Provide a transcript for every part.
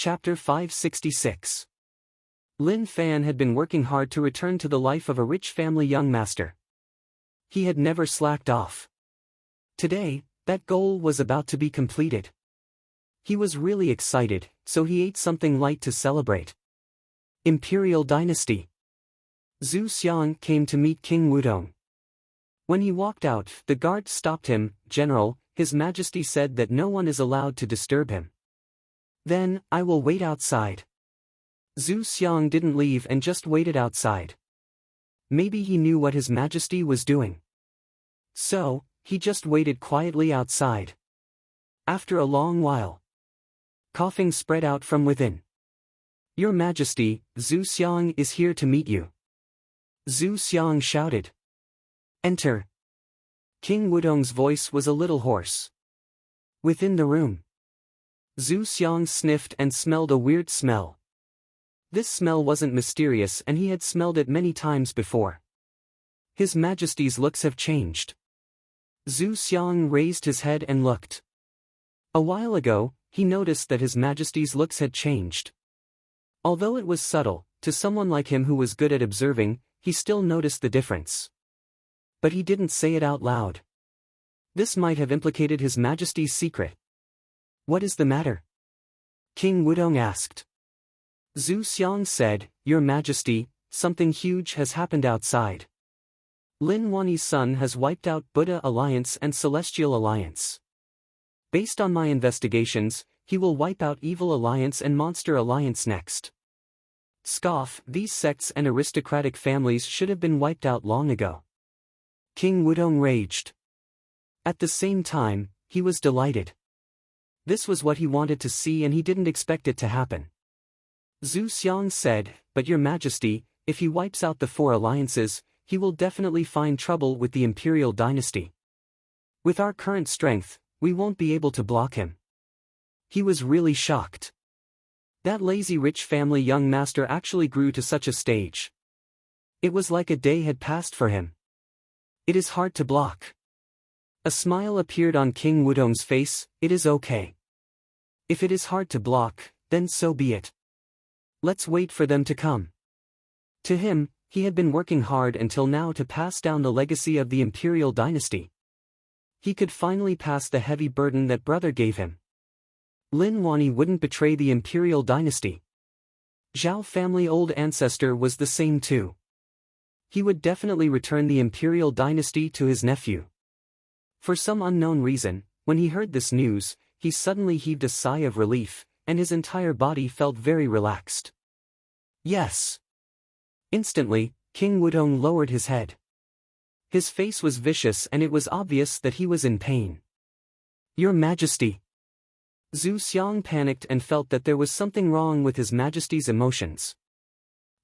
Chapter 566. Lin Fan had been working hard to return to the life of a rich family young master. He had never slacked off. Today, that goal was about to be completed. He was really excited, so he ate something light to celebrate. Imperial Dynasty. Zhu Xiang came to meet King Wudong. When he walked out, the guard stopped him. "General, His Majesty said that no one is allowed to disturb him." "Then, I will wait outside." Zhu Xiang didn't leave and just waited outside. Maybe he knew what His Majesty was doing. So, he just waited quietly outside. After a long while, coughing spread out from within. "Your Majesty, Zhu Xiang is here to meet you." Zhu Xiang shouted. "Enter." King Wudong's voice was a little hoarse. Within the room, Zhu Xiang sniffed and smelled a weird smell. This smell wasn't mysterious and he had smelled it many times before. His Majesty's looks have changed. Zhu Xiang raised his head and looked. A while ago, he noticed that His Majesty's looks had changed. Although it was subtle, to someone like him who was good at observing, he still noticed the difference. But he didn't say it out loud. This might have implicated His Majesty's secret. "What is the matter?" King Wudong asked. Zhu Xiang said, "Your Majesty, something huge has happened outside. Lin Wanni's son has wiped out Buddha Alliance and Celestial Alliance. Based on my investigations, he will wipe out Evil Alliance and Monster Alliance next. Scoff, these sects and aristocratic families should have been wiped out long ago." King Wudong raged. At the same time, he was delighted. This was what he wanted to see and he didn't expect it to happen. Zhu Xiang said, "But Your Majesty, if he wipes out the four alliances, he will definitely find trouble with the Imperial Dynasty. With our current strength, we won't be able to block him." He was really shocked. That lazy rich family young master actually grew to such a stage. It was like a day had passed for him. "It is hard to block." A smile appeared on King Wudong's face. "It is okay. If it is hard to block, then so be it. Let's wait for them to come." To him, he had been working hard until now to pass down the legacy of the Imperial Dynasty. He could finally pass the heavy burden that brother gave him. Lin Wanni wouldn't betray the Imperial Dynasty. Zhao family old ancestor was the same too. He would definitely return the Imperial Dynasty to his nephew. For some unknown reason, when he heard this news, he suddenly heaved a sigh of relief, and his entire body felt very relaxed. "Yes." Instantly, King Wudong lowered his head. His face was vicious and it was obvious that he was in pain. "Your Majesty." Zhu Xiang panicked and felt that there was something wrong with His Majesty's emotions.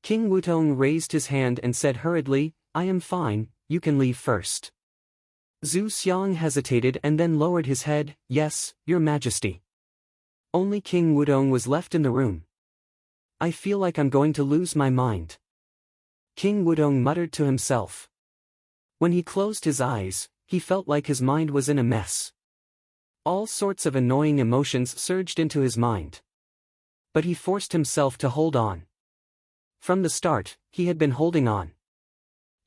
King Wudong raised his hand and said hurriedly, "I am fine, you can leave first." Zhu Xiang hesitated and then lowered his head. "Yes, Your Majesty." Only King Wudong was left in the room. "I feel like I'm going to lose my mind." King Wudong muttered to himself. When he closed his eyes, he felt like his mind was in a mess. All sorts of annoying emotions surged into his mind. But he forced himself to hold on. From the start, he had been holding on.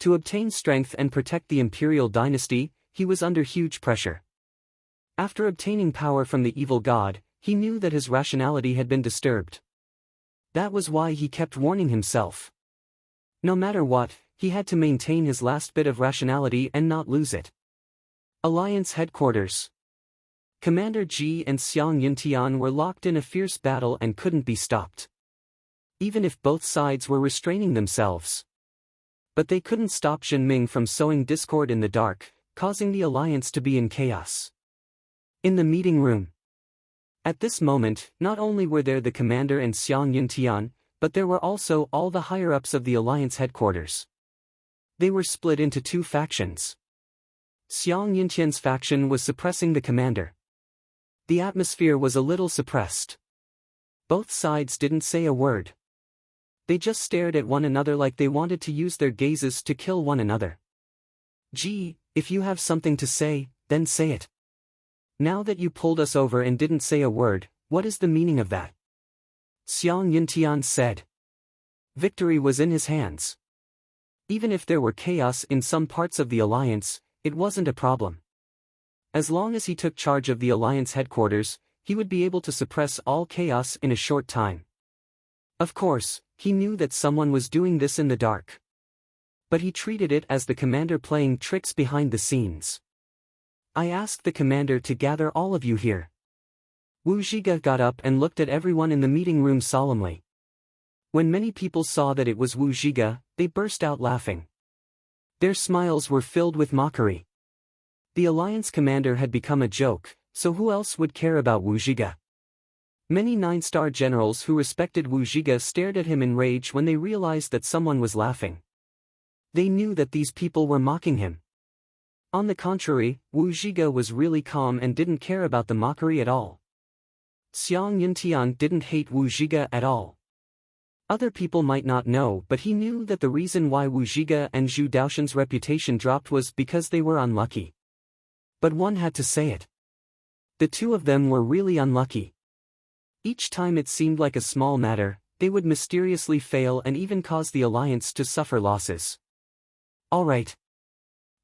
To obtain strength and protect the Imperial Dynasty, he was under huge pressure. After obtaining power from the evil god, he knew that his rationality had been disturbed. That was why he kept warning himself. No matter what, he had to maintain his last bit of rationality and not lose it. Alliance Headquarters. Commander Ji and Xiang Yuntian were locked in a fierce battle and couldn't be stopped. Even if both sides were restraining themselves. But they couldn't stop Jinming from sowing discord in the dark, causing the alliance to be in chaos. In the meeting room. At this moment, not only were there the commander and Xiang Yuntian, but there were also all the higher-ups of the alliance headquarters. They were split into two factions. Xiang Yuntian's faction was suppressing the commander. The atmosphere was a little suppressed. Both sides didn't say a word. They just stared at one another like they wanted to use their gazes to kill one another. "Gee, if you have something to say, then say it. Now that you pulled us over and didn't say a word, what is the meaning of that?" Xiang Yintian said. Victory was in his hands. Even if there were chaos in some parts of the alliance, it wasn't a problem. As long as he took charge of the alliance headquarters, he would be able to suppress all chaos in a short time. Of course, he knew that someone was doing this in the dark. But he treated it as the commander playing tricks behind the scenes. I asked the commander to gather all of you here. Wu Zhiga got up and looked at everyone in the meeting room solemnly. When many people saw that it was Wu Zhiga, they burst out laughing. Their smiles were filled with mockery. The alliance commander had become a joke, so who else would care about Wu Zhiga? Many 9-star generals who respected Wu Zhiga stared at him in rage when they realized that someone was laughing. They knew that these people were mocking him. On the contrary, Wu Zhiga was really calm and didn't care about the mockery at all. Xiang Yintian didn't hate Wu Zhiga at all. Other people might not know, but he knew that the reason why Wu Zhiga and Zhu Daoshan's reputation dropped was because they were unlucky. But one had to say it. The two of them were really unlucky. Each time it seemed like a small matter, they would mysteriously fail and even cause the alliance to suffer losses. All right.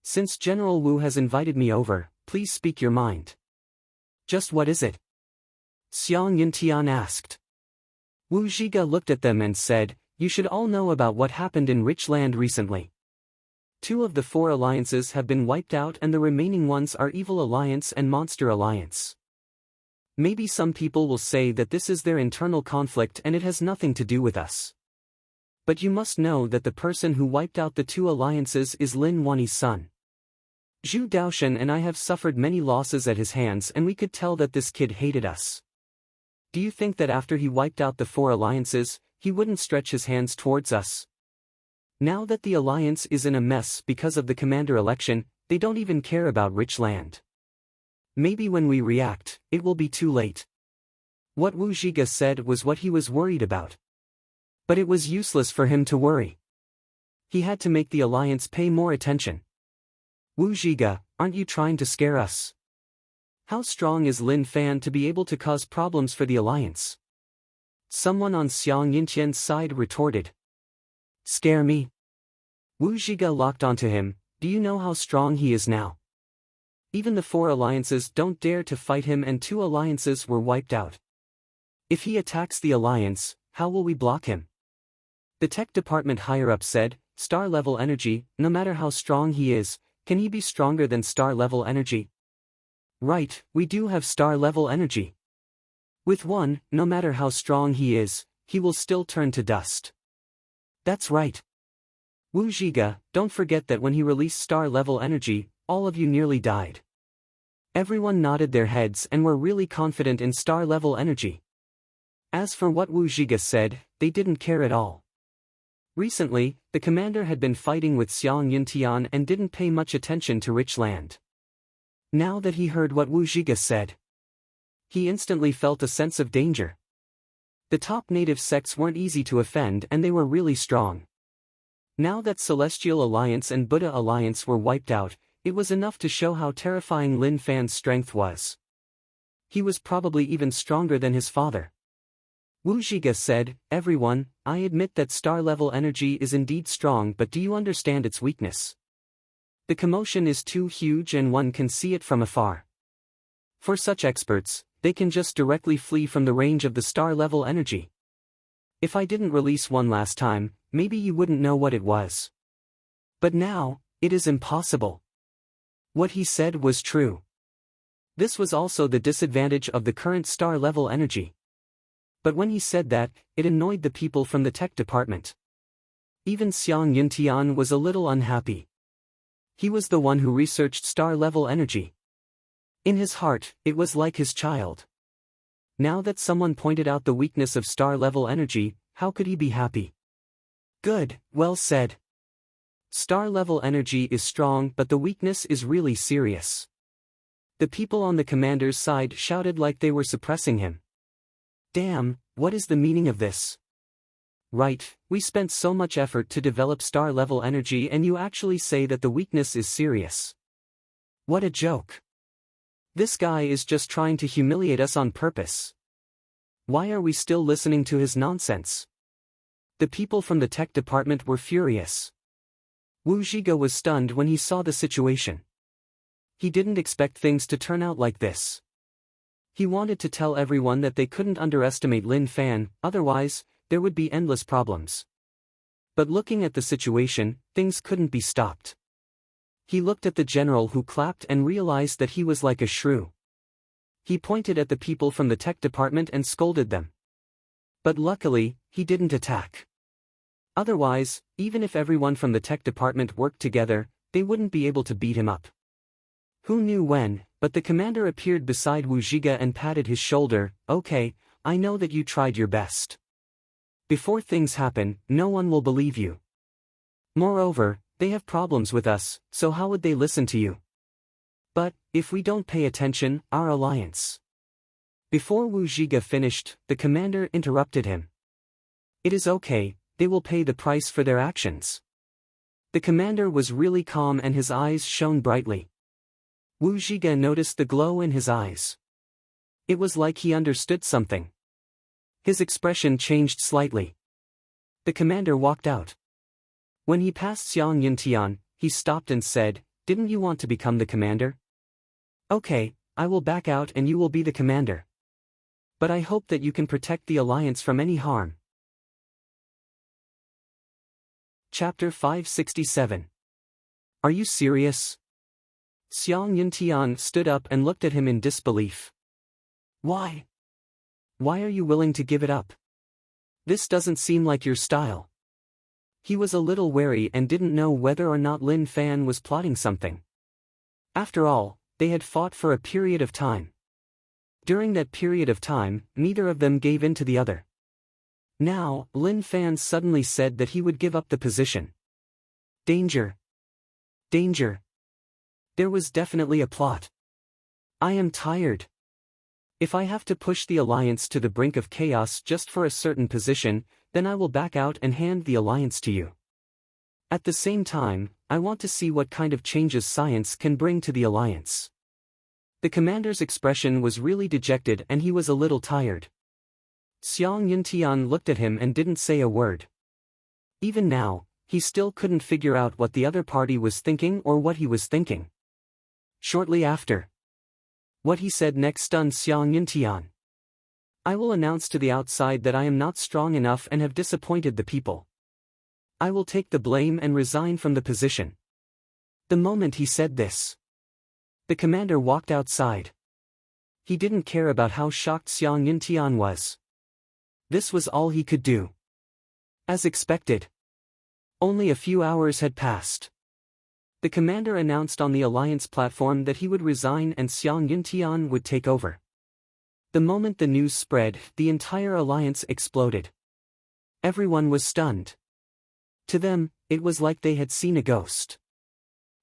Since General Wu has invited me over, please speak your mind. Just what is it? Xiang Yintian asked. Wu Zhiga looked at them and said, you should all know about what happened in Rich Land recently. 2 of the 4 alliances have been wiped out and the remaining ones are Evil Alliance and Monster Alliance. Maybe some people will say that this is their internal conflict and it has nothing to do with us. But you must know that the person who wiped out the 2 alliances is Lin Wanni's son. Zhu Daoshan and I have suffered many losses at his hands and we could tell that this kid hated us. Do you think that after he wiped out the 4 alliances, he wouldn't stretch his hands towards us? Now that the alliance is in a mess because of the commander election, they don't even care about Rich Land. Maybe when we react, it will be too late. What Wu Zhiga said was what he was worried about. But it was useless for him to worry. He had to make the alliance pay more attention. Wu Zhiga, aren't you trying to scare us? How strong is Lin Fan to be able to cause problems for the alliance? Someone on Xiang Yintian's side retorted. Scare me? Wu Zhiga locked onto him, do you know how strong he is now? Even the 4 alliances don't dare to fight him and 2 alliances were wiped out. If he attacks the alliance, how will we block him? The tech department higher-up said, star-level energy, no matter how strong he is, can he be stronger than star-level energy? Right, we do have star-level energy. With one, no matter how strong he is, he will still turn to dust. That's right. Wu Zhiga, don't forget that when he released star-level energy, all of you nearly died. Everyone nodded their heads and were really confident in star-level energy. As for what Wu Zhiga said, they didn't care at all. Recently, the commander had been fighting with Xiang Yintian and didn't pay much attention to Rich Land. Now that he heard what Wu Zhiga said, he instantly felt a sense of danger. The top native sects weren't easy to offend and they were really strong. Now that Celestial Alliance and Buddha Alliance were wiped out, it was enough to show how terrifying Lin Fan's strength was. He was probably even stronger than his father. Wu Zhiga said, everyone, I admit that star-level energy is indeed strong, but do you understand its weakness? The commotion is too huge and one can see it from afar. For such experts, they can just directly flee from the range of the star-level energy. If I didn't release one last time, maybe you wouldn't know what it was. But now, it is impossible. What he said was true. This was also the disadvantage of the current star-level energy. But when he said that, it annoyed the people from the tech department. Even Xiang Yintian was a little unhappy. He was the one who researched star-level energy. In his heart, it was like his child. Now that someone pointed out the weakness of star-level energy, how could he be happy? Good, well said. Star-level energy is strong, but the weakness is really serious. The people on the commander's side shouted like they were suppressing him. Damn, what is the meaning of this? Right, we spent so much effort to develop star-level energy and you actually say that the weakness is serious. What a joke. This guy is just trying to humiliate us on purpose. Why are we still listening to his nonsense? The people from the tech department were furious. Wu Zhiga was stunned when he saw the situation. He didn't expect things to turn out like this. He wanted to tell everyone that they couldn't underestimate Lin Fan, otherwise, there would be endless problems. But looking at the situation, things couldn't be stopped. He looked at the general who clapped and realized that he was like a shrew. He pointed at the people from the tech department and scolded them. But luckily, he didn't attack. Otherwise, even if everyone from the tech department worked together, they wouldn't be able to beat him up. Who knew when, but the commander appeared beside Wu Zhiga and patted his shoulder. Okay, I know that you tried your best. Before things happen, no one will believe you. Moreover, they have problems with us, so how would they listen to you? But, if we don't pay attention, our alliance. Before Wu Zhiga finished, the commander interrupted him. It is okay, they will pay the price for their actions. The commander was really calm and his eyes shone brightly. Wu Zhiga noticed the glow in his eyes. It was like he understood something. His expression changed slightly. The commander walked out. When he passed Xiang Yintian, he stopped and said, "Didn't you want to become the commander? Okay, I will back out and you will be the commander. But I hope that you can protect the alliance from any harm." Chapter 567. Are you serious? Xiang Yintian stood up and looked at him in disbelief. Why? Why are you willing to give it up? This doesn't seem like your style. He was a little wary and didn't know whether or not Lin Fan was plotting something. After all, they had fought for a period of time. During that period of time, neither of them gave in to the other. Now, Lin Fan suddenly said that he would give up the position. Danger. Danger. There was definitely a plot. I am tired. If I have to push the alliance to the brink of chaos just for a certain position, then I will back out and hand the alliance to you. At the same time, I want to see what kind of changes science can bring to the alliance. The commander's expression was really dejected and he was a little tired. Xiang Yintian looked at him and didn't say a word. Even now, he still couldn't figure out what the other party was thinking or what he was thinking. Shortly after, what he said next stunned Xiang Yintian. I will announce to the outside that I am not strong enough and have disappointed the people. I will take the blame and resign from the position. The moment he said this, the commander walked outside. He didn't care about how shocked Xiang Yintian was. This was all he could do. As expected. Only a few hours had passed. The commander announced on the alliance platform that he would resign and Xiang Yintian would take over. The moment the news spread, the entire alliance exploded. Everyone was stunned. To them, it was like they had seen a ghost.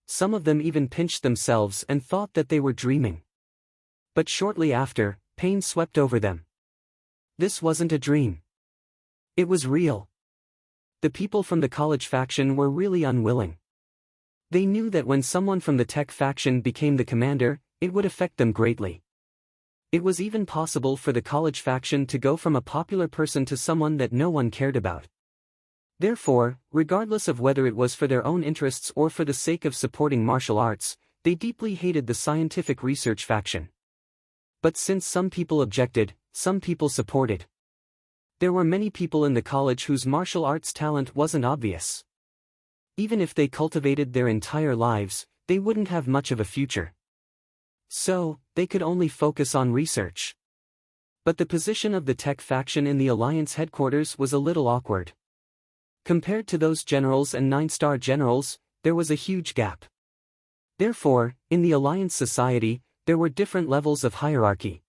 Some of them even pinched themselves and thought that they were dreaming. But shortly after, pain swept over them. This wasn't a dream. It was real. The people from the college faction were really unwilling. They knew that when someone from the tech faction became the commander, it would affect them greatly. It was even possible for the college faction to go from a popular person to someone that no one cared about. Therefore, regardless of whether it was for their own interests or for the sake of supporting martial arts, they deeply hated the scientific research faction. But since some people objected, some people supported. There were many people in the college whose martial arts talent wasn't obvious. Even if they cultivated their entire lives, they wouldn't have much of a future. So, they could only focus on research. But the position of the tech faction in the Alliance headquarters was a little awkward. Compared to those generals and 9-star generals, there was a huge gap. Therefore, in the Alliance society, there were different levels of hierarchy.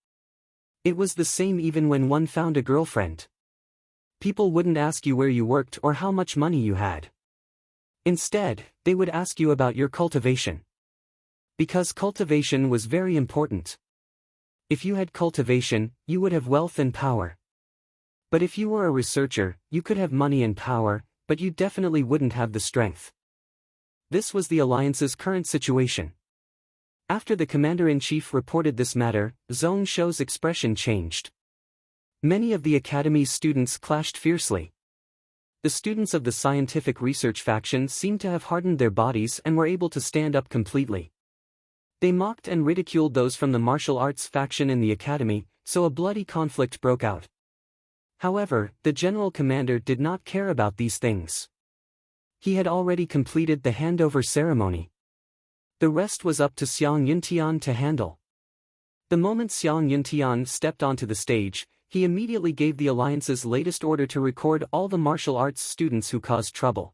It was the same even when one found a girlfriend. People wouldn't ask you where you worked or how much money you had. Instead, they would ask you about your cultivation. Because cultivation was very important. If you had cultivation, you would have wealth and power. But if you were a researcher, you could have money and power, but you definitely wouldn't have the strength. This was the Alliance's current situation. After the Commander-in-Chief reported this matter, Zhong Shou's expression changed. Many of the Academy's students clashed fiercely. The students of the scientific research faction seemed to have hardened their bodies and were able to stand up completely. They mocked and ridiculed those from the martial arts faction in the Academy, so a bloody conflict broke out. However, the general commander did not care about these things. He had already completed the handover ceremony. The rest was up to Xiang Yuntian to handle. The moment Xiang Yuntian stepped onto the stage, he immediately gave the Alliance's latest order to record all the martial arts students who caused trouble.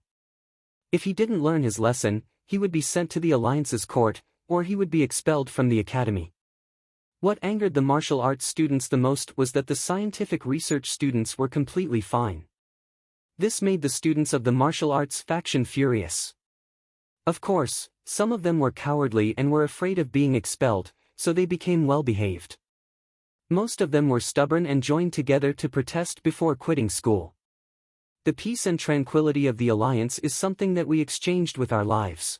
If he didn't learn his lesson, he would be sent to the Alliance's court, or he would be expelled from the Academy. What angered the martial arts students the most was that the scientific research students were completely fine. This made the students of the martial arts faction furious. Of course, some of them were cowardly and were afraid of being expelled, so they became well-behaved. Most of them were stubborn and joined together to protest before quitting school. The peace and tranquility of the Alliance is something that we exchanged with our lives.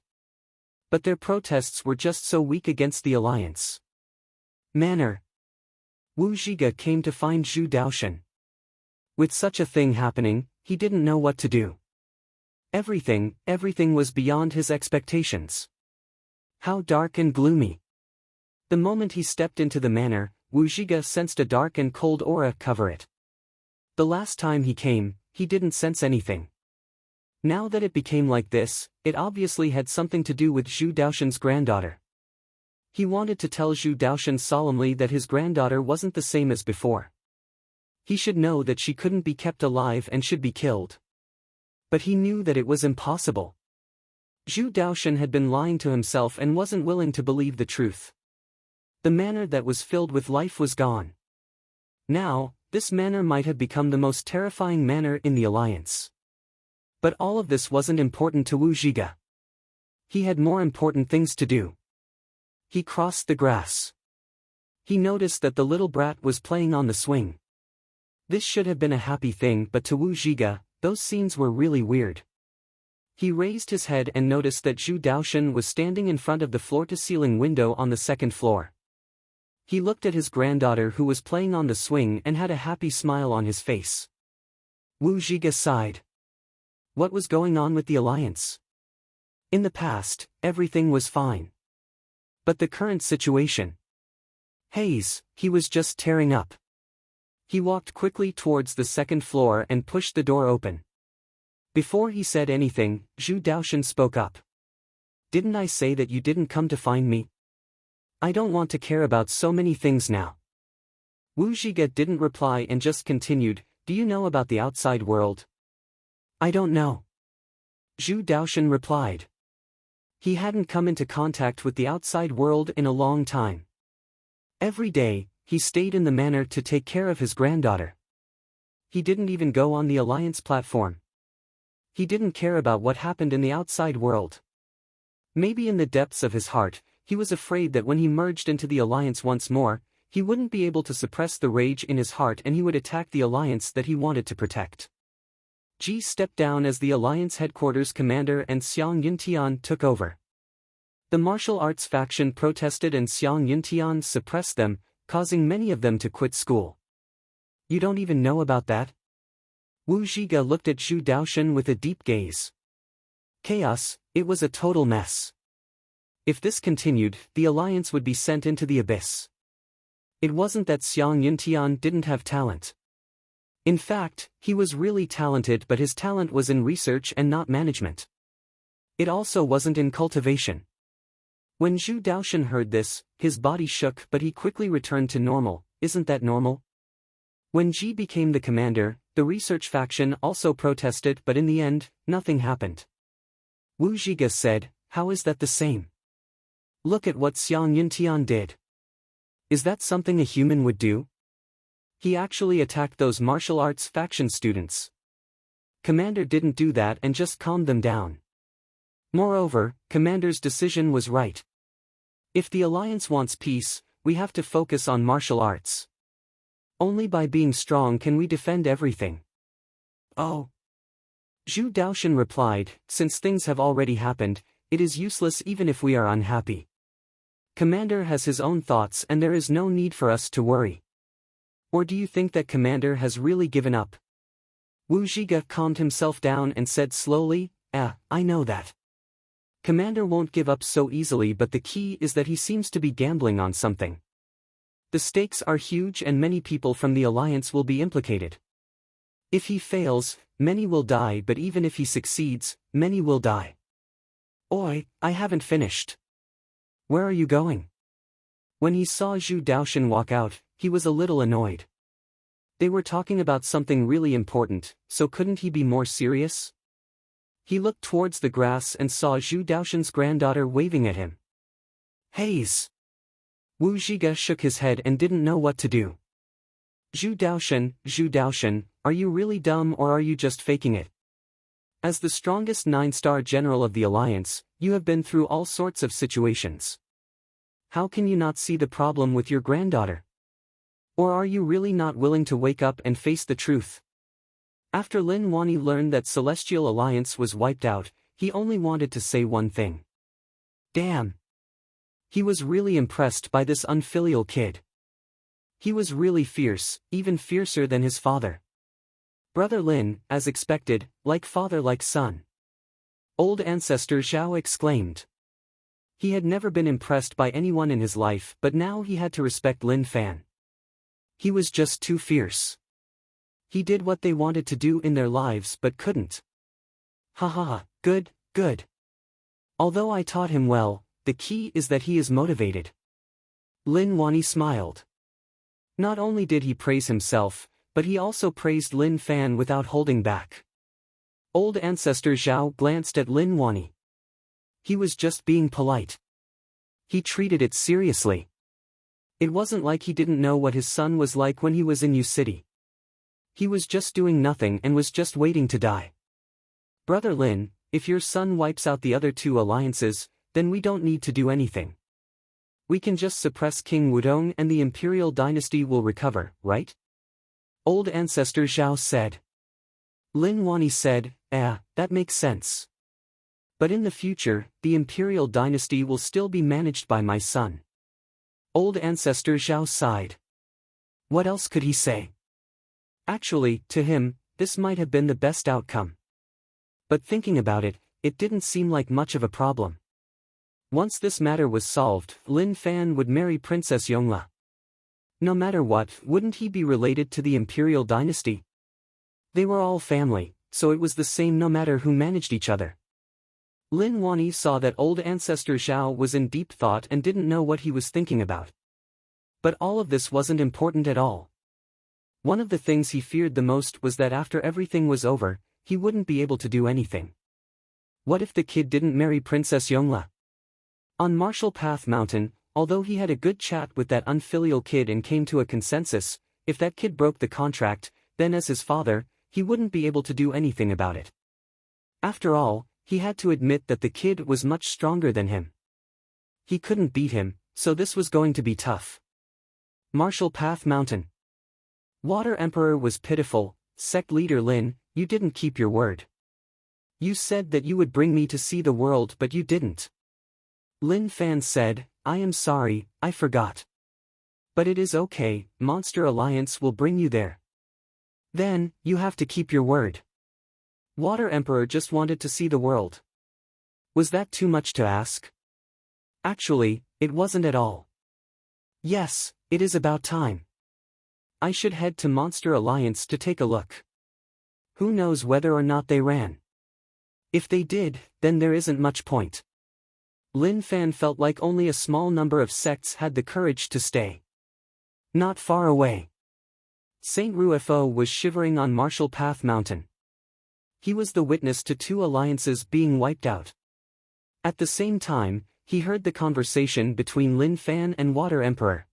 But their protests were just so weak against the Alliance. Manner. Wu Zhige came to find Zhu Daoshan. With such a thing happening, he didn't know what to do. Everything was beyond his expectations. How dark and gloomy. The moment he stepped into the manor, Wu Zhige sensed a dark and cold aura cover it. The last time he came, he didn't sense anything. Now that it became like this, it obviously had something to do with Zhu Daoshan's granddaughter. He wanted to tell Zhu Daoshan solemnly that his granddaughter wasn't the same as before. He should know that she couldn't be kept alive and should be killed. But he knew that it was impossible. Zhu Daoshan had been lying to himself and wasn't willing to believe the truth. The manor that was filled with life was gone. Now, this manor might have become the most terrifying manor in the Alliance. But all of this wasn't important to Wu Zhige. He had more important things to do. He crossed the grass. He noticed that the little brat was playing on the swing. This should have been a happy thing, but to Wu Zhige, those scenes were really weird. He raised his head and noticed that Zhu Daoshan was standing in front of the floor-to-ceiling window on the second floor. He looked at his granddaughter who was playing on the swing and had a happy smile on his face. Wu Zhige sighed. What was going on with the Alliance? In the past, everything was fine. But the current situation? Haze, he was just tearing up. He walked quickly towards the second floor and pushed the door open. Before he said anything, Zhu Daoshan spoke up. Didn't I say that you didn't come to find me? I don't want to care about so many things now. Wu Zhige didn't reply and just continued, do you know about the outside world? I don't know. Zhu Daoshan replied. He hadn't come into contact with the outside world in a long time. Every day, he stayed in the manor to take care of his granddaughter. He didn't even go on the Alliance platform. He didn't care about what happened in the outside world. Maybe in the depths of his heart, he was afraid that when he merged into the Alliance once more, he wouldn't be able to suppress the rage in his heart and he would attack the Alliance that he wanted to protect. Ji stepped down as the Alliance headquarters commander and Xiang Yuntian took over. The martial arts faction protested and Xiang Yuntian suppressed them, causing many of them to quit school. You don't even know about that? Wu Zhige looked at Zhu Daoshan with a deep gaze. Chaos, it was a total mess. If this continued, the Alliance would be sent into the abyss. It wasn't that Xiang Yuntian didn't have talent. In fact, he was really talented, but his talent was in research and not management. It also wasn't in cultivation. When Zhu Daoshan heard this, his body shook, but he quickly returned to normal. Isn't that normal? When Ji became the commander, the research faction also protested, but in the end, nothing happened. Wu Zhige said, how is that the same? Look at what Xiang Yuntian did. Is that something a human would do? He actually attacked those martial arts faction students. Commander didn't do that and just calmed them down. Moreover, Commander's decision was right. If the Alliance wants peace, we have to focus on martial arts. Only by being strong can we defend everything. Oh. Zhu Daoshan replied, since things have already happened, it is useless even if we are unhappy. Commander has his own thoughts and there is no need for us to worry. Or do you think that Commander has really given up? Wu Zhiga calmed himself down and said slowly, I know that. Commander won't give up so easily, but the key is that he seems to be gambling on something. The stakes are huge and many people from the Alliance will be implicated. If he fails, many will die, but even if he succeeds, many will die. Oi, I haven't finished. Where are you going? When he saw Zhu Daoshan walk out, he was a little annoyed. They were talking about something really important, so couldn't he be more serious? He looked towards the grass and saw Zhu Daoshan's granddaughter waving at him. Haze! Wu Zhiga shook his head and didn't know what to do. Zhu Daoshan, are you really dumb or are you just faking it? As the strongest 9-star general of the Alliance, you have been through all sorts of situations. How can you not see the problem with your granddaughter? Or are you really not willing to wake up and face the truth? After Lin Wani learned that Celestial Alliance was wiped out, he only wanted to say one thing. Damn! He was really impressed by this unfilial kid. He was really fierce, even fiercer than his father. Brother Lin, as expected, like father like son. Old Ancestor Zhao exclaimed. He had never been impressed by anyone in his life, but now he had to respect Lin Fan. He was just too fierce. He did what they wanted to do in their lives but couldn't. Good. Although I taught him well, the key is that he is motivated. Lin Wani smiled. Not only did he praise himself, but he also praised Lin Fan without holding back. Old Ancestor Zhao glanced at Lin Wani. He was just being polite. He treated it seriously. It wasn't like he didn't know what his son was like when he was in U City. He was just doing nothing and was just waiting to die. Brother Lin, if your son wipes out the other two alliances, then we don't need to do anything. We can just suppress King Wudong and the Imperial Dynasty will recover, right? Old Ancestor Zhao said. Lin Wani said, that makes sense. But in the future, the Imperial Dynasty will still be managed by my son. Old Ancestor Zhao sighed. What else could he say? Actually, to him, this might have been the best outcome. But thinking about it, it didn't seem like much of a problem. Once this matter was solved, Lin Fan would marry Princess Yongla. No matter what, wouldn't he be related to the Imperial Dynasty? They were all family, so it was the same no matter who managed each other. Lin Wani saw that old Ancestor Zhao was in deep thought and didn't know what he was thinking about. But all of this wasn't important at all. One of the things he feared the most was that after everything was over, he wouldn't be able to do anything. What if the kid didn't marry Princess Yongla? On Martial Path Mountain, although he had a good chat with that unfilial kid and came to a consensus, if that kid broke the contract, then as his father, he wouldn't be able to do anything about it. After all, he had to admit that the kid was much stronger than him. He couldn't beat him, so this was going to be tough. Martial Path Mountain. Water Emperor was pitiful. Sect leader Lin, you didn't keep your word. You said that you would bring me to see the world but you didn't. Lin Fan said, I am sorry, I forgot. But it is okay, Monster Alliance will bring you there. Then, you have to keep your word. Water Emperor just wanted to see the world. Was that too much to ask? Actually, it wasn't at all. Yes, it is about time. I should head to Monster Alliance to take a look. Who knows whether or not they ran? If they did, then there isn't much point. Lin Fan felt like only a small number of sects had the courage to stay. Not far away. Saint Ruefo was shivering on Martial Path Mountain. He was the witness to 2 alliances being wiped out. At the same time, he heard the conversation between Lin Fan and Water Emperor.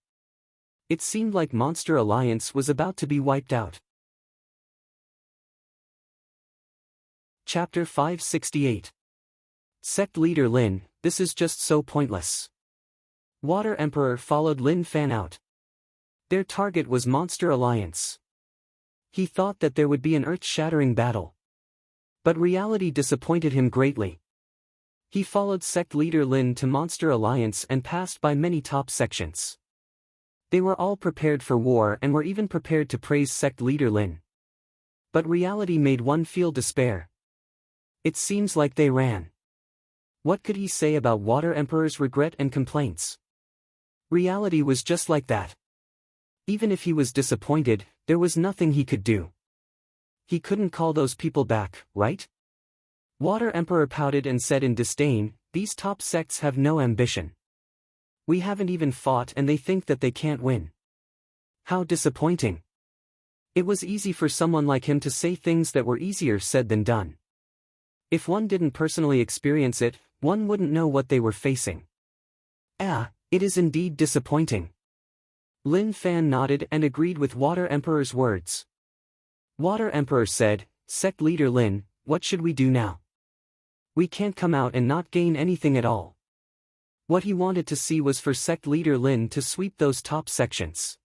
It seemed like Monster Alliance was about to be wiped out. Chapter 568. Sect Leader Lin, this is just so pointless. Water Emperor followed Lin Fan out. Their target was Monster Alliance. He thought that there would be an earth-shattering battle. But reality disappointed him greatly. He followed Sect Leader Lin to Monster Alliance and passed by many top sections. They were all prepared for war and were even prepared to praise sect leader Lin. But reality made one feel despair. It seems like they ran. What could he say about Water Emperor's regret and complaints? Reality was just like that. Even if he was disappointed, there was nothing he could do. He couldn't call those people back, right? Water Emperor pouted and said in disdain, "These top sects have no ambition. We haven't even fought and they think that they can't win. How disappointing." It was easy for someone like him to say things that were easier said than done. If one didn't personally experience it, one wouldn't know what they were facing. It is indeed disappointing. Lin Fan nodded and agreed with Water Emperor's words. Water Emperor said, "Sect leader Lin, what should we do now? We can't come out and not gain anything at all." What he wanted to see was for sect leader Lin to sweep those top sections.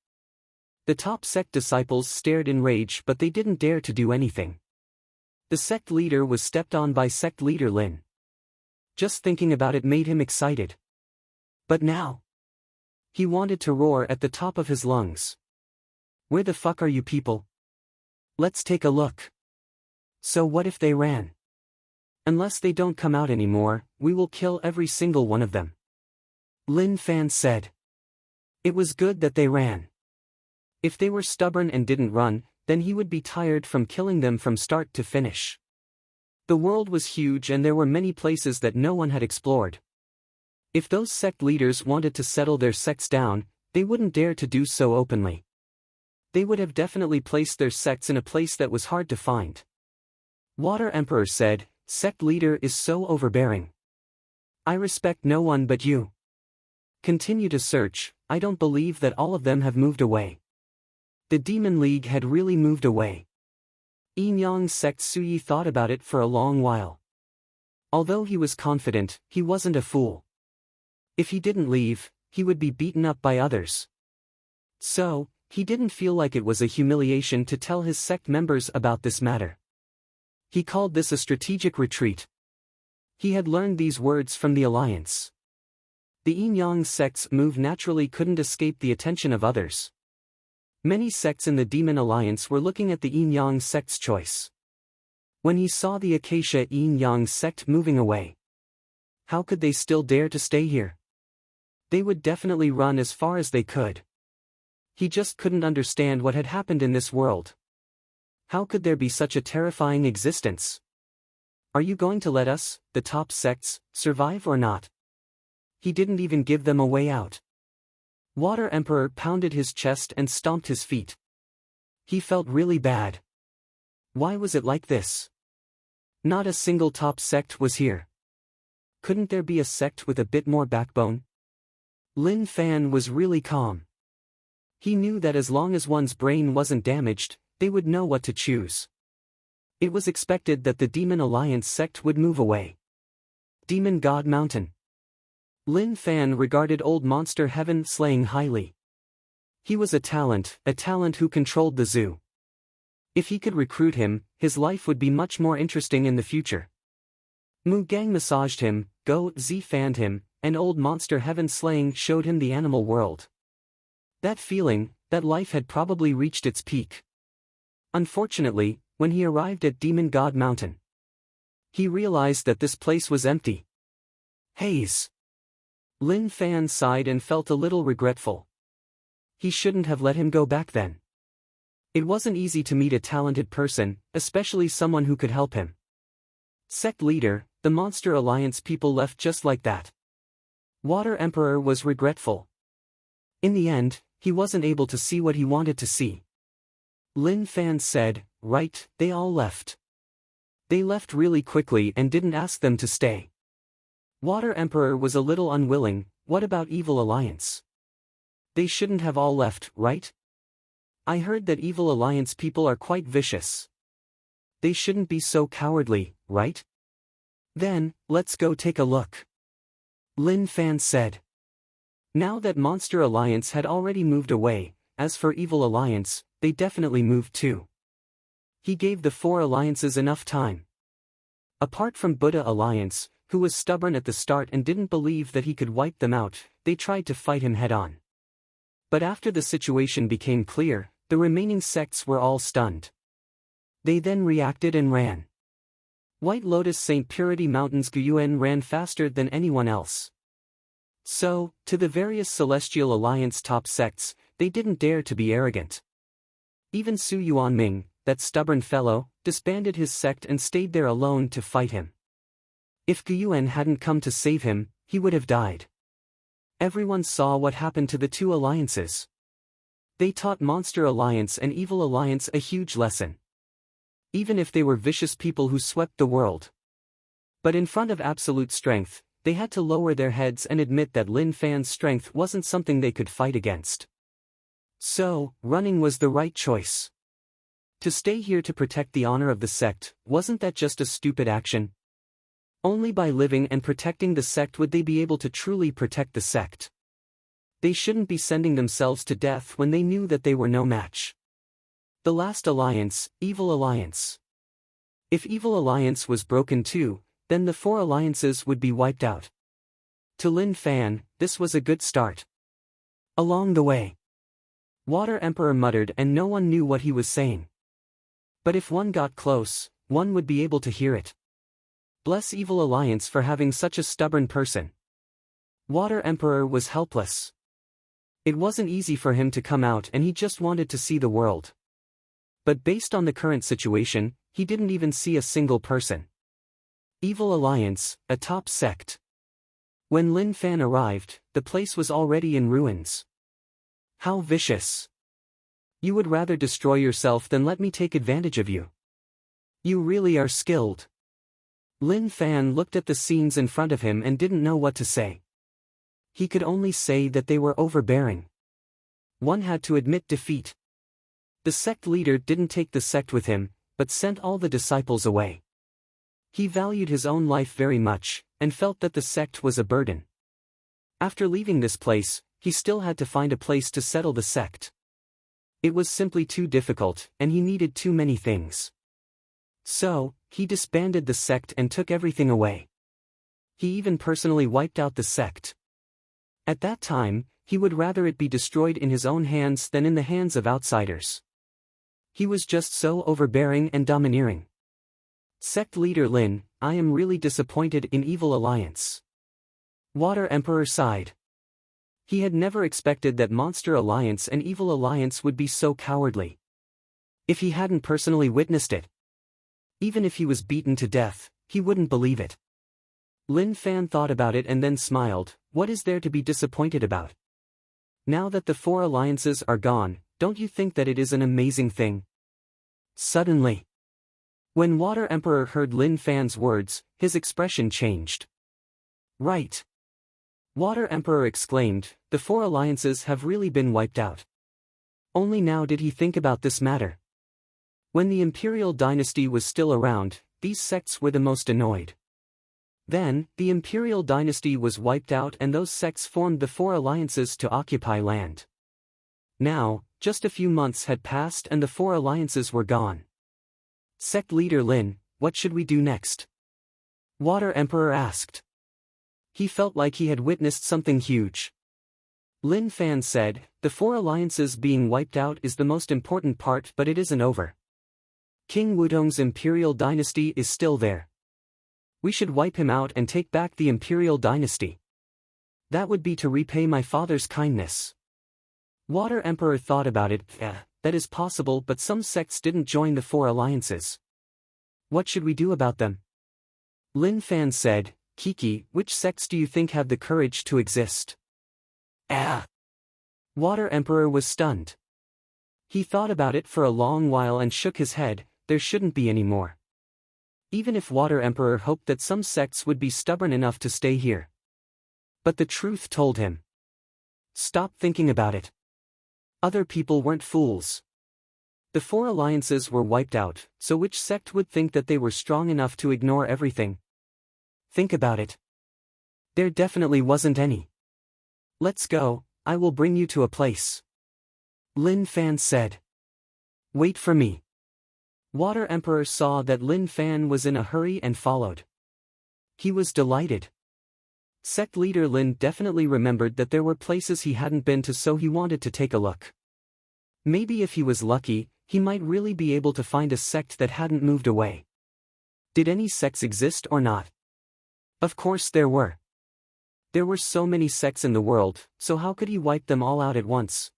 The top sect disciples stared in rage, but they didn't dare to do anything. The sect leader was stepped on by sect leader Lin. Just thinking about it made him excited. But now, he wanted to roar at the top of his lungs. "Where the fuck are you people? Let's take a look. So what if they ran? Unless they don't come out anymore, we will kill every single one of them." Lin Fan said. It was good that they ran. If they were stubborn and didn't run, then he would be tired from killing them from start to finish. The world was huge and there were many places that no one had explored. If those sect leaders wanted to settle their sects down, they wouldn't dare to do so openly. They would have definitely placed their sects in a place that was hard to find. Water Emperor said, "Sect leader is so overbearing. I respect no one but you. Continue to search, I don't believe that all of them have moved away." The Demon League had really moved away. Yin Yang sect Suyi thought about it for a long while. Although he was confident, he wasn't a fool. If he didn't leave, he would be beaten up by others. So, he didn't feel like it was a humiliation to tell his sect members about this matter. He called this a strategic retreat. He had learned these words from the Alliance. The Yin Yang sect's move naturally couldn't escape the attention of others. Many sects in the Demon Alliance were looking at the Yin Yang sect's choice. When he saw the Acacia Yin Yang sect moving away, how could they still dare to stay here? They would definitely run as far as they could. He just couldn't understand what had happened in this world. How could there be such a terrifying existence? Are you going to let us, the top sects, survive or not? He didn't even give them a way out. Water Emperor pounded his chest and stomped his feet. He felt really bad. Why was it like this? Not a single top sect was here. Couldn't there be a sect with a bit more backbone? Lin Fan was really calm. He knew that as long as one's brain wasn't damaged, they would know what to choose. It was expected that the Demon Alliance sect would move away. Demon God Mountain. Lin Fan regarded Old Monster Heaven slaying highly. He was a talent who controlled the zoo. If he could recruit him, his life would be much more interesting in the future. Mu Gang massaged him, Go Z fanned him, and Old Monster Heaven slaying showed him the animal world. That feeling, that life had probably reached its peak. Unfortunately, when he arrived at Demon God Mountain, he realized that this place was empty. Haze. Lin Fan sighed and felt a little regretful. He shouldn't have let him go back then. It wasn't easy to meet a talented person, especially someone who could help him. Sect leader, the Monster Alliance people left just like that. Water Emperor was regretful. In the end, he wasn't able to see what he wanted to see. Lin Fan said, "Right, they all left. They left really quickly and didn't ask them to stay." Water Emperor was a little unwilling. What about Evil Alliance? They shouldn't have all left, right? I heard that Evil Alliance people are quite vicious. They shouldn't be so cowardly, right? Then, let's go take a look. Lin Fan said. Now that Monster Alliance had already moved away, as for Evil Alliance, they definitely moved too. He gave the four alliances enough time. Apart from Buddha Alliance, who was stubborn at the start and didn't believe that he could wipe them out, they tried to fight him head-on. But after the situation became clear, the remaining sects were all stunned. They then reacted and ran. White Lotus St. Purity Mountains Guyuan ran faster than anyone else. So, to the various Celestial Alliance top sects, they didn't dare to be arrogant. Even Su Yuanming, that stubborn fellow, disbanded his sect and stayed there alone to fight him. If Guyuan hadn't come to save him, he would have died. Everyone saw what happened to the two alliances. They taught Monster Alliance and Evil Alliance a huge lesson. Even if they were vicious people who swept the world. But in front of absolute strength, they had to lower their heads and admit that Lin Fan's strength wasn't something they could fight against. So, running was the right choice. To stay here to protect the honor of the sect, wasn't that just a stupid action? Only by living and protecting the sect would they be able to truly protect the sect. They shouldn't be sending themselves to death when they knew that they were no match. The last alliance, Evil Alliance. If Evil Alliance was broken too, then the four alliances would be wiped out. To Lin Fan, this was a good start. Along the way, Water Emperor muttered and no one knew what he was saying. But if one got close, one would be able to hear it. Bless Evil Alliance for having such a stubborn person. Water Emperor was helpless. It wasn't easy for him to come out and he just wanted to see the world. But based on the current situation, he didn't even see a single person. Evil Alliance, a top sect. When Lin Fan arrived, the place was already in ruins. How vicious. You would rather destroy yourself than let me take advantage of you. You really are skilled. Lin Fan looked at the scenes in front of him and didn't know what to say. He could only say that they were overbearing. One had to admit defeat. The sect leader didn't take the sect with him, but sent all the disciples away. He valued his own life very much, and felt that the sect was a burden. After leaving this place, he still had to find a place to settle the sect. It was simply too difficult, and he needed too many things. So, he disbanded the sect and took everything away. He even personally wiped out the sect. At that time, he would rather it be destroyed in his own hands than in the hands of outsiders. He was just so overbearing and domineering. Sect leader Lin, I am really disappointed in Evil Alliance. Water Emperor sighed. He had never expected that Monster Alliance and Evil Alliance would be so cowardly. If he hadn't personally witnessed it, even if he was beaten to death, he wouldn't believe it. Lin Fan thought about it and then smiled. What is there to be disappointed about? Now that the four alliances are gone, don't you think that it is an amazing thing? Suddenly, when Water Emperor heard Lin Fan's words, his expression changed. Right. Water Emperor exclaimed, the four alliances have really been wiped out. Only now did he think about this matter. When the Imperial Dynasty was still around, these sects were the most annoyed. Then, the Imperial Dynasty was wiped out and those sects formed the four alliances to occupy land. Now, just a few months had passed and the four alliances were gone. Sect leader Lin, what should we do next? Water Emperor asked. He felt like he had witnessed something huge. Lin Fan said, the four alliances being wiped out is the most important part, but it isn't over. King Wudong's Imperial Dynasty is still there. We should wipe him out and take back the Imperial Dynasty. That would be to repay my father's kindness. Water Emperor thought about it. That is possible, but some sects didn't join the four alliances. What should we do about them? Lin Fan said, Kiki, which sects do you think have the courage to exist? Water Emperor was stunned. He thought about it for a long while and shook his head. There shouldn't be any more. Even if Water Emperor hoped that some sects would be stubborn enough to stay here. But the truth told him. Stop thinking about it. Other people weren't fools. The four alliances were wiped out, so which sect would think that they were strong enough to ignore everything? Think about it. There definitely wasn't any. Let's go, I will bring you to a place. Lin Fan said. Wait for me. Water Emperor saw that Lin Fan was in a hurry and followed. He was delighted. Sect leader Lin definitely remembered that there were places he hadn't been to, so he wanted to take a look. Maybe if he was lucky, he might really be able to find a sect that hadn't moved away. Did any sects exist or not? Of course there were. There were so many sects in the world, so how could he wipe them all out at once?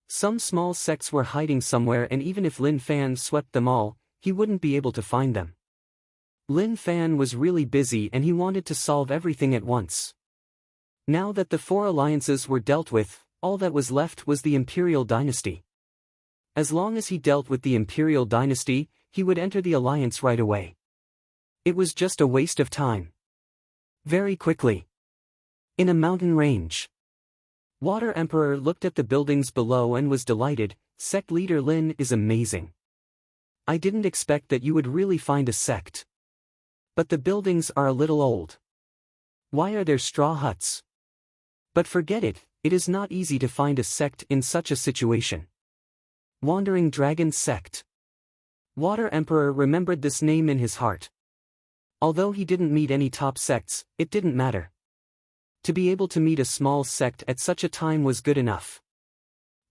Some small sects were hiding somewhere, and even if Lin Fan swept them all, he wouldn't be able to find them. Lin Fan was really busy and he wanted to solve everything at once. Now that the 4 alliances were dealt with, all that was left was the Imperial Dynasty. As long as he dealt with the Imperial Dynasty, he would enter the alliance right away. It was just a waste of time. Very quickly. In a mountain range. Water Emperor looked at the buildings below and was delighted. Sect leader Lin is amazing. I didn't expect that you would really find a sect. But the buildings are a little old. Why are there straw huts? But forget it, it is not easy to find a sect in such a situation. Wandering Dragon Sect. Water Emperor remembered this name in his heart. Although he didn't meet any top sects, it didn't matter. To be able to meet a small sect at such a time was good enough.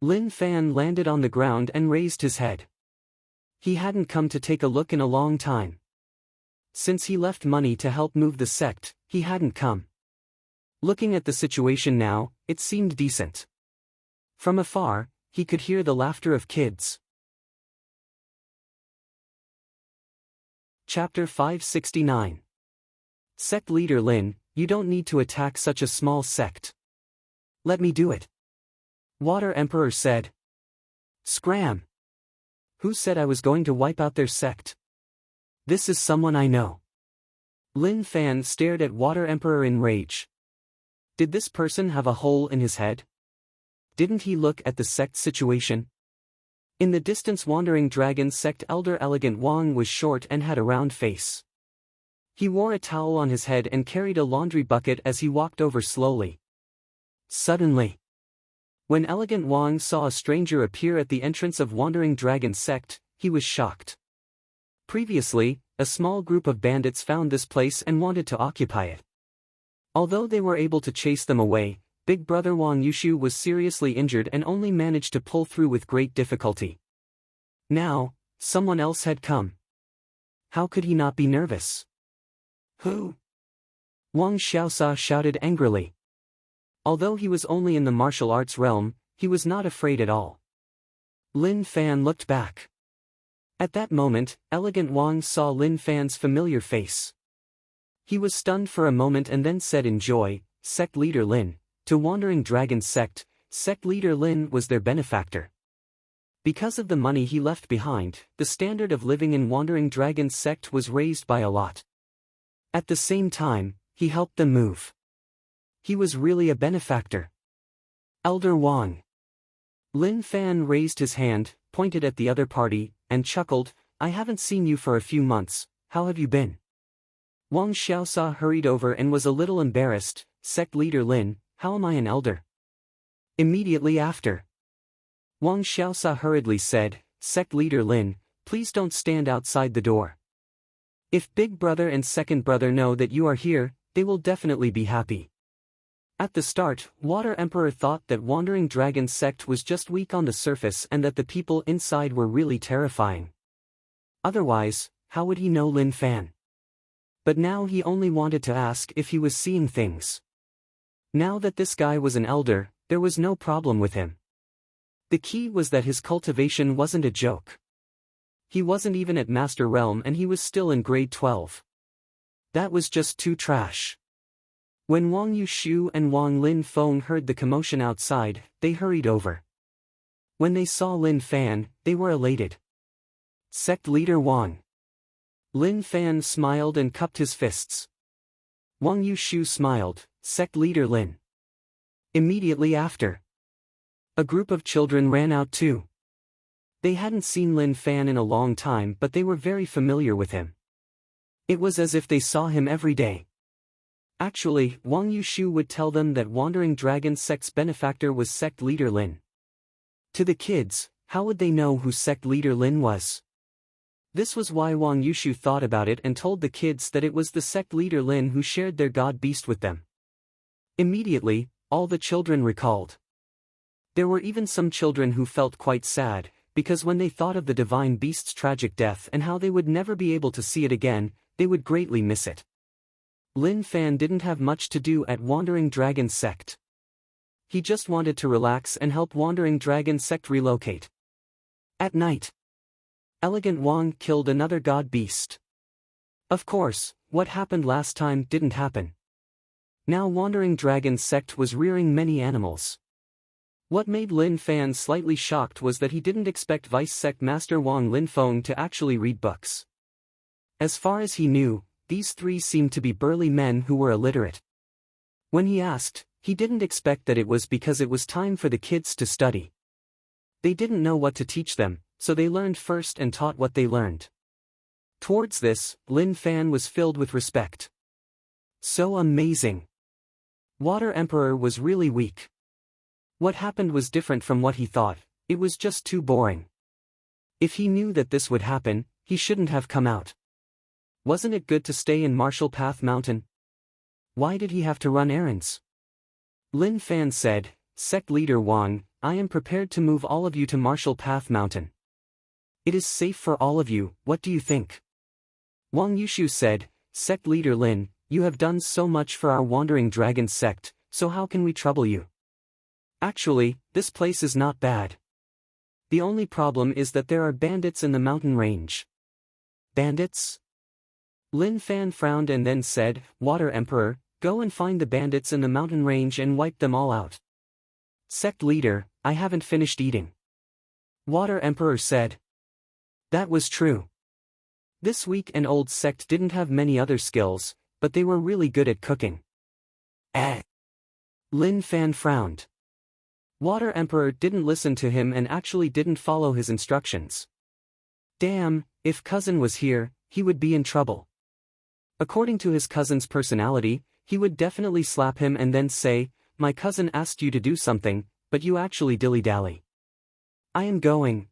Lin Fan landed on the ground and raised his head. He hadn't come to take a look in a long time. Since he left money to help move the sect, he hadn't come. Looking at the situation now, it seemed decent. From afar, he could hear the laughter of kids. Chapter 569. Sect leader Lin, you don't need to attack such a small sect. Let me do it. Water Emperor said. Scram! Who said I was going to wipe out their sect? This is someone I know. Lin Fan stared at Water Emperor in rage. Did this person have a hole in his head? Didn't he look at the sect situation? In the distance, Wandering Dragon Sect Elder Elegant Wang was short and had a round face. He wore a towel on his head and carried a laundry bucket as he walked over slowly. Suddenly, when Elegant Wang saw a stranger appear at the entrance of Wandering Dragon Sect, he was shocked. Previously, a small group of bandits found this place and wanted to occupy it. Although they were able to chase them away, Big Brother Wang Yushu was seriously injured and only managed to pull through with great difficulty. Now, someone else had come. How could he not be nervous? Who? Wang Xiaosa shouted angrily. Although he was only in the martial arts realm, he was not afraid at all. Lin Fan looked back. At that moment, Elegant Wang saw Lin Fan's familiar face. He was stunned for a moment and then said in joy, Sect leader Lin, to Wandering Dragon Sect, Sect leader Lin was their benefactor. Because of the money he left behind, the standard of living in Wandering Dragon Sect was raised by a lot. At the same time, he helped them move. He was really a benefactor. Elder Wang. Lin Fan raised his hand, pointed at the other party, and chuckled, I haven't seen you for a few months, how have you been? Wang Xiaosa hurried over and was a little embarrassed, Sect leader Lin, how am I an elder? Immediately after, Wang Xiaosa hurriedly said, Sect leader Lin, please don't stand outside the door. If Big Brother and Second Brother know that you are here, they will definitely be happy. At the start, Water Emperor thought that Wandering Dragon Sect was just weak on the surface and that the people inside were really terrifying. Otherwise, how would he know Lin Fan? But now he only wanted to ask if he was seeing things. Now that this guy was an elder, there was no problem with him. The key was that his cultivation wasn't a joke. He wasn't even at Master Realm and he was still in grade 12. That was just too trash. When Wang Yushu and Wang Lin Feng heard the commotion outside, they hurried over. When they saw Lin Fan, they were elated. Sect leader Wang. Lin Fan smiled and cupped his fists. Wang Yushu smiled, Sect leader Lin. Immediately after, a group of children ran out too. They hadn't seen Lin Fan in a long time, but they were very familiar with him. It was as if they saw him every day. Actually, Wang Yushu would tell them that Wandering Dragon Sect's benefactor was Sect leader Lin. To the kids, how would they know who Sect leader Lin was? This was why Wang Yushu thought about it and told the kids that it was the Sect leader Lin who shared their god beast with them. Immediately, all the children recalled. There were even some children who felt quite sad, because when they thought of the divine beast's tragic death and how they would never be able to see it again, they would greatly miss it. Lin Fan didn't have much to do at Wandering Dragon Sect. He just wanted to relax and help Wandering Dragon Sect relocate. At night, Elegant Wang killed another god beast. Of course, what happened last time didn't happen. Now Wandering Dragon Sect was rearing many animals. What made Lin Fan slightly shocked was that he didn't expect Vice Sect Master Wang Linfeng to actually read books. As far as he knew, these three seemed to be burly men who were illiterate. When he asked, he didn't expect that it was because it was time for the kids to study. They didn't know what to teach them, so they learned first and taught what they learned. Towards this, Lin Fan was filled with respect. So amazing. Water Emperor was really weak. What happened was different from what he thought, it was just too boring. If he knew that this would happen, he shouldn't have come out. Wasn't it good to stay in Martial Path Mountain? Why did he have to run errands? Lin Fan said, Sect Leader Wang, I am prepared to move all of you to Martial Path Mountain. It is safe for all of you, what do you think? Wang Yushu said, Sect Leader Lin, you have done so much for our Wandering Dragon Sect, so how can we trouble you? Actually, this place is not bad. The only problem is that there are bandits in the mountain range. Bandits? Lin Fan frowned and then said, Water Emperor, go and find the bandits in the mountain range and wipe them all out. Sect Leader, I haven't finished eating. Water Emperor said. That was true. This weak and old sect didn't have many other skills, but they were really good at cooking. Lin Fan frowned. Water Emperor didn't listen to him and actually didn't follow his instructions. Damn, if cousin was here, he would be in trouble. According to his cousin's personality, he would definitely slap him and then say, my cousin asked you to do something, but you actually dilly-dally. I am going.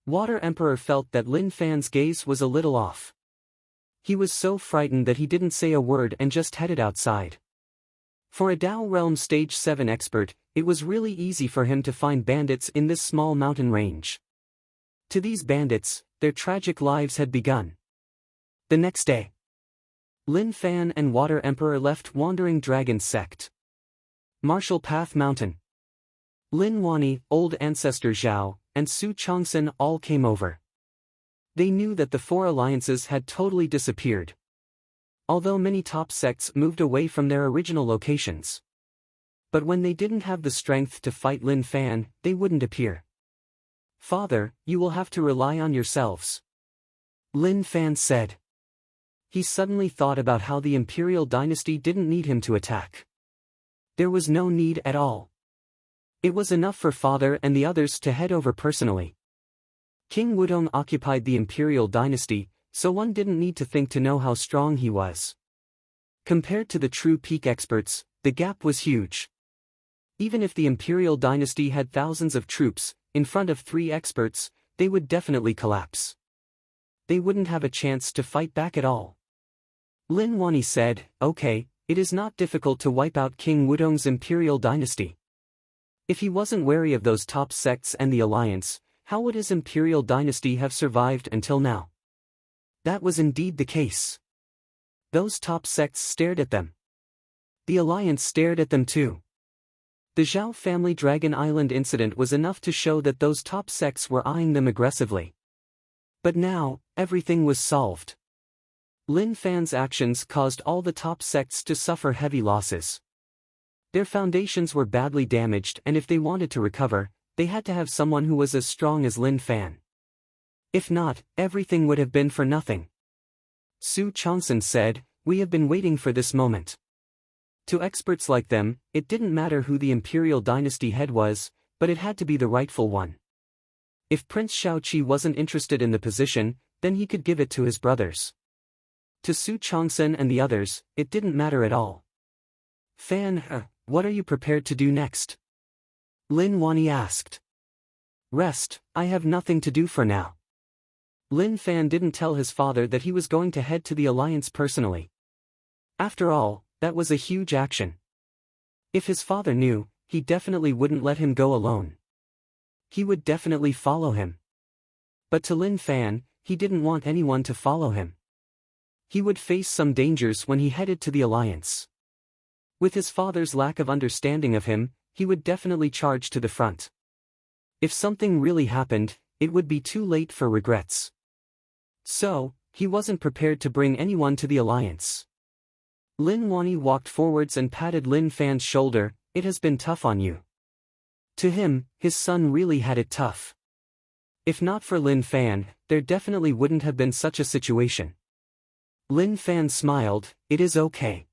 Water Emperor felt that Lin Fan's gaze was a little off. He was so frightened that he didn't say a word and just headed outside. For a Dao Realm Stage 7 expert, it was really easy for him to find bandits in this small mountain range. To these bandits, their tragic lives had begun. The next day, Lin Fan and Water Emperor left Wandering Dragon Sect. Martial Path Mountain. Lin Wani, Old Ancestor Zhao, and Su Changsun all came over. They knew that the four alliances had totally disappeared. Although many top sects moved away from their original locations. But when they didn't have the strength to fight Lin Fan, they wouldn't appear. Father, you will have to rely on yourselves. Lin Fan said. He suddenly thought about how the Imperial Dynasty didn't need him to attack. There was no need at all. It was enough for Father and the others to head over personally. King Wudong occupied the Imperial Dynasty, so one didn't need to think to know how strong he was. Compared to the true peak experts, the gap was huge. Even if the Imperial Dynasty had thousands of troops, in front of 3 experts, they would definitely collapse. They wouldn't have a chance to fight back at all. Lin Wani said, okay, it is not difficult to wipe out King Wudong's Imperial Dynasty. If he wasn't wary of those top sects and the alliance, how would his Imperial Dynasty have survived until now? That was indeed the case. Those top sects stared at them. The alliance stared at them too. The Zhao family Dragon Island incident was enough to show that those top sects were eyeing them aggressively. But now, everything was solved. Lin Fan's actions caused all the top sects to suffer heavy losses. Their foundations were badly damaged, and if they wanted to recover, they had to have someone who was as strong as Lin Fan. If not, everything would have been for nothing. Su Changsun said, we have been waiting for this moment. To experts like them, it didn't matter who the Imperial Dynasty head was, but it had to be the rightful one. If Prince Shaoqi wasn't interested in the position, then he could give it to his brothers. To Su Changsun and the others, it didn't matter at all. Fan, what are you prepared to do next? Lin Wani asked. Rest, I have nothing to do for now. Lin Fan didn't tell his father that he was going to head to the alliance personally. After all, that was a huge action. If his father knew, he definitely wouldn't let him go alone. He would definitely follow him. But to Lin Fan, he didn't want anyone to follow him. He would face some dangers when he headed to the Alliance. With his father's lack of understanding of him, he would definitely charge to the front. If something really happened, it would be too late for regrets. So, he wasn't prepared to bring anyone to the Alliance. Lin Wani walked forwards and patted Lin Fan's shoulder. It has been tough on you. To him, his son really had it tough. If not for Lin Fan, there definitely wouldn't have been such a situation. Lin Fan smiled. It is okay.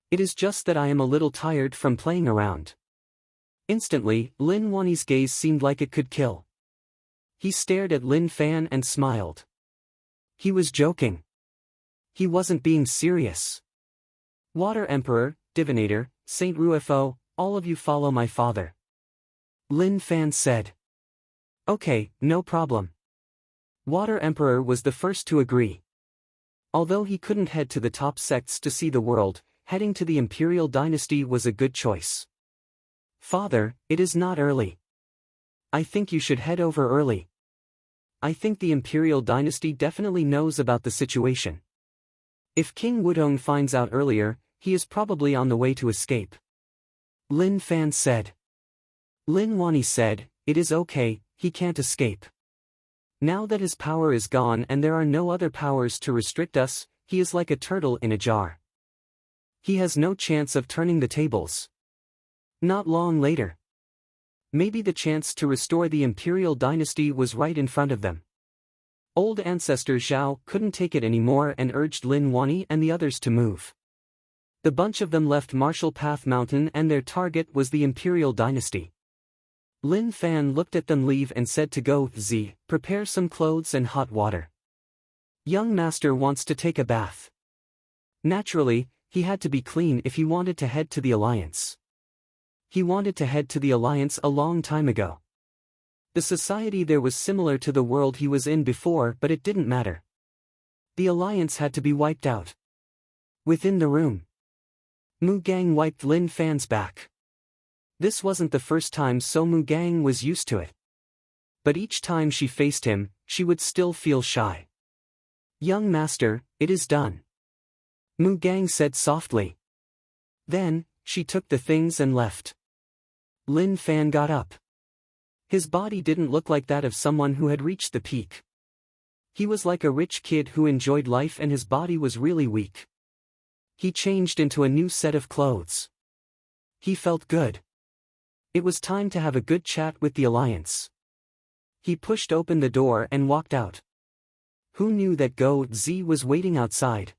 It is just that I am a little tired from playing around. Instantly, Lin Wani's gaze seemed like it could kill. He stared at Lin Fan and smiled. He was joking. He wasn't being serious. Water Emperor, Divinator, Saint Ruefo, all of you follow my father. Lin Fan said. Okay, no problem. Water Emperor was the first to agree. Although he couldn't head to the top sects to see the world, heading to the Imperial Dynasty was a good choice. Father, it is not early. I think you should head over early. I think the Imperial Dynasty definitely knows about the situation. If King Wudong finds out earlier, he is probably on the way to escape. Lin Fan said. Lin Wani said, it is okay, he can't escape. Now that his power is gone and there are no other powers to restrict us, he is like a turtle in a jar. He has no chance of turning the tables. Not long later. Maybe the chance to restore the Imperial Dynasty was right in front of them. Old Ancestor Zhao couldn't take it anymore and urged Lin Wani and the others to move. The bunch of them left Martial Path Mountain and their target was the Imperial Dynasty. Lin Fan looked at them leave and said to Go Zi, prepare some clothes and hot water. Young master wants to take a bath. Naturally, he had to be clean if he wanted to head to the Alliance. He wanted to head to the Alliance a long time ago. The society there was similar to the world he was in before, but it didn't matter. The Alliance had to be wiped out. Within the room, Mu Gang wiped Lin Fan's back. This wasn't the first time, so Mu Gang was used to it. But each time she faced him, she would still feel shy. Young master, it is done. Mu Gang said softly. Then, she took the things and left. Lin Fan got up. His body didn't look like that of someone who had reached the peak. He was like a rich kid who enjoyed life and his body was really weak. He changed into a new set of clothes. He felt good. It was time to have a good chat with the Alliance. He pushed open the door and walked out. Who knew that Go Zi was waiting outside?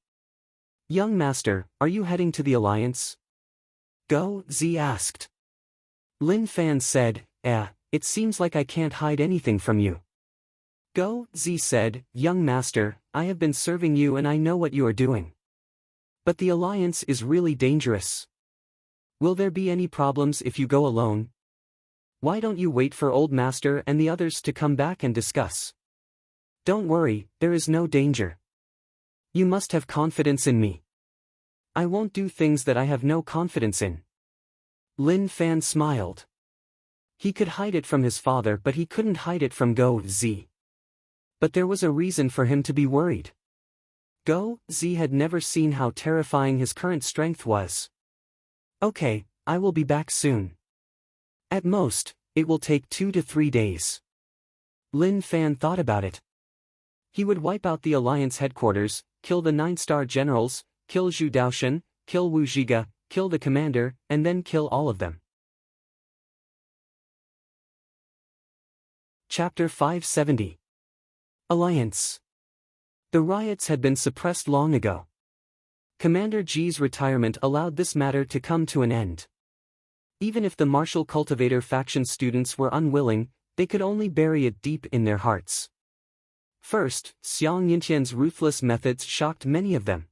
Young master, are you heading to the Alliance? Go Zi asked. Lin Fan said, it seems like I can't hide anything from you. Go Zi said, young master, I have been serving you and I know what you are doing. But the Alliance is really dangerous. Will there be any problems if you go alone? Why don't you wait for old master and the others to come back and discuss? Don't worry, there is no danger. You must have confidence in me. I won't do things that I have no confidence in. Lin Fan smiled. He could hide it from his father, but he couldn't hide it from Go Zi. But there was a reason for him to be worried. Go Zi had never seen how terrifying his current strength was. Okay, I will be back soon. At most, it will take 2 to 3 days. Lin Fan thought about it. He would wipe out the Alliance headquarters, kill the 9-star generals, kill Zhu Daoshan, kill Wu Zhiga, kill the commander, and then kill all of them. Chapter 570. Alliance. The riots had been suppressed long ago. Commander Ji's retirement allowed this matter to come to an end. Even if the martial cultivator faction students were unwilling, they could only bury it deep in their hearts. First, Xiang Yintian's ruthless methods shocked many of them.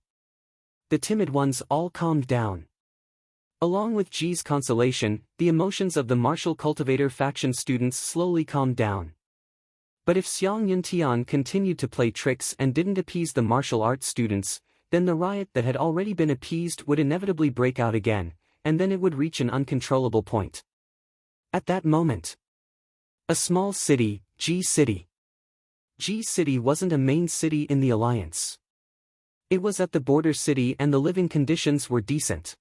The timid ones all calmed down. Along with Ji's consolation, the emotions of the martial cultivator faction students slowly calmed down. But if Xiang Yintian continued to play tricks and didn't appease the martial arts students, then the riot that had already been appeased would inevitably break out again, and then it would reach an uncontrollable point. At that moment, a small city, G City. G City wasn't a main city in the Alliance. It was at the border city and the living conditions were decent.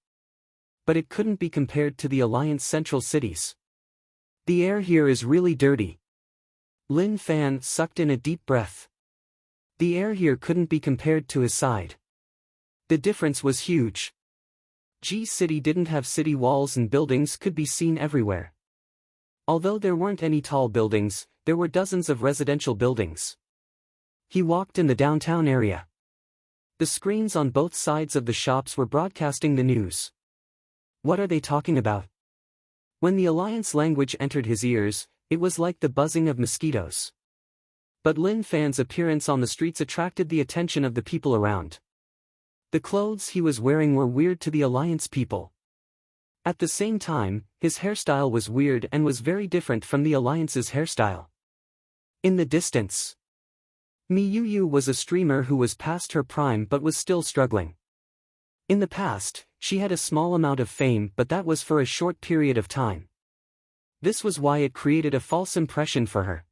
But it couldn't be compared to the Alliance central cities. The air here is really dirty. Lin Fan sucked in a deep breath. The air here couldn't be compared to his side. The difference was huge. G City didn't have city walls and buildings could be seen everywhere. Although there weren't any tall buildings, there were dozens of residential buildings. He walked in the downtown area. The screens on both sides of the shops were broadcasting the news. What are they talking about? When the Alliance language entered his ears, it was like the buzzing of mosquitoes. But Lin Fan's appearance on the streets attracted the attention of the people around. The clothes he was wearing were weird to the Alliance people. At the same time, his hairstyle was weird and was very different from the Alliance's hairstyle. In the distance, Miyu was a streamer who was past her prime but was still struggling. In the past, she had a small amount of fame but that was for a short period of time. This was why it created a false impression for her.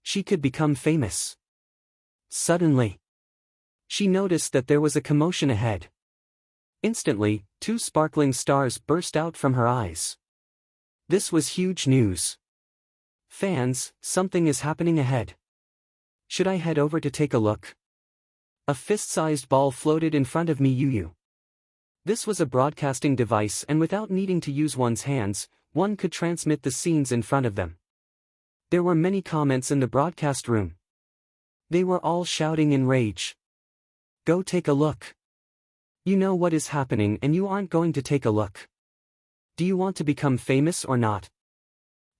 She could become famous. Suddenly, she noticed that there was a commotion ahead. Instantly, two sparkling stars burst out from her eyes. This was huge news. Fans, something is happening ahead. Should I head over to take a look? A fist-sized ball floated in front of Miyu. This was a broadcasting device and without needing to use one's hands, one could transmit the scenes in front of them. There were many comments in the broadcast room. They were all shouting in rage. Go take a look. You know what is happening and you aren't going to take a look. Do you want to become famous or not?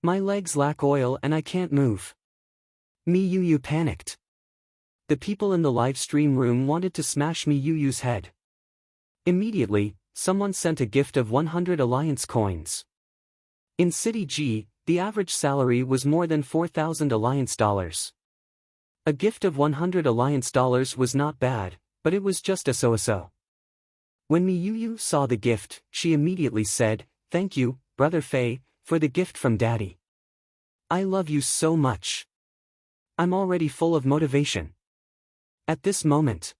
My legs lack oil and I can't move. Miyu panicked. The people in the live stream room wanted to smash Miyu's head. Immediately, someone sent a gift of 100 Alliance coins. In City G, the average salary was more than 4,000 Alliance dollars. A gift of 100 Alliance dollars was not bad, but it was just a so-so. When Miyu saw the gift, she immediately said, "Thank you, Brother Fei, for the gift from Daddy. I love you so much. I'm already full of motivation." At this moment,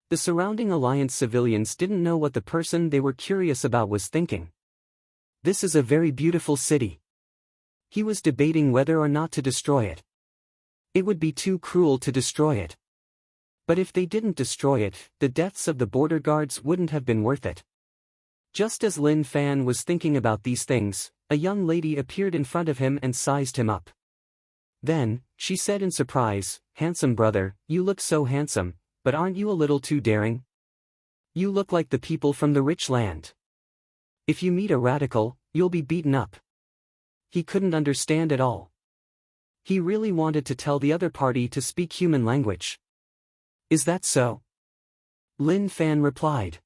the surrounding Alliance civilians didn't know what the person they were curious about was thinking. This is a very beautiful city. He was debating whether or not to destroy it. It would be too cruel to destroy it. But if they didn't destroy it, the deaths of the border guards wouldn't have been worth it. Just as Lin Fan was thinking about these things, a young lady appeared in front of him and sized him up. Then, she said in surprise, "Handsome brother, you look so handsome, but aren't you a little too daring? You look like the people from the rich land. If you meet a radical, you'll be beaten up." He couldn't understand at all. He really wanted to tell the other party to speak human language. "Is that so?" Lin Fan replied.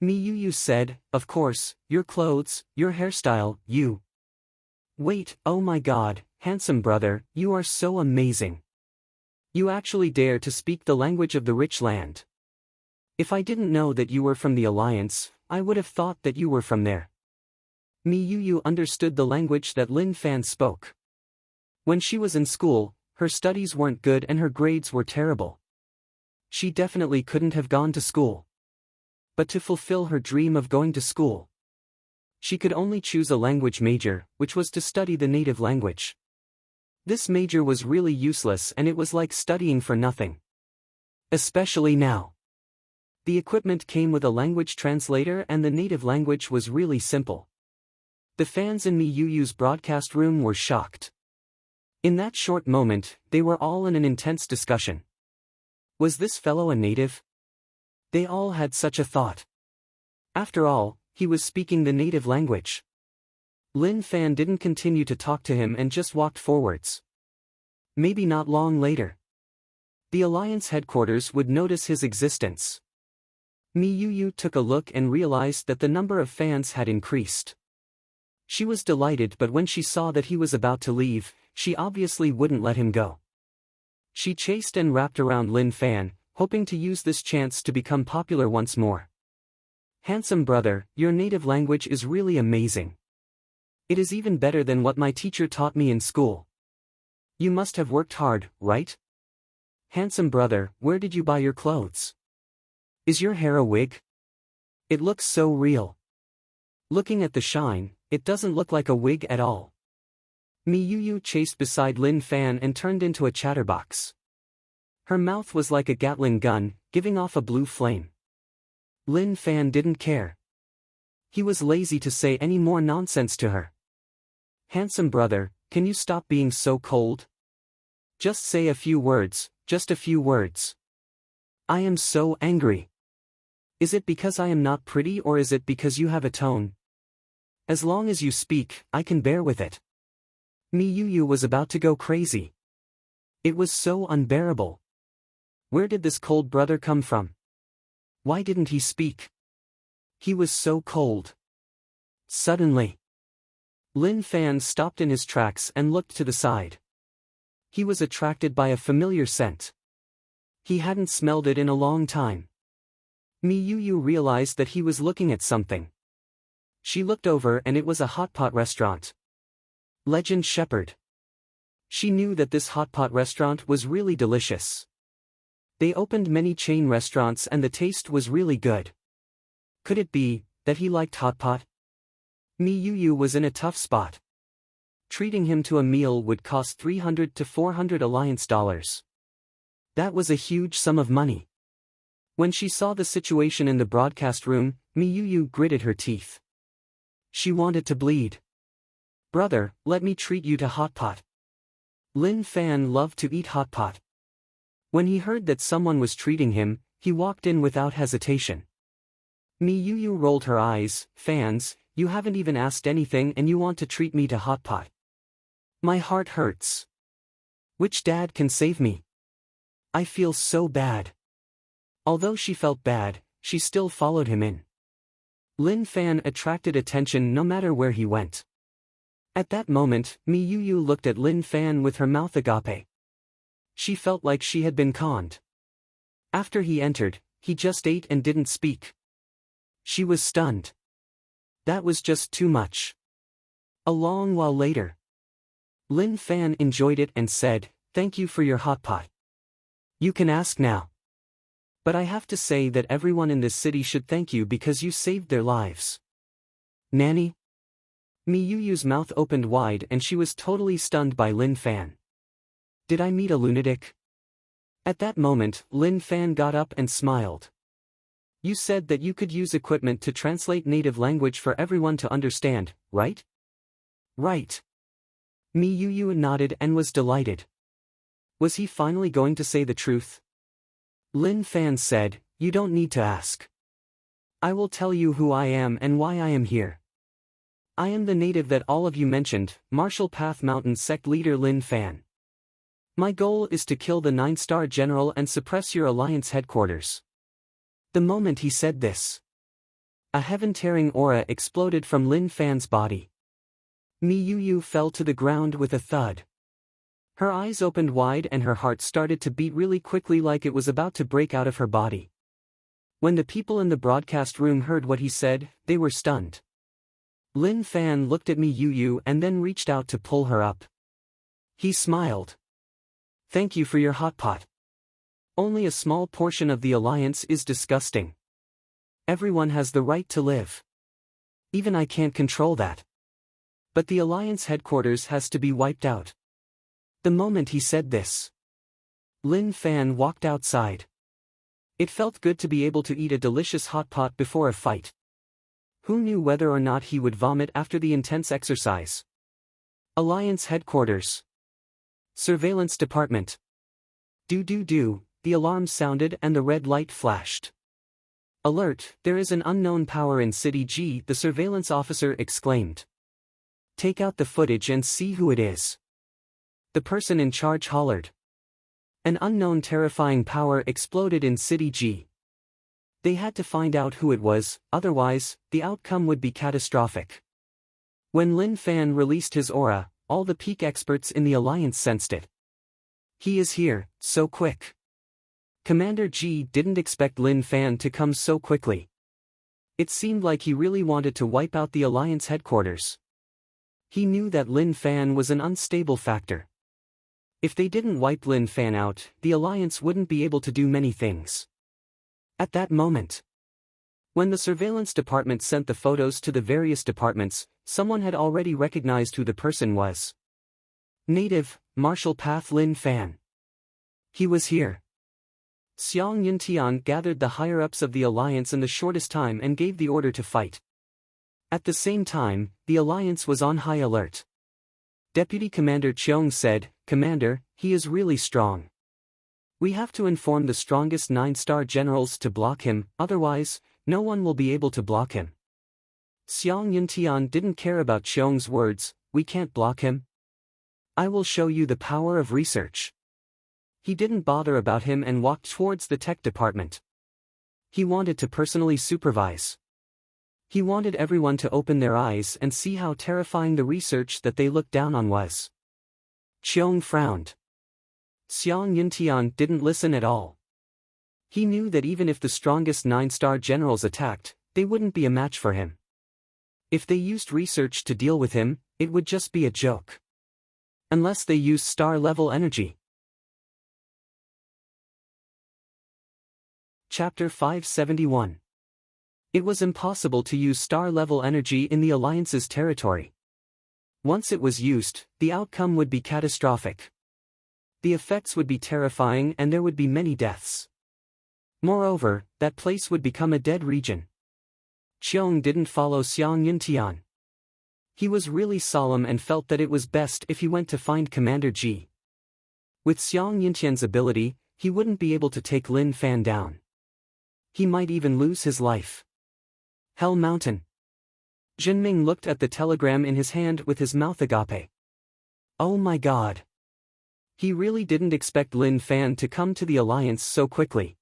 Miyu said, "Of course, your clothes, your hairstyle, you." "Wait, oh my god, handsome brother, you are so amazing. You actually dare to speak the language of the rich land. If I didn't know that you were from the Alliance, I would have thought that you were from there." Miyu understood the language that Lin Fan spoke. When she was in school, her studies weren't good and her grades were terrible. She definitely couldn't have gone to school. But to fulfill her dream of going to school, she could only choose a language major, which was to study the native language. This major was really useless and it was like studying for nothing. Especially now. The equipment came with a language translator and the native language was really simple. The fans in Miyu's broadcast room were shocked. In that short moment, they were all in an intense discussion. Was this fellow a native? They all had such a thought. After all, he was speaking the native language. Lin Fan didn't continue to talk to him and just walked forwards. Maybe not long later, the Alliance headquarters would notice his existence. Miyu took a look and realized that the number of fans had increased. She was delighted, but when she saw that he was about to leave, she obviously wouldn't let him go. She chased and wrapped around Lin Fan, hoping to use this chance to become popular once more. Handsome brother, your native language is really amazing. It is even better than what my teacher taught me in school. You must have worked hard, right? Handsome brother, where did you buy your clothes? Is your hair a wig? It looks so real. Looking at the shine, it doesn't look like a wig at all. Yu chased beside Lin Fan and turned into a chatterbox. Her mouth was like a Gatling gun, giving off a blue flame. Lin Fan didn't care. He was lazy to say any more nonsense to her. Handsome brother, can you stop being so cold? Just say a few words, just a few words. I am so angry. Is it because I am not pretty or is it because you have a tone? As long as you speak, I can bear with it. Yu was about to go crazy. It was so unbearable. Where did this cold brother come from? Why didn't he speak? He was so cold. Suddenly, Lin Fan stopped in his tracks and looked to the side. He was attracted by a familiar scent. He hadn't smelled it in a long time. Yu realized that he was looking at something. She looked over and it was a hot pot restaurant. Legend Shepherd. She knew that this hot pot restaurant was really delicious. They opened many chain restaurants and the taste was really good. Could it be that he liked hot pot? Yu was in a tough spot. Treating him to a meal would cost 300 to 400 alliance dollars. That was a huge sum of money. When she saw the situation in the broadcast room, Yu gritted her teeth. She wanted to bleed. Brother, let me treat you to hot pot. Lin Fan loved to eat hot pot. When he heard that someone was treating him, he walked in without hesitation. Yu rolled her eyes. Fans, you haven't even asked anything and you want to treat me to hot pot. My heart hurts. Which dad can save me? I feel so bad. Although she felt bad, she still followed him in. Lin Fan attracted attention no matter where he went. At that moment, Yu looked at Lin Fan with her mouth agape. She felt like she had been conned. After he entered, he just ate and didn't speak. She was stunned. That was just too much. A long while later, Lin Fan enjoyed it and said, "Thank you for your hot pot. You can ask now. But I have to say that everyone in this city should thank you because you saved their lives." Nanny? Miyu's mouth opened wide and she was totally stunned by Lin Fan. Did I meet a lunatic? At that moment, Lin Fan got up and smiled. You said that you could use equipment to translate native language for everyone to understand, right? Right. Miyu nodded and was delighted. Was he finally going to say the truth? Lin Fan said, "You don't need to ask. I will tell you who I am and why I am here. I am the native that all of you mentioned, Marshall Path Mountain sect leader Lin Fan. My goal is to kill the 9-star general and suppress your alliance headquarters." The moment he said this, a heaven-tearing aura exploded from Lin Fan's body. Miyu fell to the ground with a thud. Her eyes opened wide and her heart started to beat really quickly like it was about to break out of her body. When the people in the broadcast room heard what he said, they were stunned. Lin Fan looked at Miyu and then reached out to pull her up. He smiled. "Thank you for your hot pot. Only a small portion of the alliance is disgusting. Everyone has the right to live. Even I can't control that. But the alliance headquarters has to be wiped out." The moment he said this, Lin Fan walked outside. It felt good to be able to eat a delicious hot pot before a fight. Who knew whether or not he would vomit after the intense exercise? Alliance headquarters. Surveillance department. The alarm sounded and the red light flashed. "Alert, there is an unknown power in City G," the surveillance officer exclaimed. "Take out the footage and see who it is." The person in charge hollered. An unknown terrifying power exploded in City G. They had to find out who it was, otherwise, the outcome would be catastrophic. When Lin Fan released his aura, all the peak experts in the alliance sensed it. He is here, so quick. Commander G didn't expect Lin Fan to come so quickly. It seemed like he really wanted to wipe out the Alliance headquarters. He knew that Lin Fan was an unstable factor. If they didn't wipe Lin Fan out, the Alliance wouldn't be able to do many things. At that moment, when the surveillance department sent the photos to the various departments, someone had already recognized who the person was. Native, Marshal Path Lin Fan. He was here. Xiang Yuntian gathered the higher-ups of the Alliance in the shortest time and gave the order to fight. At the same time, the Alliance was on high alert. Deputy Commander Cheong said, "Commander, he is really strong. We have to inform the strongest 9-star generals to block him, otherwise, no one will be able to block him." Xiang Yuntian didn't care about Cheong's words, "We can't block him. I will show you the power of research." He didn't bother about him and walked towards the tech department. He wanted to personally supervise. He wanted everyone to open their eyes and see how terrifying the research that they looked down on was. Cheong frowned. Xiang Yuntian didn't listen at all. He knew that even if the strongest 9-star generals attacked, they wouldn't be a match for him. If they used research to deal with him, it would just be a joke. Unless they used star-level energy. Chapter 571. It was impossible to use star-level energy in the Alliance's territory. Once it was used, the outcome would be catastrophic. The effects would be terrifying and there would be many deaths. Moreover, that place would become a dead region. Cheong didn't follow Xiang Yuntian. He was really solemn and felt that it was best if he went to find Commander G. With Xiang Yuntian's ability, he wouldn't be able to take Lin Fan down. He might even lose his life. Hell Mountain. Jinming looked at the telegram in his hand with his mouth agape. Oh my god. He really didn't expect Lin Fan to come to the Alliance so quickly.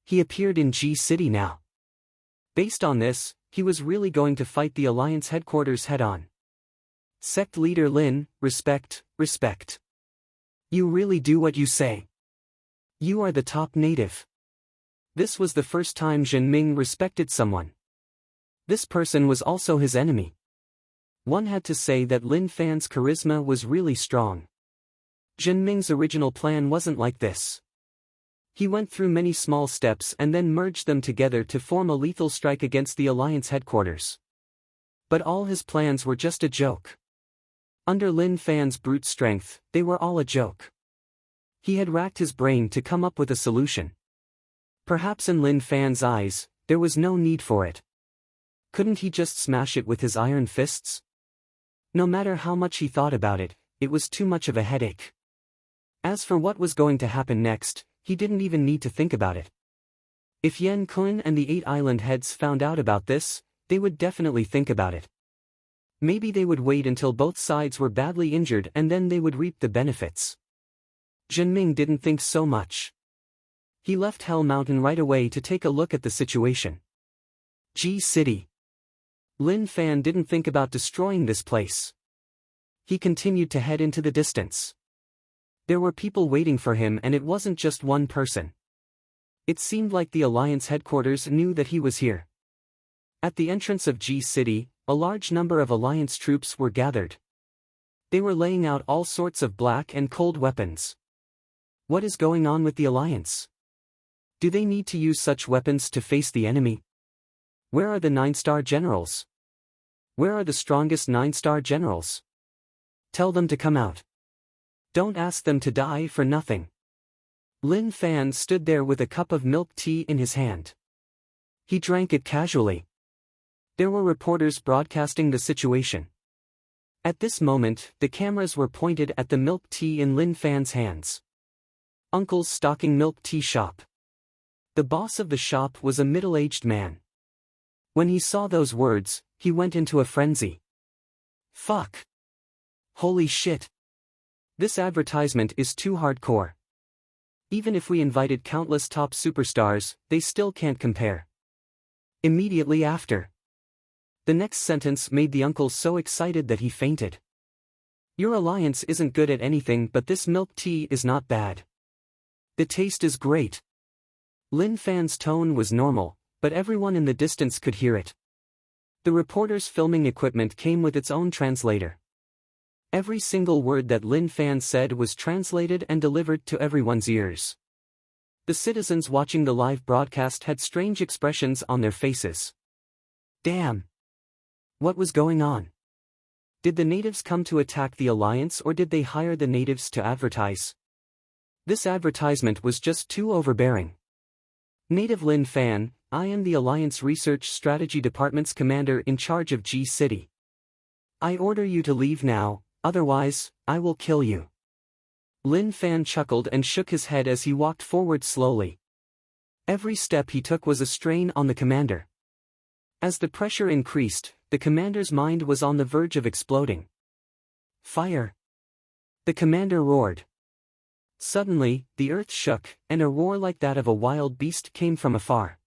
He appeared in G City now. Based on this, he was really going to fight the Alliance headquarters head-on. Sect leader Lin, respect, respect. You really do what you say. You are the top native. This was the first time Jinming respected someone. This person was also his enemy. One had to say that Lin Fan's charisma was really strong. Jinming's original plan wasn't like this. He went through many small steps and then merged them together to form a lethal strike against the Alliance headquarters. But all his plans were just a joke. Under Lin Fan's brute strength, they were all a joke. He had racked his brain to come up with a solution. Perhaps in Lin Fan's eyes, there was no need for it. Couldn't he just smash it with his iron fists? No matter how much he thought about it, it was too much of a headache. As for what was going to happen next, he didn't even need to think about it. If Yen Kun and the 8 island heads found out about this, they would definitely think about it. Maybe they would wait until both sides were badly injured and then they would reap the benefits. Jinming didn't think so much. He left Hell Mountain right away to take a look at the situation. G City. Lin Fan didn't think about destroying this place. He continued to head into the distance. There were people waiting for him and it wasn't just one person. It seemed like the Alliance headquarters knew that he was here. At the entrance of G City, a large number of Alliance troops were gathered. They were laying out all sorts of black and cold weapons. What is going on with the Alliance? Do they need to use such weapons to face the enemy? Where are the 9-star generals? Where are the strongest 9-star generals? Tell them to come out. Don't ask them to die for nothing. Lin Fan stood there with a cup of milk tea in his hand. He drank it casually. There were reporters broadcasting the situation. At this moment, the cameras were pointed at the milk tea in Lin Fan's hands. Uncle's stocking milk tea shop. The boss of the shop was a middle-aged man. When he saw those words, he went into a frenzy. Fuck. Holy shit. This advertisement is too hardcore. Even if we invited countless top superstars, they still can't compare. Immediately after. The next sentence made the uncle so excited that he fainted. Your Alliance isn't good at anything but this milk tea is not bad. The taste is great. Lin Fan's tone was normal, but everyone in the distance could hear it. The reporter's filming equipment came with its own translator. Every single word that Lin Fan said was translated and delivered to everyone's ears. The citizens watching the live broadcast had strange expressions on their faces. Damn! What was going on? Did the natives come to attack the Alliance, or did they hire the natives to advertise? This advertisement was just too overbearing. Native Lin Fan, I am the Alliance Research Strategy Department's commander in charge of G City. I order you to leave now, otherwise, I will kill you. Lin Fan chuckled and shook his head as he walked forward slowly. Every step he took was a strain on the commander. As the pressure increased, the commander's mind was on the verge of exploding. Fire! The commander roared. Suddenly, the earth shook, and a roar like that of a wild beast came from afar.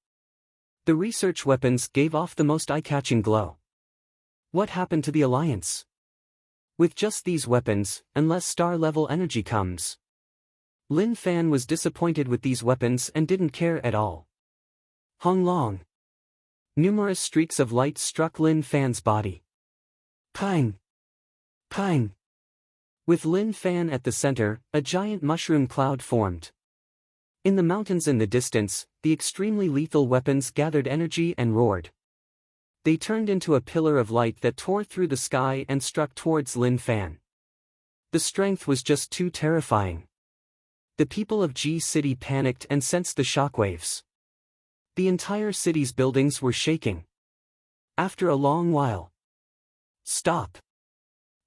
The research weapons gave off the most eye-catching glow. What happened to the Alliance? With just these weapons, unless star-level energy comes. Lin Fan was disappointed with these weapons and didn't care at all. Hung long. Numerous streaks of light struck Lin Fan's body. Pang! Pang! With Lin Fan at the center, a giant mushroom cloud formed. In the mountains in the distance, the extremely lethal weapons gathered energy and roared. They turned into a pillar of light that tore through the sky and struck towards Lin Fan. The strength was just too terrifying. The people of G City panicked and sensed the shockwaves. The entire city's buildings were shaking. After a long while. Stop!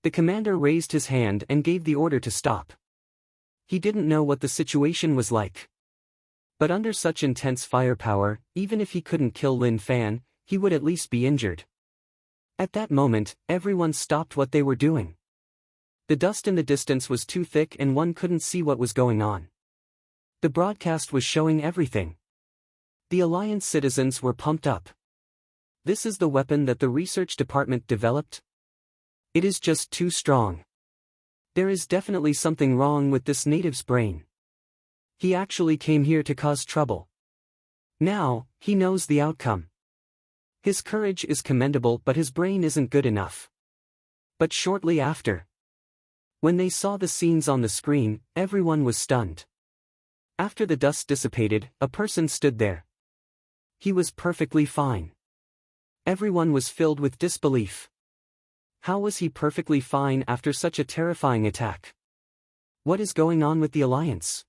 The commander raised his hand and gave the order to stop. He didn't know what the situation was like. But under such intense firepower, even if he couldn't kill Lin Fan, he would at least be injured. At that moment, everyone stopped what they were doing. The dust in the distance was too thick and one couldn't see what was going on. The broadcast was showing everything. The Alliance citizens were pumped up. This is the weapon that the research department developed? It is just too strong. There is definitely something wrong with this native's brain. He actually came here to cause trouble. Now, he knows the outcome. His courage is commendable, but his brain isn't good enough. But shortly after, when they saw the scenes on the screen, everyone was stunned. After the dust dissipated, a person stood there. He was perfectly fine. Everyone was filled with disbelief. How was he perfectly fine after such a terrifying attack? What is going on with the Alliance?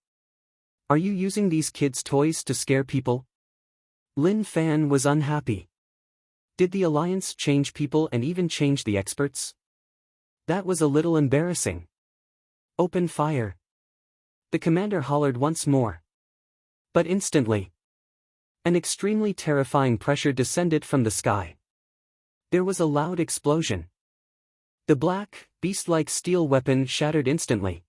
Are you using these kids' toys to scare people? Lin Fan was unhappy. Did the Alliance change people and even change the experts? That was a little embarrassing. Open fire! The commander hollered once more. But instantly, an extremely terrifying pressure descended from the sky. There was a loud explosion. The black, beast-like steel weapon shattered instantly.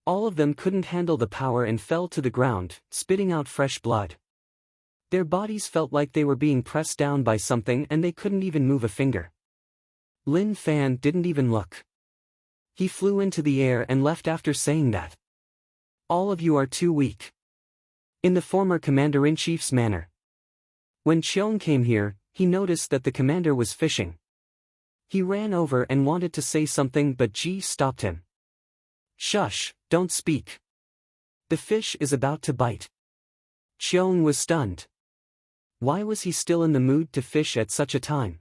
All of them couldn't handle the power and fell to the ground, spitting out fresh blood. Their bodies felt like they were being pressed down by something and they couldn't even move a finger. Lin Fan didn't even look. He flew into the air and left after saying that. All of you are too weak. In the former commander-in-chief's manner. When Cheong came here, he noticed that the commander was fishing. He ran over and wanted to say something, but Ji stopped him. Shush, don't speak. The fish is about to bite. Cheong was stunned. Why was he still in the mood to fish at such a time?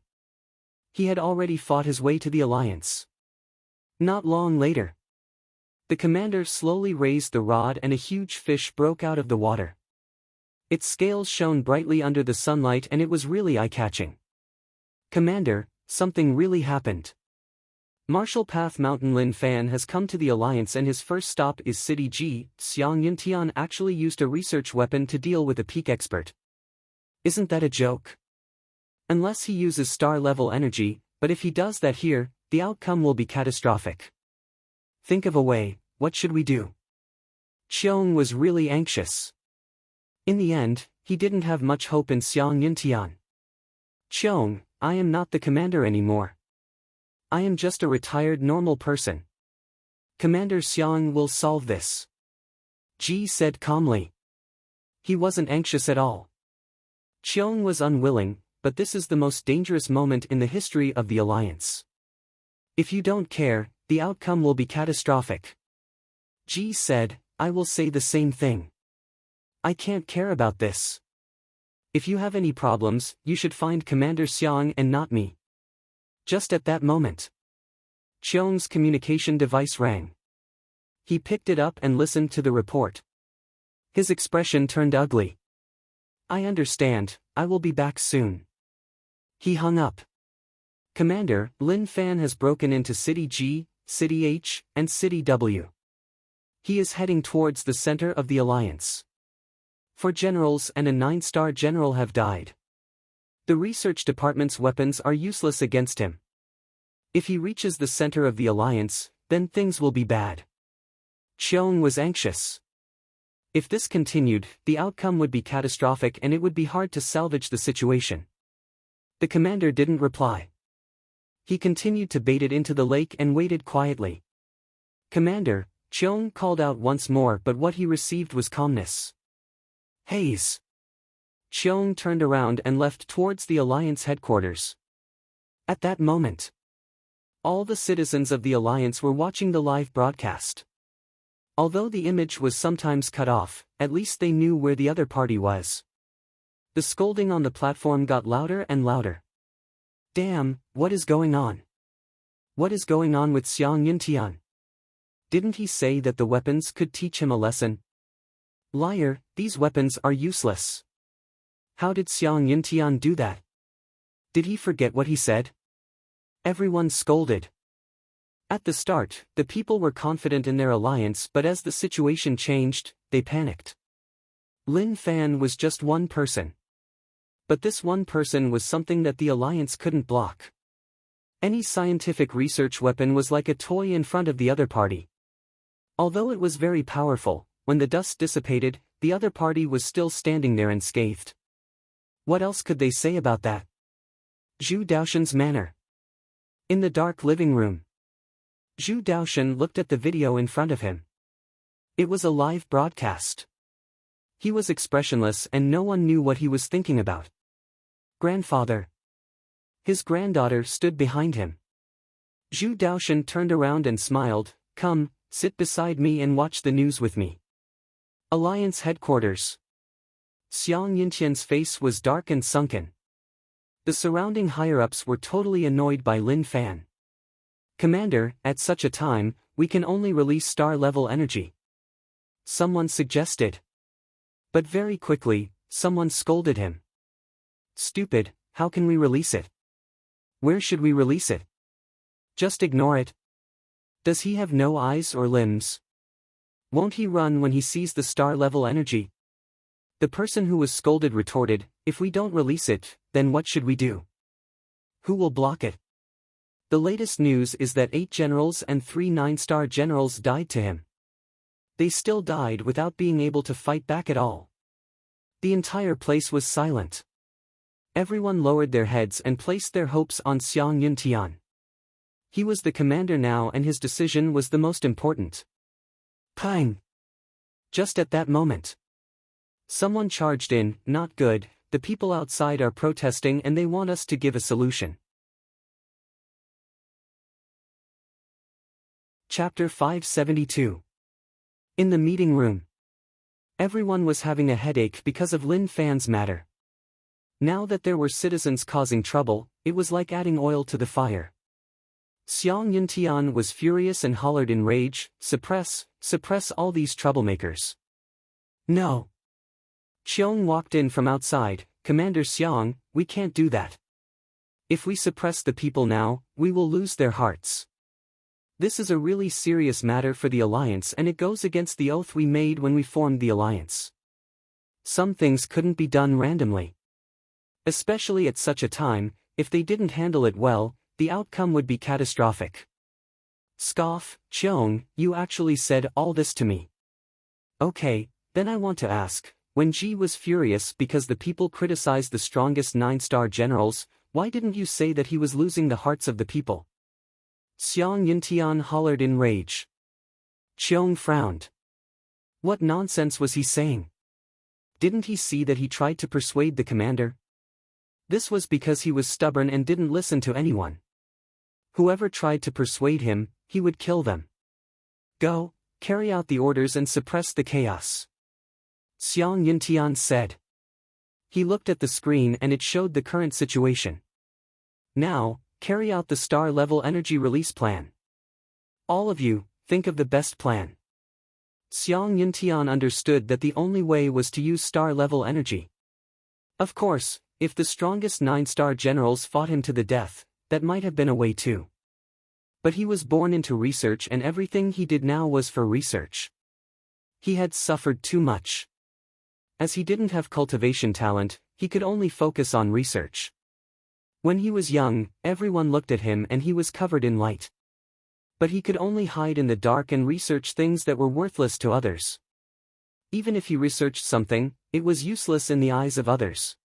He had already fought his way to the Alliance. Not long later, the commander slowly raised the rod and a huge fish broke out of the water. Its scales shone brightly under the sunlight and it was really eye-catching. Commander, something really happened. Marshal Path Mountain Lin Fan has come to the Alliance and his first stop is City G. Xiang Yuntian actually used a research weapon to deal with a peak expert. Isn't that a joke? Unless he uses star-level energy, but if he does that here, the outcome will be catastrophic. Think of a way, what should we do? Cheong was really anxious. In the end, he didn't have much hope in Xiang Yuntian. Cheong, I am not the commander anymore. I am just a retired normal person. Commander Xiang will solve this. Ji said calmly. He wasn't anxious at all. Cheong was unwilling, but this is the most dangerous moment in the history of the alliance. If you don't care, the outcome will be catastrophic. Ji said, I will say the same thing. I can't care about this. If you have any problems, you should find Commander Xiang and not me. Just at that moment, Cheong's communication device rang. He picked it up and listened to the report. His expression turned ugly. I understand, I will be back soon. He hung up. Commander, Lin Fan has broken into City G, City H, and City W. He is heading towards the center of the alliance. 4 generals and a 9-star general have died. The research department's weapons are useless against him. If he reaches the center of the alliance, then things will be bad. Cheong was anxious. If this continued, the outcome would be catastrophic and it would be hard to salvage the situation. The commander didn't reply. He continued to bait it into the lake and waited quietly. Commander, Cheong called out once more, but what he received was calmness. Haze. Cheong turned around and left towards the alliance headquarters. At that moment, all the citizens of the alliance were watching the live broadcast. Although the image was sometimes cut off, at least they knew where the other party was. The scolding on the platform got louder and louder. Damn, what is going on? What is going on with Xiang Yuntian? Didn't he say that the weapons could teach him a lesson? Liar, these weapons are useless. How did Xiang Yuntian do that? Did he forget what he said? Everyone scolded. At the start, the people were confident in their alliance, but as the situation changed, they panicked. Lin Fan was just one person. But this one person was something that the alliance couldn't block. Any scientific research weapon was like a toy in front of the other party. Although it was very powerful, when the dust dissipated, the other party was still standing there unscathed. What else could they say about that? Zhu Daoshen's manner. In the dark living room, Zhu Daoshen looked at the video in front of him. It was a live broadcast. He was expressionless and no one knew what he was thinking about. Grandfather. His granddaughter stood behind him. Zhu Daoshen turned around and smiled. Come, sit beside me and watch the news with me. Alliance headquarters. Xiang Yintian's face was dark and sunken. The surrounding higher-ups were totally annoyed by Lin Fan. Commander, at such a time, we can only release star-level energy. Someone suggested. But very quickly, someone scolded him. Stupid, how can we release it? Where should we release it? Just ignore it. Does he have no eyes or limbs? Won't he run when he sees the star-level energy? The person who was scolded retorted, if we don't release it, then what should we do? Who will block it? The latest news is that 8 generals and 3 9-star generals died to him. They still died without being able to fight back at all. The entire place was silent. Everyone lowered their heads and placed their hopes on Xiang Yuntian. He was the commander now and his decision was the most important. Pang! Just at that moment, someone charged in. Not good, the people outside are protesting and they want us to give a solution. Chapter 572. In the meeting room. Everyone was having a headache because of Lin Fan's matter. Now that there were citizens causing trouble, it was like adding oil to the fire. Xiang Yuntian was furious and hollered in rage, suppress all these troublemakers. No. Cheong walked in from outside, Commander Xiang, we can't do that. If we suppress the people now, we will lose their hearts. This is a really serious matter for the alliance and it goes against the oath we made when we formed the alliance. Some things couldn't be done randomly. Especially at such a time, if they didn't handle it well, the outcome would be catastrophic. Scoff, Cheong, you actually said all this to me. Okay, then I want to ask, when Ji was furious because the people criticized the strongest 9-star generals, why didn't you say that he was losing the hearts of the people? Xiang Yuntian hollered in rage. Cheong frowned. What nonsense was he saying? Didn't he see that he tried to persuade the commander? This was because he was stubborn and didn't listen to anyone. Whoever tried to persuade him, he would kill them. Go, carry out the orders and suppress the chaos, Xiang Yuntian said. He looked at the screen and it showed the current situation. Now, carry out the star-level energy release plan. All of you, think of the best plan. Xiang Yuntian understood that the only way was to use star-level energy. Of course, if the strongest 9-star generals fought him to the death, that might have been a way too. But he was born into research and everything he did now was for research. He had suffered too much. As he didn't have cultivation talent, he could only focus on research. When he was young, everyone looked at him and he was covered in light. But he could only hide in the dark and research things that were worthless to others. Even if he researched something, it was useless in the eyes of others.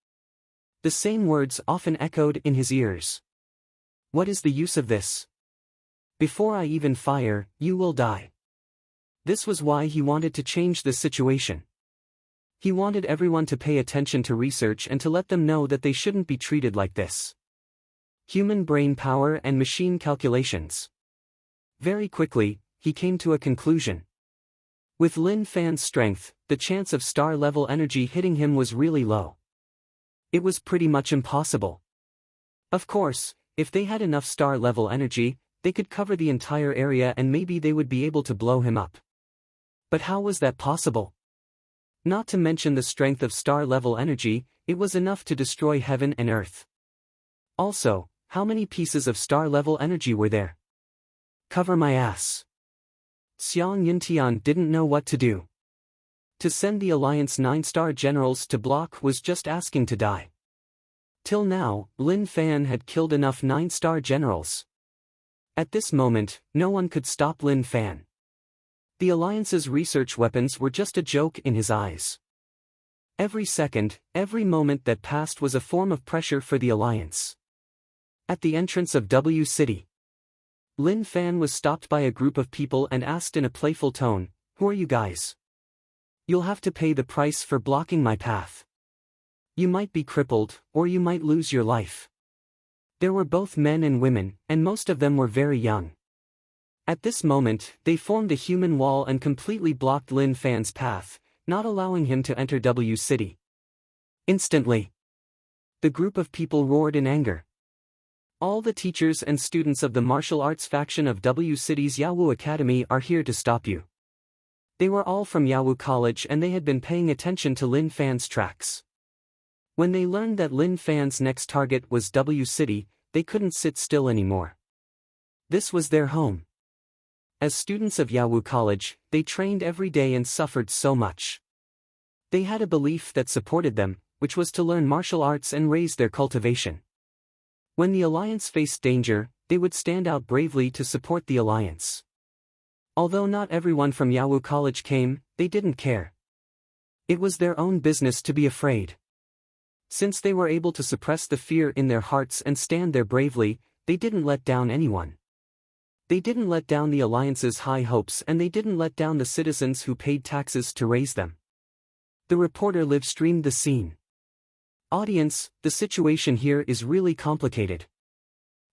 The same words often echoed in his ears. What is the use of this? Before I even fire, you will die. This was why he wanted to change the situation. He wanted everyone to pay attention to research and to let them know that they shouldn't be treated like this. Human brain power and machine calculations. Very quickly, he came to a conclusion. With Lin Fan's strength, the chance of star-level energy hitting him was really low. It was pretty much impossible. Of course, if they had enough star-level energy, they could cover the entire area and maybe they would be able to blow him up. But how was that possible? Not to mention the strength of star-level energy, it was enough to destroy heaven and earth. Also, how many pieces of star-level energy were there? Cover my ass. Xiang Yuntian didn't know what to do. To send the Alliance 9-star generals to block was just asking to die. Till now, Lin Fan had killed enough 9-star generals. At this moment, no one could stop Lin Fan. The Alliance's research weapons were just a joke in his eyes. Every second, every moment that passed was a form of pressure for the Alliance. At the entrance of W City, Lin Fan was stopped by a group of people and asked in a playful tone, "Who are you guys? You'll have to pay the price for blocking my path. You might be crippled, or you might lose your life." There were both men and women, and most of them were very young. At this moment, they formed a human wall and completely blocked Lin Fan's path, not allowing him to enter W City. Instantly, the group of people roared in anger. All the teachers and students of the martial arts faction of W City's Yawu Academy are here to stop you. They were all from Yawu College and they had been paying attention to Lin Fan's tracks. When they learned that Lin Fan's next target was W City, they couldn't sit still anymore. This was their home. As students of Yawu College, they trained every day and suffered so much. They had a belief that supported them, which was to learn martial arts and raise their cultivation. When the Alliance faced danger, they would stand out bravely to support the Alliance. Although not everyone from Yawu College came, they didn't care. It was their own business to be afraid. Since they were able to suppress the fear in their hearts and stand there bravely, they didn't let down anyone. They didn't let down the Alliance's high hopes and they didn't let down the citizens who paid taxes to raise them. The reporter live-streamed the scene. Audience, the situation here is really complicated.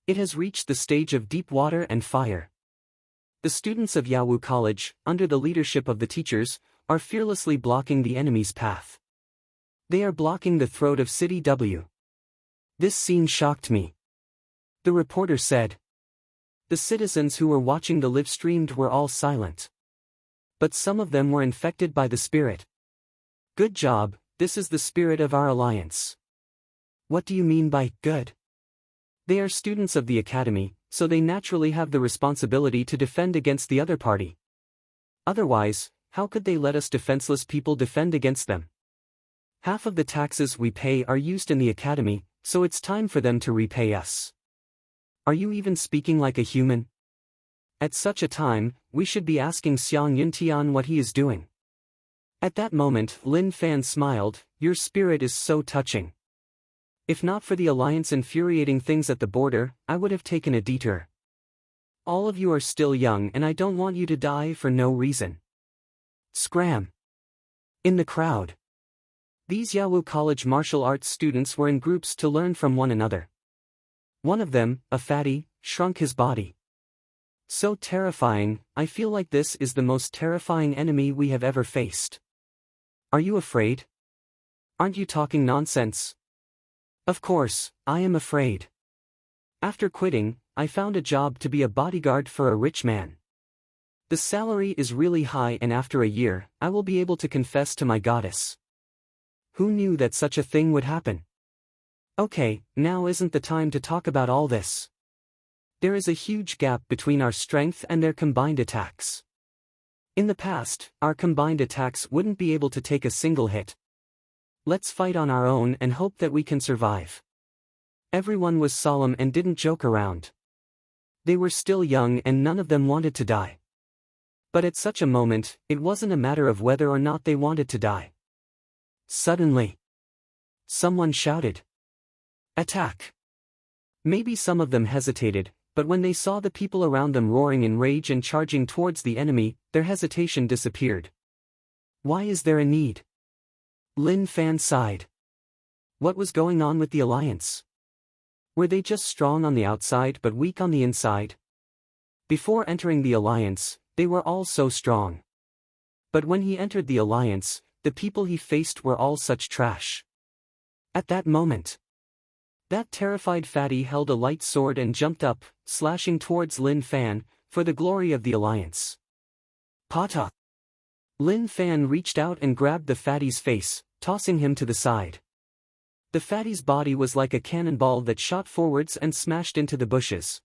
It has reached the stage of deep water and fire. The students of Yawu College, under the leadership of the teachers, are fearlessly blocking the enemy's path. They are blocking the throat of City W. This scene shocked me. The reporter said. The citizens who were watching the live-streamed were all silent. But some of them were infected by the spirit. Good job, this is the spirit of our alliance. What do you mean by good? They are students of the academy, so they naturally have the responsibility to defend against the other party. Otherwise, how could they let us defenseless people defend against them? Half of the taxes we pay are used in the academy, so it's time for them to repay us. Are you even speaking like a human? At such a time, we should be asking Xiang Yuntian what he is doing. At that moment, Lin Fan smiled, "Your spirit is so touching. If not for the Alliance infuriating things at the border, I would have taken a detour. All of you are still young and I don't want you to die for no reason." Scram! In the crowd, These Yawu College martial arts students were in groups to learn from one another. One of them, a fatty, shrunk his body. So terrifying, I feel like this is the most terrifying enemy we have ever faced. Are you afraid? Aren't you talking nonsense? Of course, I am afraid. After quitting, I found a job to be a bodyguard for a rich man. The salary is really high, and after a year, I will be able to confess to my goddess. Who knew that such a thing would happen? Okay, now isn't the time to talk about all this. There is a huge gap between our strength and their combined attacks. In the past, our combined attacks wouldn't be able to take a single hit. Let's fight on our own and hope that we can survive. Everyone was solemn and didn't joke around. They were still young and none of them wanted to die. But at such a moment, it wasn't a matter of whether or not they wanted to die. Suddenly, someone shouted, "Attack!" Maybe some of them hesitated, but when they saw the people around them roaring in rage and charging towards the enemy, their hesitation disappeared. Why is there a need? Lin Fan sighed. What was going on with the alliance? Were they just strong on the outside but weak on the inside? Before entering the alliance, they were all so strong. But when he entered the alliance, the people he faced were all such trash. At that moment, that terrified fatty held a light sword and jumped up, slashing towards Lin Fan, for the glory of the alliance. Pata! Lin Fan reached out and grabbed the fatty's face, tossing him to the side. The fatty's body was like a cannonball that shot forwards and smashed into the bushes.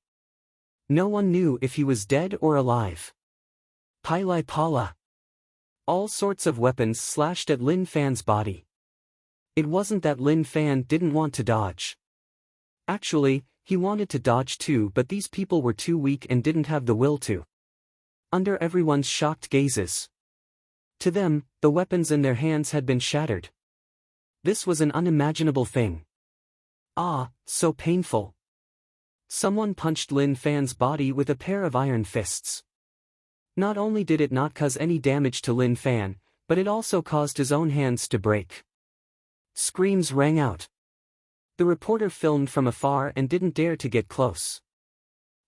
No one knew if he was dead or alive. Pilai Pala! All sorts of weapons slashed at Lin Fan's body. It wasn't that Lin Fan didn't want to dodge. Actually, he wanted to dodge too, but these people were too weak and didn't have the will to. Under everyone's shocked gazes. To them, the weapons in their hands had been shattered. This was an unimaginable thing. Ah, so painful. Someone punched Lin Fan's body with a pair of iron fists. Not only did it not cause any damage to Lin Fan, but it also caused his own hands to break. Screams rang out. The reporter filmed from afar and didn't dare to get close.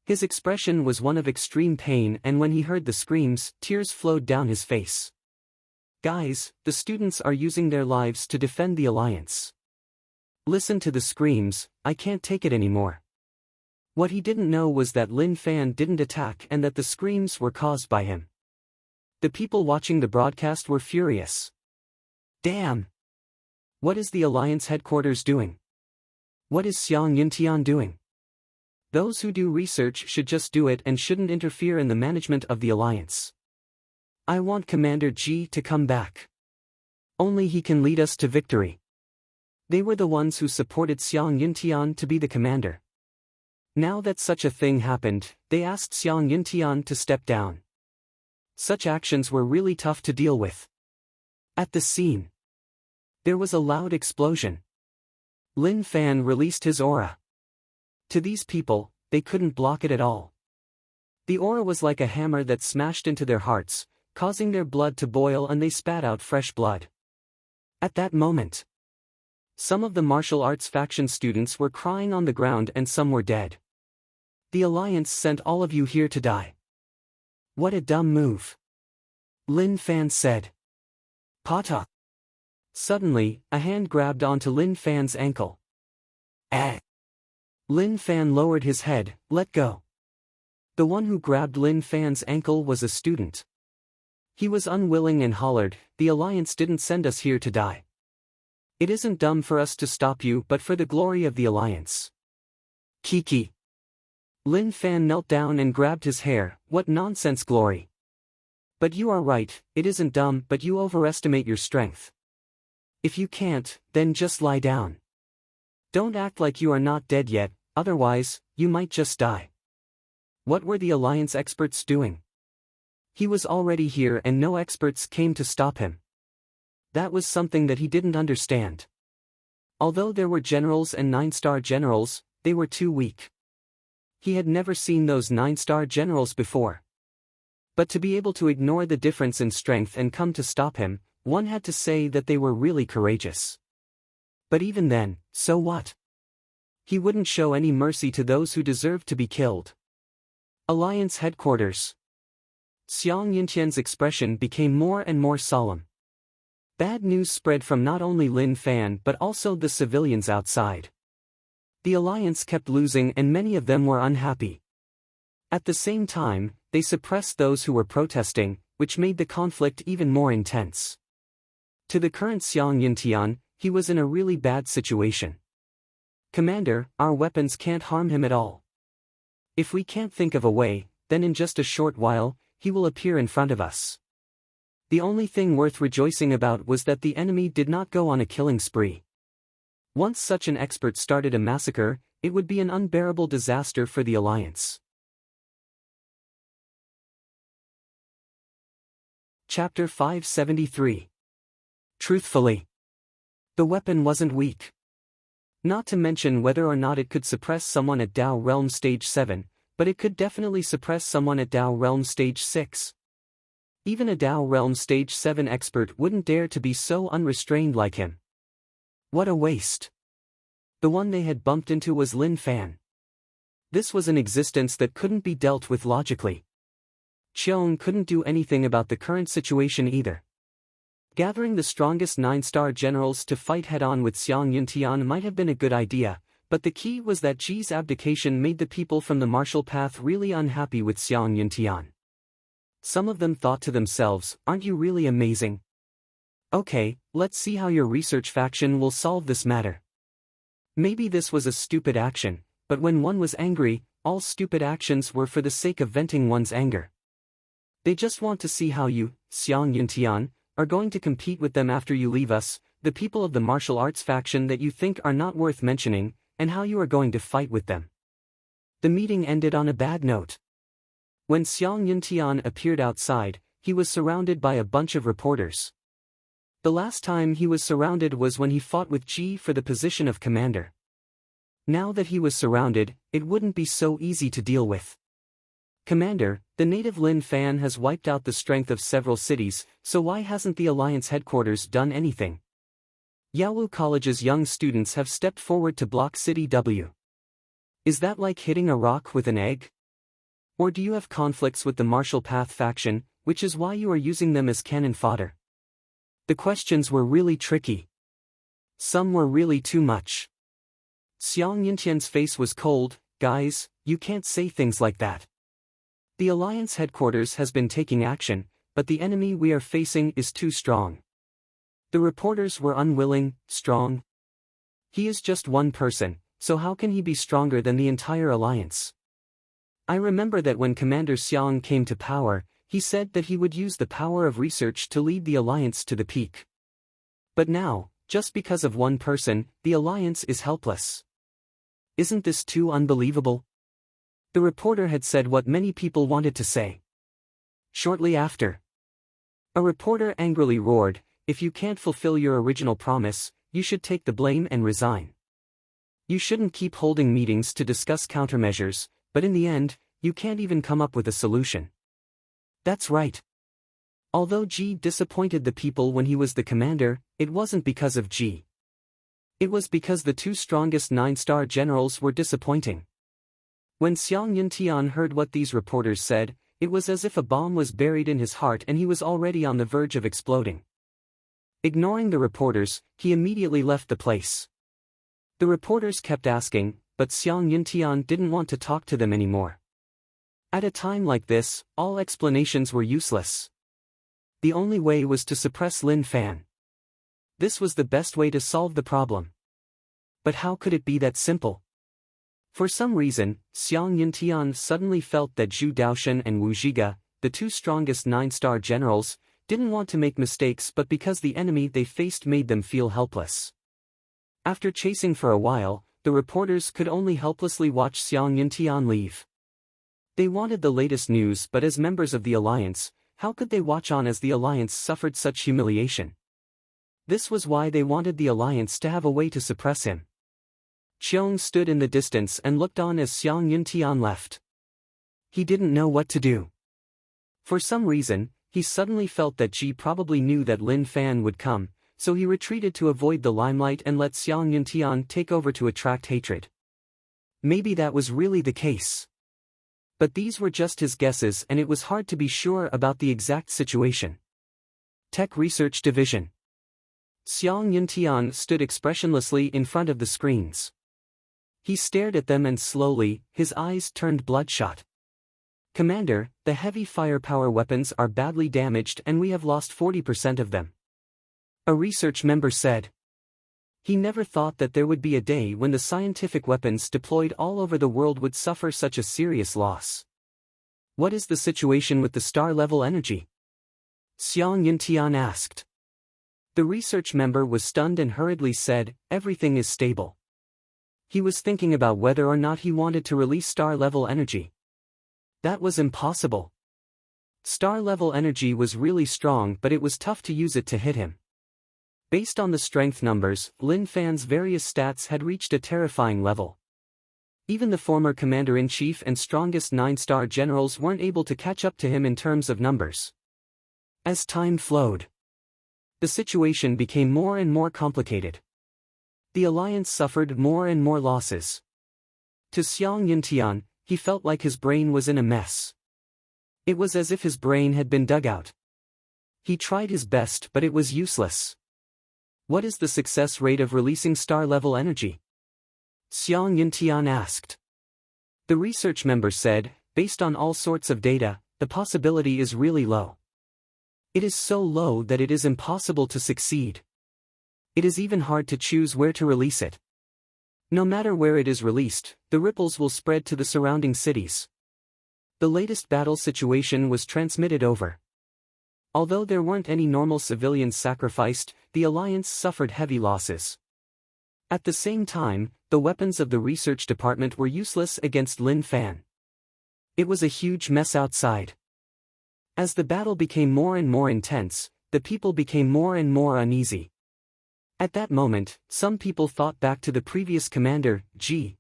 His expression was one of extreme pain, and when he heard the screams, tears flowed down his face. Guys, the students are using their lives to defend the alliance. Listen to the screams, I can't take it anymore. What he didn't know was that Lin Fan didn't attack and that the screams were caused by him. The people watching the broadcast were furious. Damn! What is the alliance headquarters doing? What is Xiang Yuntian doing? Those who do research should just do it and shouldn't interfere in the management of the alliance. I want Commander Ji to come back. Only he can lead us to victory. They were the ones who supported Xiang Yuntian to be the commander. Now that such a thing happened, they asked Xiang Yuntian to step down. Such actions were really tough to deal with. At the scene, there was a loud explosion. Lin Fan released his aura. To these people, they couldn't block it at all. The aura was like a hammer that smashed into their hearts, causing their blood to boil, and they spat out fresh blood. At that moment, some of the martial arts faction students were crying on the ground and some were dead. The alliance sent all of you here to die. What a dumb move. Lin Fan said. Pata. Suddenly, a hand grabbed onto Lin Fan's ankle. Ah! Lin Fan lowered his head, let go. The one who grabbed Lin Fan's ankle was a student. He was unwilling and hollered, the alliance didn't send us here to die. It isn't dumb for us to stop you, but for the glory of the alliance. Kiki. Lin Fan knelt down and grabbed his hair, what nonsense glory. But you are right, it isn't dumb, but you overestimate your strength. If you can't, then just lie down. Don't act like you are not dead yet, otherwise, you might just die. What were the alliance experts doing? He was already here and no experts came to stop him. That was something that he didn't understand. Although there were generals and 9-star generals, they were too weak. He had never seen those 9-star generals before. But to be able to ignore the difference in strength and come to stop him, one had to say that they were really courageous. But even then, so what? He wouldn't show any mercy to those who deserved to be killed. Alliance headquarters. Xiang Yintian's expression became more and more solemn. Bad news spread from not only Lin Fan but also the civilians outside. The alliance kept losing and many of them were unhappy. At the same time, they suppressed those who were protesting, which made the conflict even more intense. To the current Xiang Yintian, he was in a really bad situation. "Commander, our weapons can't harm him at all. If we can't think of a way, then in just a short while, he will appear in front of us." The only thing worth rejoicing about was that the enemy did not go on a killing spree. Once such an expert started a massacre, it would be an unbearable disaster for the alliance. Chapter 573. Truthfully. The weapon wasn't weak. Not to mention whether or not it could suppress someone at Dao Realm Stage 7, but it could definitely suppress someone at Dao Realm Stage 6. Even a Dao Realm Stage 7 expert wouldn't dare to be so unrestrained like him. What a waste. The one they had bumped into was Lin Fan. This was an existence that couldn't be dealt with logically. Cheong couldn't do anything about the current situation either. Gathering the strongest 9-star generals to fight head-on with Xiang Yuntian might have been a good idea, but the key was that Ji's abdication made the people from the martial path really unhappy with Xiang Yuntian. Some of them thought to themselves, "Aren't you really amazing? Okay, let's see how your research faction will solve this matter." Maybe this was a stupid action, but when one was angry, all stupid actions were for the sake of venting one's anger. They just want to see how you, Xiang Yuntian, are going to compete with them after you leave us, the people of the martial arts faction that you think are not worth mentioning, and how you are going to fight with them. The meeting ended on a bad note. When Xiang Yuntian appeared outside, he was surrounded by a bunch of reporters. The last time he was surrounded was when he fought with Ji for the position of commander. Now that he was surrounded, it wouldn't be so easy to deal with. "Commander, the native Lin Fan has wiped out the strength of several cities, so why hasn't the Alliance headquarters done anything? Yaowu College's young students have stepped forward to block City W. Is that like hitting a rock with an egg? Or do you have conflicts with the Martial Path faction, which is why you are using them as cannon fodder?" The questions were really tricky. Some were really too much. Xiang Yintian's face was cold. "Guys, you can't say things like that. The Alliance headquarters has been taking action, but the enemy we are facing is too strong." The reporters were unwilling. "Strong? He is just one person, so how can he be stronger than the entire Alliance? I remember that when Commander Xiang came to power, he said that he would use the power of research to lead the Alliance to the peak. But now, just because of one person, the Alliance is helpless. Isn't this too unbelievable?" The reporter had said what many people wanted to say. Shortly after, a reporter angrily roared, "If you can't fulfill your original promise, you should take the blame and resign. You shouldn't keep holding meetings to discuss countermeasures, but in the end, you can't even come up with a solution." That's right. Although Ji disappointed the people when he was the commander, it wasn't because of Ji. It was because the two strongest 9-star generals were disappointing. When Xiang Yuntian heard what these reporters said, it was as if a bomb was buried in his heart and he was already on the verge of exploding. Ignoring the reporters, he immediately left the place. The reporters kept asking, but Xiang Yuntian didn't want to talk to them anymore. At a time like this, all explanations were useless. The only way was to suppress Lin Fan. This was the best way to solve the problem. But how could it be that simple? For some reason, Xiang Yuntian suddenly felt that Zhu Daoshan and Wu Zhiga, the two strongest 9-star generals, didn't want to make mistakes but because the enemy they faced made them feel helpless. After chasing for a while, the reporters could only helplessly watch Xiang Yuntian leave. They wanted the latest news, but as members of the Alliance, how could they watch on as the Alliance suffered such humiliation? This was why they wanted the Alliance to have a way to suppress him. Cheong stood in the distance and looked on as Xiang Yuntian left. He didn't know what to do. For some reason, he suddenly felt that Ji probably knew that Lin Fan would come, so he retreated to avoid the limelight and let Xiang Yuntian take over to attract hatred. Maybe that was really the case. But these were just his guesses and it was hard to be sure about the exact situation. Tech Research Division. Xiang Yuntian stood expressionlessly in front of the screens. He stared at them and slowly, his eyes turned bloodshot. Commander, the heavy firepower weapons are badly damaged and we have lost 40% of them. A research member said. He never thought that there would be a day when the scientific weapons deployed all over the world would suffer such a serious loss. What is the situation with the star-level energy? Xiang Yuntian asked. The research member was stunned and hurriedly said, everything is stable. He was thinking about whether or not he wanted to release star-level energy. That was impossible. Star-level energy was really strong but it was tough to use it to hit him. Based on the strength numbers, Lin Fan's various stats had reached a terrifying level. Even the former commander-in-chief and strongest 9-star generals weren't able to catch up to him in terms of numbers. As time flowed, the situation became more and more complicated. The alliance suffered more and more losses. To Xiang Yuntian, he felt like his brain was in a mess. It was as if his brain had been dug out. He tried his best but it was useless. What is the success rate of releasing star-level energy? Xiang Yuntian asked. The research member said, based on all sorts of data, the possibility is really low. It is so low that it is impossible to succeed. It is even hard to choose where to release it. No matter where it is released, the ripples will spread to the surrounding cities. The latest battle situation was transmitted over. Although there weren't any normal civilians sacrificed, the alliance suffered heavy losses. At the same time, the weapons of the research department were useless against Lin Fan. It was a huge mess outside. As the battle became more and more intense, the people became more and more uneasy. At that moment, some people thought back to the previous commander, Ji.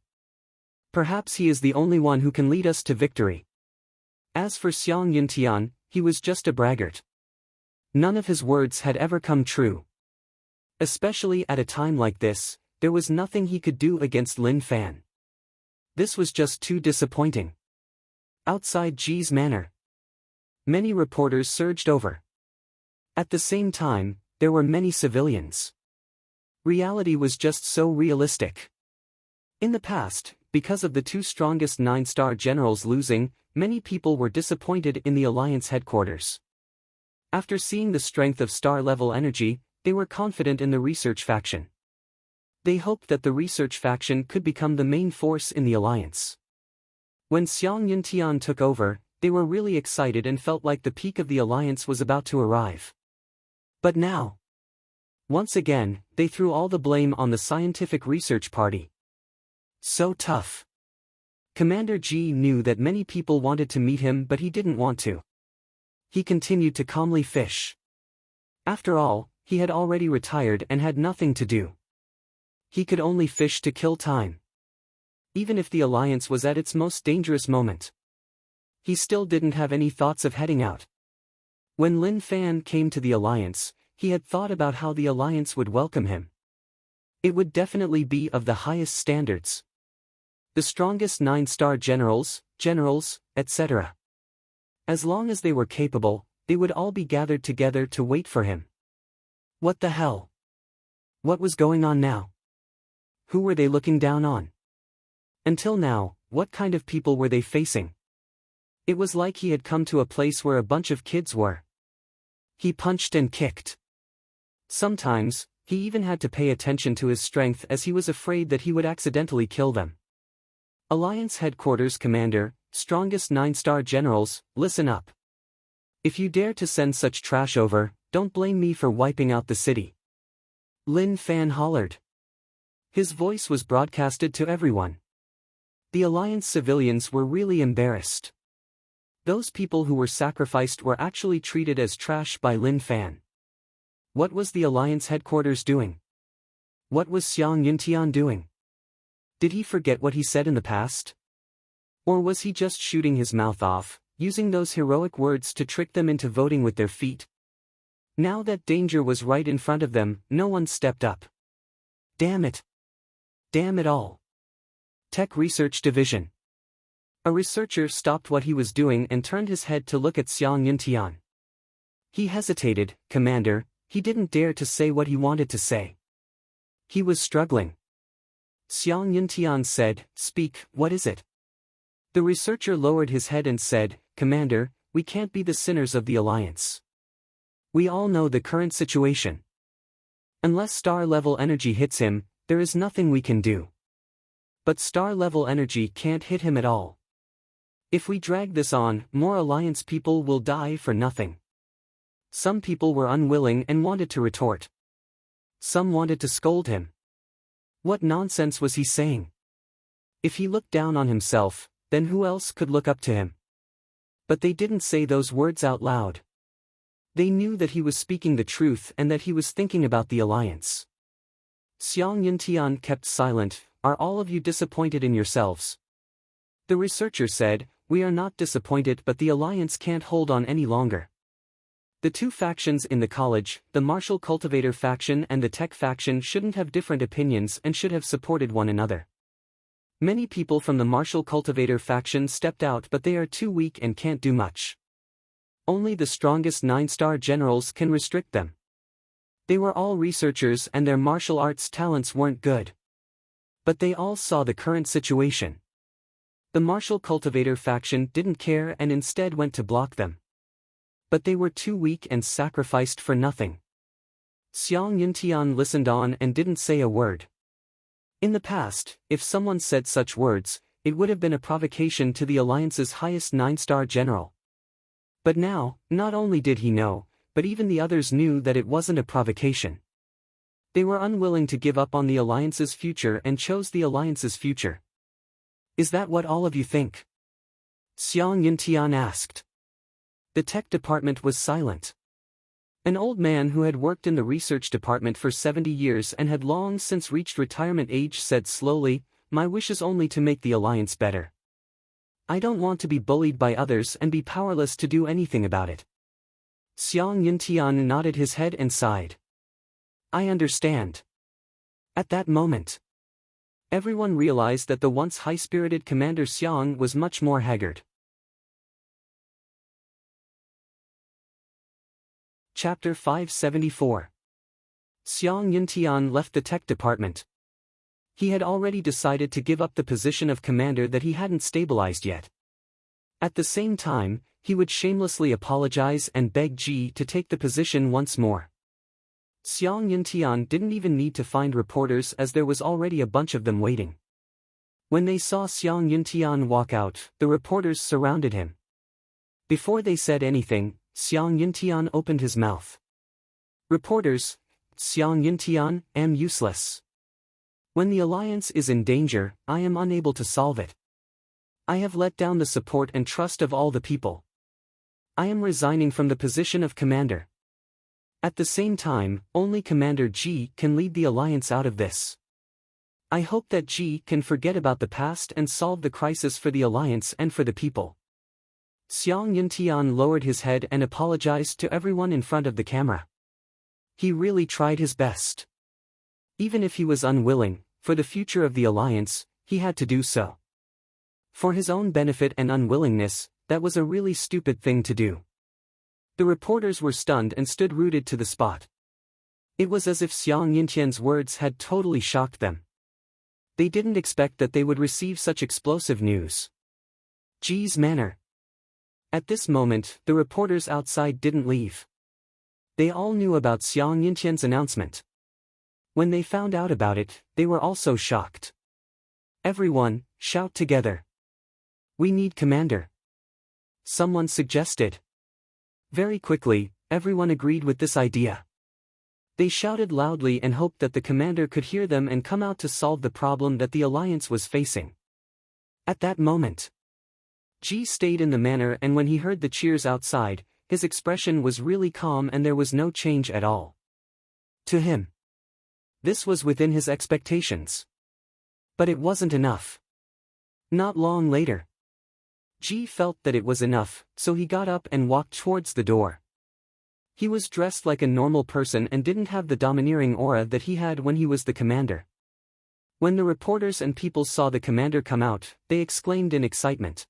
Perhaps he is the only one who can lead us to victory. As for Xiang Yuntian, he was just a braggart. None of his words had ever come true. Especially at a time like this, there was nothing he could do against Lin Fan. This was just too disappointing. Outside Ji's manor, many reporters surged over. At the same time, there were many civilians. Reality was just so realistic. In the past, because of the two strongest 9-star generals losing, many people were disappointed in the alliance headquarters. After seeing the strength of star-level energy, they were confident in the research faction. They hoped that the research faction could become the main force in the alliance. When Xiang Yuntian took over, they were really excited and felt like the peak of the alliance was about to arrive. But now, once again, they threw all the blame on the scientific research party. So tough. Commander Ji knew that many people wanted to meet him but he didn't want to. He continued to calmly fish. After all, he had already retired and had nothing to do. He could only fish to kill time. Even if the alliance was at its most dangerous moment, he still didn't have any thoughts of heading out. When Lin Fan came to the alliance, he had thought about how the alliance would welcome him. It would definitely be of the highest standards. The strongest 9-star generals, etc. As long as they were capable, they would all be gathered together to wait for him. What the hell? What was going on now? Who were they looking down on? Until now, what kind of people were they facing? It was like he had come to a place where a bunch of kids were. He punched and kicked. Sometimes, he even had to pay attention to his strength as he was afraid that he would accidentally kill them. Alliance Headquarters Commander, strongest 9-star generals, listen up. If you dare to send such trash over, don't blame me for wiping out the city. Lin Fan hollered. His voice was broadcasted to everyone. The Alliance civilians were really embarrassed. Those people who were sacrificed were actually treated as trash by Lin Fan. What was the Alliance headquarters doing? What was Xiang Yuntian doing? Did he forget what he said in the past? Or was he just shooting his mouth off, using those heroic words to trick them into voting with their feet. Now that danger was right in front of them, no one stepped up. Damn it. Damn it all. Tech Research Division. A researcher stopped what he was doing and turned his head to look at Xiang Yuntian. He hesitated, Commander, he didn't dare to say what he wanted to say. He was struggling. Xiang Yuntian said, Speak, what is it? The researcher lowered his head and said, Commander, we can't be the sinners of the Alliance. We all know the current situation. Unless star-level energy hits him, there is nothing we can do. But star-level energy can't hit him at all. If we drag this on, more Alliance people will die for nothing. Some people were unwilling and wanted to retort. Some wanted to scold him. What nonsense was he saying? If he looked down on himself, then who else could look up to him? But they didn't say those words out loud. They knew that he was speaking the truth and that he was thinking about the Alliance. Xiang Yuntian kept silent. Are all of you disappointed in yourselves? The researcher said, We are not disappointed, but the Alliance can't hold on any longer. The two factions in the college, the martial cultivator faction and the tech faction, shouldn't have different opinions and should have supported one another. Many people from the martial cultivator faction stepped out, but they are too weak and can't do much. Only the strongest 9-star generals can restrict them. They were all researchers and their martial arts talents weren't good. But they all saw the current situation. The martial cultivator faction didn't care and instead went to block them. But they were too weak and sacrificed for nothing. Xiang Yuntian listened on and didn't say a word. In the past, if someone said such words, it would have been a provocation to the Alliance's highest 9-star general. But now, not only did he know, but even the others knew that it wasn't a provocation. They were unwilling to give up on the Alliance's future and chose the Alliance's future. Is that what all of you think? Xiang Yuntian asked. The tech department was silent. An old man who had worked in the research department for 70 years and had long since reached retirement age said slowly, My wish is only to make the Alliance better. I don't want to be bullied by others and be powerless to do anything about it. Xiang Yuntian nodded his head and sighed. I understand. At that moment, everyone realized that the once high-spirited Commander Xiang was much more haggard. Chapter 574. Xiang Yuntian left the tech department. He had already decided to give up the position of commander that he hadn't stabilized yet. At the same time, he would shamelessly apologize and beg Ji to take the position once more. Xiang Yuntian didn't even need to find reporters as there was already a bunch of them waiting. When they saw Xiang Yuntian walk out, the reporters surrounded him. Before they said anything, Xiang Yuntian opened his mouth. Reporters, Xiang Yuntian, am useless. When the Alliance is in danger, I am unable to solve it. I have let down the support and trust of all the people. I am resigning from the position of commander. At the same time, only Commander Ji can lead the Alliance out of this. I hope that Ji can forget about the past and solve the crisis for the Alliance and for the people. Xiang Yuntian lowered his head and apologized to everyone in front of the camera. He really tried his best. Even if he was unwilling, for the future of the Alliance, he had to do so. For his own benefit and unwillingness, that was a really stupid thing to do. The reporters were stunned and stood rooted to the spot. It was as if Xiang Yuntian's words had totally shocked them. They didn't expect that they would receive such explosive news. Ji's manner. At this moment, the reporters outside didn't leave. They all knew about Xiang Yuntian's announcement. When they found out about it, they were also shocked. Everyone, shout together. We need commander. Someone suggested. Very quickly, everyone agreed with this idea. They shouted loudly and hoped that the commander could hear them and come out to solve the problem that the Alliance was facing. At that moment, Ji stayed in the manor, and when he heard the cheers outside, his expression was really calm and there was no change at all. To him, this was within his expectations. But it wasn't enough. Not long later, Ji felt that it was enough, so he got up and walked towards the door. He was dressed like a normal person and didn't have the domineering aura that he had when he was the commander. When the reporters and people saw the commander come out, they exclaimed in excitement.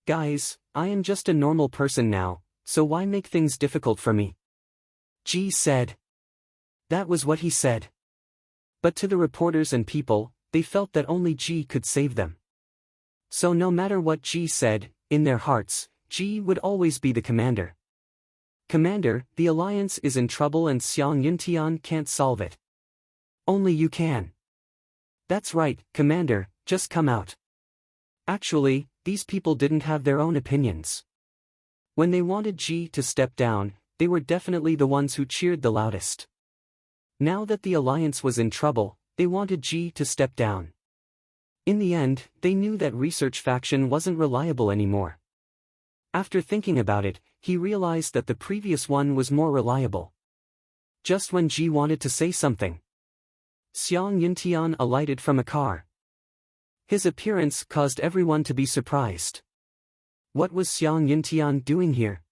"Guys, I am just a normal person now, so why make things difficult for me?" Ji said. That was what he said. But to the reporters and people, they felt that only Ji could save them. So no matter what Ji said, in their hearts, Ji would always be the commander. "Commander, the alliance is in trouble and Xiang Yuntian can't solve it. Only you can." "That's right, Commander, just come out." Actually, these people didn't have their own opinions. When they wanted Ji to step down, they were definitely the ones who cheered the loudest. Now that the alliance was in trouble, they wanted Ji to step down. In the end, they knew that research faction wasn't reliable anymore. After thinking about it, he realized that the previous one was more reliable. Just when Ji wanted to say something, Xiang Yuntian alighted from a car. His appearance caused everyone to be surprised. What was Xiang Yuntian doing here?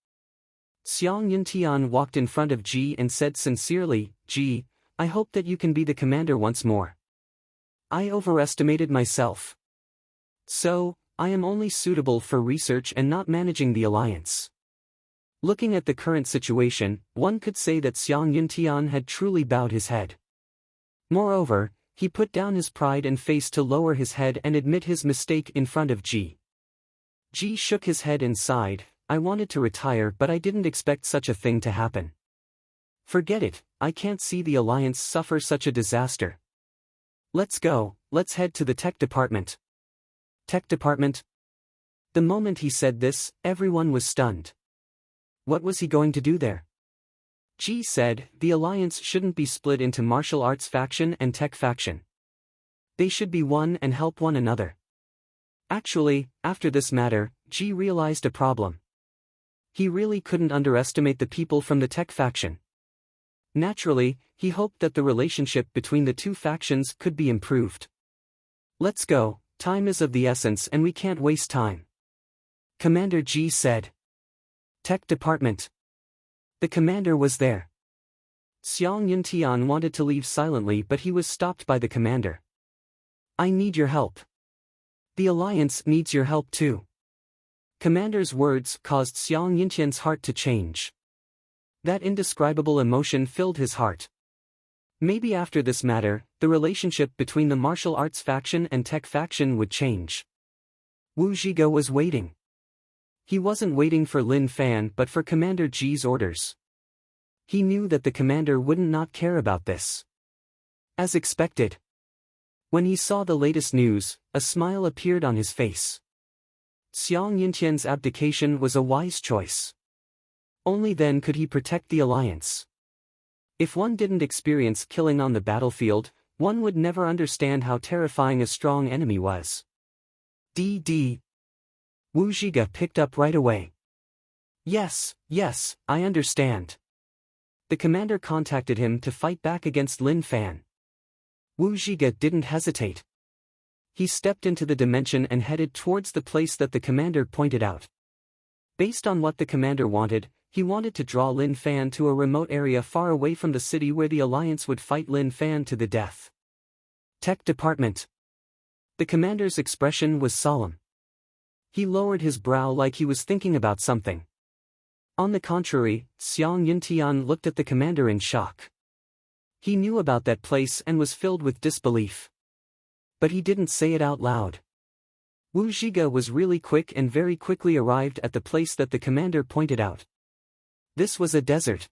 Xiang Yuntian walked in front of Ji and said sincerely, "Ji, I hope that you can be the commander once more. I overestimated myself. So, I am only suitable for research and not managing the alliance." Looking at the current situation, one could say that Xiang Yuntian had truly bowed his head. Moreover, he put down his pride and face to lower his head and admit his mistake in front of Ji. Ji shook his head and sighed. "I wanted to retire but I didn't expect such a thing to happen. Forget it, I can't see the alliance suffer such a disaster. Let's go, let's head to the tech department." Tech department? The moment he said this, everyone was stunned. What was he going to do there? Ji said, "The alliance shouldn't be split into martial arts faction and tech faction. They should be one and help one another." Actually, after this matter, Ji realized a problem. He really couldn't underestimate the people from the tech faction. Naturally, he hoped that the relationship between the two factions could be improved. "Let's go, time is of the essence and we can't waste time," Commander Ji said. Tech department. The commander was there. Xiang Yuntian wanted to leave silently but he was stopped by the commander. "I need your help. The alliance needs your help too." Commander's words caused Xiang Yuntian's heart to change. That indescribable emotion filled his heart. Maybe after this matter, the relationship between the martial arts faction and tech faction would change. Wu Zhige was waiting. He wasn't waiting for Lin Fan but for Commander Ji's orders. He knew that the commander wouldn't not care about this. As expected. When he saw the latest news, a smile appeared on his face. Xiang Yuntian's abdication was a wise choice. Only then could he protect the alliance. If one didn't experience killing on the battlefield, one would never understand how terrifying a strong enemy was. D.D. Wu Zhige picked up right away. Yes, I understand." The commander contacted him to fight back against Lin Fan. Wu Zhige didn't hesitate. He stepped into the dimension and headed towards the place that the commander pointed out. Based on what the commander wanted, he wanted to draw Lin Fan to a remote area far away from the city where the alliance would fight Lin Fan to the death. Tech department. The commander's expression was solemn. He lowered his brow like he was thinking about something. On the contrary, Xiang Yuntian looked at the commander in shock. He knew about that place and was filled with disbelief. But he didn't say it out loud. Wu Zhige was really quick and very quickly arrived at the place that the commander pointed out. This was a desert.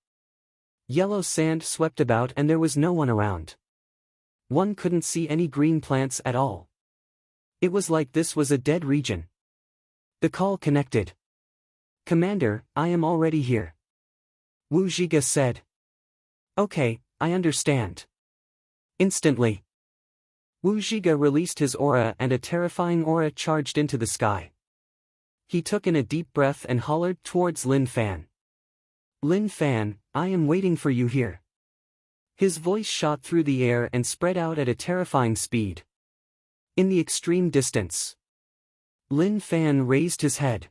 Yellow sand swept about and there was no one around. One couldn't see any green plants at all. It was like this was a dead region. The call connected. "Commander, I am already here," Wu Zhige said. "Okay, I understand." Instantly, Wu Zhige released his aura and a terrifying aura charged into the sky. He took in a deep breath and hollered towards Lin Fan. "Lin Fan, I am waiting for you here." His voice shot through the air and spread out at a terrifying speed. In the extreme distance, Lin Fan raised his head.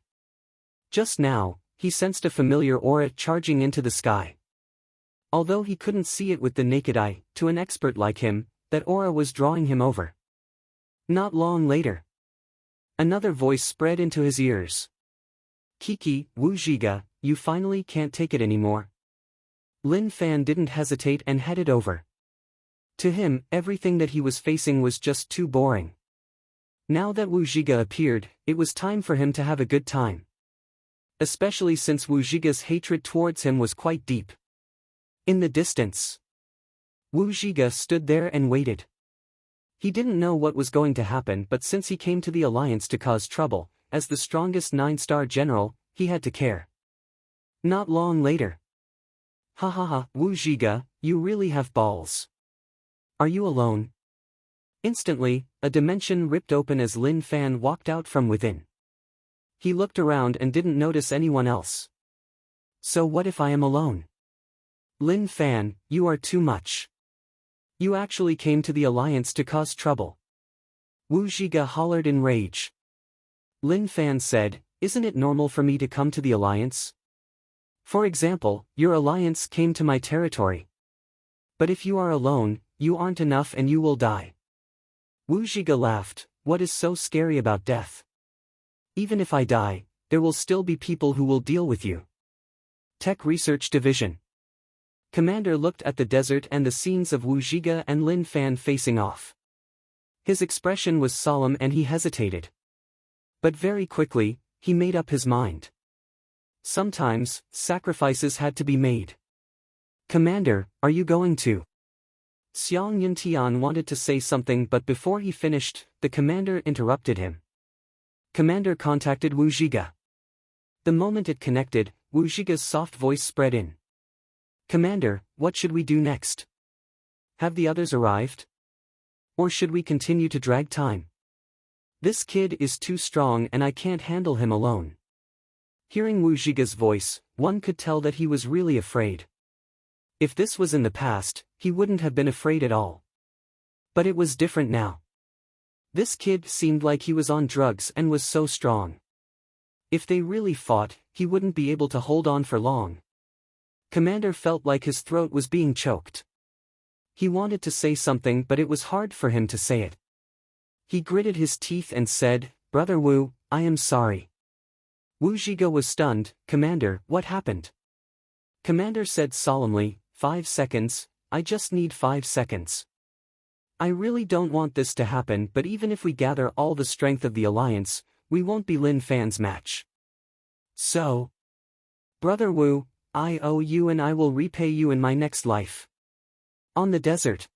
Just now, he sensed a familiar aura charging into the sky. Although he couldn't see it with the naked eye, to an expert like him, that aura was drawing him over. Not long later, another voice spread into his ears. Kiki, Wu Zhiga, you finally can't take it anymore. Lin Fan didn't hesitate and headed over. To him, everything that he was facing was just too boring. Now that Wu Zhiga appeared, it was time for him to have a good time. Especially since Wu Zhiga's hatred towards him was quite deep. In the distance, Wu Zhiga stood there and waited. He didn't know what was going to happen, but since he came to the Alliance to cause trouble, as the strongest 9-star general, he had to care. Not long later. Ha ha ha, Wu Zhiga, you really have balls. Are you alone? Instantly, a dimension ripped open as Lin Fan walked out from within. He looked around and didn't notice anyone else. So what if I am alone? Lin Fan, you are too much. You actually came to the Alliance to cause trouble. Wu Zhiga hollered in rage. Lin Fan said, isn't it normal for me to come to the Alliance? For example, your Alliance came to my territory. But if you are alone, you aren't enough and you will die. Wu Zhiga laughed, what is so scary about death? Even if I die, there will still be people who will deal with you. Tech Research Division. Commander looked at the desert and the scenes of Wu Zhiga and Lin Fan facing off. His expression was solemn and he hesitated. But very quickly, he made up his mind. Sometimes, sacrifices had to be made. Commander, are you going to? Xiang Yuntian wanted to say something, but before he finished, the commander interrupted him. Commander contacted Wu Zhiga. The moment it connected, Wu Zhiga's soft voice spread in. Commander, what should we do next? Have the others arrived? Or should we continue to drag time? This kid is too strong and I can't handle him alone. Hearing Wu Zhiga's voice, one could tell that he was really afraid. If this was in the past, he wouldn't have been afraid at all. But it was different now. This kid seemed like he was on drugs and was so strong. If they really fought, he wouldn't be able to hold on for long. Commander felt like his throat was being choked. He wanted to say something, but it was hard for him to say it. He gritted his teeth and said, Brother Wu, I am sorry. Wu Zhiga was stunned. Commander, what happened? Commander said solemnly, 5 seconds, I just need 5 seconds. I really don't want this to happen, but even if we gather all the strength of the Alliance, we won't be Lin Fan's match. So, Brother Wu, I owe you and I will repay you in my next life. On the desert.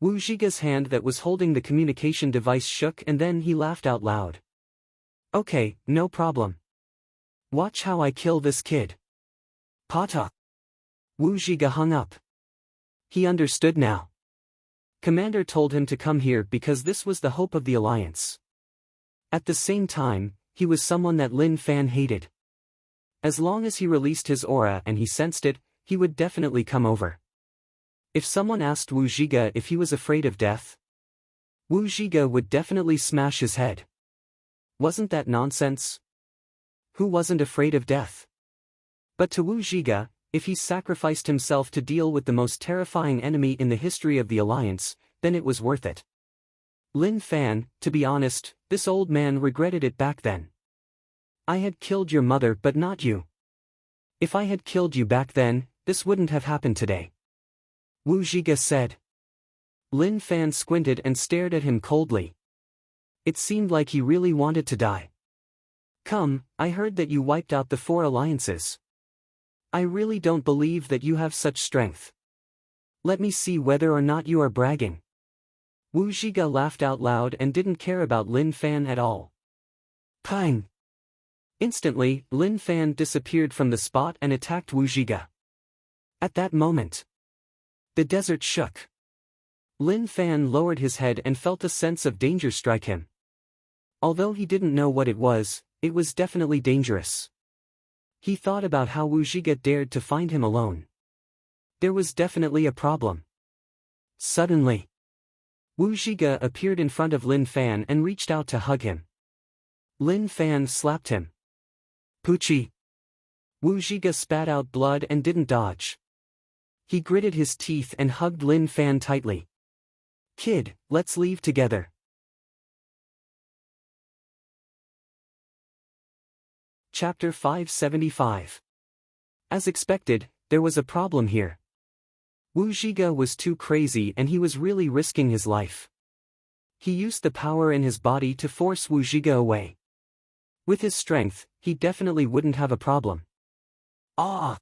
Wu Zhiga's hand that was holding the communication device shook and then he laughed out loud. Okay, no problem. Watch how I kill this kid. Pata. Wu Zhiga hung up. He understood now. Commander told him to come here because this was the hope of the Alliance. At the same time, he was someone that Lin Fan hated. As long as he released his aura and he sensed it, he would definitely come over. If someone asked Wu Zhiga if he was afraid of death, Wu Zhiga would definitely smash his head. Wasn't that nonsense? Who wasn't afraid of death? But to Wu Zhiga, if he sacrificed himself to deal with the most terrifying enemy in the history of the Alliance, then it was worth it. Lin Fan, to be honest, this old man regretted it back then. I had killed your mother but not you. If I had killed you back then, this wouldn't have happened today. Wu Zhiga said. Lin Fan squinted and stared at him coldly. It seemed like he really wanted to die. Come, I heard that you wiped out the 4 alliances. I really don't believe that you have such strength. Let me see whether or not you are bragging. Wu Zhiga laughed out loud and didn't care about Lin Fan at all. Pang! Instantly, Lin Fan disappeared from the spot and attacked Wu Zhiga. At that moment, the desert shook. Lin Fan lowered his head and felt a sense of danger strike him. Although he didn't know what it was definitely dangerous. He thought about how Wu Zhiga dared to find him alone. There was definitely a problem. Suddenly, Wu Zhiga appeared in front of Lin Fan and reached out to hug him. Lin Fan slapped him. Poochie. Wu Zhiga spat out blood and didn't dodge. He gritted his teeth and hugged Lin Fan tightly. Kid, let's leave together. Chapter 575. As expected, there was a problem here. Wu Zhiga was too crazy and he was really risking his life. He used the power in his body to force Wu Zhiga away. With his strength, he definitely wouldn't have a problem. Ah!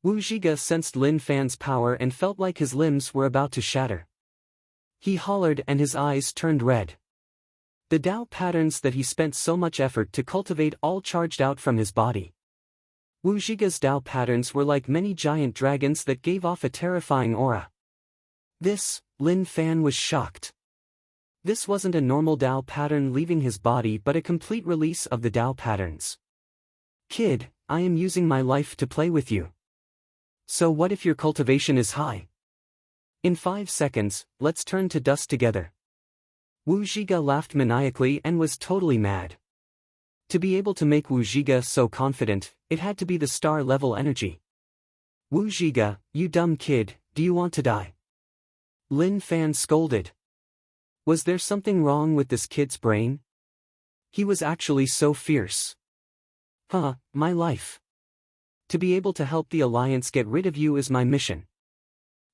Wu Zhiga sensed Lin Fan's power and felt like his limbs were about to shatter. He hollered and his eyes turned red. The Dao patterns that he spent so much effort to cultivate all charged out from his body. Wu Zhiga's Dao patterns were like many giant dragons that gave off a terrifying aura. Lin Fan was shocked. This wasn't a normal Dao pattern leaving his body but a complete release of the Dao patterns. Kid, I am using my life to play with you. So what if your cultivation is high? In 5 seconds, let's turn to dust together. Wu Zhiga laughed maniacally and was totally mad. To be able to make Wu Zhiga so confident, it had to be the star-level energy. Wu Zhiga, you dumb kid, do you want to die? Lin Fan scolded. Was there something wrong with this kid's brain? He was actually so fierce. My life. To be able to help the Alliance get rid of you is my mission.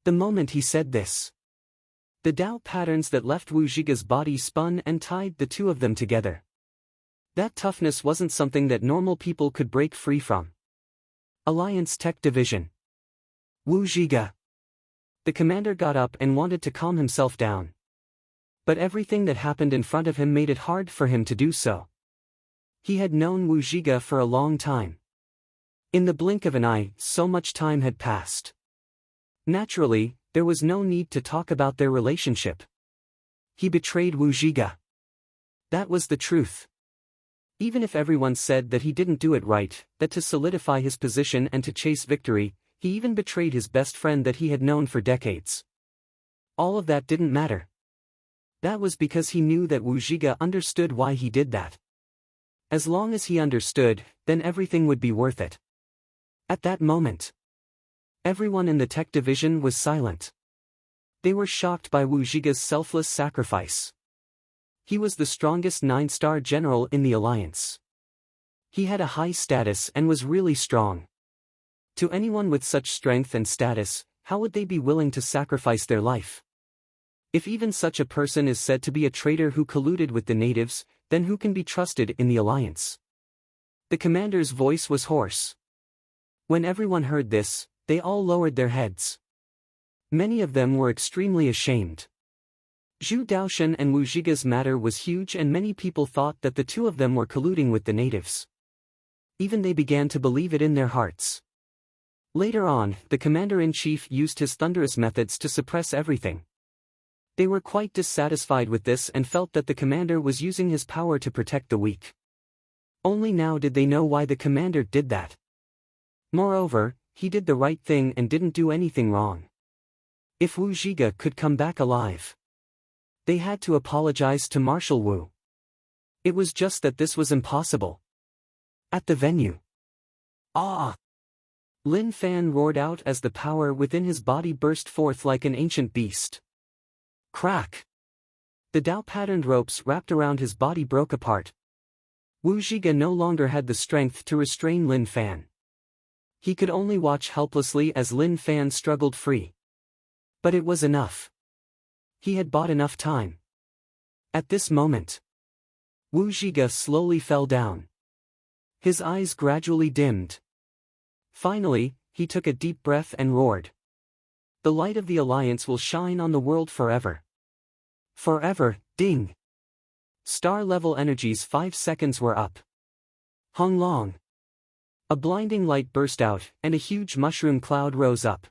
The moment he said this, the Dao patterns that left Wu Zhiga's body spun and tied the two of them together. That toughness wasn't something that normal people could break free from. Alliance Tech Division. Wu Zhiga. The commander got up and wanted to calm himself down. But everything that happened in front of him made it hard for him to do so. He had known Wu Zhiga for a long time. In the blink of an eye, so much time had passed. Naturally, there was no need to talk about their relationship. He betrayed Wu Zhiga. That was the truth. Even if everyone said that he didn't do it right, that to solidify his position and to chase victory, he even betrayed his best friend that he had known for decades. All of that didn't matter. That was because he knew that Wu Zhiga understood why he did that. As long as he understood, then everything would be worth it. At that moment, everyone in the tech division was silent. They were shocked by Wu Zhiga's selfless sacrifice. He was the strongest 9-star general in the Alliance. He had a high status and was really strong. To anyone with such strength and status, how would they be willing to sacrifice their life? If even such a person is said to be a traitor who colluded with the natives, then who can be trusted in the Alliance? The commander's voice was hoarse. When everyone heard this, they all lowered their heads. Many of them were extremely ashamed. Zhu Daoshan and Wu Zhiga's matter was huge and many people thought that the two of them were colluding with the natives. Even they began to believe it in their hearts. Later on, the commander-in-chief used his thunderous methods to suppress everything. They were quite dissatisfied with this and felt that the commander was using his power to protect the weak. Only now did they know why the commander did that. Moreover, he did the right thing and didn't do anything wrong. If Wu Zhiga could come back alive, they had to apologize to Marshal Wu. It was just that this was impossible. At the venue. Ah! Lin Fan roared out as the power within his body burst forth like an ancient beast. Crack! The Dao-patterned ropes wrapped around his body broke apart. Wu Zhiga no longer had the strength to restrain Lin Fan. He could only watch helplessly as Lin Fan struggled free. But it was enough. He had bought enough time. At this moment, Wu Zhiga slowly fell down. His eyes gradually dimmed. Finally, he took a deep breath and roared. The light of the Alliance will shine on the world forever. Forever, ding! Star-level energies 5 seconds were up. Hong long. A blinding light burst out, and a huge mushroom cloud rose up.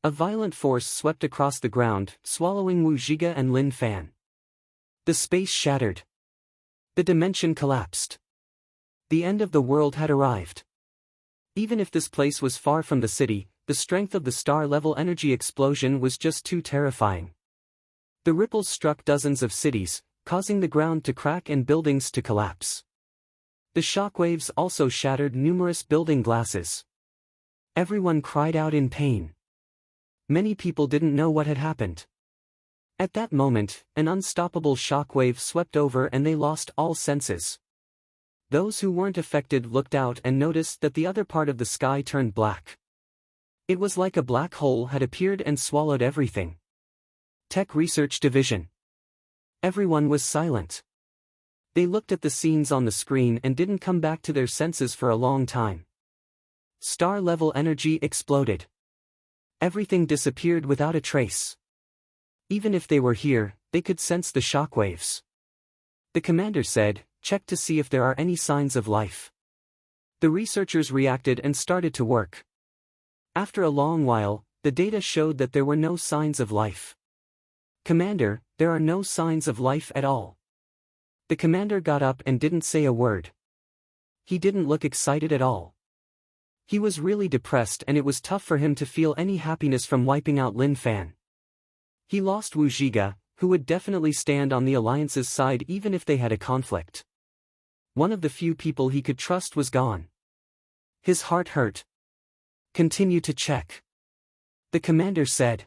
A violent force swept across the ground, swallowing Wu Zhiga and Lin Fan. The space shattered. The dimension collapsed. The end of the world had arrived. Even if this place was far from the city, the strength of the star-level energy explosion was just too terrifying. The ripples struck dozens of cities, causing the ground to crack and buildings to collapse. The shockwaves also shattered numerous building glasses. Everyone cried out in pain. Many people didn't know what had happened. At that moment, an unstoppable shockwave swept over and they lost all senses. Those who weren't affected looked out and noticed that the other part of the sky turned black. It was like a black hole had appeared and swallowed everything. Tech Research Division. Everyone was silent. They looked at the scenes on the screen and didn't come back to their senses for a long time. Star-level energy exploded. Everything disappeared without a trace. Even if they were here, they could sense the shockwaves. The commander said, "Check to see if there are any signs of life." The researchers reacted and started to work. After a long while, the data showed that there were no signs of life. "Commander, there are no signs of life at all." The commander got up and didn't say a word. He didn't look excited at all. He was really depressed and it was tough for him to feel any happiness from wiping out Lin Fan. He lost Wu Zhiga, who would definitely stand on the Alliance's side even if they had a conflict. One of the few people he could trust was gone. His heart hurt. "Continue to check," the commander said.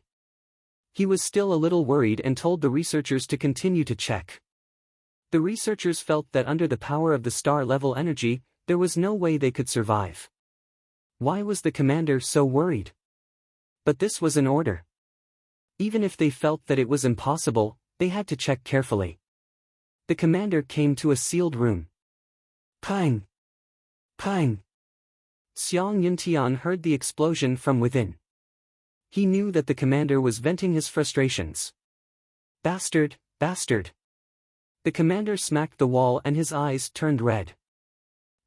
He was still a little worried and told the researchers to continue to check. The researchers felt that under the power of the star-level energy, there was no way they could survive. Why was the commander so worried? But this was an order. Even if they felt that it was impossible, they had to check carefully. The commander came to a sealed room. Pang! Pang! Xiang Yuntian heard the explosion from within. He knew that the commander was venting his frustrations. "Bastard, bastard!" The commander smacked the wall and his eyes turned red.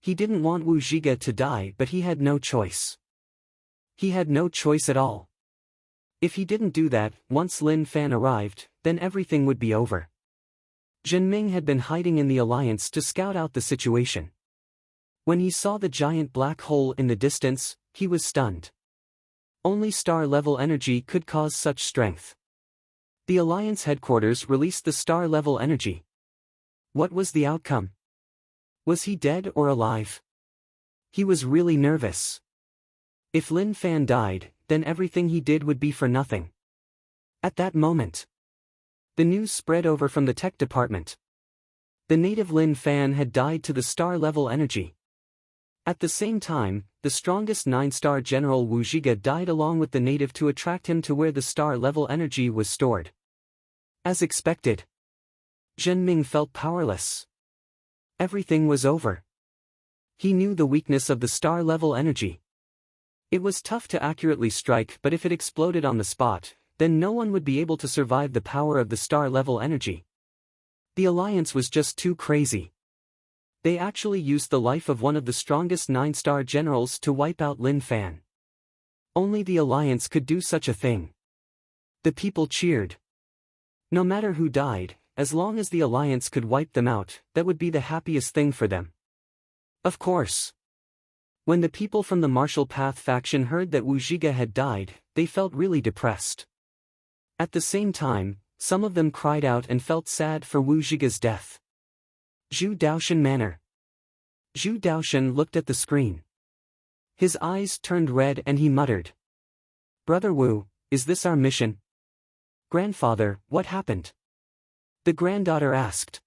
He didn't want Wu Zhiga to die, but he had no choice. He had no choice at all. If he didn't do that, once Lin Fan arrived, then everything would be over. Zhenming had been hiding in the Alliance to scout out the situation. When he saw the giant black hole in the distance, he was stunned. Only star-level energy could cause such strength. The Alliance headquarters released the star-level energy. What was the outcome? Was he dead or alive? He was really nervous. If Lin Fan died, then everything he did would be for nothing. At that moment, the news spread over from the tech department. The native Lin Fan had died to the star-level energy. At the same time, the strongest 9-star General Wu Zhiga died along with the native to attract him to where the star-level energy was stored. As expected, Zhenming felt powerless. Everything was over. He knew the weakness of the star-level energy. It was tough to accurately strike, but if it exploded on the spot, then no one would be able to survive the power of the star-level energy. The Alliance was just too crazy. They actually used the life of one of the strongest 9-star generals to wipe out Lin Fan. Only the Alliance could do such a thing. The people cheered. No matter who died, as long as the Alliance could wipe them out, that would be the happiest thing for them. Of course. When the people from the Martial Path faction heard that Wu Zhiga had died, they felt really depressed. At the same time, some of them cried out and felt sad for Wu Zhiga's death. Zhu Daoshan Manor. Zhu Daoshan looked at the screen. His eyes turned red and he muttered. "Brother Wu, is this our mission?" "Grandfather, what happened?" the granddaughter asked.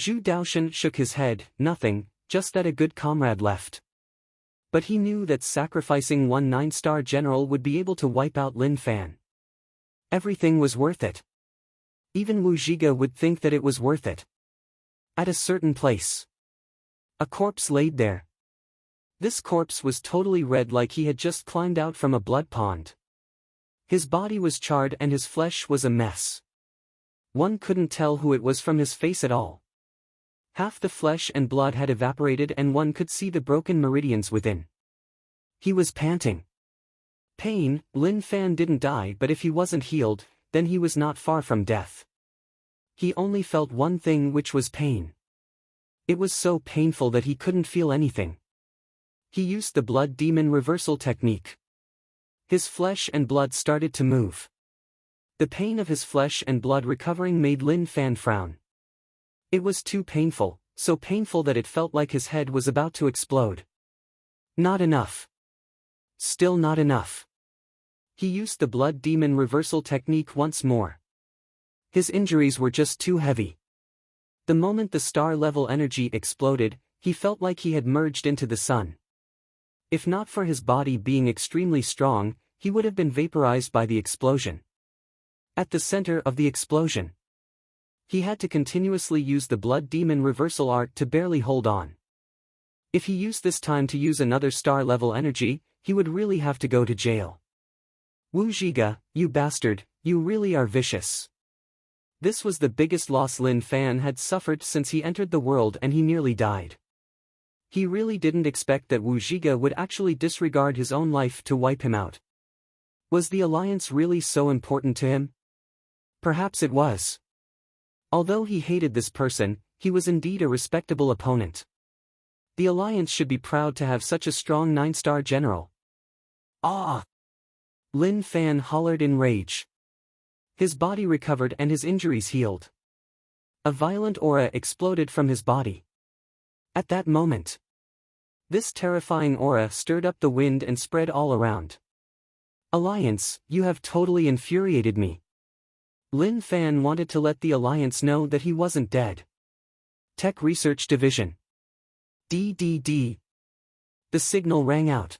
Zhu Daoshan shook his head, "Nothing, just that a good comrade left." But he knew that sacrificing one 9-star general would be able to wipe out Lin Fan. Everything was worth it. Even Wu Zhiga would think that it was worth it. At a certain place, a corpse laid there. This corpse was totally red, like he had just climbed out from a blood pond. His body was charred and his flesh was a mess. One couldn't tell who it was from his face at all. Half the flesh and blood had evaporated and one could see the broken meridians within. He was panting. Pain. Lin Fan didn't die, but if he wasn't healed, then he was not far from death. He only felt one thing, which was pain. It was so painful that he couldn't feel anything. He used the blood demon reversal technique. His flesh and blood started to move. The pain of his flesh and blood recovering made Lin Fan frown. It was too painful, so painful that it felt like his head was about to explode. Not enough. Still not enough. He used the blood demon reversal technique once more. His injuries were just too heavy. The moment the star-level energy exploded, he felt like he had merged into the sun. If not for his body being extremely strong, he would have been vaporized by the explosion. At the center of the explosion, he had to continuously use the blood demon reversal art to barely hold on. If he used this time to use another star-level energy, he would really have to go to jail. Wu Zhiga, you bastard, you really are vicious. This was the biggest loss Lin Fan had suffered since he entered the world, and he nearly died. He really didn't expect that Wu Zhiga would actually disregard his own life to wipe him out. Was the alliance really so important to him? Perhaps it was. Although he hated this person, he was indeed a respectable opponent. The alliance should be proud to have such a strong 9-star general. Ah! Lin Fan hollered in rage. His body recovered and his injuries healed. A violent aura exploded from his body. At that moment, this terrifying aura stirred up the wind and spread all around. Alliance, you have totally infuriated me. Lin Fan wanted to let the Alliance know that he wasn't dead. Tech Research Division. DDD. The signal rang out.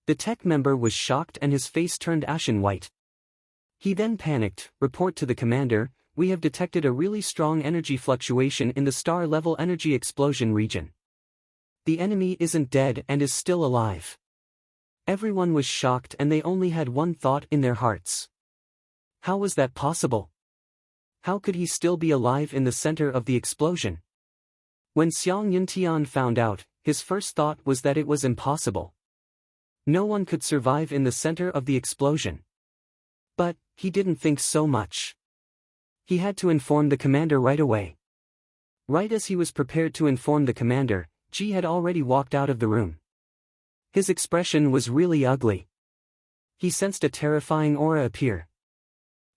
The tech member was shocked and his face turned ashen white. He then panicked. Report to the commander, we have detected a really strong energy fluctuation in the star-level energy explosion region. The enemy isn't dead and is still alive. Everyone was shocked and they only had one thought in their hearts. How was that possible? How could he still be alive in the center of the explosion? When Xiang Yuntian found out, his first thought was that it was impossible. No one could survive in the center of the explosion. But he didn't think so much. He had to inform the commander right away. Right as he was prepared to inform the commander, Ji had already walked out of the room. His expression was really ugly. He sensed a terrifying aura appear.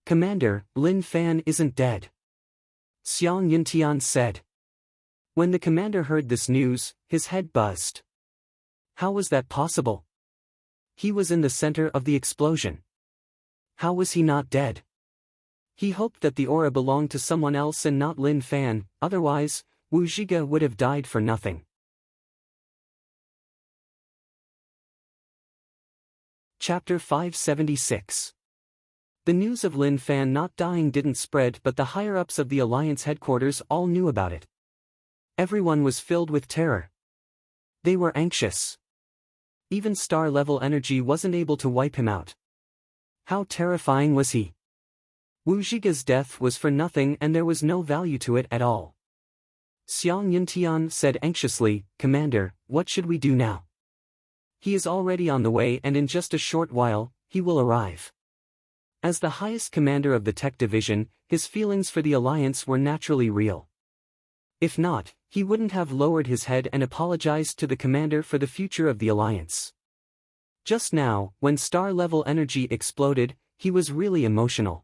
Commander, Lin Fan isn't dead. Xiang Yuntian said. When the commander heard this news, his head buzzed. How was that possible? He was in the center of the explosion. How was he not dead? He hoped that the aura belonged to someone else and not Lin Fan, otherwise, Wu Zhiga would have died for nothing. Chapter 576. The news of Lin Fan not dying didn't spread, but the higher-ups of the Alliance headquarters all knew about it. Everyone was filled with terror. They were anxious. Even star-level energy wasn't able to wipe him out. How terrifying was he? Wu Zhiga's death was for nothing and there was no value to it at all. Xiang Yuntian said anxiously, Commander, what should we do now? He is already on the way and in just a short while, he will arrive. As the highest commander of the tech division, his feelings for the Alliance were naturally real. If not, he wouldn't have lowered his head and apologized to the commander for the future of the Alliance. Just now, when star-level energy exploded, he was really emotional.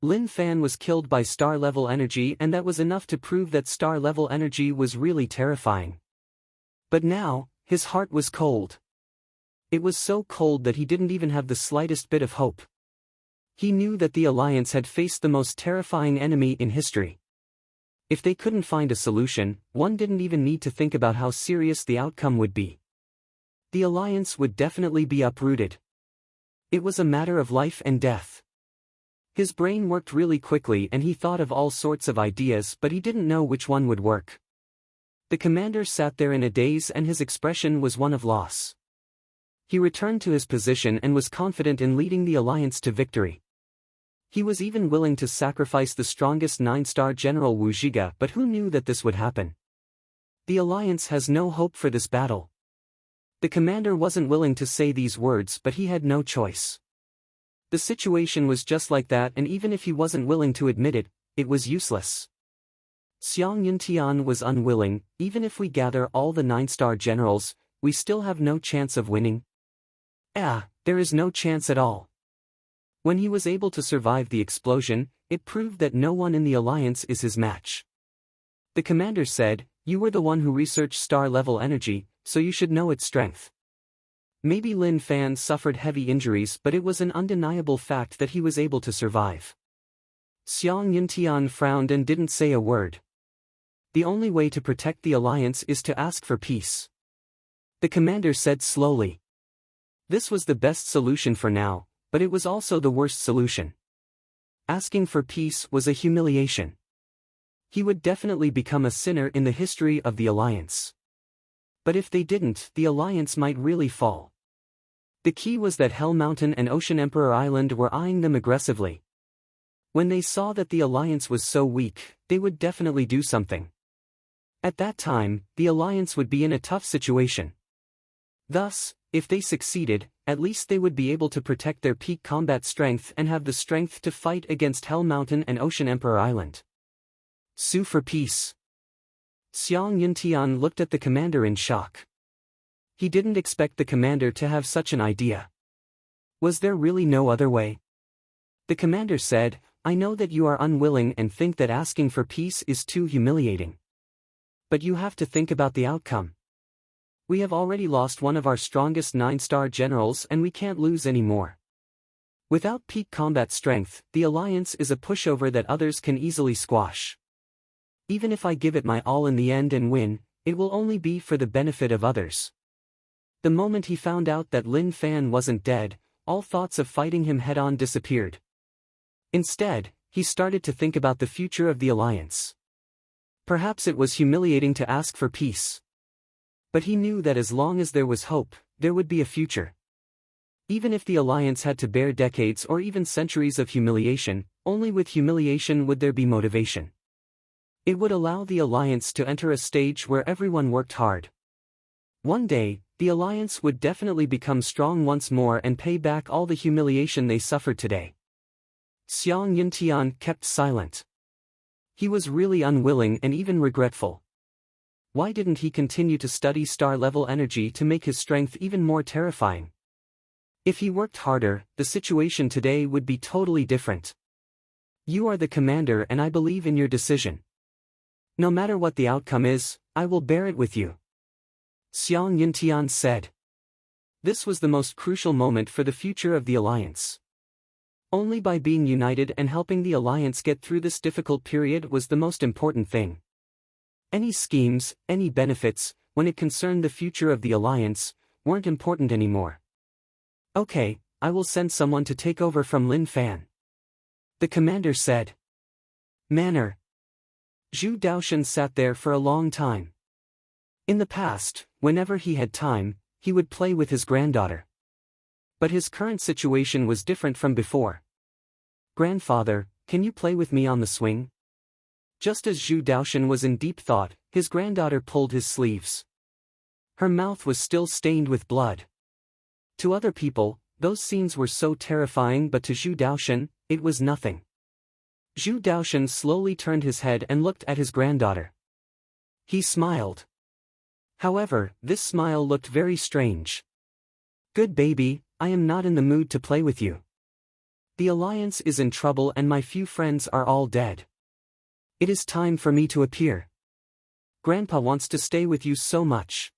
Lin Fan was killed by star-level energy and that was enough to prove that star-level energy was really terrifying. But now, his heart was cold. It was so cold that he didn't even have the slightest bit of hope. He knew that the Alliance had faced the most terrifying enemy in history. If they couldn't find a solution, one didn't even need to think about how serious the outcome would be. The Alliance would definitely be uprooted. It was a matter of life and death. His brain worked really quickly and he thought of all sorts of ideas, but he didn't know which one would work. The commander sat there in a daze and his expression was one of loss. He returned to his position and was confident in leading the Alliance to victory. He was even willing to sacrifice the strongest 9-star general Wu Zhiga, but who knew that this would happen? The Alliance has no hope for this battle. The commander wasn't willing to say these words, but he had no choice. The situation was just like that, and even if he wasn't willing to admit it, it was useless. Xiang Yuntian was unwilling. Even if we gather all the 9-star generals, we still have no chance of winning. There is no chance at all. When he was able to survive the explosion, it proved that no one in the Alliance is his match. The commander said, "You were the one who researched star-level energy, so you should know its strength." Maybe Lin Fan suffered heavy injuries, but it was an undeniable fact that he was able to survive. Xiang Yuntian frowned and didn't say a word. The only way to protect the alliance is to ask for peace. The commander said slowly. This was the best solution for now, but it was also the worst solution. Asking for peace was a humiliation. He would definitely become a sinner in the history of the alliance. But if they didn't, the alliance might really fall. The key was that Hell Mountain and Ocean Emperor Island were eyeing them aggressively. When they saw that the alliance was so weak, they would definitely do something. At that time, the alliance would be in a tough situation. Thus, if they succeeded, at least they would be able to protect their peak combat strength and have the strength to fight against Hell Mountain and Ocean Emperor Island. Sue for peace. Xiang Yuntian looked at the commander in shock. He didn't expect the commander to have such an idea. Was there really no other way? The commander said, "I know that you are unwilling and think that asking for peace is too humiliating. But you have to think about the outcome. We have already lost one of our strongest 9-star generals and we can't lose any more. Without peak combat strength, the alliance is a pushover that others can easily squash. Even if I give it my all in the end and win, it will only be for the benefit of others." The moment he found out that Lin Fan wasn't dead, all thoughts of fighting him head-on disappeared. Instead, he started to think about the future of the alliance. Perhaps it was humiliating to ask for peace. But he knew that as long as there was hope, there would be a future. Even if the alliance had to bear decades or even centuries of humiliation, only with humiliation would there be motivation. It would allow the alliance to enter a stage where everyone worked hard. One day, the alliance would definitely become strong once more and pay back all the humiliation they suffered today. Xiang Yuntian kept silent. He was really unwilling and even regretful. Why didn't he continue to study star-level energy to make his strength even more terrifying? If he worked harder, the situation today would be totally different. You are the commander and I believe in your decision. No matter what the outcome is, I will bear it with you. Xiang Yuntian said. This was the most crucial moment for the future of the alliance. Only by being united and helping the alliance get through this difficult period was the most important thing. Any schemes, any benefits, when it concerned the future of the alliance, weren't important anymore. Okay, I will send someone to take over from Lin Fan. The commander said. Manner. Zhu Daoshan sat there for a long time. In the past, whenever he had time, he would play with his granddaughter. But his current situation was different from before. Grandfather, can you play with me on the swing? Just as Zhu Daoshan was in deep thought, his granddaughter pulled his sleeves. Her mouth was still stained with blood. To other people, those scenes were so terrifying, but to Zhu Daoshan, it was nothing. Zhu Daoshan slowly turned his head and looked at his granddaughter. He smiled. However, this smile looked very strange. Good baby, I am not in the mood to play with you. The alliance is in trouble and my few friends are all dead. It is time for me to appear. Grandpa wants to stay with you so much.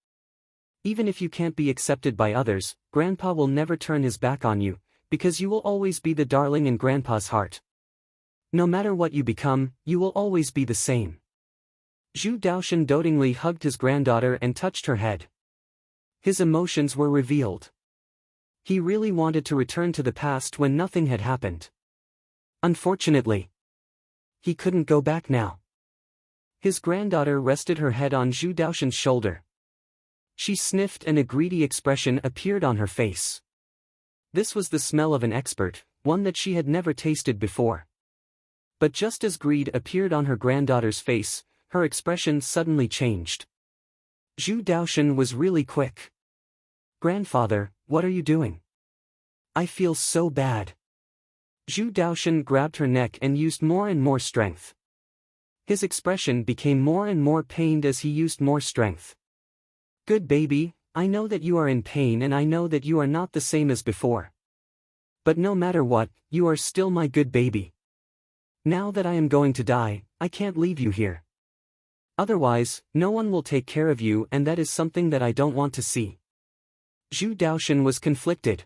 Even if you can't be accepted by others, Grandpa will never turn his back on you, because you will always be the darling in Grandpa's heart. No matter what you become, you will always be the same. Zhu Daoshan dotingly hugged his granddaughter and touched her head. His emotions were revealed. He really wanted to return to the past when nothing had happened. Unfortunately, he couldn't go back now. His granddaughter rested her head on Zhu Daoshan's shoulder. She sniffed and a greedy expression appeared on her face. This was the smell of an expert, one that she had never tasted before. But just as greed appeared on her granddaughter's face, her expression suddenly changed. Zhu Daoshan was really quick. Grandfather, what are you doing? I feel so bad. Zhu Daoshan grabbed her neck and used more and more strength. His expression became more and more pained as he used more strength. Good baby, I know that you are in pain and I know that you are not the same as before. But no matter what, you are still my good baby. Now that I am going to die, I can't leave you here. Otherwise, no one will take care of you, and that is something that I don't want to see. Zhu Daoshan was conflicted.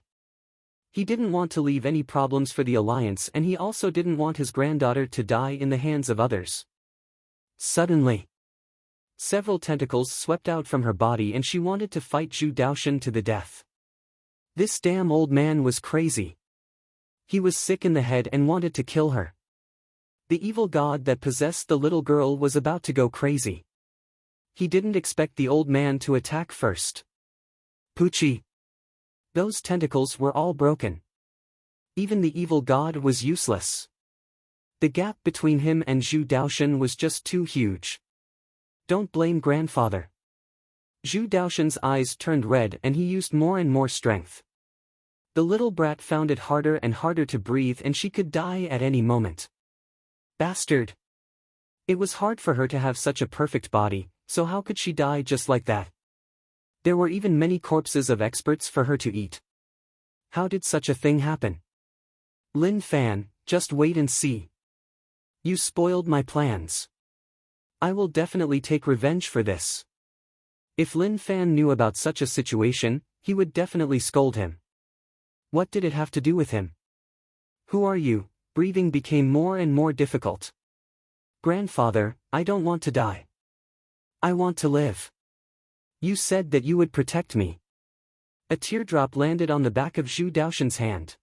He didn't want to leave any problems for the alliance, and he also didn't want his granddaughter to die in the hands of others. Suddenly, several tentacles swept out from her body and she wanted to fight Zhu Daoshan to the death. This damn old man was crazy. He was sick in the head and wanted to kill her. The evil god that possessed the little girl was about to go crazy. He didn't expect the old man to attack first. Poochie. Those tentacles were all broken. Even the evil god was useless. The gap between him and Zhu Daoshan was just too huge. Don't blame grandfather. Zhu Daoshan's eyes turned red and he used more and more strength. The little brat found it harder and harder to breathe and she could die at any moment. Bastard! It was hard for her to have such a perfect body, so how could she die just like that? There were even many corpses of experts for her to eat. How did such a thing happen? Lin Fan, just wait and see. You spoiled my plans. I will definitely take revenge for this. If Lin Fan knew about such a situation, he would definitely scold him. What did it have to do with him? Who are you? Breathing became more and more difficult. Grandfather, I don't want to die. I want to live. You said that you would protect me. A teardrop landed on the back of Zhu Daoshan's hand.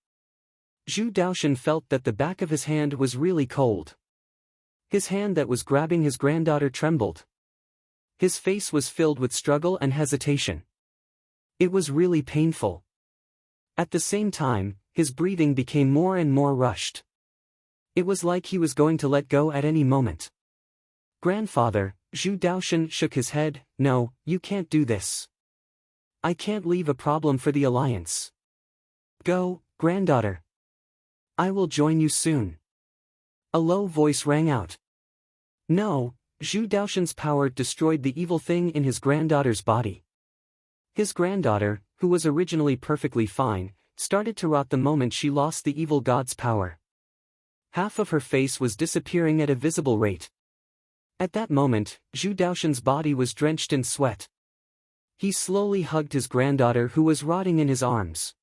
Zhu Daoshan felt that the back of his hand was really cold. His hand that was grabbing his granddaughter trembled. His face was filled with struggle and hesitation. It was really painful. At the same time, his breathing became more and more rushed. It was like he was going to let go at any moment. Grandfather, Zhu Daoshan shook his head. No, you can't do this. I can't leave a problem for the alliance. Go, granddaughter. I will join you soon. A low voice rang out. No, Zhu Daoshan's power destroyed the evil thing in his granddaughter's body. His granddaughter, who was originally perfectly fine, started to rot the moment she lost the evil god's power. Half of her face was disappearing at a visible rate. At that moment, Zhu Daoshan's body was drenched in sweat. He slowly hugged his granddaughter who was rotting in his arms.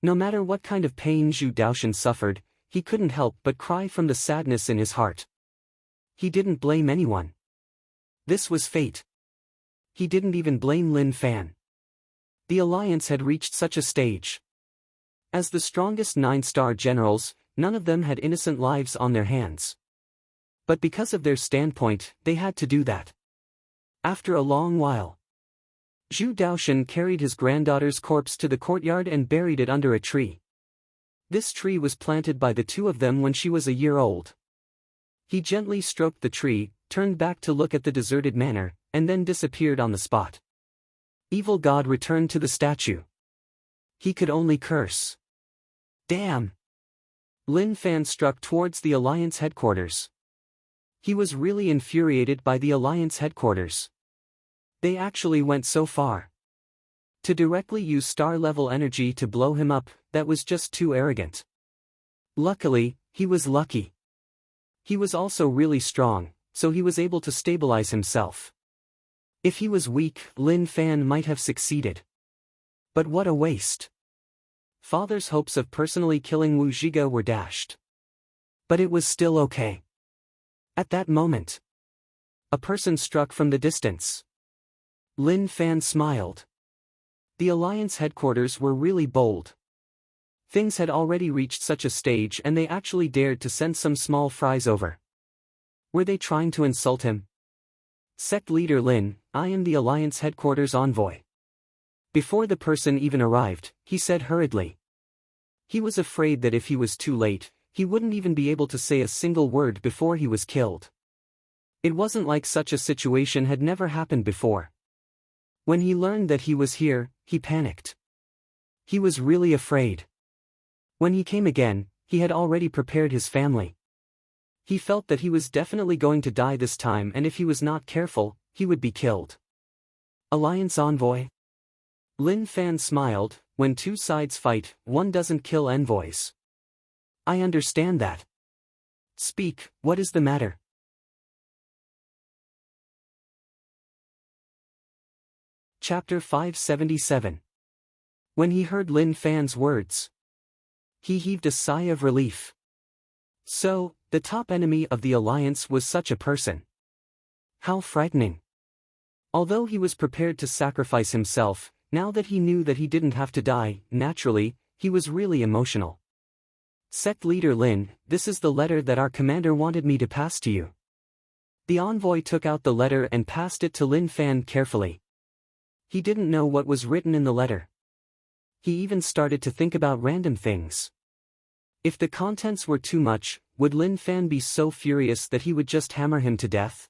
No matter what kind of pain Zhu Daoshan suffered, he couldn't help but cry from the sadness in his heart. He didn't blame anyone. This was fate. He didn't even blame Lin Fan. The alliance had reached such a stage. As the strongest 9-star generals, none of them had innocent lives on their hands. But because of their standpoint, they had to do that. After a long while, Zhu Daoshan carried his granddaughter's corpse to the courtyard and buried it under a tree. This tree was planted by the two of them when she was a year old. He gently stroked the tree, turned back to look at the deserted manor, and then disappeared on the spot. Evil God returned to the statue. He could only curse. Damn! Lin Fan struck towards the Alliance headquarters. He was really infuriated by the Alliance headquarters. They actually went so far. To directly use star-level energy to blow him up, that was just too arrogant. Luckily, he was lucky. He was also really strong, so he was able to stabilize himself. If he was weak, Lin Fan might have succeeded. But what a waste. Father's hopes of personally killing Wu Zhiga were dashed. But it was still okay. At that moment, a person struck from the distance. Lin Fan smiled. The Alliance headquarters were really bold. Things had already reached such a stage and they actually dared to send some small fries over. Were they trying to insult him? Sect leader Lin, I am the Alliance headquarters envoy. Before the person even arrived, he said hurriedly. He was afraid that if he was too late, he wouldn't even be able to say a single word before he was killed. It wasn't like such a situation had never happened before. When he learned that he was here, he panicked. He was really afraid. When he came again, he had already prepared his family. He felt that he was definitely going to die this time, and if he was not careful, he would be killed. Alliance envoy? Lin Fan smiled. When two sides fight, one doesn't kill envoys. I understand that. Speak, what is the matter? Chapter 577. When he heard Lin Fan's words, he heaved a sigh of relief. So, the top enemy of the alliance was such a person. How frightening. Although he was prepared to sacrifice himself, now that he knew that he didn't have to die, naturally, he was really emotional. Sect leader Lin, this is the letter that our commander wanted me to pass to you. The envoy took out the letter and passed it to Lin Fan carefully. He didn't know what was written in the letter. He even started to think about random things. If the contents were too much, would Lin Fan be so furious that he would just hammer him to death?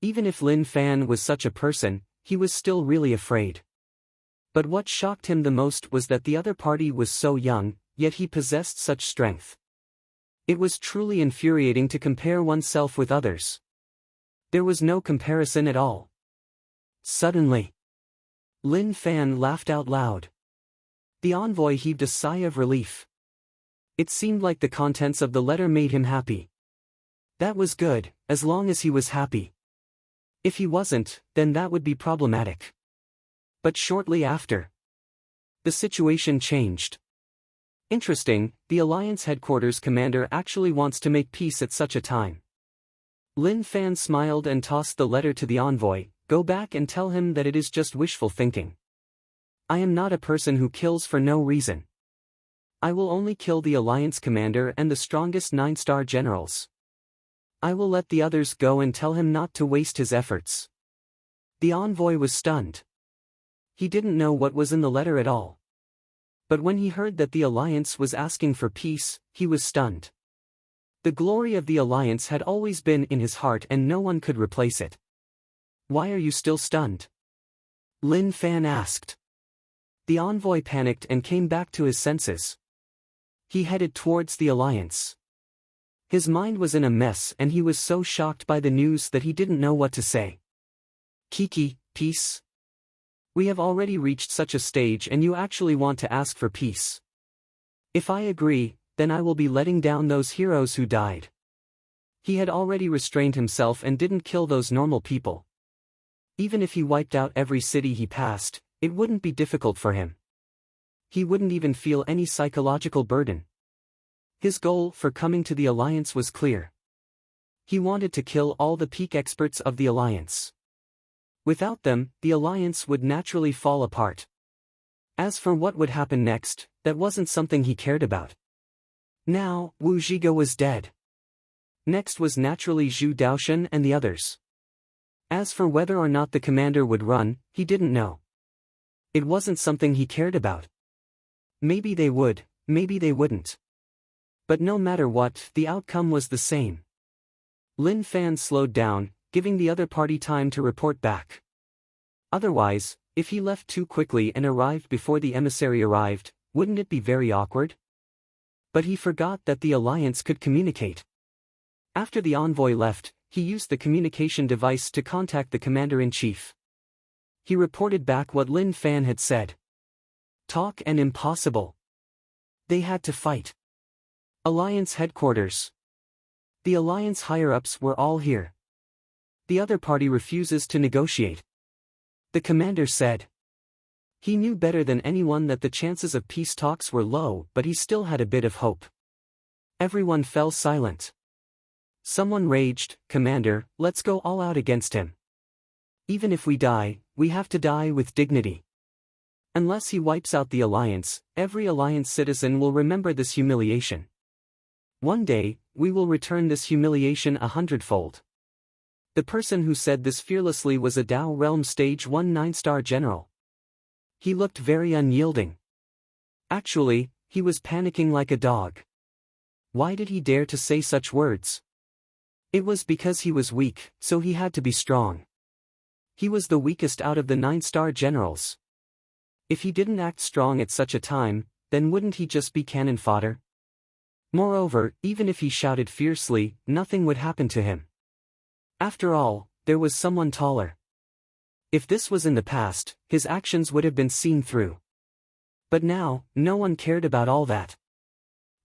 Even if Lin Fan was such a person, he was still really afraid. But what shocked him the most was that the other party was so young, yet he possessed such strength. It was truly infuriating to compare oneself with others. There was no comparison at all. Suddenly, Lin Fan laughed out loud. The envoy heaved a sigh of relief. It seemed like the contents of the letter made him happy. That was good, as long as he was happy. If he wasn't, then that would be problematic. But shortly after, the situation changed. Interesting, the Alliance headquarters commander actually wants to make peace at such a time. Lin Fan smiled and tossed the letter to the envoy. Go back and tell him that it is just wishful thinking. I am not a person who kills for no reason. I will only kill the Alliance commander and the strongest 9-star generals. I will let the others go and tell him not to waste his efforts. The envoy was stunned. He didn't know what was in the letter at all. But when he heard that the Alliance was asking for peace, he was stunned. The glory of the Alliance had always been in his heart and no one could replace it. Why are you still stunned? Lin Fan asked. The envoy panicked and came back to his senses. He headed towards the Alliance. His mind was in a mess and he was so shocked by the news that he didn't know what to say. Kiki, peace? We have already reached such a stage and you actually want to ask for peace. If I agree, then I will be letting down those heroes who died. He had already restrained himself and didn't kill those normal people. Even if he wiped out every city he passed, it wouldn't be difficult for him. He wouldn't even feel any psychological burden. His goal for coming to the Alliance was clear. He wanted to kill all the peak experts of the Alliance. Without them, the Alliance would naturally fall apart. As for what would happen next, that wasn't something he cared about. Now, Wu Zhigo was dead. Next was naturally Zhu Daoshan and the others. As for whether or not the commander would run, he didn't know. It wasn't something he cared about. Maybe they would, maybe they wouldn't. But no matter what, the outcome was the same. Lin Fan slowed down, giving the other party time to report back. Otherwise, if he left too quickly and arrived before the emissary arrived, wouldn't it be very awkward? But he forgot that the Alliance could communicate. After the envoy left, he used the communication device to contact the commander-in-chief. He reported back what Lin Fan had said. Talk and impossible. They had to fight. Alliance headquarters. The Alliance higher-ups were all here. The other party refuses to negotiate. The commander said. He knew better than anyone that the chances of peace talks were low, but he still had a bit of hope. Everyone fell silent. Someone raged, Commander, let's go all out against him. Even if we die, we have to die with dignity. Unless he wipes out the Alliance, every Alliance citizen will remember this humiliation. One day, we will return this humiliation 100-fold. The person who said this fearlessly was a Dao Realm Stage 1 9-star general. He looked very unyielding. Actually, he was panicking like a dog. Why did he dare to say such words? It was because he was weak, so he had to be strong. He was the weakest out of the 9-star generals. If he didn't act strong at such a time, then wouldn't he just be cannon fodder? Moreover, even if he shouted fiercely, nothing would happen to him. After all, there was someone taller. If this was in the past, his actions would have been seen through. But now, no one cared about all that.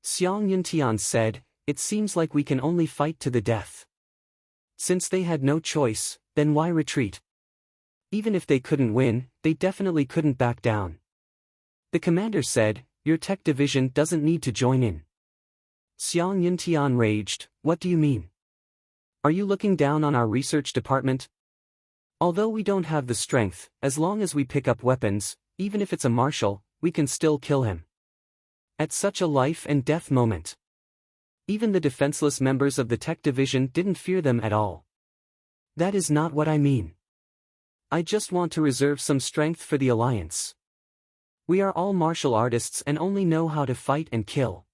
Xiang Yuntian said, it seems like we can only fight to the death. Since they had no choice, then why retreat? Even if they couldn't win, they definitely couldn't back down. The commander said, "Your tech division doesn't need to join in." Xiang Yuntian raged, "What do you mean? Are you looking down on our research department? Although we don't have the strength, as long as we pick up weapons, even if it's a martial, we can still kill him." At such a life and death moment, even the defenseless members of the tech division didn't fear them at all. "That is not what I mean. I just want to reserve some strength for the Alliance. We are all martial artists and only know how to fight and kill.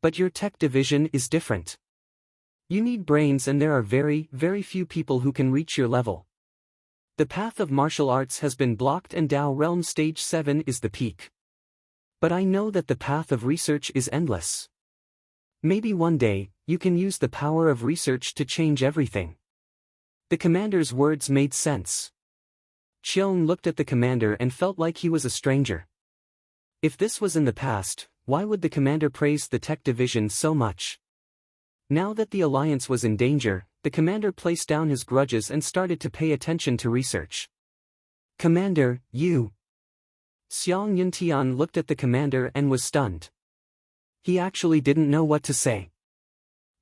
But your tech division is different. You need brains and there are very, very few people who can reach your level. The path of martial arts has been blocked and Dao Realm Stage 7 is the peak. But I know that the path of research is endless. Maybe one day, you can use the power of research to change everything." The commander's words made sense. Qiong looked at the commander and felt like he was a stranger. If this was in the past, why would the commander praise the tech division so much? Now that the Alliance was in danger, the commander placed down his grudges and started to pay attention to research. "Commander, you..." Xiang Yuntian looked at the commander and was stunned. He actually didn't know what to say.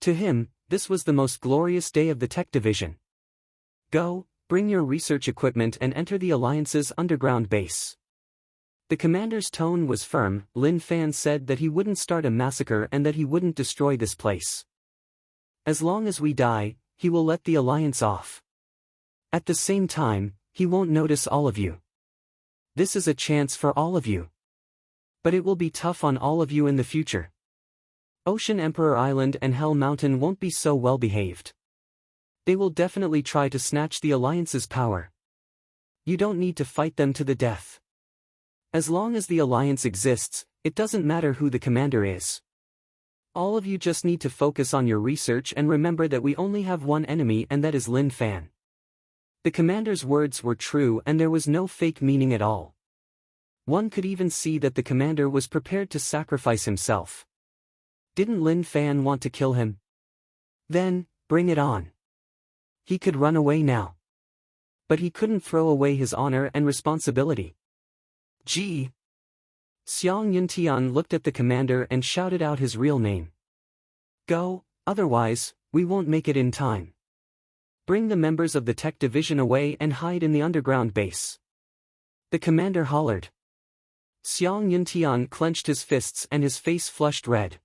To him, this was the most glorious day of the tech division. "Go, bring your research equipment and enter the Alliance's underground base." The commander's tone was firm. Lin Fan said that he wouldn't start a massacre and that he wouldn't destroy this place. As long as we die, he will let the Alliance off. At the same time, he won't notice all of you. This is a chance for all of you. But it will be tough on all of you in the future. Ocean Emperor Island and Hell Mountain won't be so well behaved. They will definitely try to snatch the Alliance's power. You don't need to fight them to the death. As long as the Alliance exists, it doesn't matter who the commander is. All of you just need to focus on your research and remember that we only have one enemy and that is Lin Fan. The commander's words were true and there was no fake meaning at all. One could even see that the commander was prepared to sacrifice himself. Didn't Lin Fan want to kill him? Then, bring it on. He could run away now. But he couldn't throw away his honor and responsibility. Gee. Xiang Yuntian looked at the commander and shouted out his real name. "Go, otherwise, we won't make it in time. Bring the members of the tech division away and hide in the underground base." The commander hollered. Xiang Yuntian clenched his fists and his face flushed red.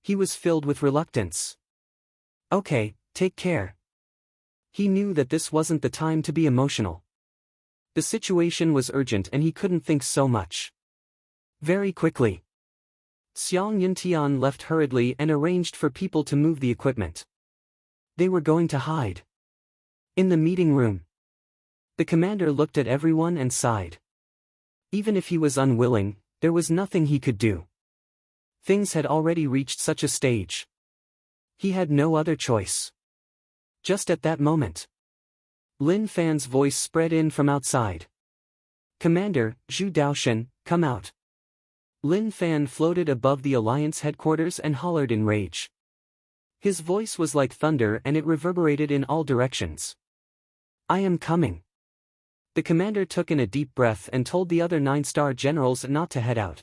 He was filled with reluctance. "Okay, take care." He knew that this wasn't the time to be emotional. The situation was urgent and he couldn't think so much. Very quickly, Xiang Yuntian left hurriedly and arranged for people to move the equipment. They were going to hide. In the meeting room, the commander looked at everyone and sighed. Even if he was unwilling, there was nothing he could do. Things had already reached such a stage. He had no other choice. Just at that moment, Lin Fan's voice spread in from outside. "Commander, Zhu Daoshen, come out." Lin Fan floated above the Alliance headquarters and hollered in rage. His voice was like thunder and it reverberated in all directions. "I am coming." The commander took in a deep breath and told the other 9-star generals not to head out.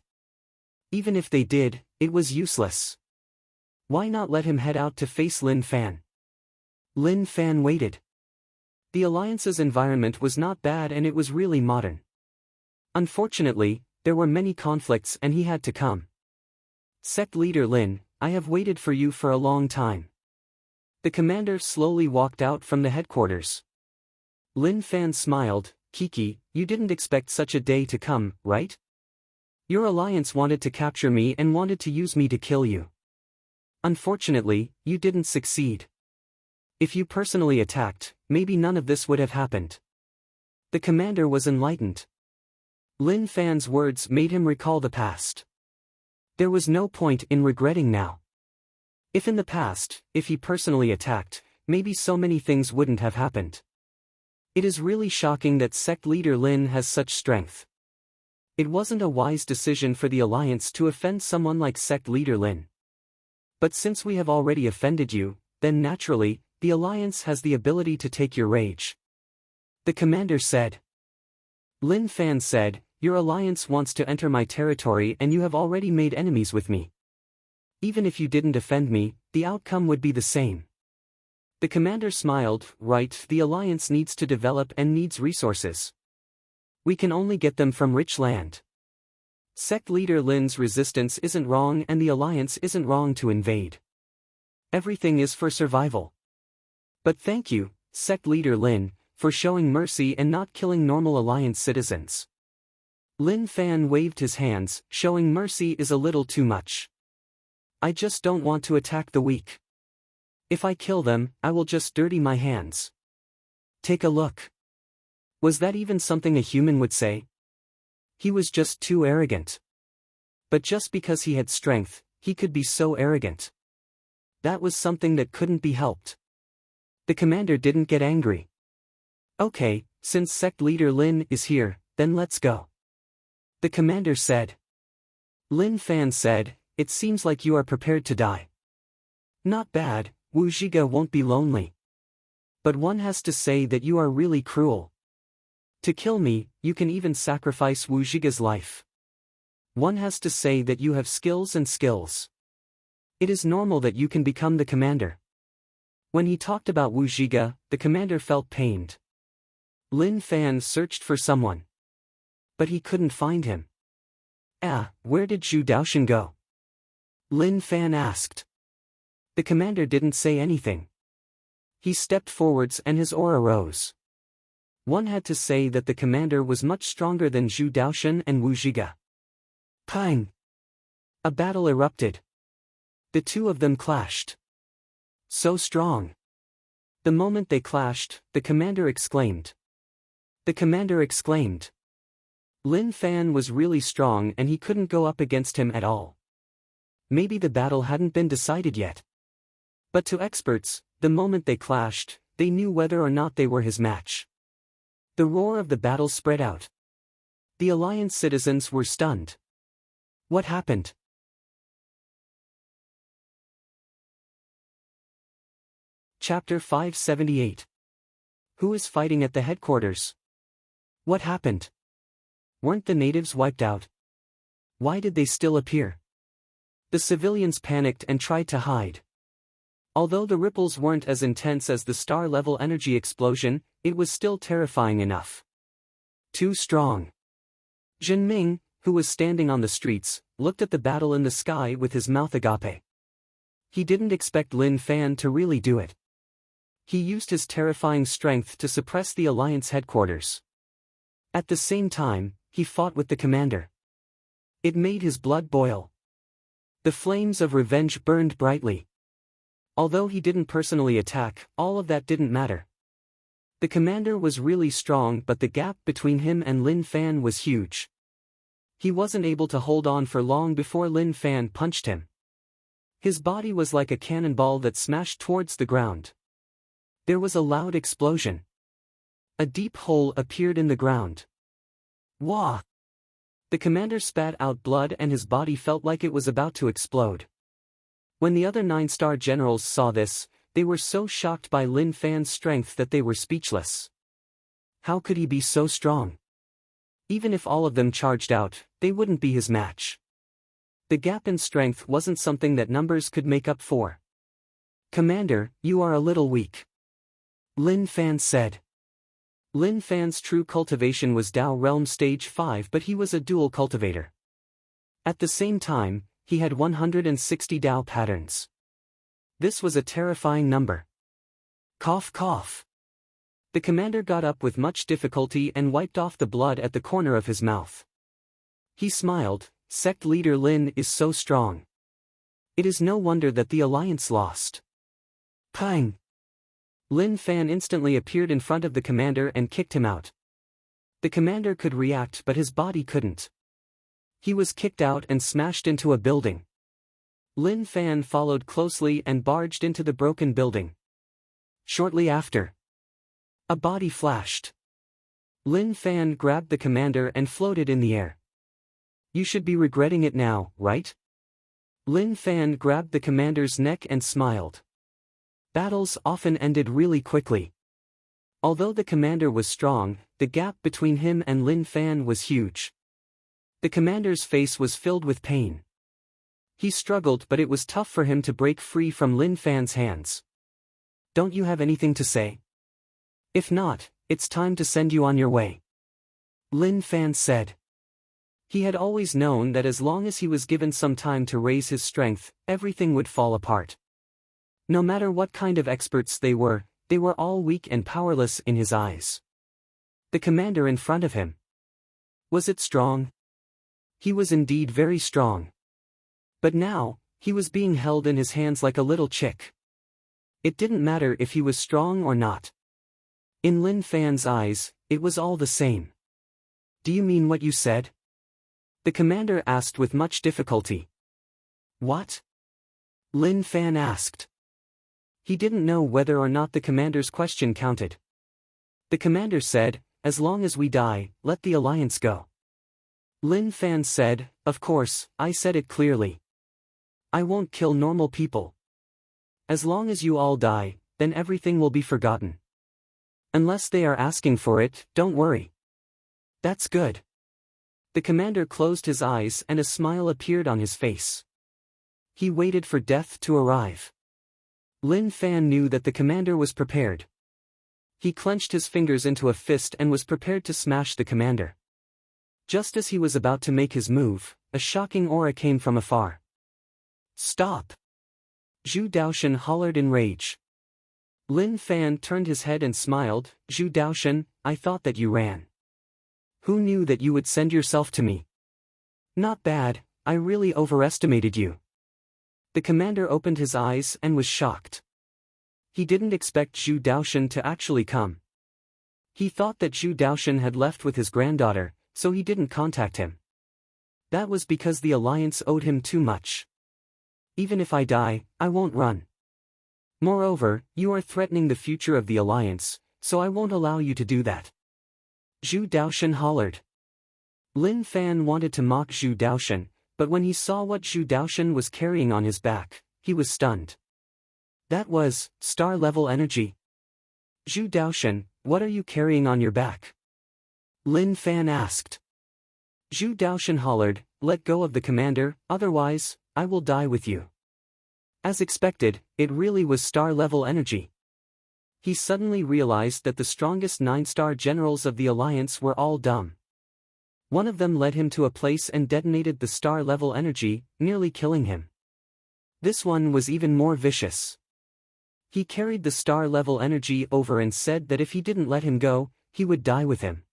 Even if they did, it was useless. Why not let him head out to face Lin Fan? Lin Fan waited. The Alliance's environment was not bad and it was really modern. Unfortunately, there were many conflicts and he had to come. "Sect leader Lin, I have waited for you for a long time." The commander slowly walked out from the headquarters. Lin Fan smiled. "Kiki, you didn't expect such a day to come, right? Your Alliance wanted to capture me and wanted to use me to kill you. Unfortunately, you didn't succeed. If you personally attacked, maybe none of this would have happened." The commander was enlightened. Lin Fan's words made him recall the past. There was no point in regretting now. If in the past, if he personally attacked, maybe so many things wouldn't have happened. It is really shocking that sect leader Lin has such strength. It wasn't a wise decision for the Alliance to offend someone like sect leader Lin. But since we have already offended you, then naturally, the Alliance has the ability to take your rage. The commander said. Lin Fan said, "Your alliance wants to enter my territory and you have already made enemies with me. Even if you didn't defend me, the outcome would be the same." The commander smiled. "Right, the alliance needs to develop and needs resources. We can only get them from rich land. Sect leader Lin's resistance isn't wrong and the alliance isn't wrong to invade. Everything is for survival. But thank you, Sect leader Lin, for showing mercy and not killing normal alliance citizens." Lin Fan waved his hands, "Showing mercy is a little too much. I just don't want to attack the weak. If I kill them, I will just dirty my hands. Take a look." Was that even something a human would say? He was just too arrogant. But just because he had strength, he could be so arrogant. That was something that couldn't be helped. The commander didn't get angry. "Okay, since sect leader Lin is here, then let's go," the commander said. Lin Fan said, "It seems like you are prepared to die. Not bad, Wu Zhiga won't be lonely. But one has to say that you are really cruel. To kill me, you can even sacrifice Wu Zhiga's life. One has to say that you have skills and skills. It is normal that you can become the commander." When he talked about Wu Zhiga, the commander felt pained. Lin Fan searched for someone. But he couldn't find him. Where did Zhu Daoshan go?" Lin Fan asked. The commander didn't say anything. He stepped forwards and his aura rose. One had to say that the commander was much stronger than Zhu Daoshan and Wu Zhiga. Pang! A battle erupted. The two of them clashed. So strong. The moment they clashed, the commander exclaimed. Lin Fan was really strong and he couldn't go up against him at all. Maybe the battle hadn't been decided yet. But to experts, the moment they clashed, they knew whether or not they were his match. The roar of the battle spread out. The alliance citizens were stunned. What happened? Chapter 578. Who is fighting at the headquarters? What happened? Weren't the natives wiped out? Why did they still appear? The civilians panicked and tried to hide. Although the ripples weren't as intense as the star-level energy explosion, it was still terrifying enough. Too strong. Zhen Ming, who was standing on the streets, looked at the battle in the sky with his mouth agape. He didn't expect Lin Fan to really do it. He used his terrifying strength to suppress the alliance headquarters. At the same time, he fought with the commander. It made his blood boil. The flames of revenge burned brightly. Although he didn't personally attack, all of that didn't matter. The commander was really strong, but the gap between him and Lin Fan was huge. He wasn't able to hold on for long before Lin Fan punched him. His body was like a cannonball that smashed towards the ground. There was a loud explosion. A deep hole appeared in the ground. Wah! The commander spat out blood and his body felt like it was about to explode. When the other 9-star generals saw this, they were so shocked by Lin Fan's strength that they were speechless. How could he be so strong? Even if all of them charged out, they wouldn't be his match. The gap in strength wasn't something that numbers could make up for. "Commander, you are a little weak," Lin Fan said. Lin Fan's true cultivation was Dao Realm Stage 5, but he was a dual cultivator. At the same time, he had 160 Dao patterns. This was a terrifying number. Cough cough. The commander got up with much difficulty and wiped off the blood at the corner of his mouth. He smiled. "Sect leader Lin is so strong. It is no wonder that the alliance lost." Pang! Lin Fan instantly appeared in front of the commander and kicked him out. The commander could react but his body couldn't. He was kicked out and smashed into a building. Lin Fan followed closely and barged into the broken building. Shortly after, a body flashed. Lin Fan grabbed the commander and floated in the air. "You should be regretting it now, right?" Lin Fan grabbed the commander's neck and smiled. Battles often ended really quickly. Although the commander was strong, the gap between him and Lin Fan was huge. The commander's face was filled with pain. He struggled, but it was tough for him to break free from Lin Fan's hands. "Don't you have anything to say? If not, it's time to send you on your way," Lin Fan said. He had always known that as long as he was given some time to raise his strength, everything would fall apart. No matter what kind of experts they were all weak and powerless in his eyes. The commander in front of him. Was it strong? He was indeed very strong. But now, he was being held in his hands like a little chick. It didn't matter if he was strong or not. In Lin Fan's eyes, it was all the same. "Do you mean what you said?" the commander asked with much difficulty. "What?" Lin Fan asked. He didn't know whether or not the commander's question counted. The commander said, "As long as we die, let the alliance go." Lin Fan said, "Of course, I said it clearly. I won't kill normal people. As long as you all die, then everything will be forgotten. Unless they are asking for it, don't worry." "That's good." The commander closed his eyes and a smile appeared on his face. He waited for death to arrive. Lin Fan knew that the commander was prepared. He clenched his fingers into a fist and was prepared to smash the commander. Just as he was about to make his move, a shocking aura came from afar. "Stop!" Zhu Daoshan hollered in rage. Lin Fan turned his head and smiled. "Zhu Daoshan, I thought that you ran. Who knew that you would send yourself to me? Not bad, I really overestimated you." The commander opened his eyes and was shocked. He didn't expect Zhu Daoshan to actually come. He thought that Zhu Daoshan had left with his granddaughter, so he didn't contact him. That was because the alliance owed him too much. "Even if I die, I won't run. Moreover, you are threatening the future of the alliance, so I won't allow you to do that," Zhu Daoshan hollered. Lin Fan wanted to mock Zhu Daoshan, but when he saw what Zhu Daoshan was carrying on his back, he was stunned. That was star-level energy. "Zhu Daoshan, what are you carrying on your back?" Lin Fan asked. Zhu Daoshan hollered, "Let go of the commander, otherwise, I will die with you." As expected, it really was star-level energy. He suddenly realized that the strongest 9-star generals of the alliance were all dumb. One of them led him to a place and detonated the star-level energy, nearly killing him. This one was even more vicious. He carried the star-level energy over and said that if he didn't let him go, he would die with him.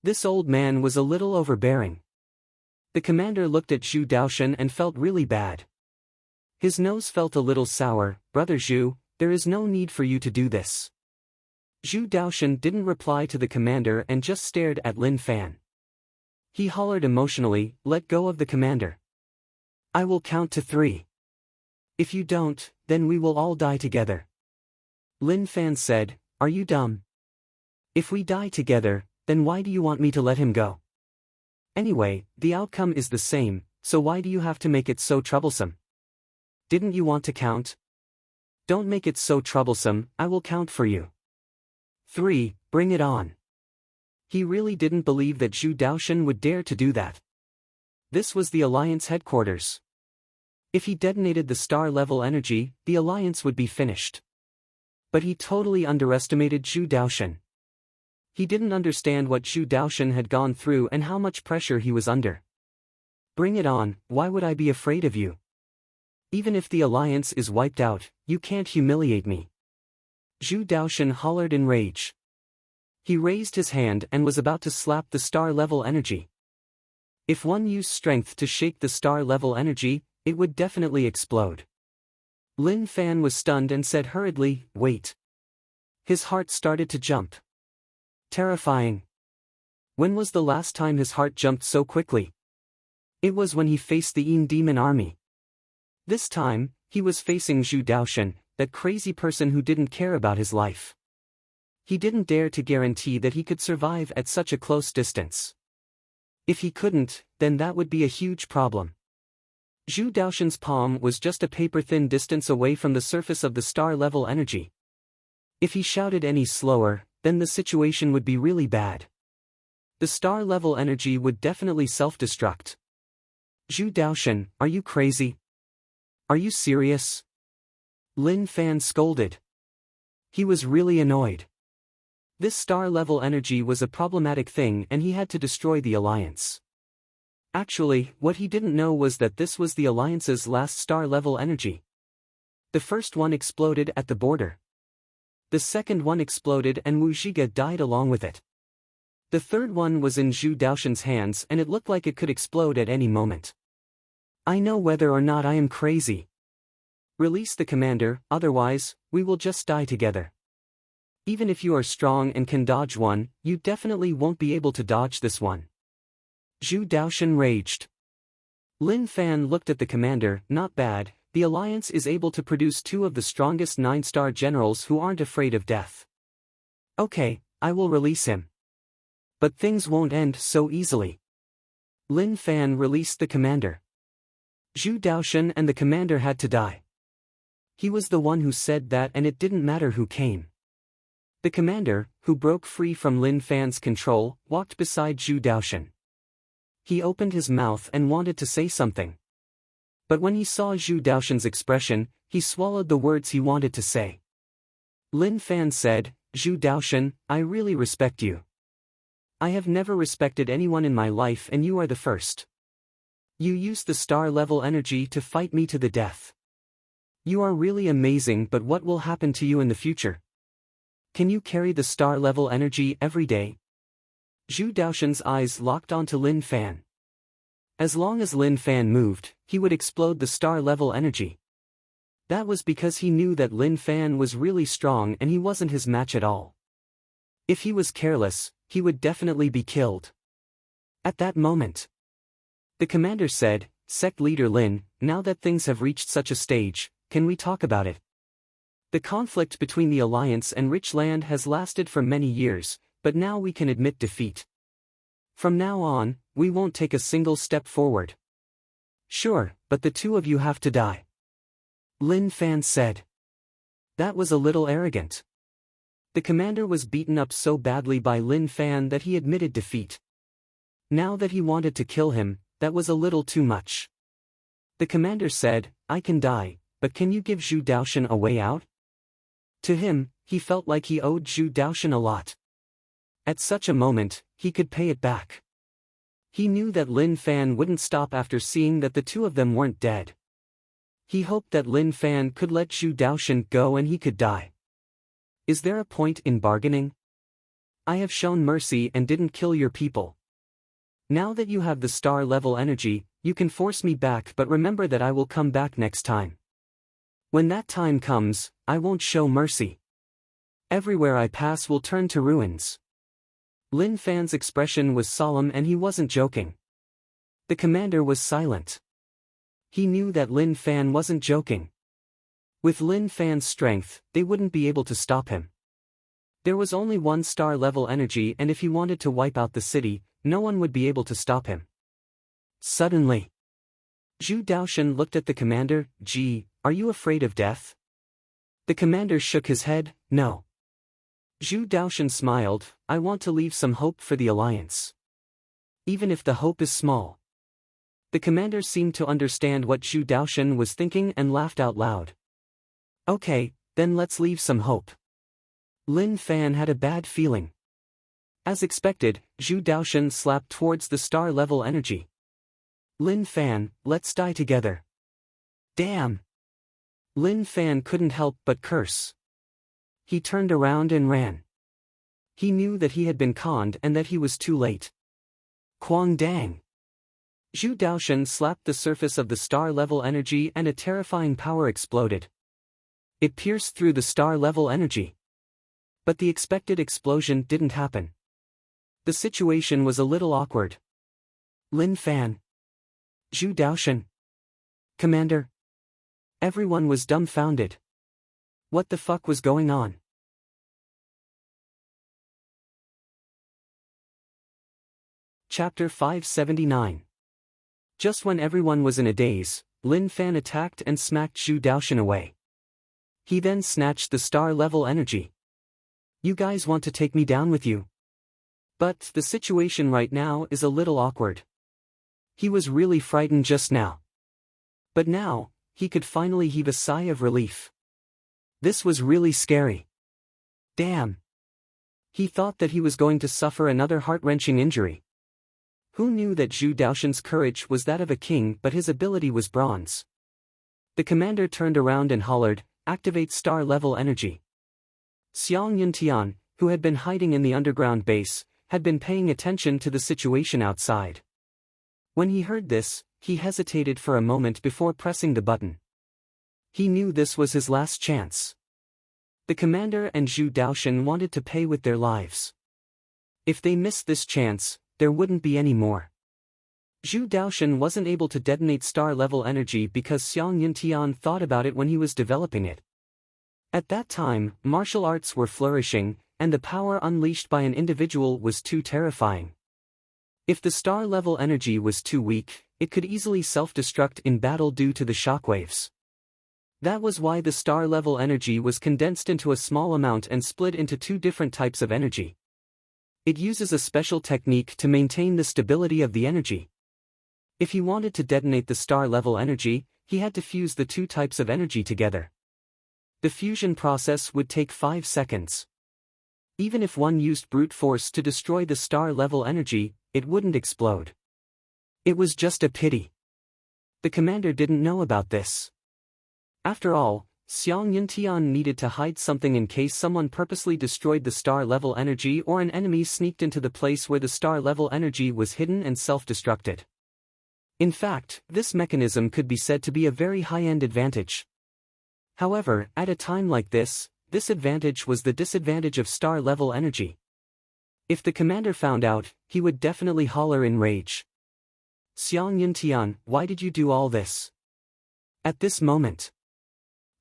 This old man was a little overbearing. The commander looked at Zhu Daoshan and felt really bad. His nose felt a little sour. "Brother Zhu, there is no need for you to do this." Zhu Daoshan didn't reply to the commander and just stared at Lin Fan. He hollered emotionally, "Let go of the commander. I will count to 3. If you don't, then we will all die together." Lin Fan said, "Are you dumb? If we die together, then why do you want me to let him go? Anyway, the outcome is the same, so why do you have to make it so troublesome? Didn't you want to count? Don't make it so troublesome, I will count for you. 3, bring it on." He really didn't believe that Zhu Daoshan would dare to do that. This was the Alliance headquarters. If he detonated the star-level energy, the Alliance would be finished. But he totally underestimated Zhu Daoshan. He didn't understand what Zhu Daoshan had gone through and how much pressure he was under. "Bring it on, why would I be afraid of you? Even if the Alliance is wiped out, you can't humiliate me." Zhu Daoshan hollered in rage. He raised his hand and was about to slap the star-level energy. If one used strength to shake the star-level energy, it would definitely explode. Lin Fan was stunned and said hurriedly, "Wait." His heart started to jump. Terrifying. When was the last time his heart jumped so quickly? It was when he faced the Yin Demon Army. This time, he was facing Zhu Daoshan, that crazy person who didn't care about his life. He didn't dare to guarantee that he could survive at such a close distance. If he couldn't, then that would be a huge problem. Zhu Daoshan's palm was just a paper-thin distance away from the surface of the star-level energy. If he shouted any slower, then the situation would be really bad. The star-level energy would definitely self-destruct. Zhu Daoshan, are you crazy? Are you serious? Lin Fan scolded. He was really annoyed. This star-level energy was a problematic thing and he had to destroy the Alliance. Actually, what he didn't know was that this was the Alliance's last star-level energy. The first one exploded at the border. The second one exploded and Wu Zhiga died along with it. The third one was in Zhu Daoshan's hands and it looked like it could explode at any moment. I know whether or not I am crazy. Release the commander, otherwise, we will just die together. Even if you are strong and can dodge one, you definitely won't be able to dodge this one. Zhu Daoshan raged. Lin Fan looked at the commander. Not bad, the Alliance is able to produce 2 of the strongest 9-star generals who aren't afraid of death. Okay, I will release him. But things won't end so easily. Lin Fan released the commander. Zhu Daoshan and the commander had to die. He was the one who said that and it didn't matter who came. The commander, who broke free from Lin Fan's control, walked beside Zhu Daoshan. He opened his mouth and wanted to say something. But when he saw Zhu Daoshan's expression, he swallowed the words he wanted to say. Lin Fan said, Zhu Daoshan, I really respect you. I have never respected anyone in my life and you are the first. You used the star-level energy to fight me to the death. You are really amazing, but what will happen to you in the future? Can you carry the star-level energy every day? Zhu Daoshan's eyes locked onto Lin Fan. As long as Lin Fan moved, he would explode the star-level energy. That was because he knew that Lin Fan was really strong and he wasn't his match at all. If he was careless, he would definitely be killed. At that moment, the commander said, Sect Leader Lin, now that things have reached such a stage, can we talk about it? The conflict between the Alliance and Rich Land has lasted for many years, but now we can admit defeat. From now on, we won't take a single step forward. Sure, but the 2 of you have to die. Lin Fan said. That was a little arrogant. The commander was beaten up so badly by Lin Fan that he admitted defeat. Now that he wanted to kill him, that was a little too much. The commander said, I can die, but can you give Zhu Daoshan a way out? To him, he felt like he owed Zhu Daoshan a lot. At such a moment, he could pay it back. He knew that Lin Fan wouldn't stop after seeing that the 2 of them weren't dead. He hoped that Lin Fan could let Zhu Daoshan go and he could die. Is there a point in bargaining? I have shown mercy and didn't kill your people. Now that you have the star-level energy, you can force me back, but remember that I will come back next time. When that time comes, I won't show mercy. Everywhere I pass will turn to ruins. Lin Fan's expression was solemn and he wasn't joking. The commander was silent. He knew that Lin Fan wasn't joking. With Lin Fan's strength, they wouldn't be able to stop him. There was only 1 star-level energy and if he wanted to wipe out the city, no one would be able to stop him. Suddenly, Zhu Daoshan looked at the commander. Gee, are you afraid of death? The commander shook his head. No. Zhu Daoshan smiled. I want to leave some hope for the Alliance. Even if the hope is small. The commander seemed to understand what Zhu Daoshan was thinking and laughed out loud. Okay, then let's leave some hope. Lin Fan had a bad feeling. As expected, Zhu Daoshan slapped towards the star-level energy. Lin Fan, let's die together. Damn! Lin Fan couldn't help but curse. He turned around and ran. He knew that he had been conned and that he was too late. Quang Dang! Zhu Daoshan slapped the surface of the star-level energy and a terrifying power exploded. It pierced through the star-level energy. But the expected explosion didn't happen. The situation was a little awkward. Lin Fan. Zhu Daoshan. Commander. Everyone was dumbfounded. What the fuck was going on? Chapter 579. Just when everyone was in a daze, Lin Fan attacked and smacked Zhu Daoshan away. He then snatched the star-level energy. You guys want to take me down with you? But the situation right now is a little awkward. He was really frightened just now. But now, he could finally heave a sigh of relief. This was really scary. Damn. He thought that he was going to suffer another heart-wrenching injury. Who knew that Zhu Daoshan's courage was that of a king but his ability was bronze? The commander turned around and hollered, "Activate star-level energy." Xiang Yuntian, who had been hiding in the underground base, had been paying attention to the situation outside. When he heard this, he hesitated for a moment before pressing the button. He knew this was his last chance. The commander and Zhu Daoshan wanted to pay with their lives. If they missed this chance, there wouldn't be any more. Zhu Daoshan wasn't able to detonate star-level energy because Xiang Yuntian thought about it when he was developing it. At that time, martial arts were flourishing, and the power unleashed by an individual was too terrifying. If the star-level energy was too weak, it could easily self-destruct in battle due to the shockwaves. That was why the star-level energy was condensed into a small amount and split into two different types of energy. It uses a special technique to maintain the stability of the energy. If he wanted to detonate the star-level energy, he had to fuse the two types of energy together. The fusion process would take 5 seconds. Even if one used brute force to destroy the star-level energy, it wouldn't explode. It was just a pity. The commander didn't know about this. After all, Xiang Yuntian needed to hide something in case someone purposely destroyed the star-level energy or an enemy sneaked into the place where the star-level energy was hidden and self-destructed. In fact, this mechanism could be said to be a very high-end advantage. However, at a time like this advantage was the disadvantage of star-level energy. If the commander found out, he would definitely holler in rage. "Xiang Yuntian, why did you do all this?" At this moment,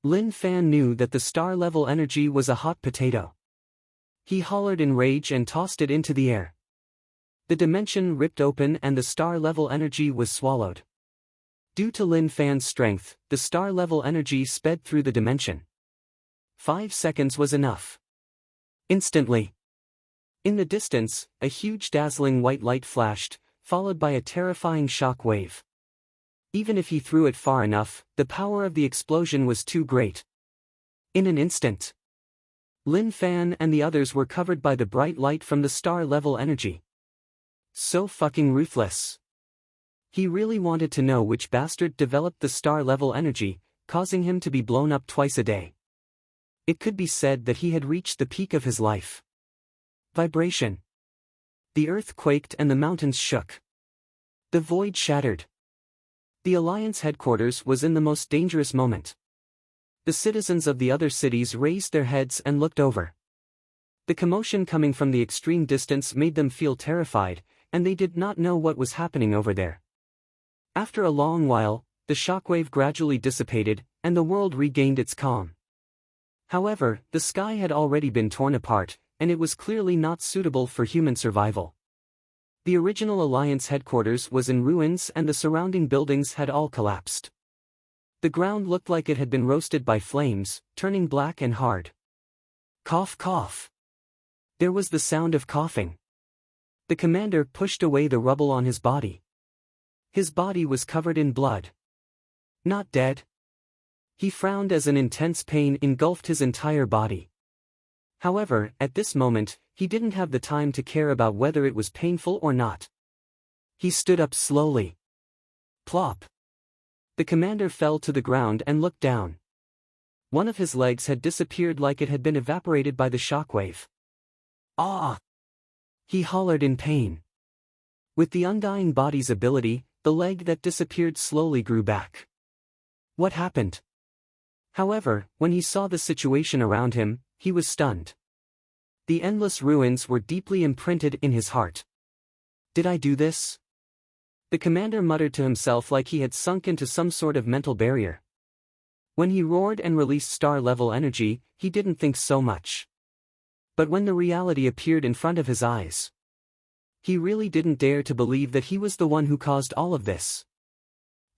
Lin Fan knew that the star-level energy was a hot potato. He hollered in rage and tossed it into the air. The dimension ripped open and the star-level energy was swallowed. Due to Lin Fan's strength, the star-level energy sped through the dimension. 5 seconds was enough. Instantly. In the distance, a huge dazzling white light flashed, followed by a terrifying shock wave. Even if he threw it far enough, the power of the explosion was too great. In an instant, Lin Fan and the others were covered by the bright light from the star-level energy. So fucking ruthless. He really wanted to know which bastard developed the star-level energy, causing him to be blown up twice a day. It could be said that he had reached the peak of his life. Vibration. The earth quaked and the mountains shook. The void shattered. The Alliance headquarters was in the most dangerous moment. The citizens of the other cities raised their heads and looked over. The commotion coming from the extreme distance made them feel terrified, and they did not know what was happening over there. After a long while, the shockwave gradually dissipated, and the world regained its calm. However, the sky had already been torn apart, and it was clearly not suitable for human survival. The original Alliance headquarters was in ruins and the surrounding buildings had all collapsed. The ground looked like it had been roasted by flames, turning black and hard. Cough cough. There was the sound of coughing. The commander pushed away the rubble on his body. His body was covered in blood. Not dead. He frowned as an intense pain engulfed his entire body. However, at this moment, he didn't have the time to care about whether it was painful or not. He stood up slowly. Plop. The commander fell to the ground and looked down. One of his legs had disappeared like it had been evaporated by the shockwave. Ah! He hollered in pain. With the undying body's ability, the leg that disappeared slowly grew back. What happened? However, when he saw the situation around him, he was stunned. The endless ruins were deeply imprinted in his heart. Did I do this? The commander muttered to himself like he had sunk into some sort of mental barrier. When he roared and released star-level energy, he didn't think so much. But when the reality appeared in front of his eyes, he really didn't dare to believe that he was the one who caused all of this.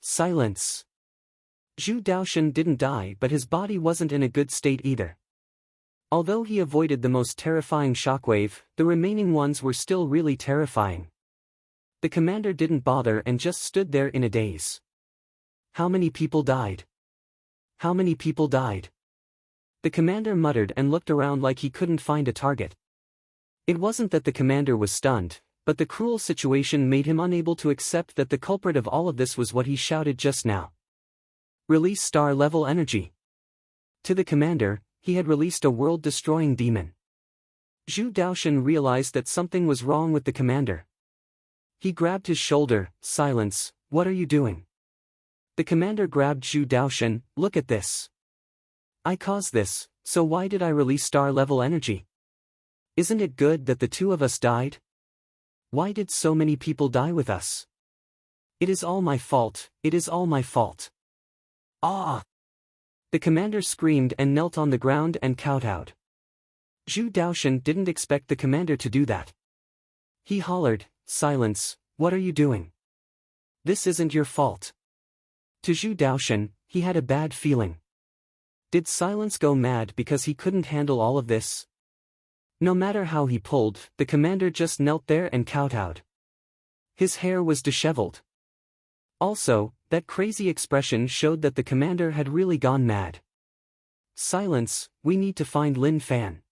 Silence. Zhu Daoshan didn't die, but his body wasn't in a good state either. Although he avoided the most terrifying shockwave, the remaining ones were still really terrifying. The commander didn't bother and just stood there in a daze. How many people died? How many people died? The commander muttered and looked around like he couldn't find a target. It wasn't that the commander was stunned, but the cruel situation made him unable to accept that the culprit of all of this was what he shouted just now. Release star-level energy. To the commander, he had released a world-destroying demon. Zhu Daoshan realized that something was wrong with the commander. He grabbed his shoulder. Silence, what are you doing? The commander grabbed Zhu Daoshan. Look at this. I caused this, so why did I release star-level energy? Isn't it good that the two of us died? Why did so many people die with us? It is all my fault, it is all my fault. Ah! The commander screamed and knelt on the ground and kowtowed. Zhu Daoshan didn't expect the commander to do that. He hollered, silence, what are you doing? This isn't your fault. To Zhu Daoshan, he had a bad feeling. Did Silence go mad because he couldn't handle all of this? No matter how he pulled, the commander just knelt there and kowtowed. His hair was disheveled. Also, that crazy expression showed that the commander had really gone mad. Silence, we need to find Lin Fan.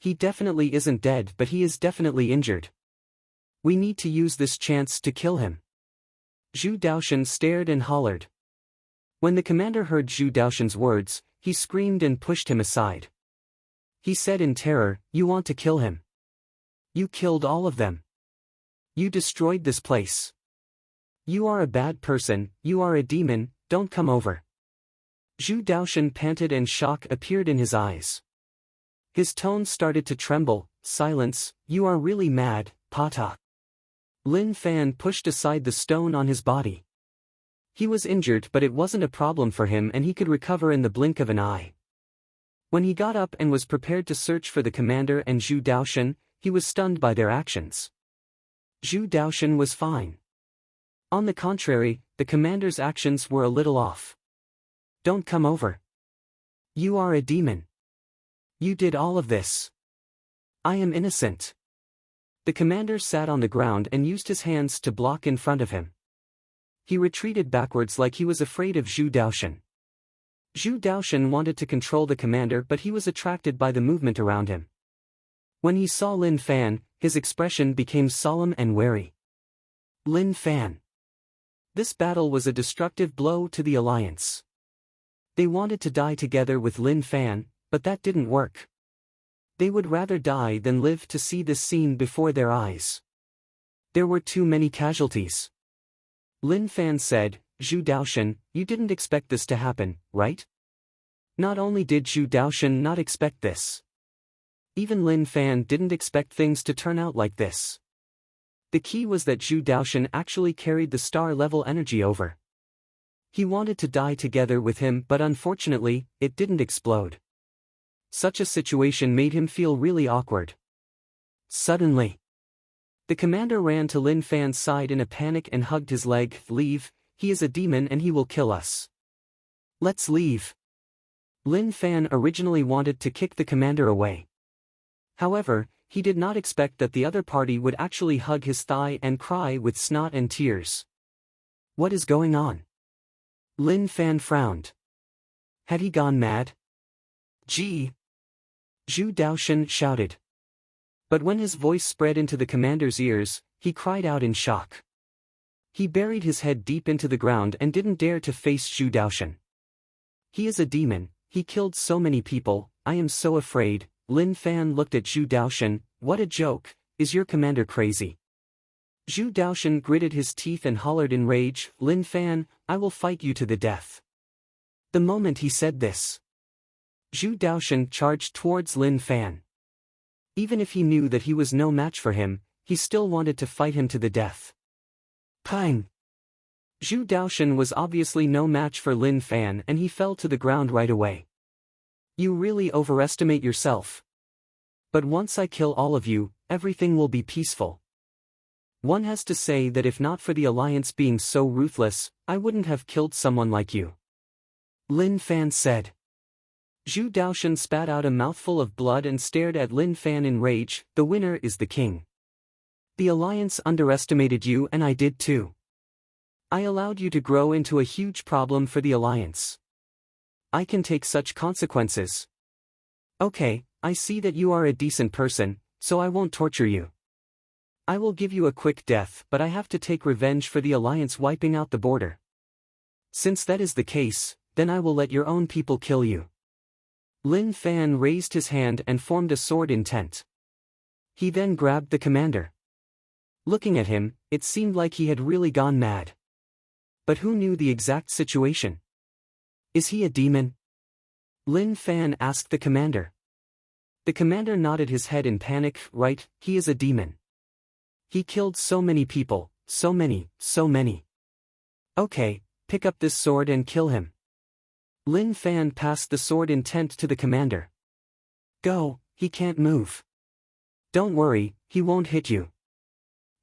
He definitely isn't dead, but he is definitely injured. We need to use this chance to kill him. Zhu Daoshan stared and hollered. When the commander heard Zhu Daoshan's words, he screamed and pushed him aside. He said in terror, you want to kill him? You killed all of them. You destroyed this place. You are a bad person, you are a demon, don't come over. Zhu Daoshan panted and shock appeared in his eyes. His tone started to tremble. Silence, you are really mad, Pata. Lin Fan pushed aside the stone on his body. He was injured, but it wasn't a problem for him and he could recover in the blink of an eye. When he got up and was prepared to search for the commander and Zhu Daoshan, he was stunned by their actions. Zhu Daoshan was fine. On the contrary, the commander's actions were a little off. Don't come over. You are a demon. You did all of this. I am innocent. The commander sat on the ground and used his hands to block in front of him. He retreated backwards like he was afraid of Zhu Daoshan. Zhu Daoshan wanted to control the commander, but he was attracted by the movement around him. When he saw Lin Fan, his expression became solemn and wary. Lin Fan. This battle was a destructive blow to the alliance. They wanted to die together with Lin Fan, but that didn't work. They would rather die than live to see this scene before their eyes. There were too many casualties. Lin Fan said, Zhu Daoshan, you didn't expect this to happen, right? Not only did Zhu Daoshan not expect this. Even Lin Fan didn't expect things to turn out like this. The key was that Zhu Daoshan actually carried the star-level energy over. He wanted to die together with him, but unfortunately, it didn't explode. Such a situation made him feel really awkward. Suddenly, the commander ran to Lin Fan's side in a panic and hugged his leg. Leave, he is a demon and he will kill us. Let's leave. Lin Fan originally wanted to kick the commander away. However, he did not expect that the other party would actually hug his thigh and cry with snot and tears. What is going on? Lin Fan frowned. Had he gone mad? Gee! Zhu Daoshan shouted. But when his voice spread into the commander's ears, he cried out in shock. He buried his head deep into the ground and didn't dare to face Zhu Daoshan. He is a demon, he killed so many people, I am so afraid. Lin Fan looked at Zhu Daoshan. What a joke, is your commander crazy? Zhu Daoshan gritted his teeth and hollered in rage, Lin Fan, I will fight you to the death. The moment he said this, Zhu Daoshan charged towards Lin Fan. Even if he knew that he was no match for him, he still wanted to fight him to the death. Pang! Zhu Daoshan was obviously no match for Lin Fan and he fell to the ground right away. You really overestimate yourself. But once I kill all of you, everything will be peaceful. One has to say that if not for the alliance being so ruthless, I wouldn't have killed someone like you. Lin Fan said. Zhu Daoshan spat out a mouthful of blood and stared at Lin Fan in rage. The winner is the king. The Alliance underestimated you and I did too. I allowed you to grow into a huge problem for the Alliance. I can take such consequences. Okay, I see that you are a decent person, so I won't torture you. I will give you a quick death, but I have to take revenge for the Alliance wiping out the border. Since that is the case, then I will let your own people kill you. Lin Fan raised his hand and formed a sword intent. He then grabbed the commander. Looking at him, it seemed like he had really gone mad. But who knew the exact situation? Is he a demon? Lin Fan asked the commander. The commander nodded his head in panic. Right, he is a demon. He killed so many people, so many. Okay, pick up this sword and kill him. Lin Fan passed the sword intent to the commander. Go, he can't move. Don't worry, he won't hit you.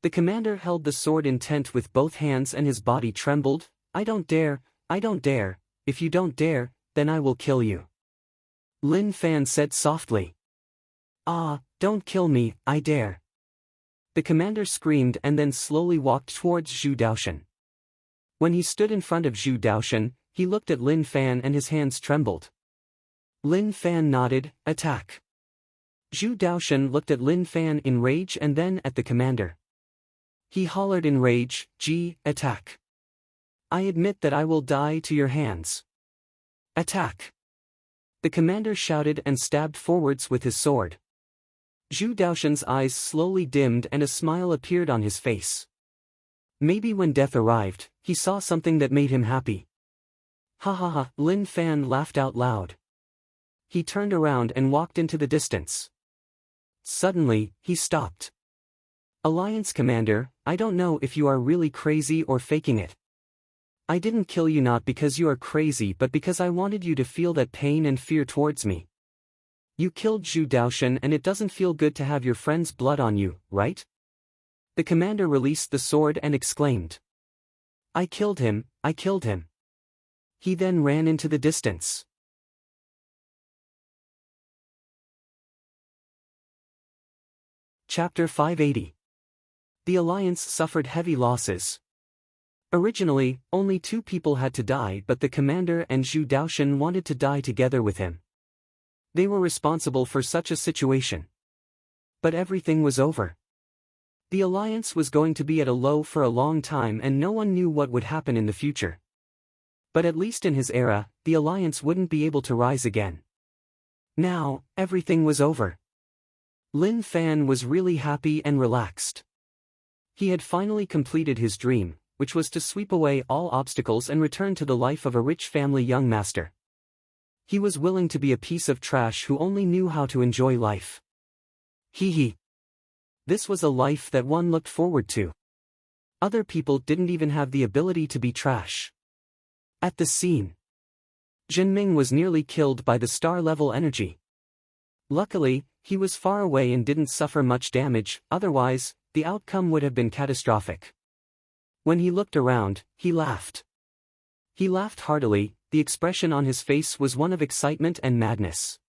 The commander held the sword intent with both hands and his body trembled. I don't dare, if you don't dare, then I will kill you. Lin Fan said softly. Ah, don't kill me, I dare. The commander screamed and then slowly walked towards Zhu Daoshan. When he stood in front of Zhu Daoshan, he looked at Lin Fan and his hands trembled. Lin Fan nodded, attack. Zhu Daoshan looked at Lin Fan in rage and then at the commander. He hollered in rage, attack. I admit that I will die to your hands. Attack. The commander shouted and stabbed forwards with his sword. Zhu Daoshan's eyes slowly dimmed and a smile appeared on his face. Maybe when death arrived, he saw something that made him happy. Ha ha ha, Lin Fan laughed out loud. He turned around and walked into the distance. Suddenly, he stopped. Alliance Commander, I don't know if you are really crazy or faking it. I didn't kill you not because you are crazy but because I wanted you to feel that pain and fear towards me. You killed Zhu Daoshan and it doesn't feel good to have your friend's blood on you, right? The commander released the sword and exclaimed. I killed him. He then ran into the distance. Chapter 580. The Alliance suffered heavy losses. Originally, only 2 people had to die but the commander and Zhu Daoshan wanted to die together with him. They were responsible for such a situation. But everything was over. The Alliance was going to be at a low for a long time and no one knew what would happen in the future. But at least in his era, the Alliance wouldn't be able to rise again. Now, everything was over. Lin Fan was really happy and relaxed. He had finally completed his dream, which was to sweep away all obstacles and return to the life of a rich family young master. He was willing to be a piece of trash who only knew how to enjoy life. Hee. This was a life that one looked forward to. Other people didn't even have the ability to be trash. At the scene, Jinming was nearly killed by the star-level energy. Luckily, he was far away and didn't suffer much damage, otherwise, the outcome would have been catastrophic. When he looked around, he laughed. He laughed heartily, the expression on his face was one of excitement and madness.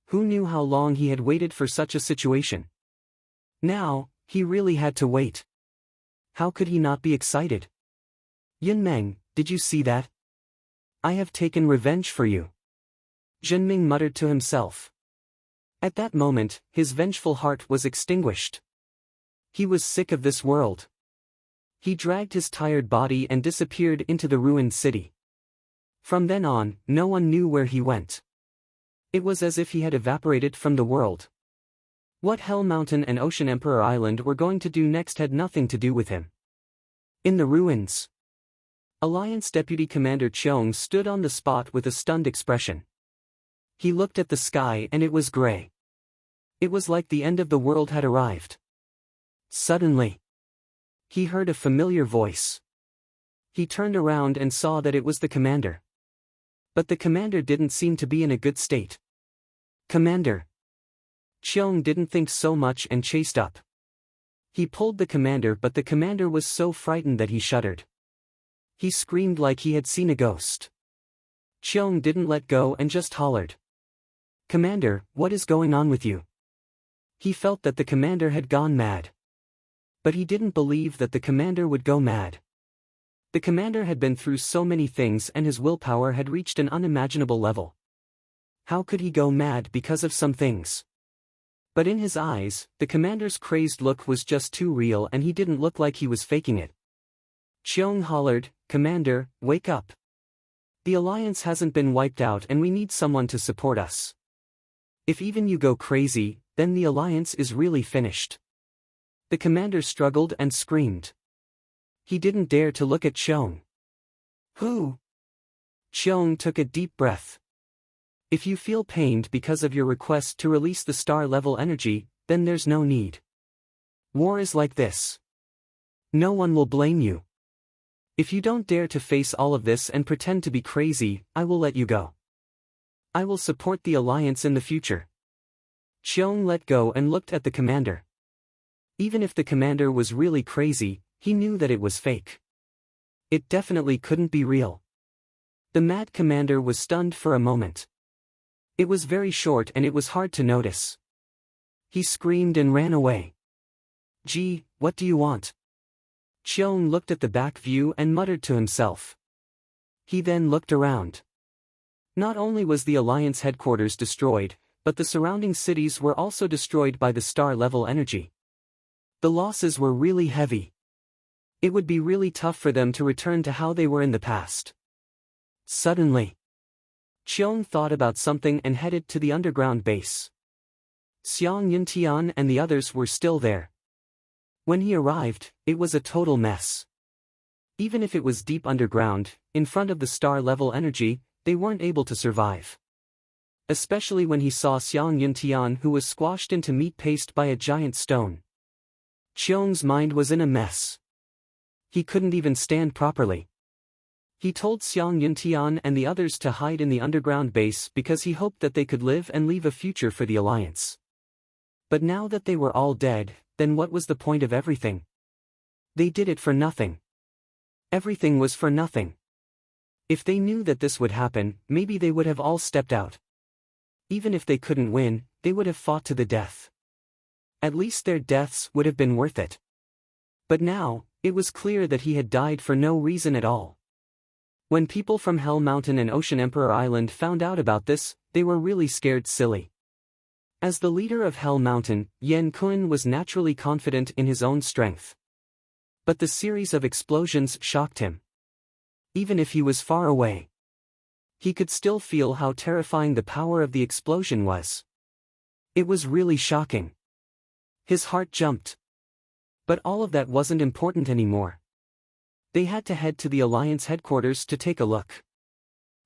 Who knew how long he had waited for such a situation? Now, he really had to wait. How could he not be excited? Yunmeng, did you see that? I have taken revenge for you. Jinming muttered to himself. At that moment, his vengeful heart was extinguished. He was sick of this world. He dragged his tired body and disappeared into the ruined city. From then on, no one knew where he went. It was as if he had evaporated from the world. What Hell Mountain and Ocean Emperor Island were going to do next had nothing to do with him. In the ruins, Alliance Deputy Commander Cheong stood on the spot with a stunned expression. He looked at the sky and it was gray. It was like the end of the world had arrived. Suddenly, he heard a familiar voice. He turned around and saw that it was the commander. But the commander didn't seem to be in a good state. Commander. Cheong didn't think so much and chased up. He pulled the commander but the commander was so frightened that he shuddered. He screamed like he had seen a ghost. Cheong didn't let go and just hollered. "Commander, what is going on with you?" He felt that the commander had gone mad. But he didn't believe that the commander would go mad. The commander had been through so many things and his willpower had reached an unimaginable level. How could he go mad because of some things? But in his eyes, the commander's crazed look was just too real and he didn't look like he was faking it. Cheong hollered, "Commander, wake up. The alliance hasn't been wiped out and we need someone to support us. If even you go crazy, then the alliance is really finished." The commander struggled and screamed. He didn't dare to look at Cheong. "Who?" Cheong took a deep breath. "If you feel pained because of your request to release the star-level energy, then there's no need. War is like this. No one will blame you. If you don't dare to face all of this and pretend to be crazy, I will let you go. I will support the alliance in the future." Cheong let go and looked at the commander. Even if the commander was really crazy, he knew that it was fake. It definitely couldn't be real. The mad commander was stunned for a moment. It was very short and it was hard to notice. He screamed and ran away. "Gee, what do you want?" Cheong looked at the back view and muttered to himself. He then looked around. Not only was the Alliance headquarters destroyed, but the surrounding cities were also destroyed by the star-level energy. The losses were really heavy. It would be really tough for them to return to how they were in the past. Suddenly, Cheong thought about something and headed to the underground base. Xiang Yuntian and the others were still there. When he arrived, it was a total mess. Even if it was deep underground, in front of the star-level energy, they weren't able to survive. Especially when he saw Xiang Yuntian, who was squashed into meat paste by a giant stone. Cheong's mind was in a mess. He couldn't even stand properly. He told Xiang Yuntian and the others to hide in the underground base because he hoped that they could live and leave a future for the Alliance. But now that they were all dead, then what was the point of everything? They did it for nothing. Everything was for nothing. If they knew that this would happen, maybe they would have all stepped out. Even if they couldn't win, they would have fought to the death. At least their deaths would have been worth it. But now, it was clear that he had died for no reason at all. When people from Hell Mountain and Ocean Emperor Island found out about this, they were really scared silly. As the leader of Hell Mountain, Yen Kun was naturally confident in his own strength. But the series of explosions shocked him. Even if he was far away, he could still feel how terrifying the power of the explosion was. It was really shocking. His heart jumped. But all of that wasn't important anymore. They had to head to the Alliance headquarters to take a look.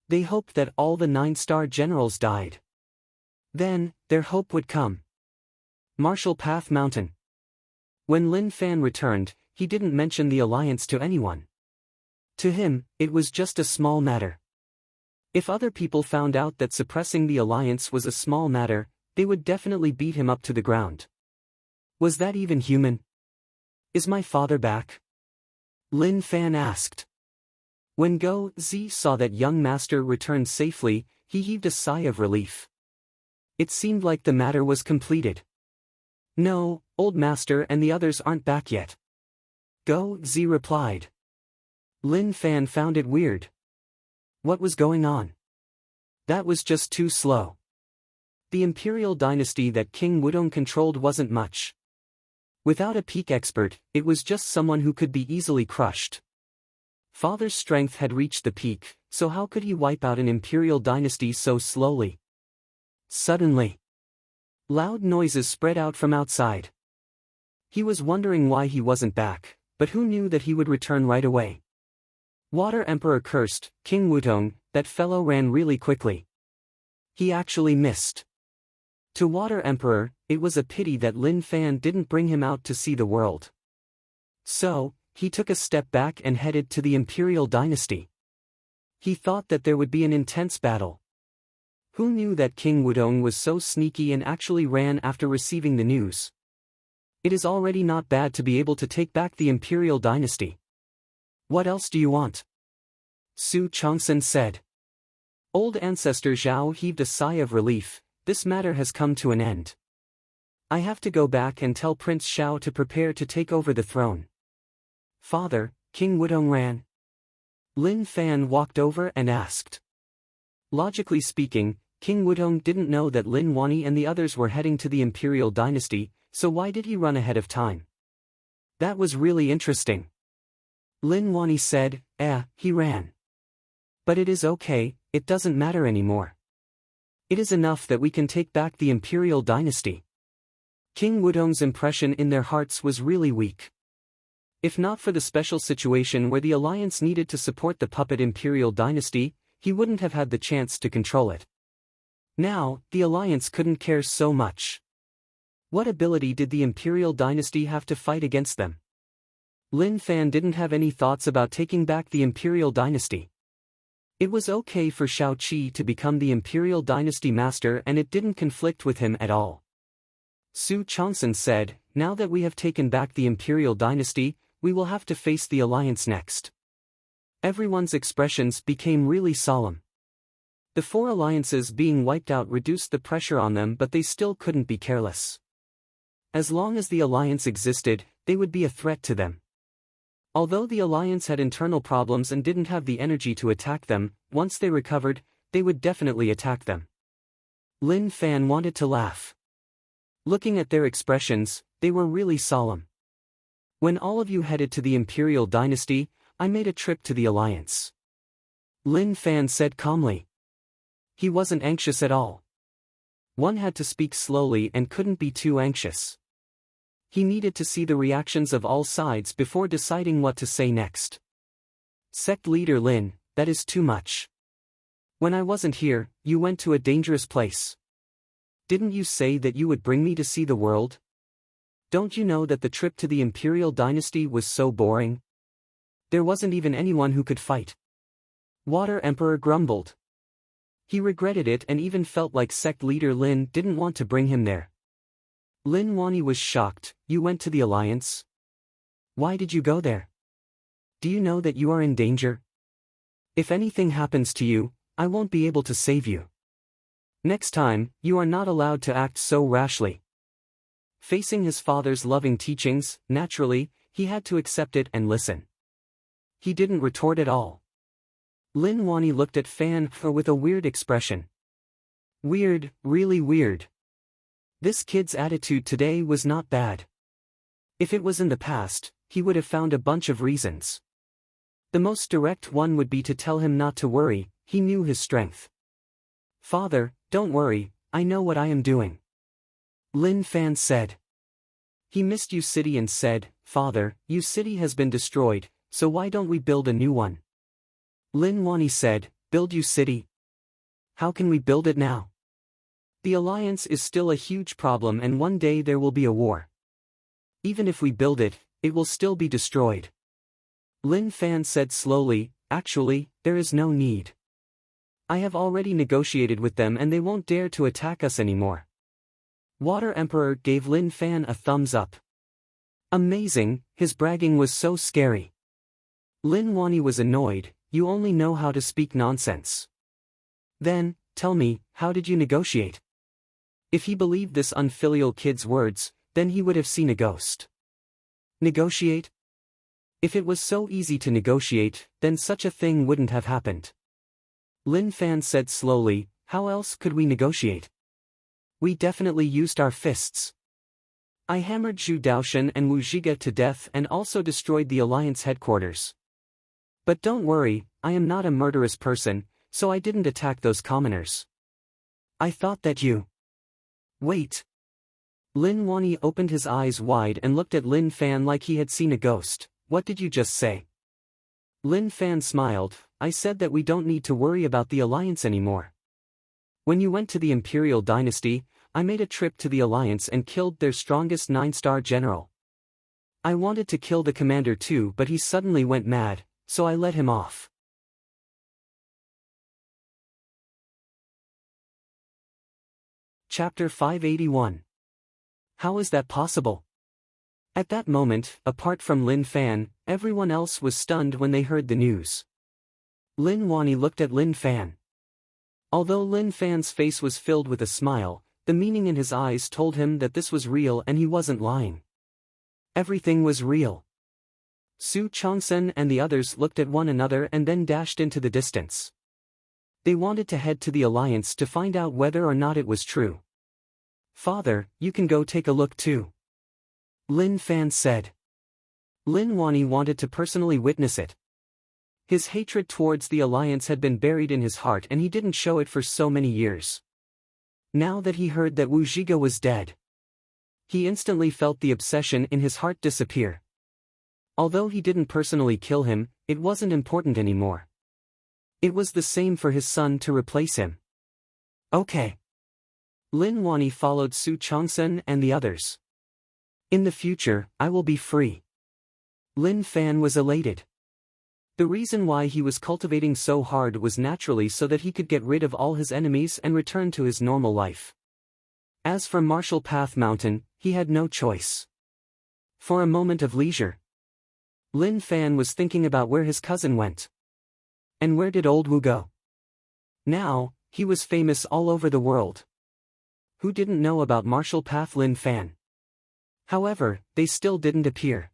They hoped that all the 9-star generals died. Then, their hope would come. Marshall Path Mountain. When Lin Fan returned, he didn't mention the Alliance to anyone. To him, it was just a small matter. If other people found out that suppressing the Alliance was a small matter, they would definitely beat him up to the ground. Was that even human? "Is my father back?" Lin Fan asked. When Go Zi saw that young master returned safely, he heaved a sigh of relief. It seemed like the matter was completed. "No, old master and the others aren't back yet," Go Zi replied. Lin Fan found it weird. What was going on? That was just too slow. The imperial dynasty that King Wudong controlled wasn't much. Without a peak expert, it was just someone who could be easily crushed. Father's strength had reached the peak, so how could he wipe out an imperial dynasty so slowly? Suddenly, loud noises spread out from outside. He was wondering why he wasn't back, but who knew that he would return right away? Water Emperor cursed, King Wudong, that fellow ran really quickly. He actually missed. To Water Emperor, it was a pity that Lin Fan didn't bring him out to see the world. So, he took a step back and headed to the imperial dynasty. He thought that there would be an intense battle. Who knew that King Wudong was so sneaky and actually ran after receiving the news? It is already not bad to be able to take back the imperial dynasty. What else do you want? Su Changsen said. Old ancestor Zhao heaved a sigh of relief. this matter has come to an end. I have to go back and tell Prince Xiao to prepare to take over the throne. Father, King Wudong ran. Lin Fan walked over and asked. Logically speaking, King Wudong didn't know that Lin Wani and the others were heading to the imperial dynasty, so why did he run ahead of time? That was really interesting. Lin Wani said, he ran. But it is okay, it doesn't matter anymore. It is enough that we can take back the imperial dynasty. King Wudong's impression in their hearts was really weak. If not for the special situation where the alliance needed to support the puppet imperial dynasty, he wouldn't have had the chance to control it. Now, the alliance couldn't care so much. What ability did the imperial dynasty have to fight against them? Lin Fan didn't have any thoughts about taking back the imperial dynasty. It was okay for Shao Qi to become the imperial dynasty master and it didn't conflict with him at all. Su Changsun said, now that we have taken back the imperial dynasty, we will have to face the alliance next. Everyone's expressions became really solemn. The four alliances being wiped out reduced the pressure on them, but they still couldn't be careless. As long as the alliance existed, they would be a threat to them. Although the alliance had internal problems and didn't have the energy to attack them, once they recovered, they would definitely attack them. Lin Fan wanted to laugh. Looking at their expressions, they were really solemn. When all of you headed to the imperial dynasty, I made a trip to the alliance. Lin Fan said calmly. He wasn't anxious at all. One had to speak slowly and couldn't be too anxious. He needed to see the reactions of all sides before deciding what to say next. Sect leader Lin, that is too much. When I wasn't here, you went to a dangerous place. Didn't you say that you would bring me to see the world? Don't you know that the trip to the imperial dynasty was so boring? There wasn't even anyone who could fight. Water Emperor grumbled. He regretted it and even felt like sect leader Lin didn't want to bring him there. Lin Wani was shocked. You went to the alliance? Why did you go there? Do you know that you are in danger? If anything happens to you, I won't be able to save you. Next time, you are not allowed to act so rashly. Facing his father's loving teachings, naturally, he had to accept it and listen. He didn't retort at all. Lin Wani looked at Fan with a weird expression. Weird, really weird. This kid's attitude today was not bad. If it was in the past, he would have found a bunch of reasons. The most direct one would be to tell him not to worry, he knew his strength. Father, don't worry, I know what I am doing. Lin Fan said. He missed Yu City and said, Father, Yu City has been destroyed, so why don't we build a new one? Lin Wani said, build Yu City? How can we build it now? The alliance is still a huge problem and one day there will be a war. Even if we build it, it will still be destroyed. Lin Fan said slowly, actually, there is no need. I have already negotiated with them and they won't dare to attack us anymore. Water Emperor gave Lin Fan a thumbs up. Amazing, his bragging was so scary. Lin Wani was annoyed, you only know how to speak nonsense. Then, tell me, how did you negotiate? If he believed this unfilial kid's words, then he would have seen a ghost. Negotiate? If it was so easy to negotiate, then such a thing wouldn't have happened. Lin Fan said slowly, how else could we negotiate? We definitely used our fists. I hammered Zhu Daoshan and Wu Zhiga to death and also destroyed the alliance headquarters. But don't worry, I am not a murderous person, so I didn't attack those commoners. I thought that you... Wait. Lin Wani opened his eyes wide and looked at Lin Fan like he had seen a ghost. What did you just say? Lin Fan smiled, I said that we don't need to worry about the alliance anymore. When you went to the Imperial Dynasty, I made a trip to the alliance and killed their strongest 9-star general. I wanted to kill the commander too, but he suddenly went mad, so I let him off. Chapter 581. How is that possible? At that moment, apart from Lin Fan, everyone else was stunned when they heard the news. Lin Wani looked at Lin Fan. Although Lin Fan's face was filled with a smile, the meaning in his eyes told him that this was real and he wasn't lying. Everything was real. Su Changsen and the others looked at one another and then dashed into the distance. They wanted to head to the Alliance to find out whether or not it was true. "Father, you can go take a look too," Lin Fan said. Lin Wani wanted to personally witness it. His hatred towards the Alliance had been buried in his heart and he didn't show it for so many years. Now that he heard that Wu Zhiga was dead, he instantly felt the obsession in his heart disappear. Although he didn't personally kill him, it wasn't important anymore. It was the same for his son to replace him. Okay. Lin Wani followed Su Changsen and the others. "In the future, I will be free." Lin Fan was elated. The reason why he was cultivating so hard was naturally so that he could get rid of all his enemies and return to his normal life. As for Martial Path Mountain, he had no choice. For a moment of leisure, Lin Fan was thinking about where his cousin went. And where did old Wu go? Now, he was famous all over the world. Who didn't know about Martial Path Lin Fan? However, they still didn't appear.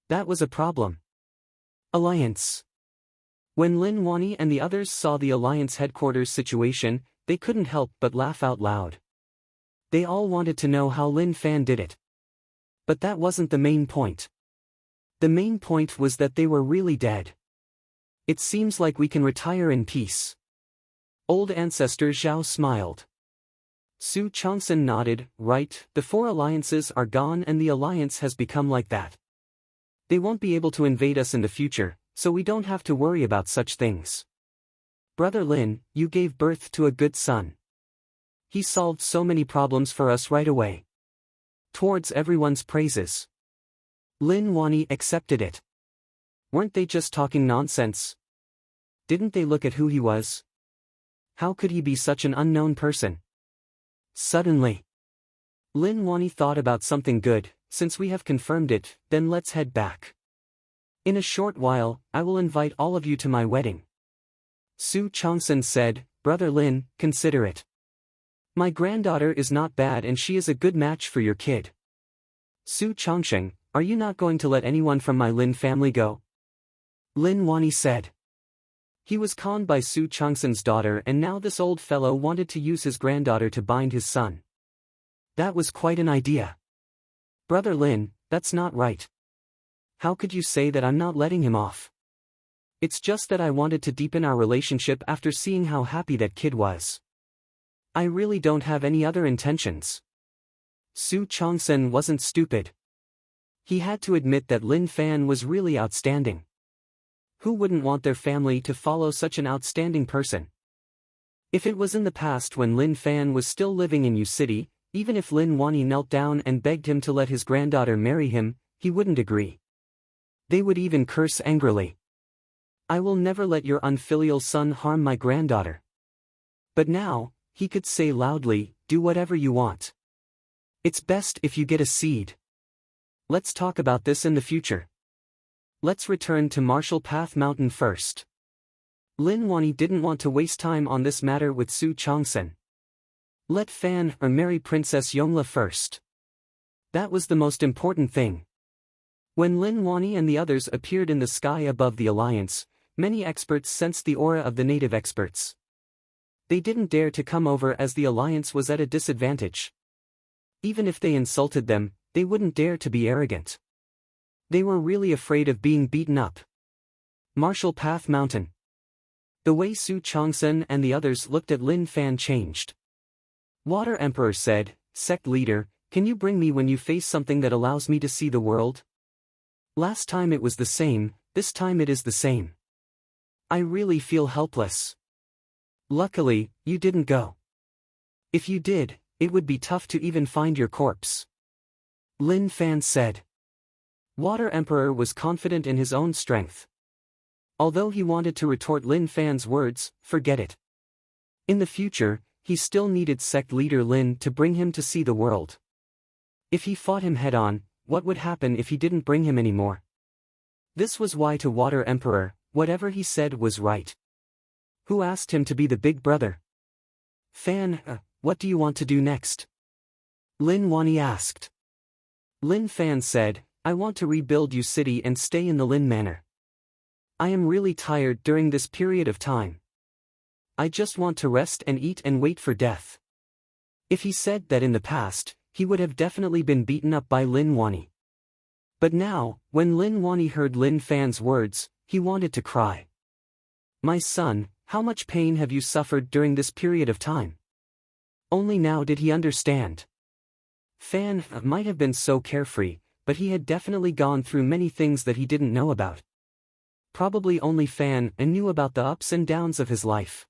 That was a problem. Alliance. When Lin Wani and the others saw the Alliance headquarters situation, they couldn't help but laugh out loud. They all wanted to know how Lin Fan did it. But that wasn't the main point. The main point was that they were really dead. "It seems like we can retire in peace." Old ancestor Zhao smiled. Su Changsen nodded. "Right, the 4 alliances are gone and the Alliance has become like that. They won't be able to invade us in the future, so we don't have to worry about such things. Brother Lin, you gave birth to a good son. He solved so many problems for us right away." Towards everyone's praises, Lin Wani accepted it. Weren't they just talking nonsense? Didn't they look at who he was? How could he be such an unknown person? Suddenly, Lin Wani thought about something good. "Since we have confirmed it, then let's head back. In a short while, I will invite all of you to my wedding." Su Changsen said, "Brother Lin, consider it. My granddaughter is not bad and she is a good match for your kid." "Su Changsheng, are you not going to let anyone from my Lin family go?" Lin Wani said. He was conned by Su Changsen's daughter and now this old fellow wanted to use his granddaughter to bind his son. That was quite an idea. "Brother Lin, that's not right. How could you say that I'm not letting him off? It's just that I wanted to deepen our relationship after seeing how happy that kid was. I really don't have any other intentions." Su Changsen wasn't stupid. He had to admit that Lin Fan was really outstanding. Who wouldn't want their family to follow such an outstanding person? If it was in the past when Lin Fan was still living in U City, even if Lin Wani knelt down and begged him to let his granddaughter marry him, he wouldn't agree. They would even curse angrily. "I will never let your unfilial son harm my granddaughter." But now, he could say loudly, "Do whatever you want. It's best if you get a seed. Let's talk about this in the future. Let's return to Martial Path Mountain first." Lin Wani didn't want to waste time on this matter with Su Changsen. Let Fan or marry Princess Yongla first. That was the most important thing. When Lin Wani and the others appeared in the sky above the Alliance, many experts sensed the aura of the native experts. They didn't dare to come over as the Alliance was at a disadvantage. Even if they insulted them, they wouldn't dare to be arrogant. They were really afraid of being beaten up. Martial Path Mountain. The way Su Changsen and the others looked at Lin Fan changed. Water Emperor said, "Sect leader, can you bring me when you face something that allows me to see the world? Last time it was the same, this time it is the same. I really feel helpless." Luckily, you didn't go. If you did, it would be tough to even find your corpse. Lin Fan said. Water Emperor was confident in his own strength. Although he wanted to retort Lin Fan's words, forget it. In the future, he still needed sect leader Lin to bring him to see the world. If he fought him head-on, what would happen if he didn't bring him anymore? This was why to Water Emperor, whatever he said was right. Who asked him to be the big brother? Fan, what do you want to do next? Lin Wani asked. Lin Fan said, I want to rebuild Yu City and stay in the Lin Manor. I am really tired during this period of time. I just want to rest and eat and wait for death. If he said that in the past, he would have definitely been beaten up by Lin Wani. But now, when Lin Wani heard Lin Fan's words, he wanted to cry. My son, how much pain have you suffered during this period of time? Only now did he understand. Fan might have been so carefree, but he had definitely gone through many things that he didn't know about. Probably only Fan knew about the ups and downs of his life.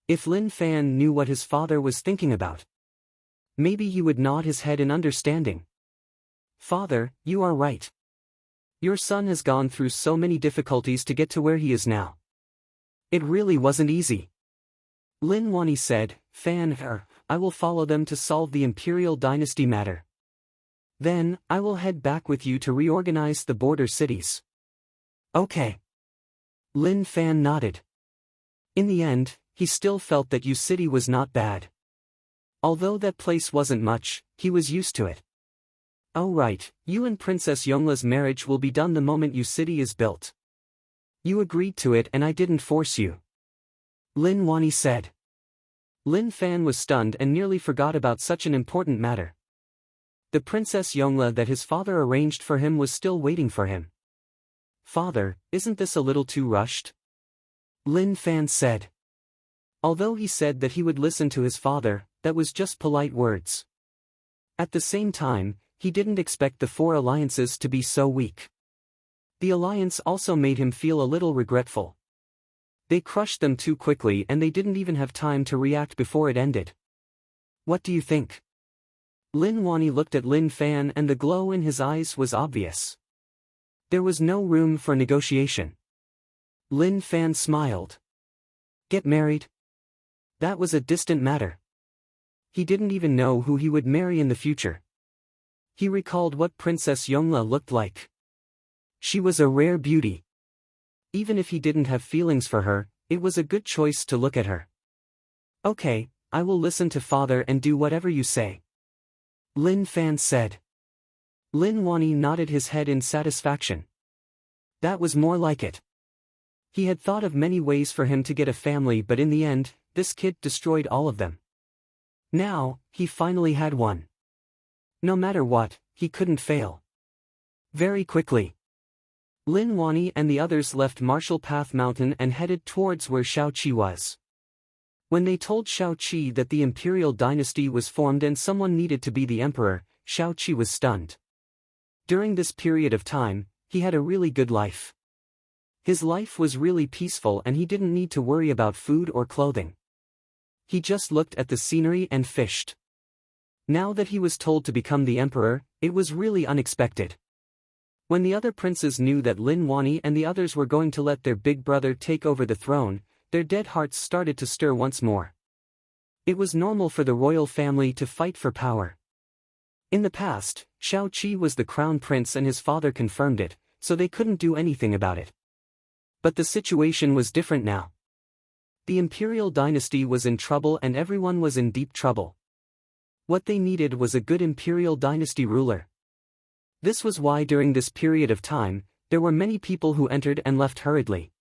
If Lin Fan knew what his father was thinking about, maybe he would nod his head in understanding. Father, you are right. Your son has gone through so many difficulties to get to where he is now. It really wasn't easy. Lin Wani said, Fan, I will follow them to solve the imperial dynasty matter. Then, I will head back with you to reorganize the border cities. Okay. Lin Fan nodded. In the end, he still felt that Yu City was not bad. Although that place wasn't much, he was used to it. Oh right, you and Princess Yongla's marriage will be done the moment Yu City is built. You agreed to it and I didn't force you. Lin Wani said. Lin Fan was stunned and nearly forgot about such an important matter. The Princess Yongla that his father arranged for him was still waiting for him. Father, isn't this a little too rushed? Lin Fan said. Although he said that he would listen to his father, that was just polite words. At the same time, he didn't expect the four alliances to be so weak. The alliance also made him feel a little regretful. They crushed them too quickly and they didn't even have time to react before it ended. What do you think? Lin Wani looked at Lin Fan and the glow in his eyes was obvious. There was no room for negotiation. Lin Fan smiled. Get married? That was a distant matter. He didn't even know who he would marry in the future. He recalled what Princess Yongla looked like. She was a rare beauty. Even if he didn't have feelings for her, it was a good choice to look at her. Okay, I will listen to father and do whatever you say. Lin Fan said. Lin Wani nodded his head in satisfaction. That was more like it. He had thought of many ways for him to get a family, but in the end, this kid destroyed all of them. Now, he finally had one. No matter what, he couldn't fail. Very quickly, Lin Wani and the others left Marshall Path Mountain and headed towards where Shao Qi was. When they told Shao Qi that the imperial dynasty was formed and someone needed to be the emperor, Shao Qi was stunned. During this period of time, he had a really good life. His life was really peaceful and he didn't need to worry about food or clothing. He just looked at the scenery and fished. Now that he was told to become the emperor, it was really unexpected. When the other princes knew that Lin Wani and the others were going to let their big brother take over the throne, their dead hearts started to stir once more. It was normal for the royal family to fight for power. In the past, Shao Qi was the crown prince and his father confirmed it, so they couldn't do anything about it. But the situation was different now. The imperial dynasty was in trouble and everyone was in deep trouble. What they needed was a good imperial dynasty ruler. This was why during this period of time, there were many people who entered and left hurriedly.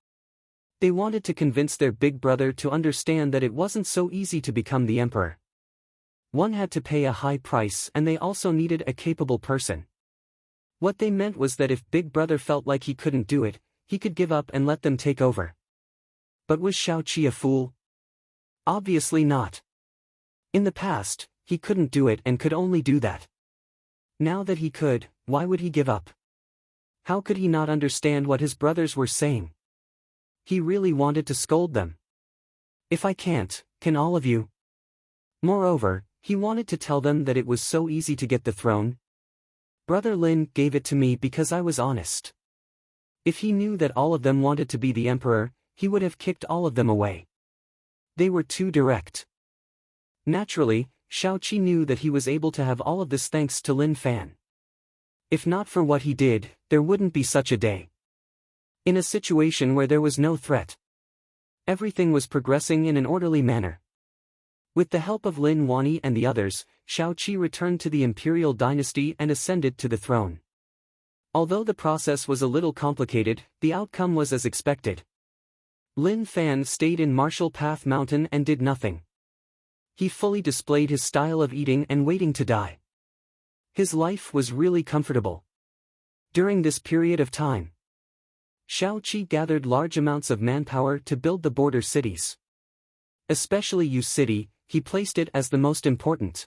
They wanted to convince their big brother to understand that it wasn't so easy to become the emperor. One had to pay a high price and they also needed a capable person. What they meant was that if big brother felt like he couldn't do it, he could give up and let them take over. But was Shao Qi a fool? Obviously not. In the past, he couldn't do it and could only do that. Now that he could, why would he give up? How could he not understand what his brothers were saying? He really wanted to scold them. If I can't, can all of you? Moreover, he wanted to tell them that it was so easy to get the throne. Brother Lin gave it to me because I was honest. If he knew that all of them wanted to be the emperor, he would have kicked all of them away. They were too direct. Naturally, Shao Qi knew that he was able to have all of this thanks to Lin Fan. If not for what he did, there wouldn't be such a day. In a situation where there was no threat. Everything was progressing in an orderly manner. With the help of Lin Wani and the others, Shaoqi returned to the imperial dynasty and ascended to the throne. Although the process was a little complicated, the outcome was as expected. Lin Fan stayed in Martial Path Mountain and did nothing. He fully displayed his style of eating and waiting to die. His life was really comfortable. During this period of time, Shaoqi gathered large amounts of manpower to build the border cities. Especially Yu City, he placed it as the most important.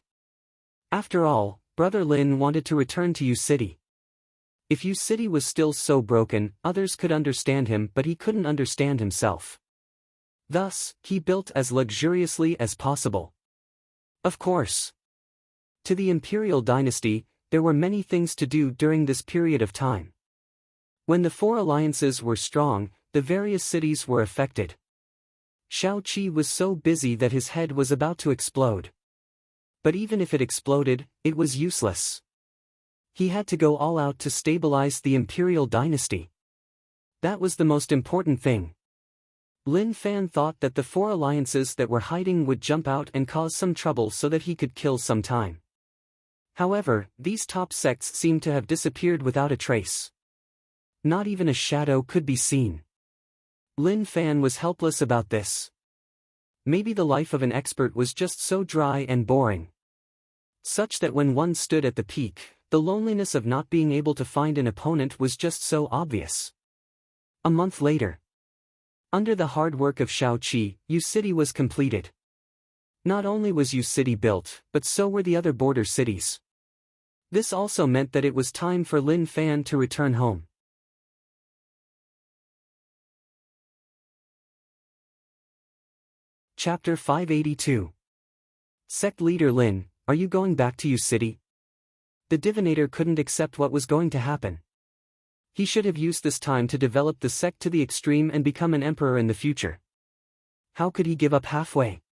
After all, Brother Lin wanted to return to Yu City. If Yu City was still so broken, others could understand him, but he couldn't understand himself. Thus, he built as luxuriously as possible. Of course, to the imperial dynasty, there were many things to do during this period of time. When the four alliances were strong, the various cities were affected. Shaoqi was so busy that his head was about to explode. But even if it exploded, it was useless. He had to go all out to stabilize the imperial dynasty. That was the most important thing. Lin Fan thought that the four alliances that were hiding would jump out and cause some trouble so that he could kill some time. However, these top sects seemed to have disappeared without a trace. Not even a shadow could be seen. Lin Fan was helpless about this. Maybe the life of an expert was just so dry and boring, such that when one stood at the peak, the loneliness of not being able to find an opponent was just so obvious. A month later, under the hard work of Shaoqi, Yu City was completed. Not only was Yu City built, but so were the other border cities. This also meant that it was time for Lin Fan to return home. Chapter 582. Sect Leader Lin, are you going back to Yu City? The divinator couldn't accept what was going to happen. He should have used this time to develop the sect to the extreme and become an emperor in the future. How could he give up halfway?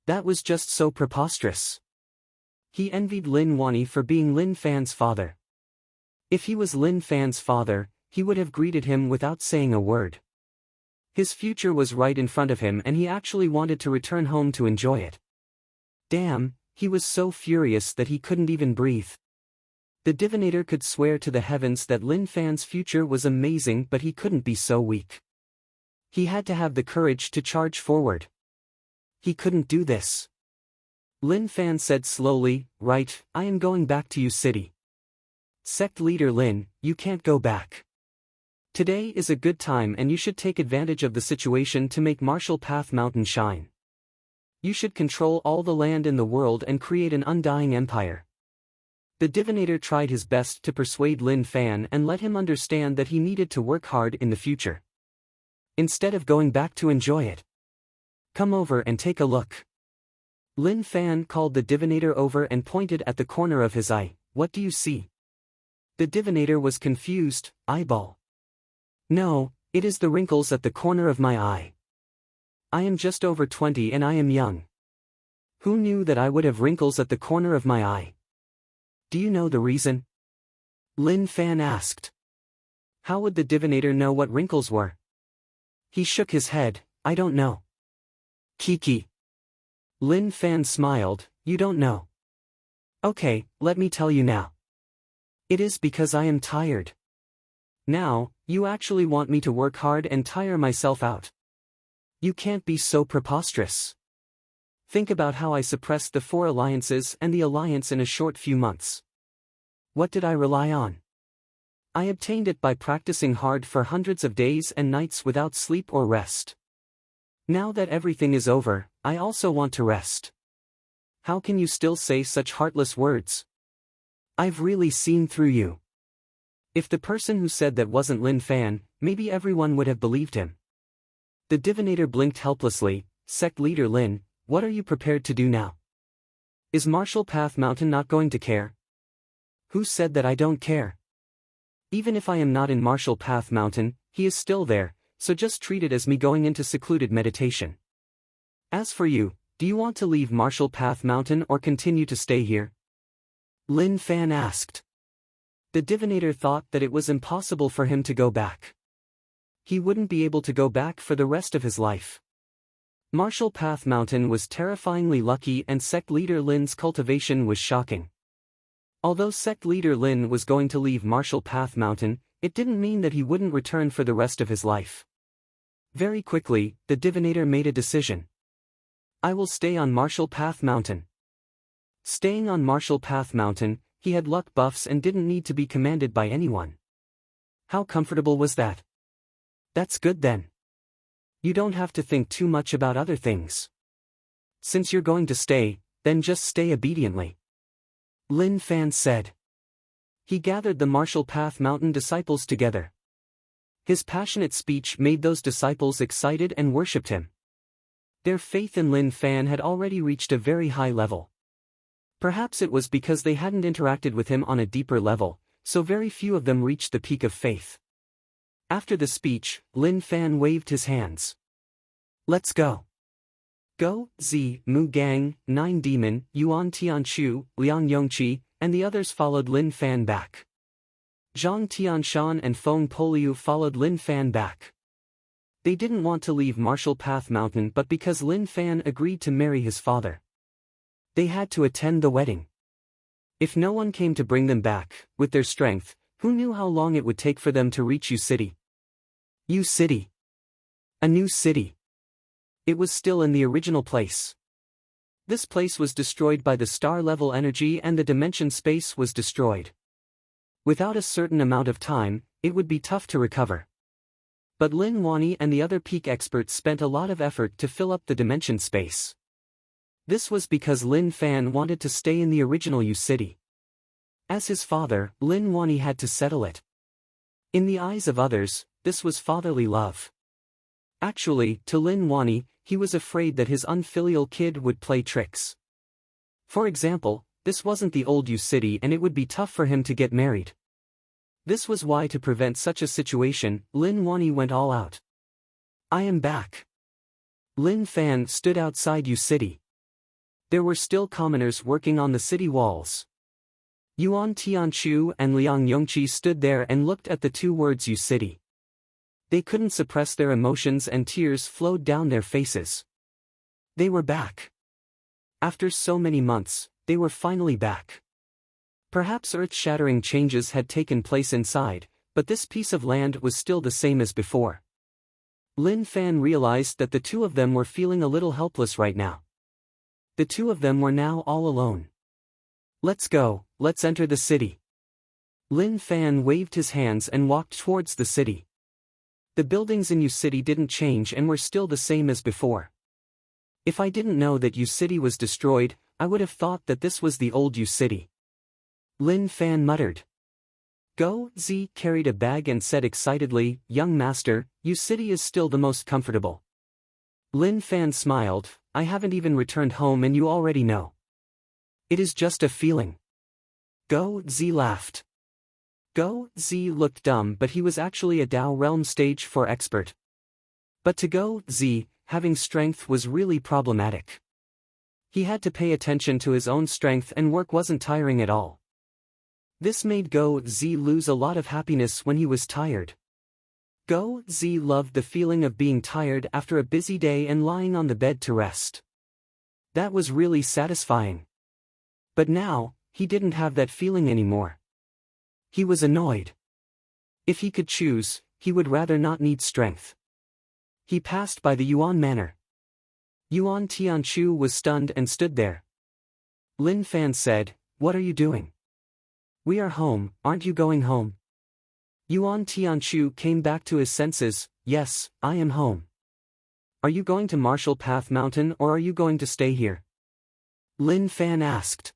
That was just so preposterous. He envied Lin Wani for being Lin Fan's father. If he was Lin Fan's father, he would have greeted him without saying a word. His future was right in front of him and he actually wanted to return home to enjoy it. Damn, he was so furious that he couldn't even breathe. The divinator could swear to the heavens that Lin Fan's future was amazing, but he couldn't be so weak. He had to have the courage to charge forward. He couldn't do this. Lin Fan said slowly, right, I am going back to Yu City. Sect Leader Lin, you can't go back. Today is a good time and you should take advantage of the situation to make Martial Path Mountain shine. You should control all the land in the world and create an undying empire. The divinator tried his best to persuade Lin Fan and let him understand that he needed to work hard in the future, instead of going back to enjoy it. Come over and take a look. Lin Fan called the divinator over and pointed at the corner of his eye. What do you see? The divinator was confused. Eyeball. No, it is the wrinkles at the corner of my eye. I am just over 20 and I am young. Who knew that I would have wrinkles at the corner of my eye? Do you know the reason? Lin Fan asked. How would the divinator know what wrinkles were? He shook his head. I don't know. Kiki. Lin Fan smiled. You don't know. Okay, let me tell you now. It is because I am tired. Now, you actually want me to work hard and tire myself out. You can't be so preposterous. Think about how I suppressed the four alliances and the alliance in a short few months. What did I rely on? I obtained it by practicing hard for hundreds of days and nights without sleep or rest. Now that everything is over, I also want to rest. How can you still say such heartless words? I've really seen through you. If the person who said that wasn't Lin Fan, maybe everyone would have believed him. The divinator blinked helplessly. Sect Leader Lin, what are you prepared to do now? Is Martial Path Mountain not going to care? Who said that I don't care? Even if I am not in Martial Path Mountain, he is still there, so just treat it as me going into secluded meditation. As for you, do you want to leave Martial Path Mountain or continue to stay here? Lin Fan asked. The divinator thought that it was impossible for him to go back. He wouldn't be able to go back for the rest of his life. Marshall Path Mountain was terrifyingly lucky and sect leader Lin's cultivation was shocking. Although sect leader Lin was going to leave Marshall Path Mountain, it didn't mean that he wouldn't return for the rest of his life. Very quickly, the divinator made a decision. I will stay on Marshall Path Mountain. Staying on Marshall Path Mountain, he had luck buffs and didn't need to be commanded by anyone. How comfortable was that? That's good then. You don't have to think too much about other things. Since you're going to stay, then just stay obediently. Lin Fan said. He gathered the Marshall Path Mountain disciples together. His passionate speech made those disciples excited and worshipped him. Their faith in Lin Fan had already reached a very high level. Perhaps it was because they hadn't interacted with him on a deeper level, so very few of them reached the peak of faith. After the speech, Lin Fan waved his hands. Let's go. Go, Zi, Mu Gang, Nine Demon, Yuan Tianshu, Liang Yongqi, and the others followed Lin Fan back. Zhang Tianshan and Feng Poliu followed Lin Fan back. They didn't want to leave Marshall Path Mountain but because Lin Fan agreed to marry his father. They had to attend the wedding. If no one came to bring them back, with their strength, who knew how long it would take for them to reach U City? U City. A new city. It was still in the original place. This place was destroyed by the star-level energy and the dimension space was destroyed. Without a certain amount of time, it would be tough to recover. But Lin Wani and the other peak experts spent a lot of effort to fill up the dimension space. This was because Lin Fan wanted to stay in the original U City. As his father, Lin Wani had to settle it. In the eyes of others, this was fatherly love. Actually, to Lin Wani, he was afraid that his unfilial kid would play tricks. For example, this wasn't the old U City and it would be tough for him to get married. This was why to prevent such a situation, Lin Wani went all out. I am back. Lin Fan stood outside U City. There were still commoners working on the city walls. Yuan Tianshu and Liang Yongqi stood there and looked at the two words U City. They couldn't suppress their emotions and tears flowed down their faces. They were back. After so many months, they were finally back. Perhaps earth-shattering changes had taken place inside, but this piece of land was still the same as before. Lin Fan realized that the two of them were feeling a little helpless right now. The two of them were now all alone. Let's go, let's enter the city. Lin Fan waved his hands and walked towards the city. The buildings in U City didn't change and were still the same as before. If I didn't know that U City was destroyed, I would have thought that this was the old U City. Lin Fan muttered. Go, Zi carried a bag and said excitedly, Young master, U City is still the most comfortable. Lin Fan smiled, I haven't even returned home and you already know. It is just a feeling. Go, Zi laughed. Go, Zi looked dumb but he was actually a Dao Realm Stage 4 expert. But to Go, Zi, having strength was really problematic. He had to pay attention to his own strength and work wasn't tiring at all. This made Go, Zi lose a lot of happiness when he was tired. Go, Zi loved the feeling of being tired after a busy day and lying on the bed to rest. That was really satisfying. But now, he didn't have that feeling anymore. He was annoyed. If he could choose, he would rather not need strength. He passed by the Yuan Manor. Yuan Tianshu was stunned and stood there. Lin Fan said, What are you doing? We are home, aren't you going home? Yuan Tianshu came back to his senses, Yes, I am home. Are you going to Marshall Path Mountain or are you going to stay here? Lin Fan asked.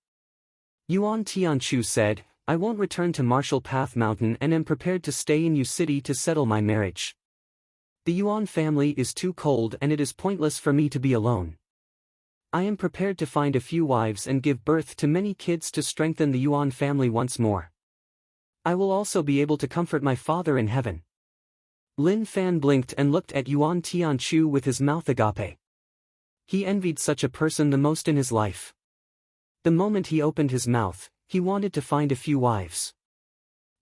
Yuan Tianshu said, I won't return to Marshall Path Mountain and am prepared to stay in U City to settle my marriage. The Yuan family is too cold and it is pointless for me to be alone. I am prepared to find a few wives and give birth to many kids to strengthen the Yuan family once more. I will also be able to comfort my father in heaven. Lin Fan blinked and looked at Yuan Tianshu with his mouth agape. He envied such a person the most in his life. The moment he opened his mouth, he wanted to find a few wives.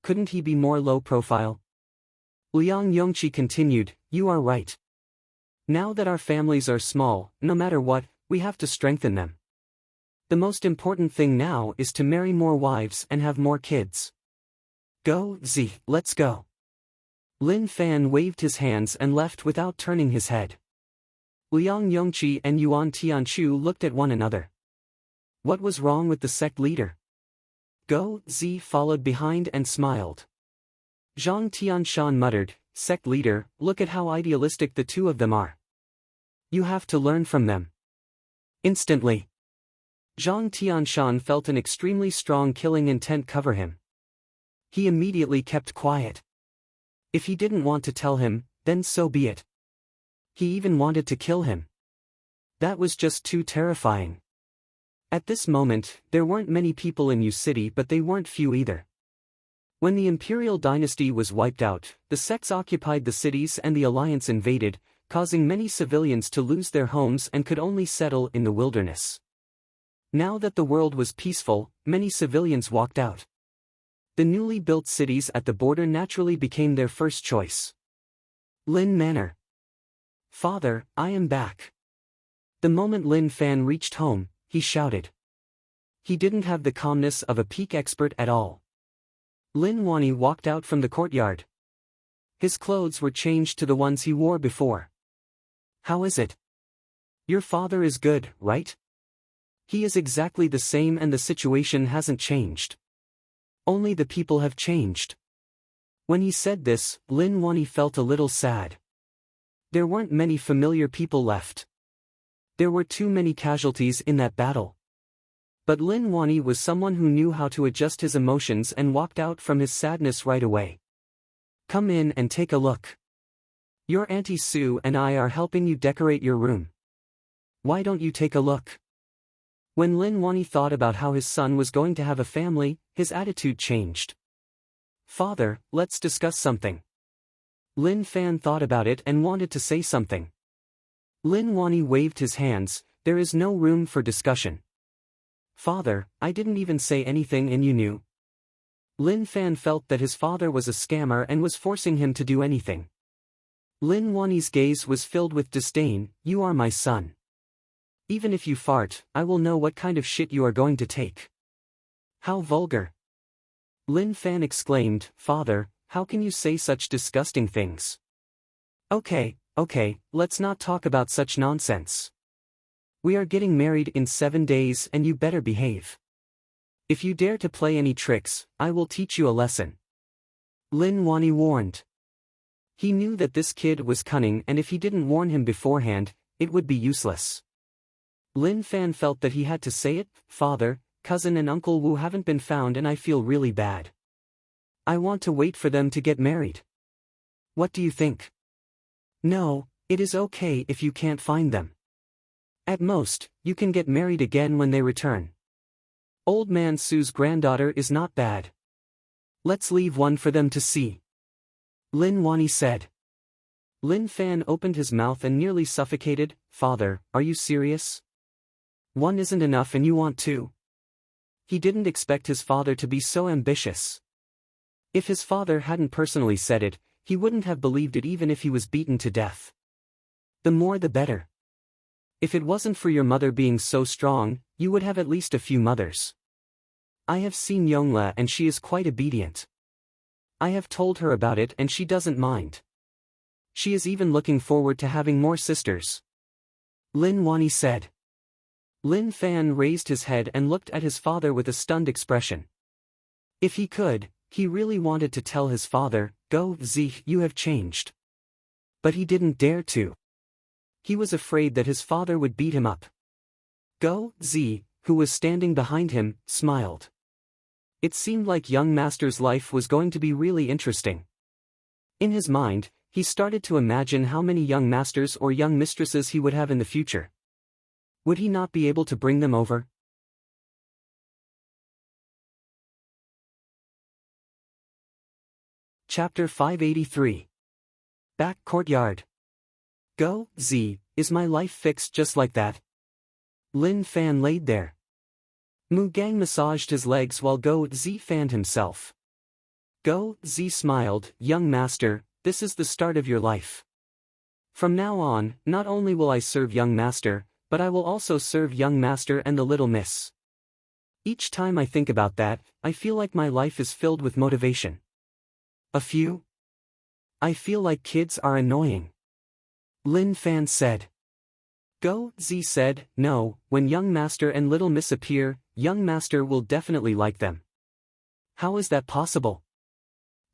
Couldn't he be more low profile? Liang Yongqi continued, You are right. Now that our families are small, no matter what, we have to strengthen them. The most important thing now is to marry more wives and have more kids. Go, Z, let's go. Lin Fan waved his hands and left without turning his head. Liang Yongqi and Yuan Tianchu looked at one another. What was wrong with the sect leader? Go, Z followed behind and smiled. Zhang Tianshan muttered, "Sect leader, look at how idealistic the two of them are. You have to learn from them." Instantly, Zhang Tianshan felt an extremely strong killing intent cover him. He immediately kept quiet. If he didn't want to tell him, then so be it. He even wanted to kill him. That was just too terrifying. At this moment, there weren't many people in Yu City, but they weren't few either. When the imperial dynasty was wiped out, the sects occupied the cities and the alliance invaded, causing many civilians to lose their homes and could only settle in the wilderness. Now that the world was peaceful, many civilians walked out. The newly built cities at the border naturally became their first choice. Lin Manor. Father, I am back. The moment Lin Fan reached home, he shouted. He didn't have the calmness of a peak expert at all. Lin Wani walked out from the courtyard. His clothes were changed to the ones he wore before. How is it? Your father is good, right? He is exactly the same and the situation hasn't changed. Only the people have changed. When he said this, Lin Wani felt a little sad. There weren't many familiar people left. There were too many casualties in that battle. But Lin Wani was someone who knew how to adjust his emotions and walked out from his sadness right away. Come in and take a look. Your Auntie Sue and I are helping you decorate your room. Why don't you take a look? When Lin Wani thought about how his son was going to have a family, his attitude changed. Father, let's discuss something. Lin Fan thought about it and wanted to say something. Lin Wani waved his hands. There is no room for discussion. Father, I didn't even say anything and you knew. Lin Fan felt that his father was a scammer and was forcing him to do anything. Lin Wani's gaze was filled with disdain. You are my son. Even if you fart, I will know what kind of shit you are going to take. How vulgar. Lin Fan exclaimed, Father, how can you say such disgusting things? Okay, let's not talk about such nonsense. We are getting married in 7 days and you better behave. If you dare to play any tricks, I will teach you a lesson. Lin Wani warned. He knew that this kid was cunning and if he didn't warn him beforehand, it would be useless. Lin Fan felt that he had to say it. Father, cousin and Uncle Wu haven't been found and I feel really bad. I want to wait for them to get married. What do you think? No, it is okay if you can't find them. At most, you can get married again when they return. Old Man Su's granddaughter is not bad. Let's leave one for them to see. Lin Wani said. Lin Fan opened his mouth and nearly suffocated. Father, are you serious? One isn't enough and you want two? He didn't expect his father to be so ambitious. If his father hadn't personally said it, he wouldn't have believed it even if he was beaten to death. The more the better. If it wasn't for your mother being so strong, you would have at least a few mothers. I have seen Yongle and she is quite obedient. I have told her about it and she doesn't mind. She is even looking forward to having more sisters. Lin Wani said. Lin Fan raised his head and looked at his father with a stunned expression. If he could, he really wanted to tell his father, Go, Z, you have changed. But he didn't dare to. He was afraid that his father would beat him up. Go, Z, who was standing behind him, smiled. It seemed like young master's life was going to be really interesting. In his mind, he started to imagine how many young masters or young mistresses he would have in the future. Would he not be able to bring them over? Chapter 583. Back courtyard. Go, Z, is my life fixed just like that? Lin Fan laid there. Mu Gang massaged his legs while Go Z fanned himself. Go Z smiled, young master, this is the start of your life. From now on, not only will I serve young master, but I will also serve young master and the little miss. Each time I think about that, I feel like my life is filled with motivation. A few? I feel like kids are annoying. Lin Fan said. Go, Z said, no, when young master and little miss appear, young master will definitely like them. How is that possible?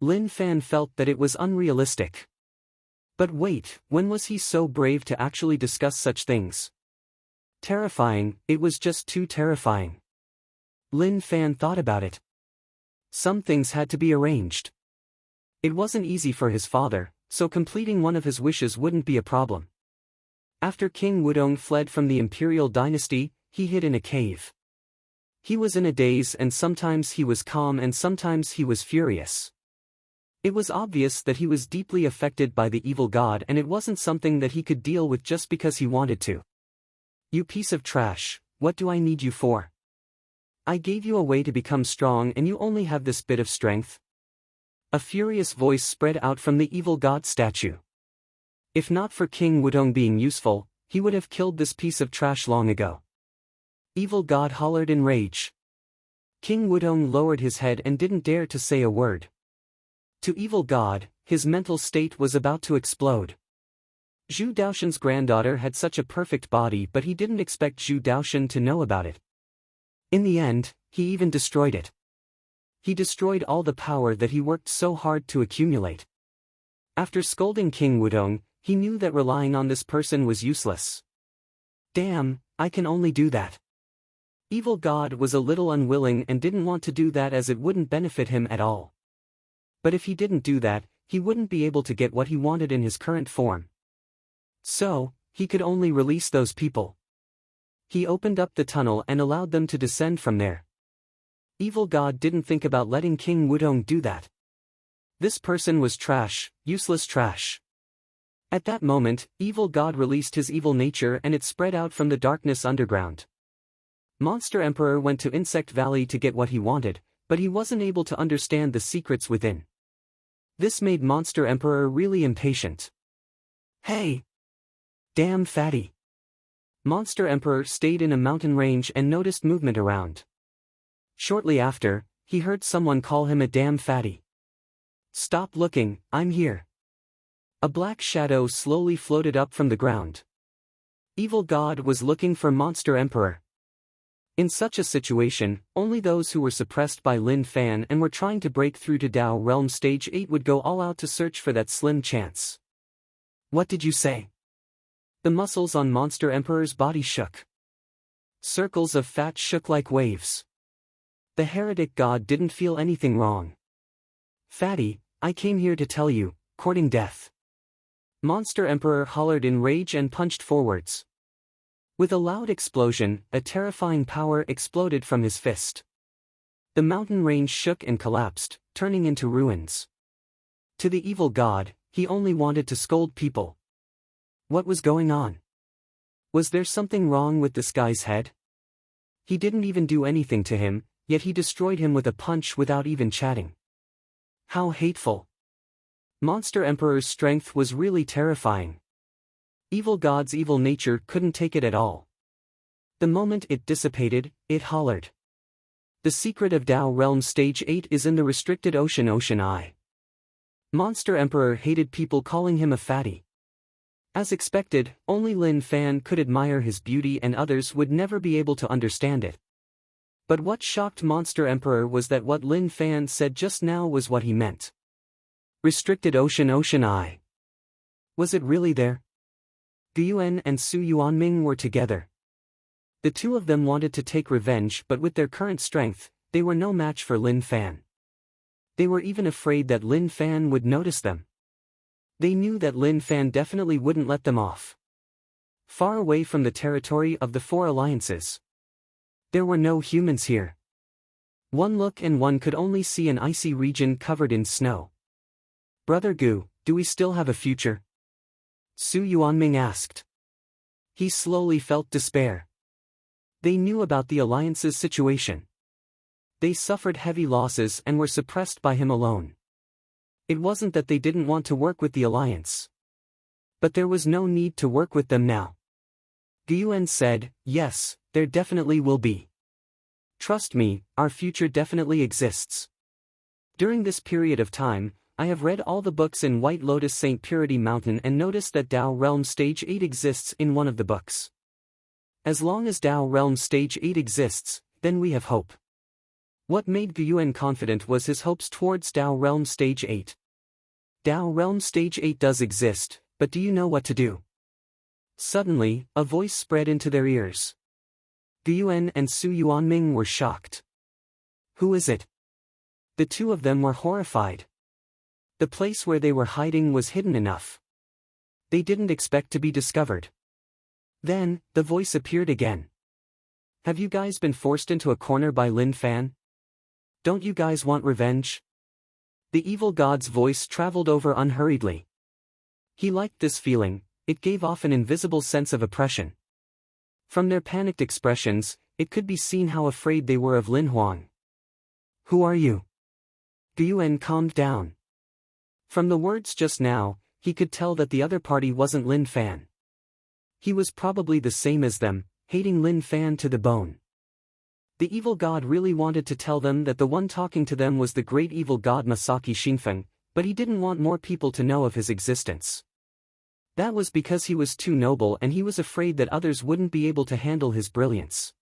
Lin Fan felt that it was unrealistic. But wait, when was he so brave to actually discuss such things? Terrifying, it was just too terrifying. Lin Fan thought about it. Some things had to be arranged. It wasn't easy for his father, so completing one of his wishes wouldn't be a problem. After King Wudong fled from the imperial dynasty, he hid in a cave. He was in a daze and sometimes he was calm and sometimes he was furious. It was obvious that he was deeply affected by the evil god and it wasn't something that he could deal with just because he wanted to. You piece of trash, what do I need you for? I gave you a way to become strong and you only have this bit of strength. A furious voice spread out from the evil god statue. If not for King Wudong being useful, he would have killed this piece of trash long ago. Evil god hollered in rage. King Wudong lowered his head and didn't dare to say a word. To evil god, his mental state was about to explode. Zhu Daoshan's granddaughter had such a perfect body but he didn't expect Zhu Daoshan to know about it. In the end, he even destroyed it. He destroyed all the power that he worked so hard to accumulate. After scolding King Wudong, he knew that relying on this person was useless. Damn, I can only do that. Evil God was a little unwilling and didn't want to do that as it wouldn't benefit him at all. But if he didn't do that, he wouldn't be able to get what he wanted in his current form. So, he could only release those people. He opened up the tunnel and allowed them to descend from there. Evil God didn't think about letting King Wudong do that. This person was trash, useless trash. At that moment, Evil God released his evil nature and it spread out from the darkness underground. Monster Emperor went to Insect Valley to get what he wanted, but he wasn't able to understand the secrets within. This made Monster Emperor really impatient. Hey! Damn fatty! Monster Emperor stayed in a mountain range and noticed movement around. Shortly after, he heard someone call him a damn fatty. Stop looking, I'm here. A black shadow slowly floated up from the ground. Evil God was looking for Monster Emperor. In such a situation, only those who were suppressed by Lin Fan and were trying to break through to Dao Realm Stage 8 would go all out to search for that slim chance. What did you say? The muscles on Monster Emperor's body shook. Circles of fat shook like waves. The heretic god didn't feel anything wrong. Fatty, I came here to tell you, courting death. Monster Emperor hollered in rage and punched forwards. With a loud explosion, a terrifying power exploded from his fist. The mountain range shook and collapsed, turning into ruins. To the evil god, he only wanted to scold people. What was going on? Was there something wrong with this guy's head? He didn't even do anything to him, yet he destroyed him with a punch without even chatting. How hateful. Monster Emperor's strength was really terrifying. Evil God's evil nature couldn't take it at all. The moment it dissipated, it hollered. The secret of Dao Realm Stage 8 is in the restricted ocean Eye. Monster Emperor hated people calling him a fatty. As expected, only Lin Fan could admire his beauty and others would never be able to understand it. But what shocked Monster Emperor was that what Lin Fan said just now was what he meant. Restricted ocean Eye. Was it really there? Guiyuan and Su Yuanming were together. The two of them wanted to take revenge but with their current strength, they were no match for Lin Fan. They were even afraid that Lin Fan would notice them. They knew that Lin Fan definitely wouldn't let them off. Far away from the territory of the four alliances. There were no humans here. One look and one could only see an icy region covered in snow. Brother Gu, do we still have a future? Su Yuanming asked. He slowly felt despair. They knew about the alliance's situation. They suffered heavy losses and were suppressed by him alone. It wasn't that they didn't want to work with the alliance. But there was no need to work with them now. Guiyuan said, yes, there definitely will be. Trust me, our future definitely exists. During this period of time, I have read all the books in White Lotus Saint Purity Mountain and noticed that Tao Realm Stage 8 exists in one of the books. As long as Tao Realm Stage 8 exists, then we have hope. What made Guiyuan confident was his hopes towards Tao Realm Stage 8. Tao Realm Stage 8 does exist, but do you know what to do? Suddenly, a voice spread into their ears. Guiyuan and Su Yuanming were shocked. Who is it? The two of them were horrified. The place where they were hiding was hidden enough. They didn't expect to be discovered. Then, the voice appeared again. Have you guys been forced into a corner by Lin Fan? Don't you guys want revenge? The evil god's voice traveled over unhurriedly. He liked this feeling, it gave off an invisible sense of oppression. From their panicked expressions, it could be seen how afraid they were of Lin Huang. Who are you? Guiyuan calmed down. From the words just now, he could tell that the other party wasn't Lin Fan. He was probably the same as them, hating Lin Fan to the bone. The evil god really wanted to tell them that the one talking to them was the great evil god Masaki Xingfeng, but he didn't want more people to know of his existence. That was because he was too noble and he was afraid that others wouldn't be able to handle his brilliance.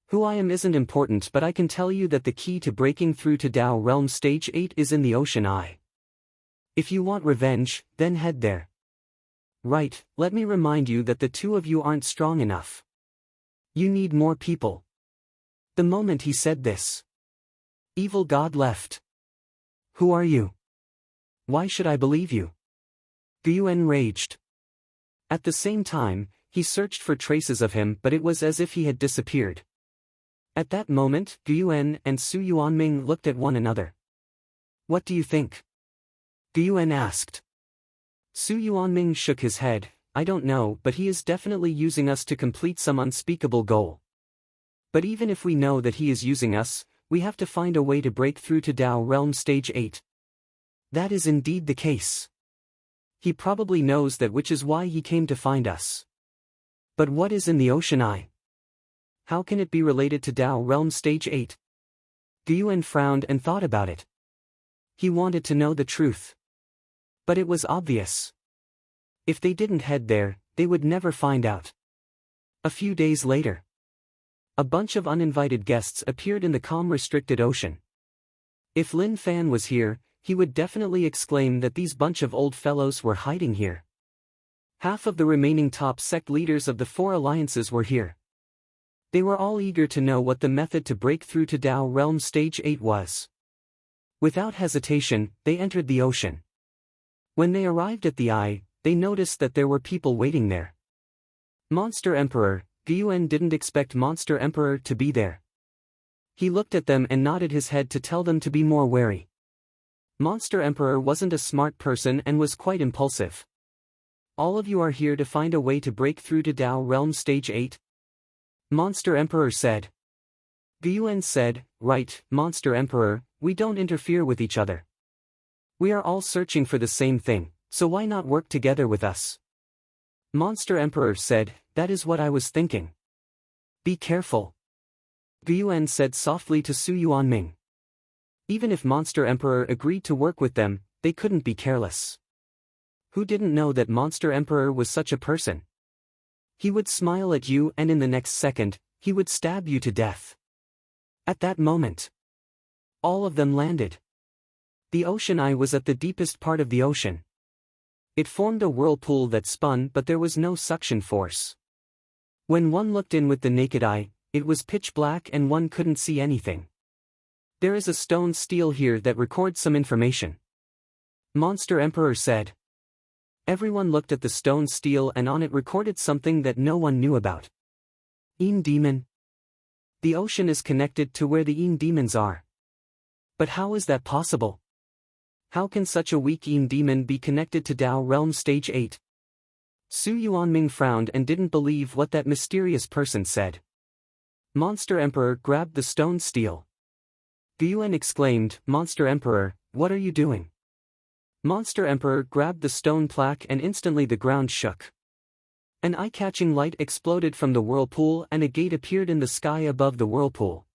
Who I am isn't important, but I can tell you that the key to breaking through to Tao Realm Stage 8 is in the Ocean Eye. If you want revenge, then head there. Right, let me remind you that the two of you aren't strong enough. You need more people. The moment he said this, evil god left. Who are you? Why should I believe you? Guiyuan raged. At the same time, he searched for traces of him, but it was as if he had disappeared. At that moment, Guiyuan and Su Yuanming looked at one another. What do you think? Guiyuan asked. Su Yuanming shook his head. I don't know, but he is definitely using us to complete some unspeakable goal. But even if we know that he is using us, we have to find a way to break through to Tao Realm Stage 8. That is indeed the case. He probably knows that, which is why he came to find us. But what is in the Ocean Eye? How can it be related to Tao Realm Stage 8? Guiyuan frowned and thought about it. He wanted to know the truth. But it was obvious. If they didn't head there, they would never find out. A few days later, a bunch of uninvited guests appeared in the calm restricted ocean. If Lin Fan was here, he would definitely exclaim that these bunch of old fellows were hiding here. Half of the remaining top sect leaders of the four alliances were here. They were all eager to know what the method to break through to Tao Realm Stage 8 was. Without hesitation, they entered the ocean. When they arrived at the eye, they noticed that there were people waiting there. Monster Emperor. Guiyuan didn't expect Monster Emperor to be there. He looked at them and nodded his head to tell them to be more wary. Monster Emperor wasn't a smart person and was quite impulsive. All of you are here to find a way to break through to Tao Realm Stage 8? Monster Emperor said. Guiyuan said, right, Monster Emperor, we don't interfere with each other. We are all searching for the same thing, so why not work together with us? Monster Emperor said, that is what I was thinking. Be careful. Guiyuan said softly to Su Yuanming. Even if Monster Emperor agreed to work with them, they couldn't be careless. Who didn't know that Monster Emperor was such a person? He would smile at you and in the next second, he would stab you to death. At that moment, all of them landed. The Ocean Eye was at the deepest part of the ocean. It formed a whirlpool that spun, but there was no suction force. When one looked in with the naked eye, it was pitch black and one couldn't see anything. There is a stone stele here that records some information. Monster Emperor said. Everyone looked at the stone stele and on it recorded something that no one knew about. Yin Demon. The ocean is connected to where the Yin Demons are. But how is that possible? How can such a weak Yin Demon be connected to Tao Realm Stage 8? Su Yuanming frowned and didn't believe what that mysterious person said. Monster Emperor grabbed the stone stele. Guiyuan exclaimed, Monster Emperor, what are you doing? Monster Emperor grabbed the stone plaque and instantly the ground shook. An eye-catching light exploded from the whirlpool and a gate appeared in the sky above the whirlpool.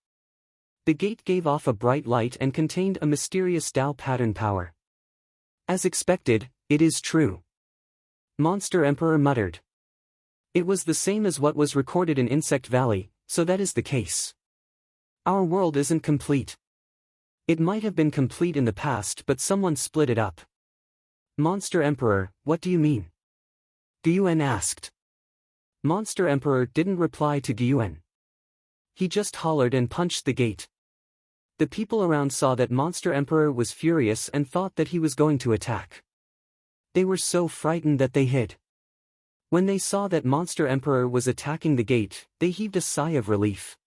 The gate gave off a bright light and contained a mysterious Tao pattern power. As expected, it is true. Monster Emperor muttered. It was the same as what was recorded in Insect Valley, so that is the case. Our world isn't complete. It might have been complete in the past but someone split it up. Monster Emperor, what do you mean? Gyuan asked. Monster Emperor didn't reply to Gyuan. He just hollered and punched the gate. The people around saw that Monster Emperor was furious and thought that he was going to attack. They were so frightened that they hid. When they saw that Monster Emperor was attacking the gate, they heaved a sigh of relief.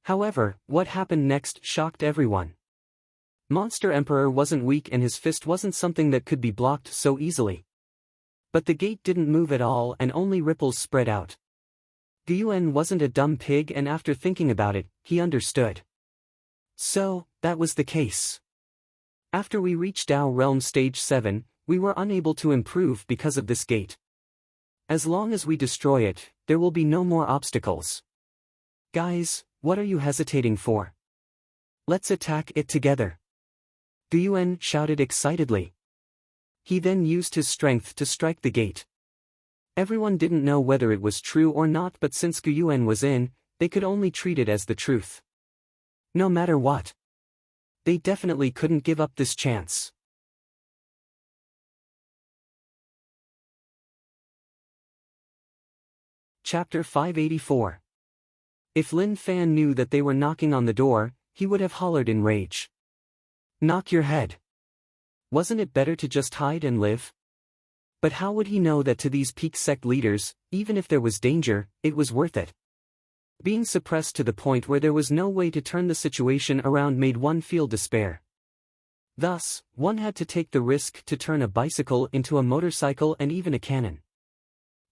However, what happened next shocked everyone. Monster Emperor wasn't weak and his fist wasn't something that could be blocked so easily. But the gate didn't move at all and only ripples spread out. Gyuan wasn't a dumb pig and after thinking about it, he understood. So, that was the case. After we reached Tao Realm Stage 7, we were unable to improve because of this gate. As long as we destroy it, there will be no more obstacles. Guys, what are you hesitating for? Let's attack it together. Gyuan shouted excitedly. He then used his strength to strike the gate. Everyone didn't know whether it was true or not, but since Gyuan was in, they could only treat it as the truth. No matter what. They definitely couldn't give up this chance. Chapter 584. If Lin Fan knew that they were knocking on the door, he would have hollered in rage. Knock your head. Wasn't it better to just hide and live? But how would he know that to these peak sect leaders, even if there was danger, it was worth it? Being suppressed to the point where there was no way to turn the situation around made one feel despair. Thus, one had to take the risk to turn a bicycle into a motorcycle and even a cannon.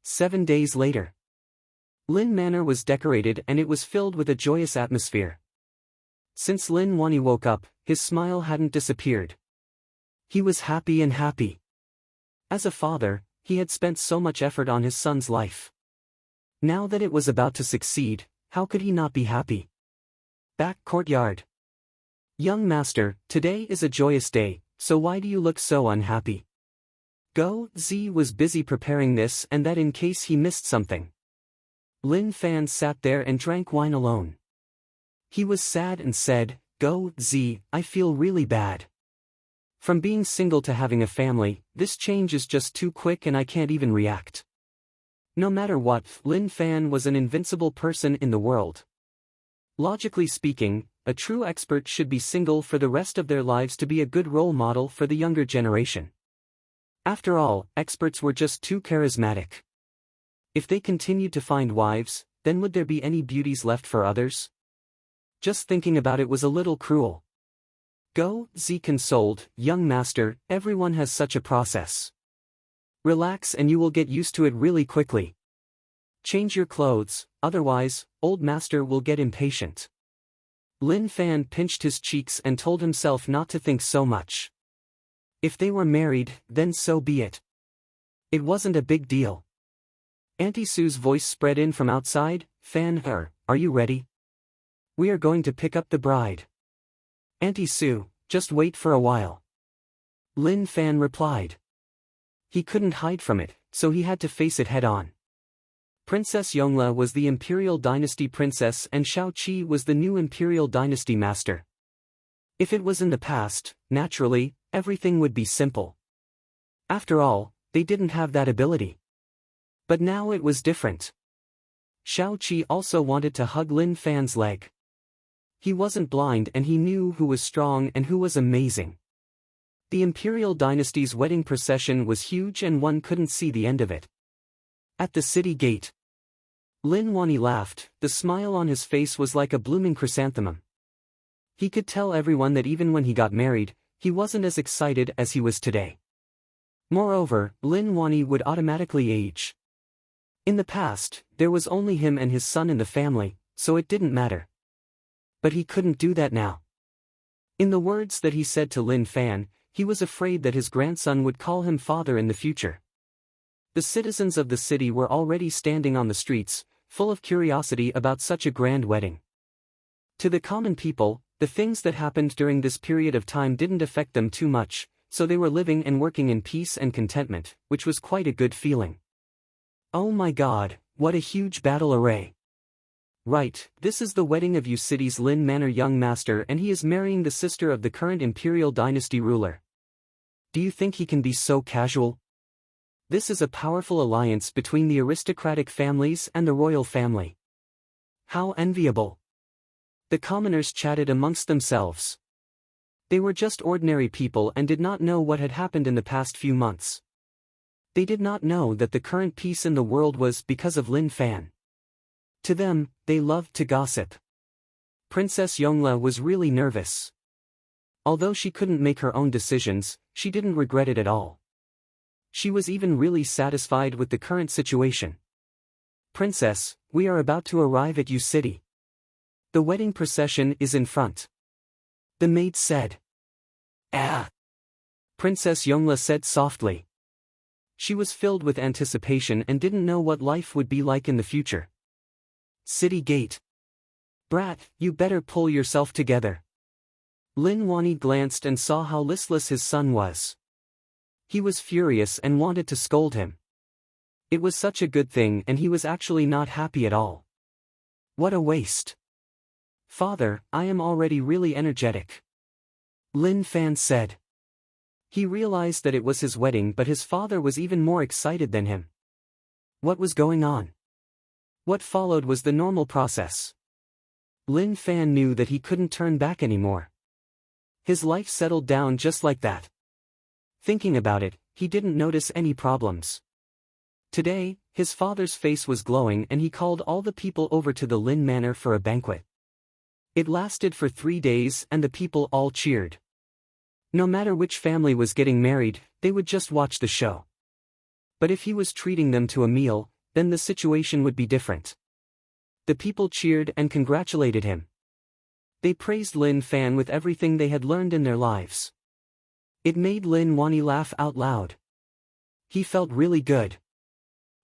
7 days later. Lin Manor was decorated and it was filled with a joyous atmosphere. Since Lin Wani woke up, his smile hadn't disappeared. He was happy and happy. As a father, he had spent so much effort on his son's life. Now that it was about to succeed, how could he not be happy? Back courtyard. Young master, today is a joyous day, so why do you look so unhappy? Go Z was busy preparing this and that in case he missed something. Lin Fan sat there and drank wine alone. He was sad and said, Go Z, I feel really bad. From being single to having a family, this change is just too quick and I can't even react. No matter what, Lin Fan was an invincible person in the world. Logically speaking, a true expert should be single for the rest of their lives to be a good role model for the younger generation. After all, experts were just too charismatic. If they continued to find wives, then would there be any beauties left for others? Just thinking about it was a little cruel. Go Z consoled, young master, everyone has such a process. Relax and you will get used to it really quickly. Change your clothes, otherwise, old master will get impatient. Lin Fan pinched his cheeks and told himself not to think so much. If they were married, then so be it. It wasn't a big deal. Auntie Sue's voice spread in from outside, Fan her, are you ready? We are going to pick up the bride. Auntie Sue, just wait for a while. Lin Fan replied. He couldn't hide from it, so he had to face it head-on. Princess Yongla was the Imperial Dynasty princess and Shao Qi was the new Imperial Dynasty master. If it was in the past, naturally, everything would be simple. After all, they didn't have that ability. But now it was different. Shao Qi also wanted to hug Lin Fan's leg. He wasn't blind and he knew who was strong and who was amazing. The Imperial Dynasty's wedding procession was huge and one couldn't see the end of it. At the city gate, Lin Wani laughed, the smile on his face was like a blooming chrysanthemum. He could tell everyone that even when he got married, he wasn't as excited as he was today. Moreover, Lin Wani would automatically age. In the past, there was only him and his son in the family, so it didn't matter. But he couldn't do that now. In the words that he said to Lin Fan, He was afraid that his grandson would call him father in the future. The citizens of the city were already standing on the streets, full of curiosity about such a grand wedding. To the common people, the things that happened during this period of time didn't affect them too much, so they were living and working in peace and contentment, which was quite a good feeling. Oh my God, what a huge battle array! Right, this is the wedding of Yu City's Lin Manor young master, and he is marrying the sister of the current imperial dynasty ruler. Do you think he can be so casual? This is a powerful alliance between the aristocratic families and the royal family. How enviable! The commoners chatted amongst themselves. They were just ordinary people and did not know what had happened in the past few months. They did not know that the current peace in the world was because of Lin Fan. To them, they loved to gossip. Princess Yongle was really nervous. Although she couldn't make her own decisions, she didn't regret it at all. She was even really satisfied with the current situation. Princess, we are about to arrive at Yu City. The wedding procession is in front. The maid said. Ah! Princess Yongle said softly. She was filled with anticipation and didn't know what life would be like in the future. City gate. Brat, you better pull yourself together. Lin Wani glanced and saw how listless his son was. He was furious and wanted to scold him. It was such a good thing and he was actually not happy at all. What a waste. Father, I am already really energetic. Lin Fan said. He realized that it was his wedding, but his father was even more excited than him. What was going on? What followed was the normal process. Lin Fan knew that he couldn't turn back anymore. His life settled down just like that. Thinking about it, he didn't notice any problems. Today, his father's face was glowing and he called all the people over to the Lin Manor for a banquet. It lasted for 3 days and the people all cheered. No matter which family was getting married, they would just watch the show. But if he was treating them to a meal, then the situation would be different. The people cheered and congratulated him. They praised Lin Fan with everything they had learned in their lives. It made Lin Wani laugh out loud. He felt really good.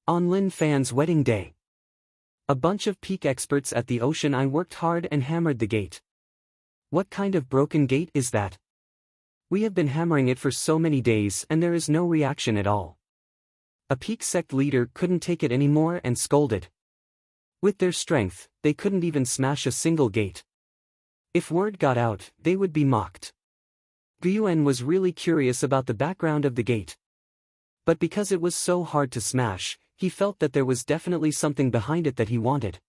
On Lin Fan's wedding day, a bunch of peak experts at the Ocean Eye worked hard and hammered the gate. What kind of broken gate is that? We have been hammering it for so many days and there is no reaction at all. A peak sect leader couldn't take it anymore and scolded. With their strength, they couldn't even smash a single gate. If word got out, they would be mocked. Guiyuan was really curious about the background of the gate. But because it was so hard to smash, he felt that there was definitely something behind it that he wanted.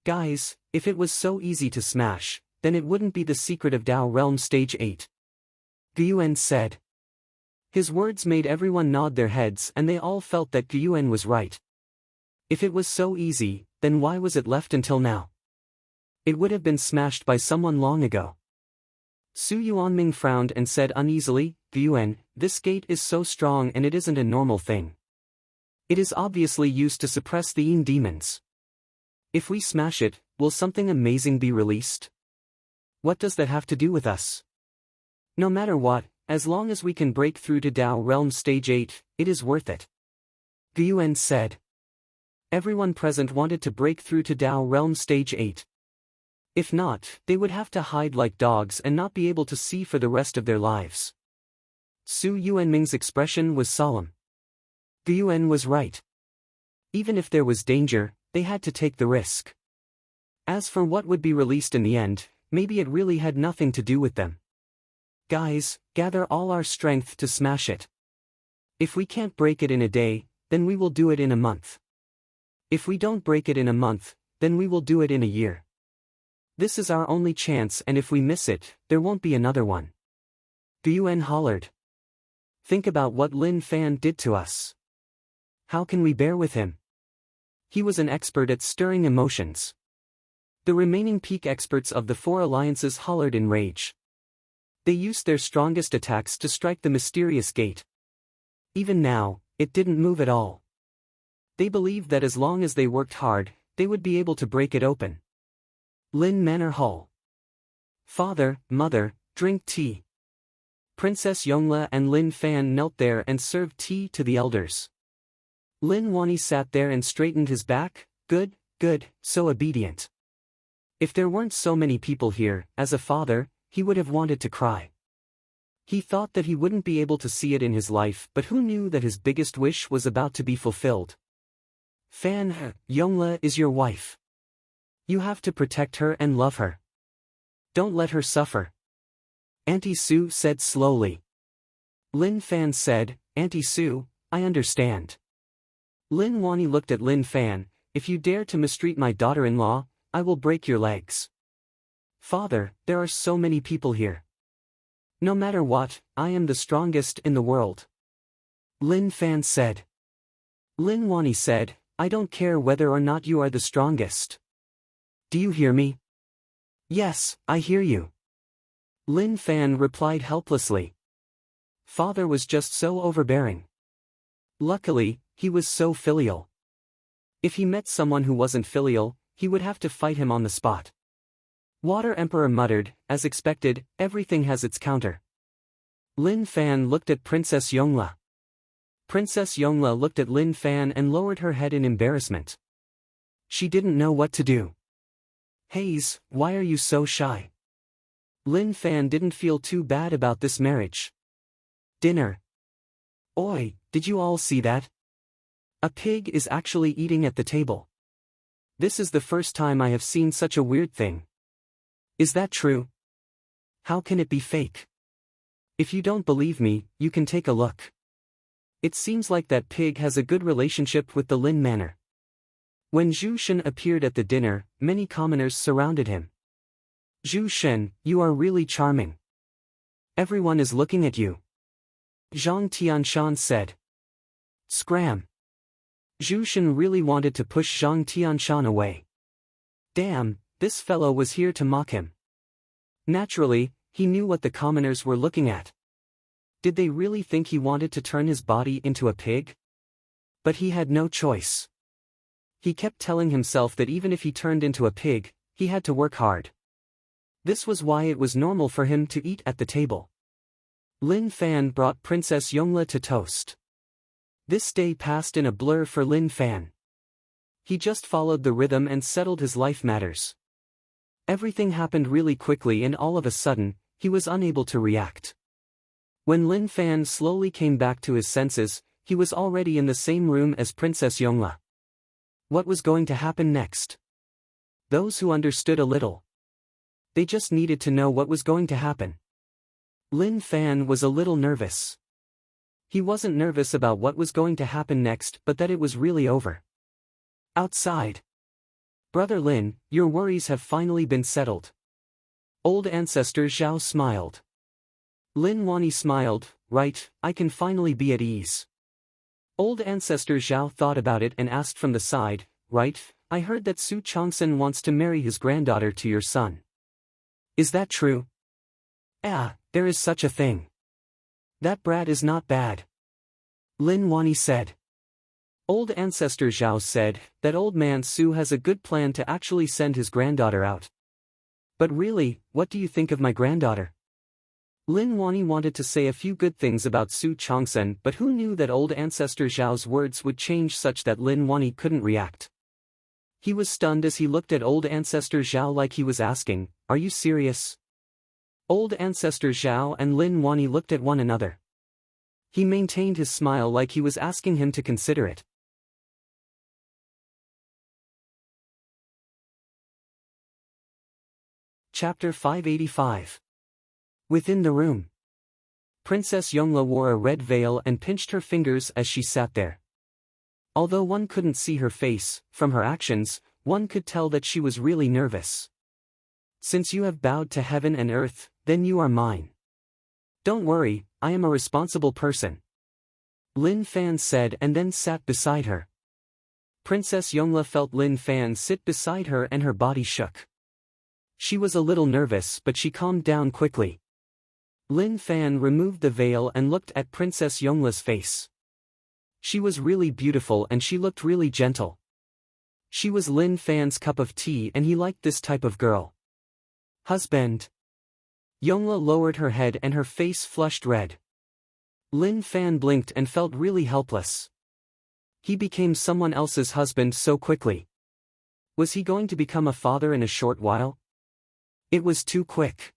Guys, if it was so easy to smash, then it wouldn't be the secret of Dao Realm Stage 8. Guiyuan said. His words made everyone nod their heads and they all felt that Guiyuan was right. If it was so easy, then why was it left until now? It would have been smashed by someone long ago. Su Yuanming frowned and said uneasily, Guiyuan, this gate is so strong and it isn't a normal thing. It is obviously used to suppress the Yin demons. If we smash it, will something amazing be released? What does that have to do with us? No matter what, as long as we can break through to Dao Realm Stage 8, it is worth it. Guiyuan said. Everyone present wanted to break through to Dao Realm Stage 8. If not, they would have to hide like dogs and not be able to see for the rest of their lives. Su Yuanming's expression was solemn. Guiyuan was right. Even if there was danger, they had to take the risk. As for what would be released in the end, maybe it really had nothing to do with them. Guys, gather all our strength to smash it. If we can't break it in a day, then we will do it in a month. If we don't break it in a month, then we will do it in a year. This is our only chance and if we miss it, there won't be another one. Guiyuan hollered. Think about what Lin Fan did to us. How can we bear with him? He was an expert at stirring emotions. The remaining peak experts of the 4 alliances hollered in rage. They used their strongest attacks to strike the mysterious gate. Even now, it didn't move at all. They believed that as long as they worked hard, they would be able to break it open. Lin Manor Hall. Father, mother, drink tea. Princess Yongle and Lin Fan knelt there and served tea to the elders. Lin Wani sat there and straightened his back, good, so obedient. If there weren't so many people here, as a father, he would have wanted to cry. He thought that he wouldn't be able to see it in his life, but who knew that his biggest wish was about to be fulfilled? Fan, Yongle is your wife. You have to protect her and love her. Don't let her suffer. Auntie Sue said slowly. Lin Fan said, Auntie Sue, I understand. Lin Wani looked at Lin Fan, if you dare to mistreat my daughter-in-law, I will break your legs. Father, there are so many people here. No matter what, I am the strongest in the world. Lin Fan said. Lin Wani said, I don't care whether or not you are the strongest. Do you hear me? Yes, I hear you. Lin Fan replied helplessly. Father was just so overbearing. Luckily, he was so filial. If he met someone who wasn't filial, he would have to fight him on the spot. Water Emperor muttered, as expected, everything has its counter. Lin Fan looked at Princess Yongle. Princess Yongle looked at Lin Fan and lowered her head in embarrassment. She didn't know what to do. Haze, why are you so shy? Lin Fan didn't feel too bad about this marriage. Dinner. Oi, did you all see that? A pig is actually eating at the table. This is the first time I have seen such a weird thing. Is that true? How can it be fake? If you don't believe me, you can take a look. It seems like that pig has a good relationship with the Lin Manor. When Zhu Shen appeared at the dinner, many commoners surrounded him. Zhu Shen, you are really charming. Everyone is looking at you. Zhang Tianshan said. Scram. Zhu Shen really wanted to push Zhang Tianshan away. Damn, this fellow was here to mock him. Naturally, he knew what the commoners were looking at. Did they really think he wanted to turn his body into a pig? But he had no choice. He kept telling himself that even if he turned into a pig, he had to work hard. This was why it was normal for him to eat at the table. Lin Fan brought Princess Yongle to toast. This day passed in a blur for Lin Fan. He just followed the rhythm and settled his life matters. Everything happened really quickly and all of a sudden, he was unable to react. When Lin Fan slowly came back to his senses, he was already in the same room as Princess Yongle. What was going to happen next? Those who understood a little. They just needed to know what was going to happen. Lin Fan was a little nervous. He wasn't nervous about what was going to happen next, but that it was really over. Outside. Brother Lin, your worries have finally been settled. Old ancestor Zhao smiled. Lin Wani smiled, right, I can finally be at ease. Old ancestor Zhao thought about it and asked from the side, right, I heard that Su Changsen wants to marry his granddaughter to your son. Is that true? There is such a thing. That brat is not bad. Lin Wani said. Old ancestor Zhao said, that old man Su has a good plan to actually send his granddaughter out. But really, what do you think of my granddaughter? Lin Wani wanted to say a few good things about Su Changsen, but who knew that old ancestor Zhao's words would change such that Lin Wani couldn't react. He was stunned as he looked at old ancestor Zhao like he was asking, are you serious? Old ancestor Zhao and Lin Wani looked at one another. He maintained his smile like he was asking him to consider it. Chapter 585. Within the room. Princess Yongle wore a red veil and pinched her fingers as she sat there. Although one couldn't see her face, from her actions, one could tell that she was really nervous. Since you have bowed to heaven and earth, then you are mine. Don't worry, I am a responsible person. Lin Fan said and then sat beside her. Princess Yongle felt Lin Fan sit beside her and her body shook. She was a little nervous but she calmed down quickly. Lin Fan removed the veil and looked at Princess Yongle's face. She was really beautiful and she looked really gentle. She was Lin Fan's cup of tea and he liked this type of girl. Husband. Yongla lowered her head and her face flushed red. Lin Fan blinked and felt really helpless. He became someone else's husband so quickly. Was he going to become a father in a short while? It was too quick.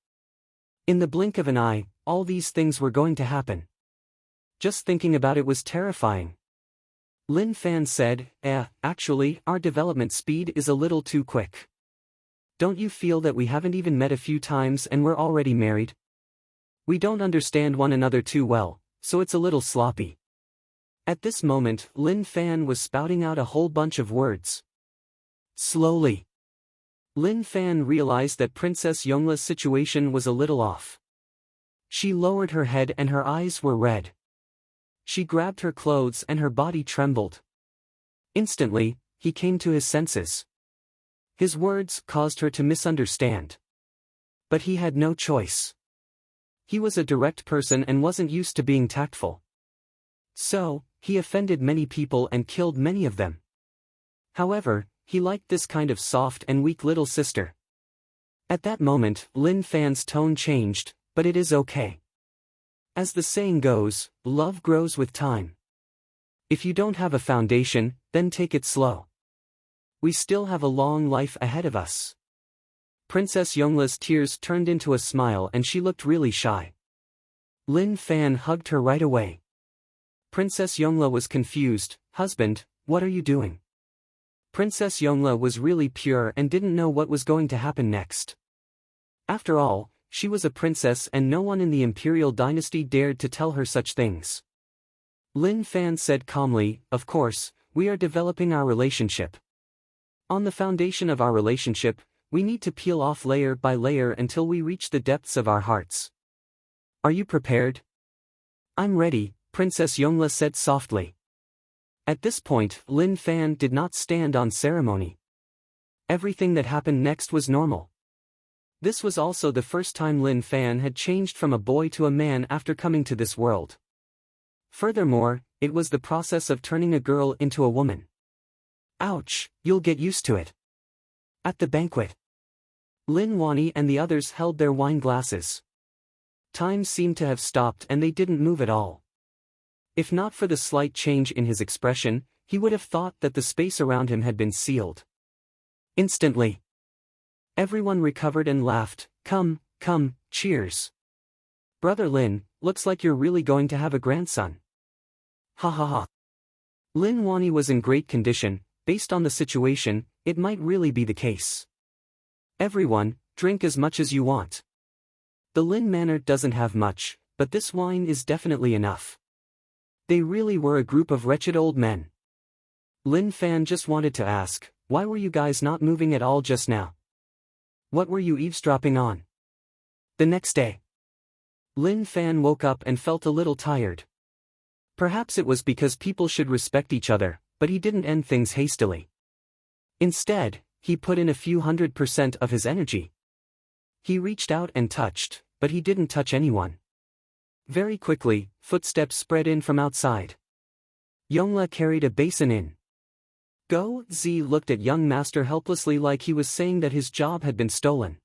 In the blink of an eye, all these things were going to happen. Just thinking about it was terrifying. Lin Fan said, actually, our development speed is a little too quick. Don't you feel that we haven't even met a few times and we're already married? We don't understand one another too well, so it's a little sloppy. At this moment, Lin Fan was spouting out a whole bunch of words. Slowly, Lin Fan realized that Princess Yongla's situation was a little off. She lowered her head and her eyes were red. She grabbed her clothes and her body trembled. Instantly, he came to his senses. His words caused her to misunderstand. But he had no choice. He was a direct person and wasn't used to being tactful. So, he offended many people and killed many of them. However, he liked this kind of soft and weak little sister. At that moment, Lin Fan's tone changed, but it is okay. As the saying goes, love grows with time. If you don't have a foundation, then take it slow. We still have a long life ahead of us. Princess Yongla's tears turned into a smile and she looked really shy. Lin Fan hugged her right away. Princess Yongla was confused. Husband, what are you doing? Princess Yongla was really pure and didn't know what was going to happen next. After all, she was a princess and no one in the imperial dynasty dared to tell her such things. Lin Fan said calmly, of course, we are developing our relationship. On the foundation of our relationship, we need to peel off layer by layer until we reach the depths of our hearts. Are you prepared? I'm ready, Princess Yongla said softly. At this point, Lin Fan did not stand on ceremony. Everything that happened next was normal. This was also the first time Lin Fan had changed from a boy to a man after coming to this world. Furthermore, it was the process of turning a girl into a woman. Ouch, you'll get used to it. At the banquet, Lin Wani and the others held their wine glasses. Time seemed to have stopped and they didn't move at all. If not for the slight change in his expression, he would have thought that the space around him had been sealed. Instantly, everyone recovered and laughed. Come, cheers. Brother Lin, looks like you're really going to have a grandson. Ha ha ha. Lin Wani was in great condition. Based on the situation, it might really be the case. Everyone, drink as much as you want. The Lin Manor doesn't have much, but this wine is definitely enough. They really were a group of wretched old men. Lin Fan just wanted to ask, why were you guys not moving at all just now? What were you eavesdropping on? The next day, Lin Fan woke up and felt a little tired. Perhaps it was because people should respect each other, but he didn't end things hastily. Instead, he put in a few 100% of his energy. He reached out and touched, but he didn't touch anyone. Very quickly, footsteps spread in from outside. Yongla carried a basin in. Go Zi looked at young master helplessly like he was saying that his job had been stolen.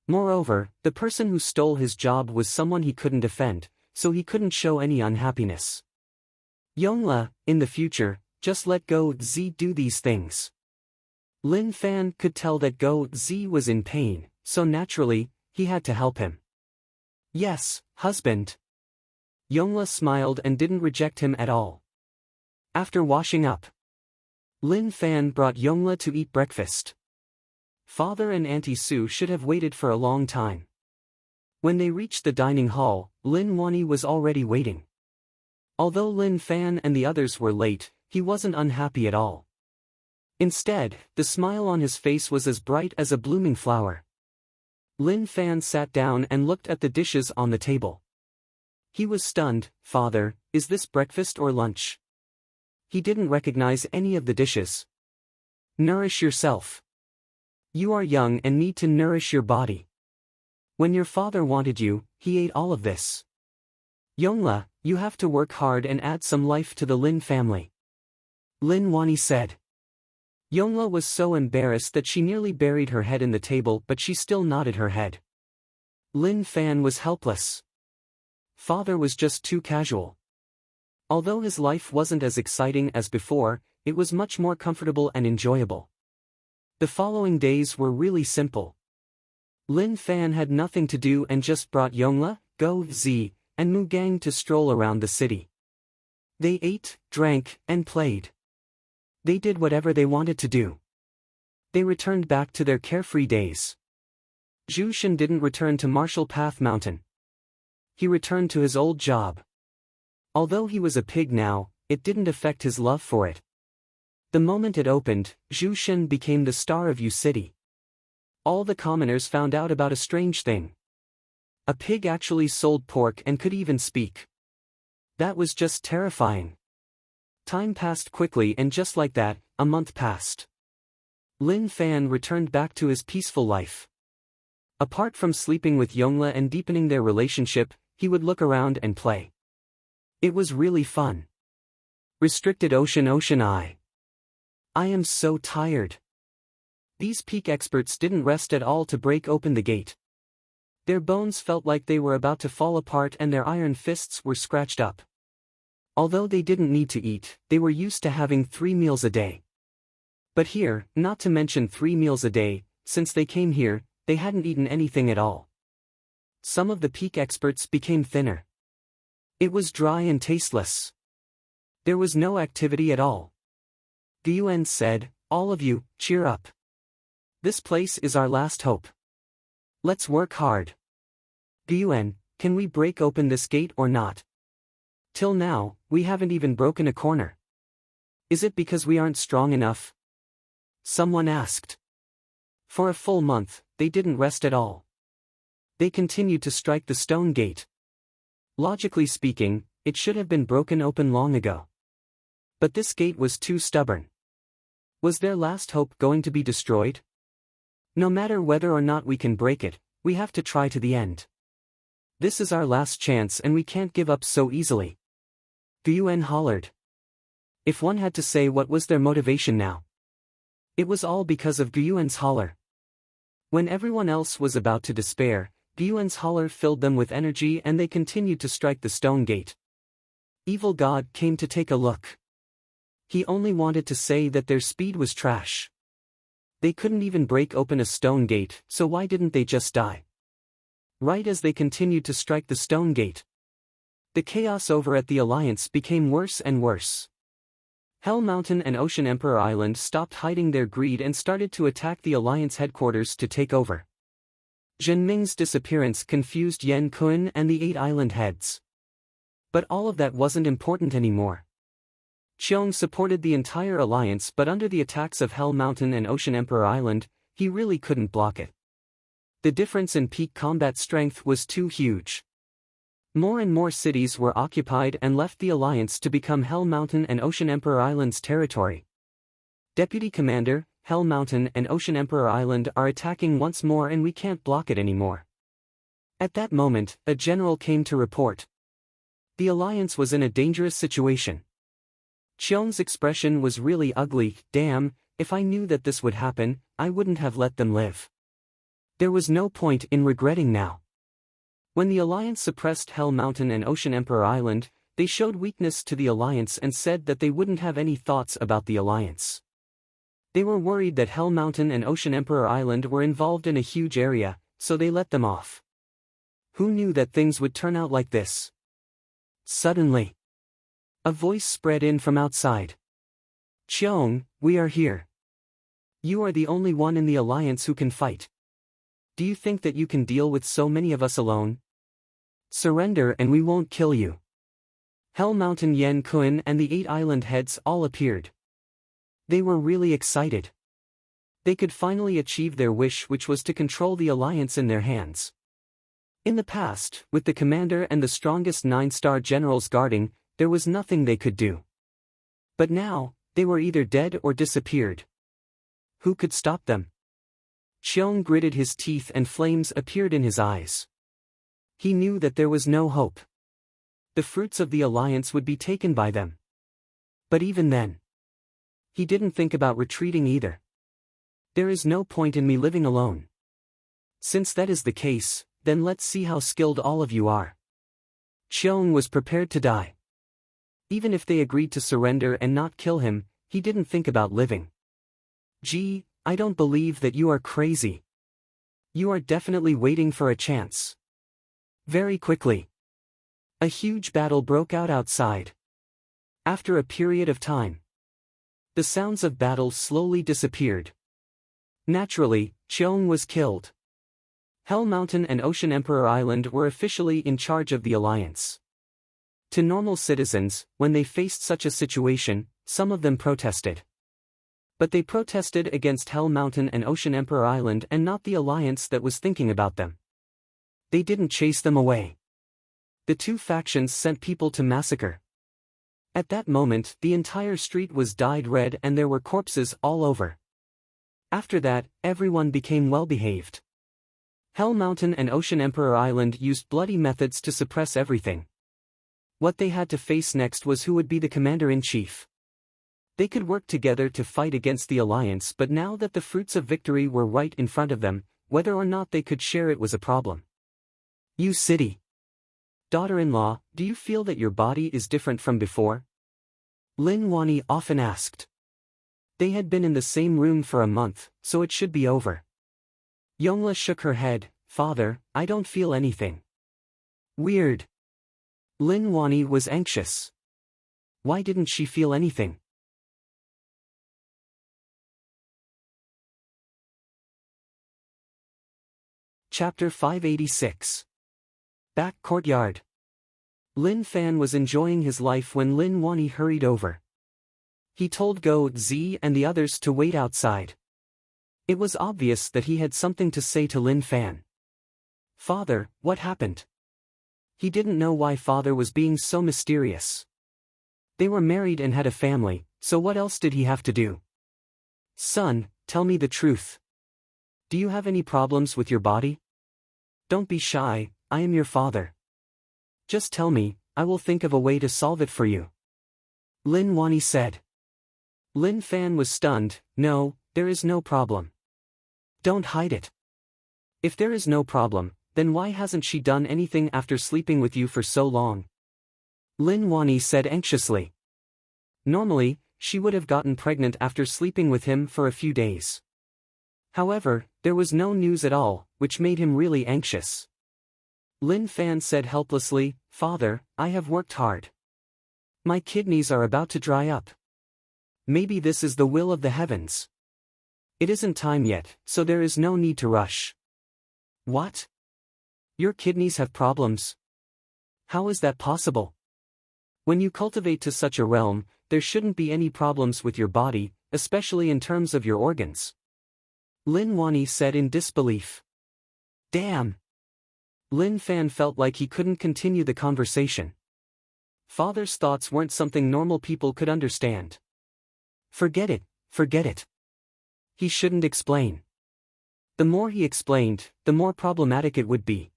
Moreover, the person who stole his job was someone he couldn't defend, so he couldn't show any unhappiness. Yongla, in the future, just let Go Zi do these things. Lin Fan could tell that Go Zi was in pain, so naturally, he had to help him. Yes, husband. Yongla smiled and didn't reject him at all. After washing up, Lin Fan brought Yongla to eat breakfast. Father and Auntie Sue should have waited for a long time. When they reached the dining hall, Lin Wani was already waiting. Although Lin Fan and the others were late, he wasn't unhappy at all. Instead, the smile on his face was as bright as a blooming flower. Lin Fan sat down and looked at the dishes on the table. He was stunned. Father, is this breakfast or lunch? He didn't recognize any of the dishes. Nourish yourself. You are young and need to nourish your body. When your father wanted you, he ate all of this. Yongla, you have to work hard and add some life to the Lin family. Lin Wani said. Yongla was so embarrassed that she nearly buried her head in the table, but she still nodded her head. Lin Fan was helpless. Father was just too casual. Although his life wasn't as exciting as before, it was much more comfortable and enjoyable. The following days were really simple. Lin Fan had nothing to do and just brought Yongle, Go Zi, and Mu Gang to stroll around the city. They ate, drank, and played. They did whatever they wanted to do. They returned back to their carefree days. Zhu Shen didn't return to Marshall Path Mountain. He returned to his old job. Although he was a pig now, it didn't affect his love for it. The moment it opened, Zhu Shen became the star of U City. All the commoners found out about a strange thing. A pig actually sold pork and could even speak. That was just terrifying. Time passed quickly and just like that, a month passed. Lin Fan returned back to his peaceful life. Apart from sleeping with Yongle and deepening their relationship, he would look around and play. It was really fun. Restricted Ocean I am so tired. These peak experts didn't rest at all to break open the gate. Their bones felt like they were about to fall apart and their iron fists were scratched up. Although they didn't need to eat, they were used to having 3 meals a day. But here, not to mention 3 meals a day, since they came here, they hadn't eaten anything at all. Some of the peak experts became thinner. It was dry and tasteless. There was no activity at all. Guan said, "All of you, cheer up. This place is our last hope. Let's work hard. Guan, can we break open this gate or not? Till now, we haven't even broken a corner. Is it because we aren't strong enough?" Someone asked. For a full month, they didn't rest at all. They continued to strike the stone gate. Logically speaking, it should have been broken open long ago. But this gate was too stubborn. Was their last hope going to be destroyed? No matter whether or not we can break it, we have to try to the end. This is our last chance and we can't give up so easily. Guan hollered. If one had to say what was their motivation now, it was all because of Guan's holler. When everyone else was about to despair, Guan's holler filled them with energy and they continued to strike the stone gate. Evil God came to take a look. He only wanted to say that their speed was trash. They couldn't even break open a stone gate, so why didn't they just die? Right as they continued to strike the stone gate, the chaos over at the Alliance became worse and worse. Hell Mountain and Ocean Emperor Island stopped hiding their greed and started to attack the Alliance headquarters to take over. Zhenming's disappearance confused Yan Kun and the 8 island heads. But all of that wasn't important anymore. Qiong supported the entire alliance, but under the attacks of Hell Mountain and Ocean Emperor Island, he really couldn't block it. The difference in peak combat strength was too huge. More and more cities were occupied and left the alliance to become Hell Mountain and Ocean Emperor Island's territory. Deputy Commander, Hell Mountain and Ocean Emperor Island are attacking once more and we can't block it anymore. At that moment, a general came to report. The alliance was in a dangerous situation. Qiong's expression was really ugly. Damn, if I knew that this would happen, I wouldn't have let them live. There was no point in regretting now. When the Alliance suppressed Hell Mountain and Ocean Emperor Island, they showed weakness to the Alliance and said that they wouldn't have any thoughts about the Alliance. They were worried that Hell Mountain and Ocean Emperor Island were involved in a huge area, so they let them off. Who knew that things would turn out like this? Suddenly, a voice spread in from outside. "Qiong, we are here. You are the only one in the Alliance who can fight. Do you think that you can deal with so many of us alone? Surrender and we won't kill you." Hell Mountain Yan Kun and the 8 island heads all appeared. They were really excited. They could finally achieve their wish, which was to control the Alliance in their hands. In the past, with the commander and the strongest 9-star generals guarding, there was nothing they could do. But now, they were either dead or disappeared. Who could stop them? Qiong gritted his teeth and flames appeared in his eyes. He knew that there was no hope. The fruits of the alliance would be taken by them. But even then, he didn't think about retreating either. There is no point in me living alone. Since that is the case, then let's see how skilled all of you are. Cheong was prepared to die. Even if they agreed to surrender and not kill him, he didn't think about living. Gee, I don't believe that you are crazy. You are definitely waiting for a chance. Very quickly, a huge battle broke out outside. After a period of time, the sounds of battle slowly disappeared. Naturally, Cheong was killed. Hell Mountain and Ocean Emperor Island were officially in charge of the alliance. To normal citizens, when they faced such a situation, some of them protested. But they protested against Hell Mountain and Ocean Emperor Island and not the alliance that was thinking about them. They didn't chase them away. The two factions sent people to massacre. At that moment, the entire street was dyed red and there were corpses all over. After that, everyone became well-behaved. Hell Mountain and Ocean Emperor Island used bloody methods to suppress everything. What they had to face next was who would be the commander-in-chief. They could work together to fight against the alliance, but now that the fruits of victory were right in front of them, whether or not they could share it was a problem. You city daughter-in-law, do you feel that your body is different from before? Lin Wani often asked. They had been in the same room for a month, so it should be over. Yongla shook her head. Father, I don't feel anything. Weird. Lin Wani was anxious. Why didn't she feel anything? Chapter 586. Back courtyard. Lin Fan was enjoying his life when Lin Wani hurried over. He told Go Zi and the others to wait outside. It was obvious that he had something to say to Lin Fan. Father, what happened? He didn't know why father was being so mysterious. They were married and had a family, so what else did he have to do? Son, tell me the truth. Do you have any problems with your body? Don't be shy, I am your father. Just tell me, I will think of a way to solve it for you. Lin Wani said. Lin Fan was stunned. No, there is no problem. Don't hide it. If there is no problem, then why hasn't she done anything after sleeping with you for so long? Lin Wani said anxiously. Normally, she would have gotten pregnant after sleeping with him for a few days. However, there was no news at all, which made him really anxious. Lin Fan said helplessly, Father, I have worked hard. My kidneys are about to dry up. Maybe this is the will of the heavens. It isn't time yet, so there is no need to rush. What? Your kidneys have problems? How is that possible? When you cultivate to such a realm, there shouldn't be any problems with your body, especially in terms of your organs. Lin Wani said in disbelief. Damn! Lin Fan felt like he couldn't continue the conversation. Father's thoughts weren't something normal people could understand. Forget it, forget it. He shouldn't explain. The more he explained, the more problematic it would be.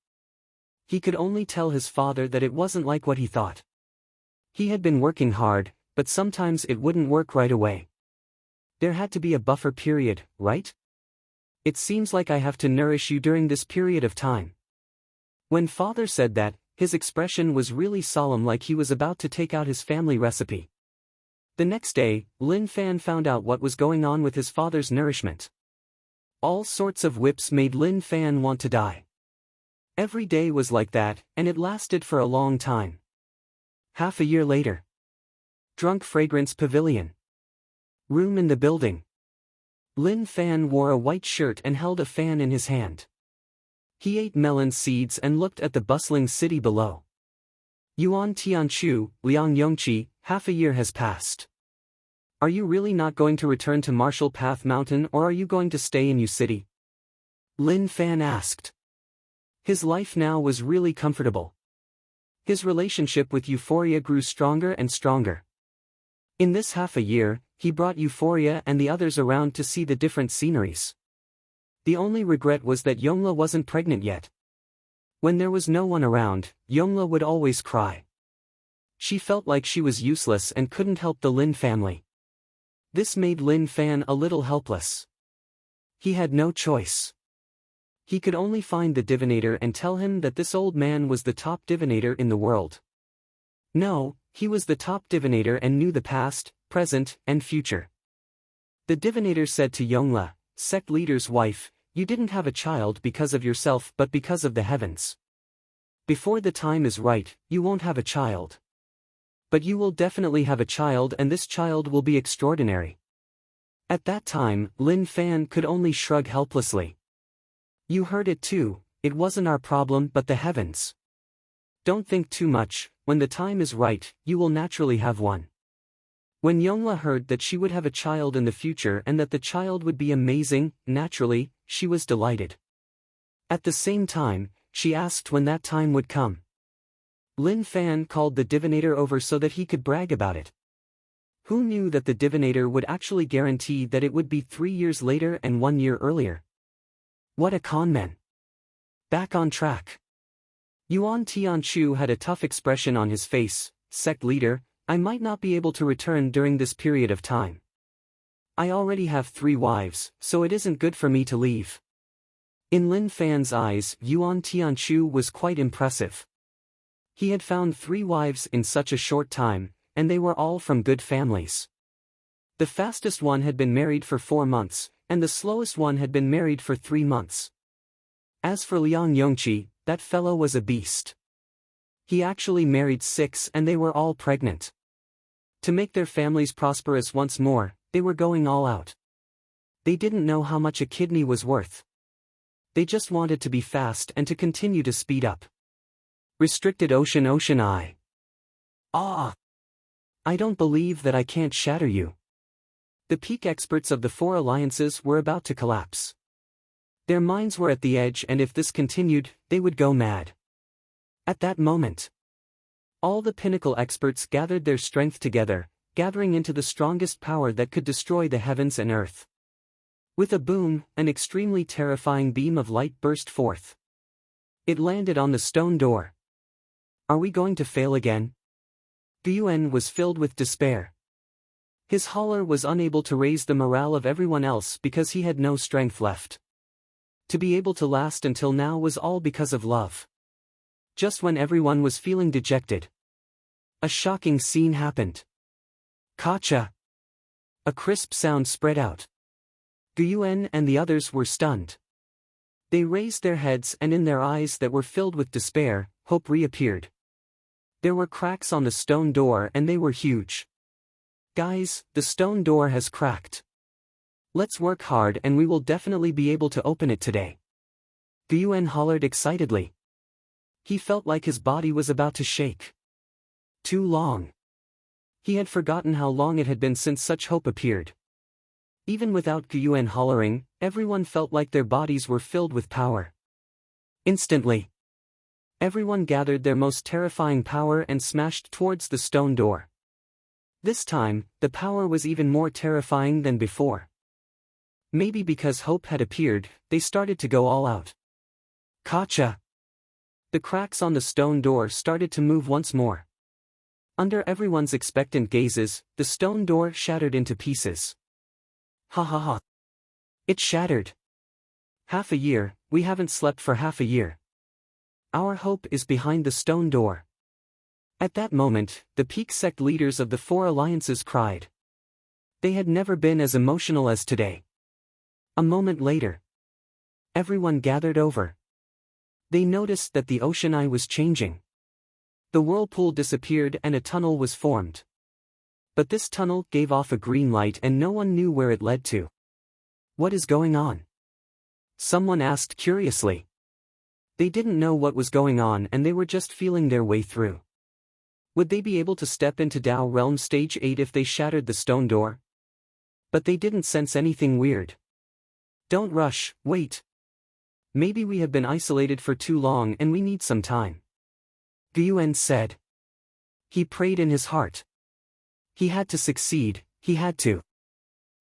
He could only tell his father that it wasn't like what he thought. He had been working hard, but sometimes it wouldn't work right away. There had to be a buffer period, right? It seems like I have to nourish you during this period of time. When father said that, his expression was really solemn, like he was about to take out his family recipe. The next day, Lin Fan found out what was going on with his father's nourishment. All sorts of whips made Lin Fan want to die. Every day was like that, and it lasted for a long time. Half a year later. Drunk Fragrance Pavilion. Room in the building. Lin Fan wore a white shirt and held a fan in his hand. He ate melon seeds and looked at the bustling city below. Yuan Tianchu, Liang Yongqi, half a year has passed. Are you really not going to return to Martial Path Mountain, or are you going to stay in Yu City? Lin Fan asked. His life now was really comfortable. His relationship with Euphoria grew stronger and stronger. In this half a year, he brought Euphoria and the others around to see the different sceneries. The only regret was that Yongla wasn't pregnant yet. When there was no one around, Yongla would always cry. She felt like she was useless and couldn't help the Lin family. This made Lin Fan a little helpless. He had no choice. He could only find the divinator and tell him that this old man was the top divinator in the world. No, he was the top divinator and knew the past, present, and future. The divinator said to Yongla, sect leader's wife, "You didn't have a child because of yourself but because of the heavens. Before the time is right, you won't have a child. But you will definitely have a child, and this child will be extraordinary." At that time, Lin Fan could only shrug helplessly. "You heard it too, it wasn't our problem but the heavens. Don't think too much, when the time is right, you will naturally have one." When Yongla heard that she would have a child in the future and that the child would be amazing, naturally, she was delighted. At the same time, she asked when that time would come. Lin Fan called the divinator over so that he could brag about it. Who knew that the divinator would actually guarantee that it would be 3 years later and 1 year earlier? What a conman. Back on track. Yuan Tianchu had a tough expression on his face. "Sect leader, I might not be able to return during this period of time. I already have 3 wives, so it isn't good for me to leave." In Lin Fan's eyes, Yuan Tianchu was quite impressive. He had found 3 wives in such a short time, and they were all from good families. The fastest one had been married for 4 months, and the slowest one had been married for 3 months. As for Liang Yongqi, that fellow was a beast. He actually married 6 and they were all pregnant. To make their families prosperous once more, they were going all out. They didn't know how much a kidney was worth. They just wanted to be fast and to continue to speed up. Restricted Ocean I. Ah! I don't believe that I can't shatter you. The peak experts of the 4 alliances were about to collapse. Their minds were at the edge, and if this continued, they would go mad. At that moment, all the pinnacle experts gathered their strength together, gathering into the strongest power that could destroy the heavens and earth. With a boom, an extremely terrifying beam of light burst forth. It landed on the stone door. Are we going to fail again? Guiyuan was filled with despair. His hauler was unable to raise the morale of everyone else because he had no strength left. To be able to last until now was all because of love. Just when everyone was feeling dejected, a shocking scene happened. Kacha! A crisp sound spread out. Guiyuan and the others were stunned. They raised their heads, and in their eyes that were filled with despair, hope reappeared. There were cracks on the stone door and they were huge. "Guys, the stone door has cracked. Let's work hard and we will definitely be able to open it today." Guiyuan hollered excitedly. He felt like his body was about to shake. Too long. He had forgotten how long it had been since such hope appeared. Even without Guiyuan hollering, everyone felt like their bodies were filled with power. Instantly, everyone gathered their most terrifying power and smashed towards the stone door. This time, the power was even more terrifying than before. Maybe because hope had appeared, they started to go all out. Kacha! The cracks on the stone door started to move once more. Under everyone's expectant gazes, the stone door shattered into pieces. Ha ha ha! It shattered. Half a year, we haven't slept for half a year. Our hope is behind the stone door. At that moment, the peak sect leaders of the 4 alliances cried. They had never been as emotional as today. A moment later, everyone gathered over. They noticed that the ocean eye was changing. The whirlpool disappeared and a tunnel was formed. But this tunnel gave off a green light and no one knew where it led to. What is going on? Someone asked curiously. They didn't know what was going on and they were just feeling their way through. Would they be able to step into Tao Realm Stage 8 if they shattered the stone door? But they didn't sense anything weird. Don't rush, wait. Maybe we have been isolated for too long and we need some time. Guiyuan said. He prayed in his heart. He had to succeed, he had to.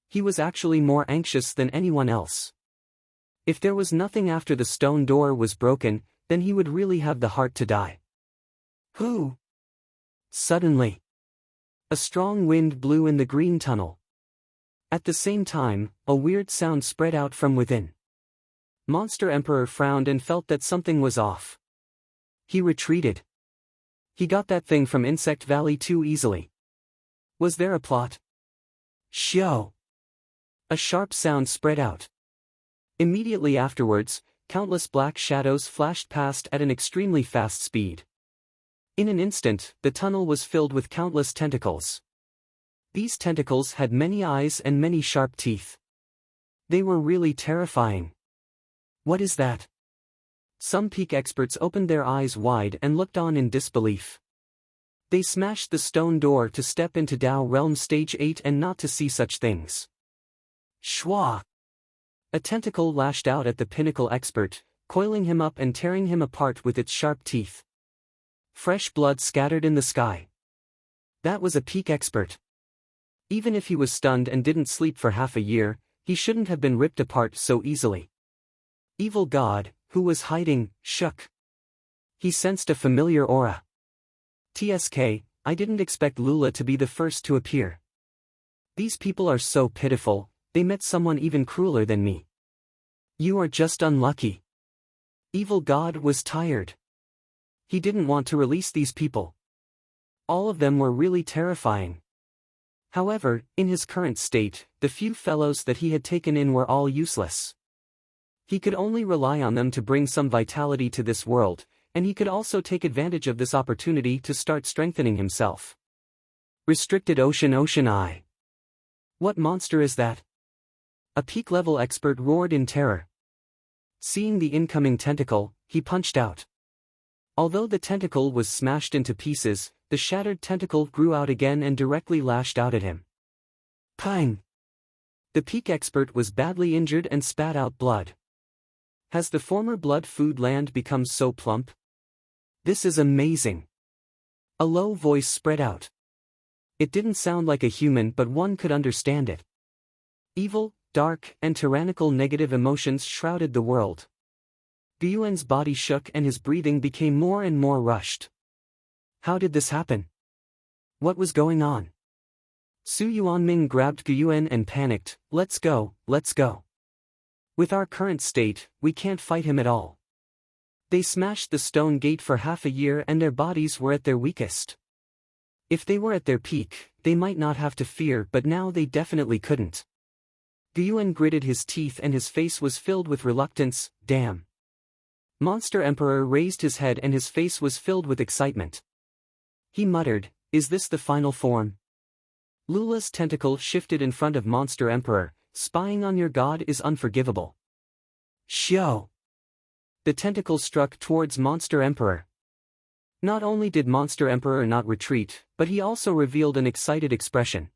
He was actually more anxious than anyone else. If there was nothing after the stone door was broken, then he would really have the heart to die. Who? Suddenly, a strong wind blew in the green tunnel. At the same time, a weird sound spread out from within. Monster Emperor frowned and felt that something was off. He retreated. He got that thing from Insect Valley too easily. Was there a plot? Shoo! A sharp sound spread out. Immediately afterwards, countless black shadows flashed past at an extremely fast speed. In an instant, the tunnel was filled with countless tentacles. These tentacles had many eyes and many sharp teeth. They were really terrifying. What is that? Some peak experts opened their eyes wide and looked on in disbelief. They smashed the stone door to step into Tao Realm Stage 8 and not to see such things. Shwa! A tentacle lashed out at the pinnacle expert, coiling him up and tearing him apart with its sharp teeth. Fresh blood scattered in the sky. That was a peak expert. Even if he was stunned and didn't sleep for half a year, he shouldn't have been ripped apart so easily. Evil God, who was hiding, shook. He sensed a familiar aura. TSK, I didn't expect Lula to be the first to appear. These people are so pitiful, they met someone even crueler than me. You are just unlucky. Evil God was tired. He didn't want to release these people. All of them were really terrifying. However, in his current state, the few fellows that he had taken in were all useless. He could only rely on them to bring some vitality to this world, and he could also take advantage of this opportunity to start strengthening himself. Restricted Ocean Eye. What monster is that? A peak-level expert roared in terror. Seeing the incoming tentacle, he punched out. Although the tentacle was smashed into pieces, the shattered tentacle grew out again and directly lashed out at him. Pang! The peak expert was badly injured and spat out blood. Has the former blood food land become so plump? This is amazing. A low voice spread out. It didn't sound like a human, but one could understand it. Evil, dark, and tyrannical negative emotions shrouded the world. Guyuan's body shook and his breathing became more and more rushed. How did this happen? What was going on? Su Yuanming grabbed Guyuan and panicked, let's go, let's go. With our current state, we can't fight him at all. They smashed the stone gate for half a year and their bodies were at their weakest. If they were at their peak, they might not have to fear, but now they definitely couldn't. Guyuan gritted his teeth and his face was filled with reluctance. Damn. Monster Emperor raised his head and his face was filled with excitement. He muttered, is this the final form? Lula's tentacle shifted in front of Monster Emperor. Spying on your god is unforgivable. Shoo! The tentacle struck towards Monster Emperor. Not only did Monster Emperor not retreat, but he also revealed an excited expression.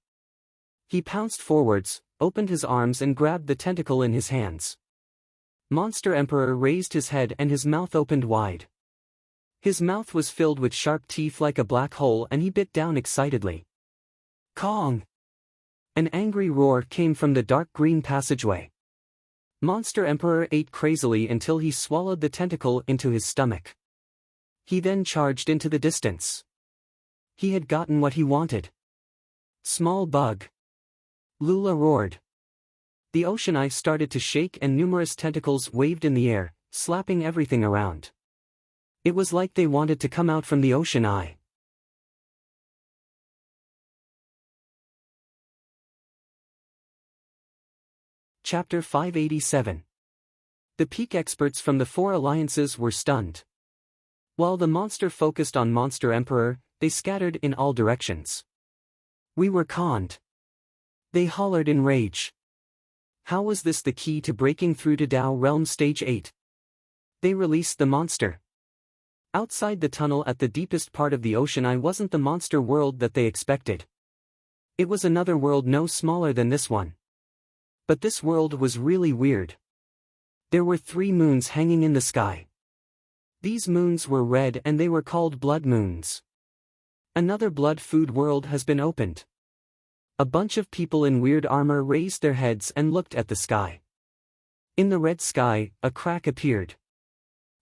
He pounced forwards, opened his arms and grabbed the tentacle in his hands. Monster Emperor raised his head and his mouth opened wide. His mouth was filled with sharp teeth like a black hole and he bit down excitedly. Kong! An angry roar came from the dark green passageway. Monster Emperor ate crazily until he swallowed the tentacle into his stomach. He then charged into the distance. He had gotten what he wanted. Small bug. Lula roared. The ocean eye started to shake and numerous tentacles waved in the air, slapping everything around. It was like they wanted to come out from the ocean eye. Chapter 587. The peak experts from the four alliances were stunned. While the monster focused on Monster Emperor, they scattered in all directions. We were conned. They hollered in rage. How was this the key to breaking through to Tao Realm Stage 8? They released the monster. Outside the tunnel at the deepest part of the ocean eye wasn't the monster world that they expected. It was another world no smaller than this one. But this world was really weird. There were 3 moons hanging in the sky. These moons were red and they were called blood moons. Another blood food world has been opened. A bunch of people in weird armor raised their heads and looked at the sky. In the red sky, a crack appeared.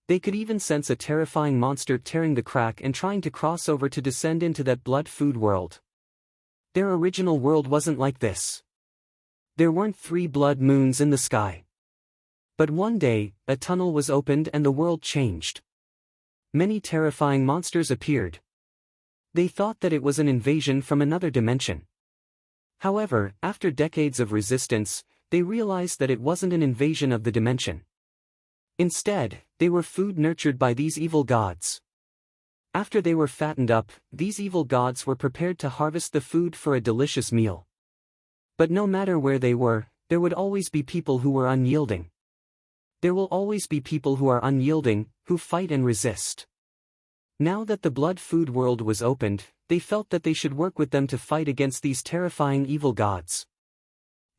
They could even sense a terrifying monster tearing the crack and trying to cross over to descend into that blood food world. Their original world wasn't like this. There weren't 3 blood moons in the sky. But one day, a tunnel was opened and the world changed. Many terrifying monsters appeared. They thought that it was an invasion from another dimension. However, after decades of resistance, they realized that it wasn't an invasion of the dimension. Instead, they were food nurtured by these evil gods. After they were fattened up, these evil gods were prepared to harvest the food for a delicious meal. But no matter where they were, there would always be people who were unyielding. There will always be people who are unyielding, who fight and resist. Now that the blood food world was opened, they felt that they should work with them to fight against these terrifying evil gods.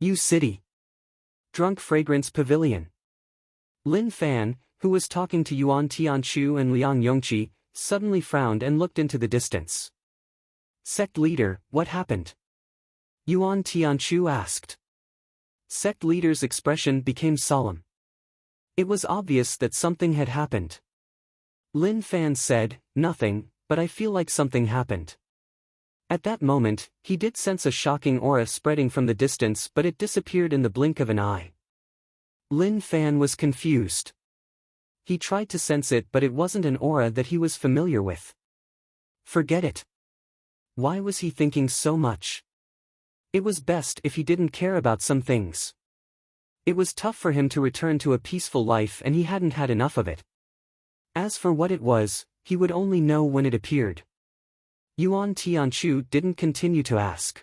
U City. Drunk Fragrance Pavilion. Lin Fan, who was talking to Yuan Tianchu and Liang Yongqi, suddenly frowned and looked into the distance. Sect leader, what happened? Yuan Tianchu asked. Sect leader's expression became solemn. It was obvious that something had happened. Lin Fan said, nothing, but I feel like something happened. At that moment, he did sense a shocking aura spreading from the distance, but it disappeared in the blink of an eye. Lin Fan was confused. He tried to sense it, but it wasn't an aura that he was familiar with. Forget it. Why was he thinking so much? It was best if he didn't care about some things. It was tough for him to return to a peaceful life and he hadn't had enough of it. As for what it was, he would only know when it appeared. Yuan Tianchu didn't continue to ask.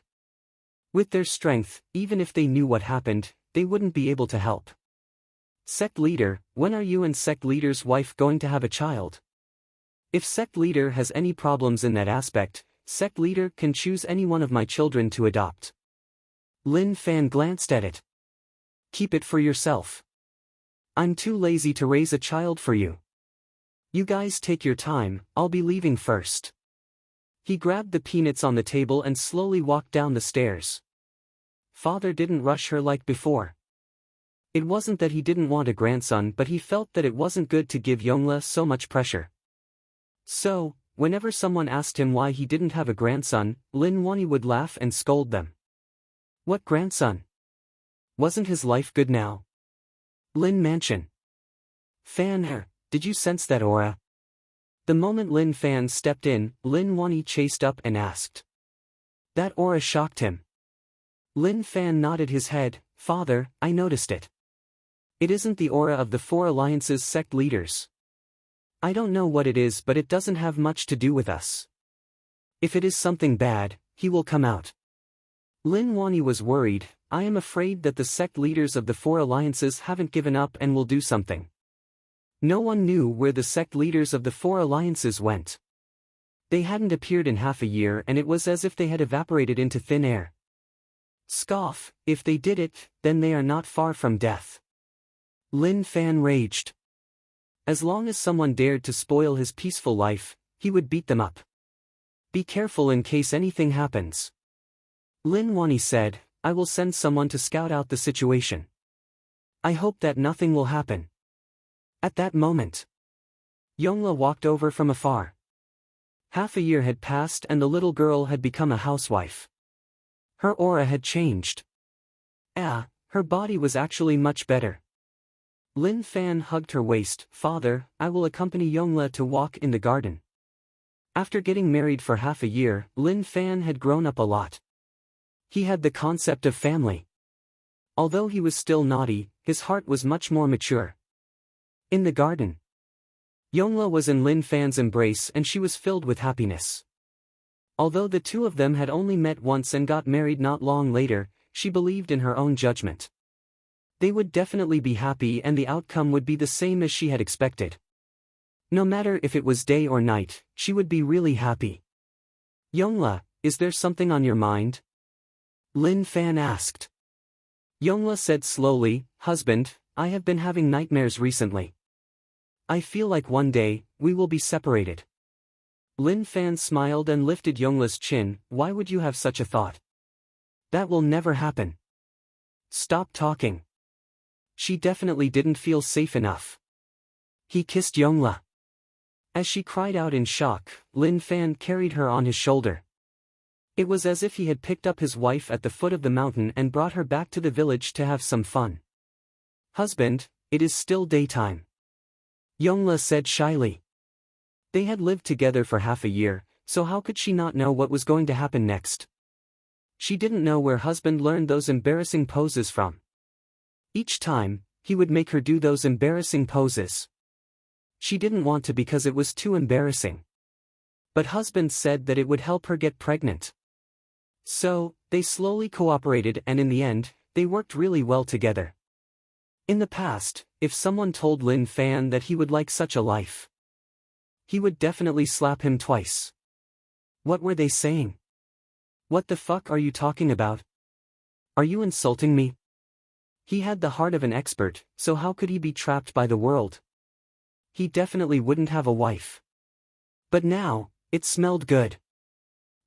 With their strength, even if they knew what happened, they wouldn't be able to help. Sect leader, when are you and sect leader's wife going to have a child? If sect leader has any problems in that aspect, sect leader can choose any one of my children to adopt. Lin Fan glanced at it. Keep it for yourself. I'm too lazy to raise a child for you. You guys take your time, I'll be leaving first. He grabbed the peanuts on the table and slowly walked down the stairs. Father didn't rush her like before. It wasn't that he didn't want a grandson, but he felt that it wasn't good to give Yongla so much pressure. So, whenever someone asked him why he didn't have a grandson, Lin Wani would laugh and scold them. What grandson? Wasn't his life good now? Lin Mansion. Fan, did you sense that aura? The moment Lin Fan stepped in, Lin Wani chased up and asked. That aura shocked him. Lin Fan nodded his head. Father, I noticed it. It isn't the aura of the Four Alliance's sect leaders. I don't know what it is, but it doesn't have much to do with us. If it is something bad, he will come out. Lin Wani was worried. I am afraid that the sect leaders of the Four Alliances haven't given up and will do something. No one knew where the sect leaders of the Four Alliances went. They hadn't appeared in half a year and it was as if they had evaporated into thin air. Scoff, if they did it, then they are not far from death. Lin Fan raged. As long as someone dared to spoil his peaceful life, he would beat them up. Be careful in case anything happens. Lin Wani said, I will send someone to scout out the situation. I hope that nothing will happen. At that moment, Yongla walked over from afar. Half a year had passed and the little girl had become a housewife. Her aura had changed. Her body was actually much better. Lin Fan hugged her waist. Father, I will accompany Yongla to walk in the garden. After getting married for half a year, Lin Fan had grown up a lot. He had the concept of family. Although he was still naughty, his heart was much more mature. In the garden, Yongla was in Lin Fan's embrace and she was filled with happiness. Although the two of them had only met once and got married not long later, she believed in her own judgment. They would definitely be happy and the outcome would be the same as she had expected. No matter if it was day or night, she would be really happy. Yongla, is there something on your mind? Lin Fan asked. Yongla said slowly, Husband, I have been having nightmares recently. I feel like one day, we will be separated. Lin Fan smiled and lifted Yongla's chin. Why would you have such a thought? That will never happen. Stop talking. She definitely didn't feel safe enough. He kissed Yongla. As she cried out in shock, Lin Fan carried her on his shoulder. It was as if he had picked up his wife at the foot of the mountain and brought her back to the village to have some fun. Husband, It is still daytime. Yongla said shyly. They had lived together for half a year, so how could she not know what was going to happen next? She didn't know where husband learned those embarrassing poses from. Each time, he would make her do those embarrassing poses. She didn't want to because it was too embarrassing. But husband said that it would help her get pregnant. So, they slowly cooperated, and in the end, they worked really well together. In the past, if someone told Lin Fan that he would like such a life, he would definitely slap him twice. What were they saying? What the fuck are you talking about? Are you insulting me? He had the heart of an expert, so how could he be trapped by the world? He definitely wouldn't have a wife. But now, it smelled good.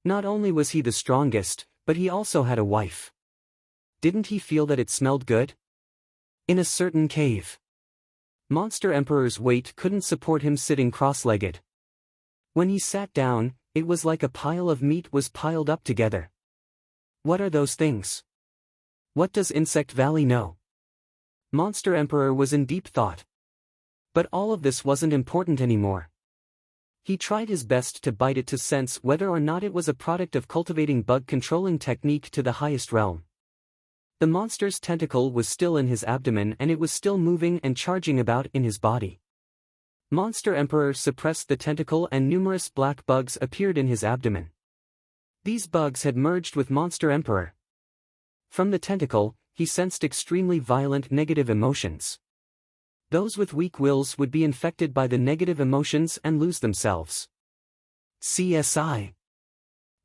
Not only was he the strongest, but he also had a wife. Didn't he feel that it smelled good? In a certain cave. Monster Emperor's weight couldn't support him sitting cross-legged. When he sat down, it was like a pile of meat was piled up together. What are those things? What does Insect Valley know? Monster Emperor was in deep thought. But all of this wasn't important anymore. He tried his best to bite it to sense whether or not it was a product of cultivating bug controlling technique to the highest realm. The monster's tentacle was still in his abdomen and it was still moving and charging about in his body. Monster Emperor suppressed the tentacle and numerous black bugs appeared in his abdomen. These bugs had merged with Monster Emperor. From the tentacle, he sensed extremely violent negative emotions. Those with weak wills would be infected by the negative emotions and lose themselves. CSI.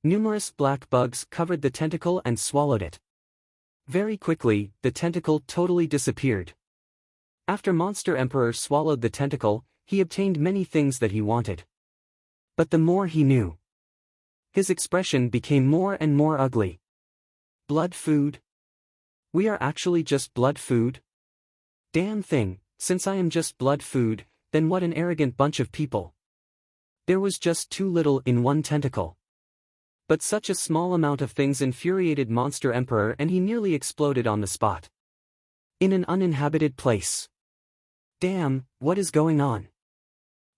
Numerous black bugs covered the tentacle and swallowed it. Very quickly, the tentacle totally disappeared. After Monster Emperor swallowed the tentacle, he obtained many things that he wanted. But the more he knew, his expression became more and more ugly. Blood food? We are actually just blood food? Damn thing, since I am just blood food, then what an arrogant bunch of people. There was just too little in one tentacle. But such a small amount of things infuriated Monster Emperor and he nearly exploded on the spot. In an uninhabited place. Damn, what is going on?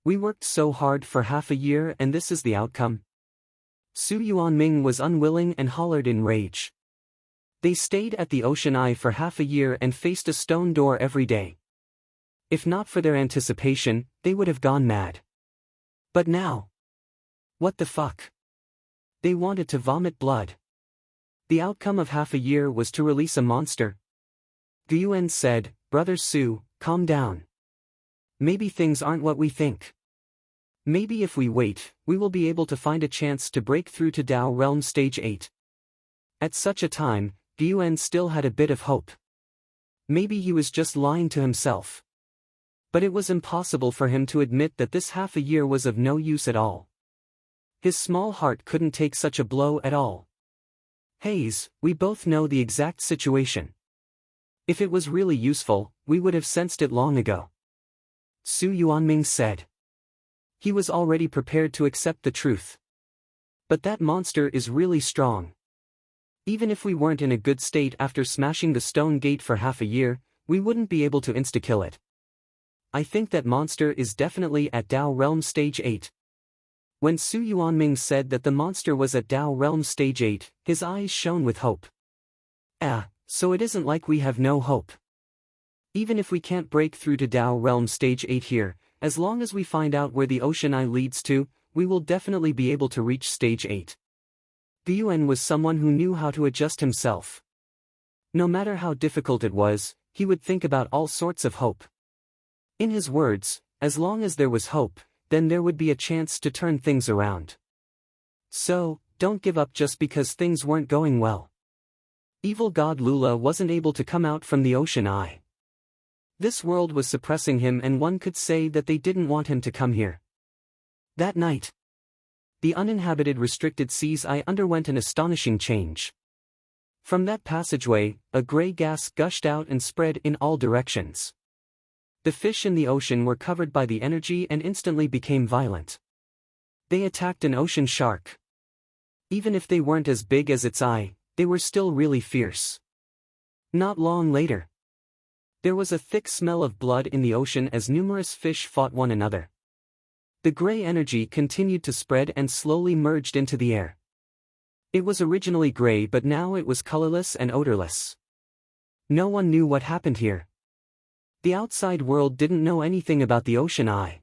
We worked so hard for half a year and this is the outcome? Su Yuanming was unwilling and hollered in rage. They stayed at the Ocean Eye for half a year and faced a stone door every day. If not for their anticipation, they would have gone mad. But now? What the fuck? They wanted to vomit blood. The outcome of half a year was to release a monster. Guiyuan said, Brother Su, calm down. Maybe things aren't what we think. Maybe if we wait, we will be able to find a chance to break through to Dao Realm Stage 8. At such a time, Guiyuan still had a bit of hope. Maybe he was just lying to himself. But it was impossible for him to admit that this half a year was of no use at all. His small heart couldn't take such a blow at all. Hayes, we both know the exact situation. If it was really useful, we would have sensed it long ago. Su Yuanming said. He was already prepared to accept the truth. But that monster is really strong. Even if we weren't in a good state after smashing the stone gate for half a year, we wouldn't be able to insta-kill it. I think that monster is definitely at Dao Realm Stage 8. When Su Yuanming said that the monster was at Dao Realm Stage 8, his eyes shone with hope. So it isn't like we have no hope. Even if we can't break through to Dao Realm Stage 8 here, as long as we find out where the Ocean Eye leads to, we will definitely be able to reach Stage 8. Guiyuan was someone who knew how to adjust himself. No matter how difficult it was, he would think about all sorts of hope. In his words, as long as there was hope, then there would be a chance to turn things around. So, don't give up just because things weren't going well. Evil god Lula wasn't able to come out from the Ocean Eye. This world was suppressing him and one could say that they didn't want him to come here. That night, the uninhabited restricted sea's eye underwent an astonishing change. From that passageway, a gray gas gushed out and spread in all directions. The fish in the ocean were covered by the energy and instantly became violent. They attacked an ocean shark. Even if they weren't as big as its eye, they were still really fierce. Not long later, There was a thick smell of blood in the ocean as numerous fish fought one another. The gray energy continued to spread and slowly merged into the air. It was originally gray, but now it was colorless and odorless. No one knew what happened here. The outside world didn't know anything about the ocean eye.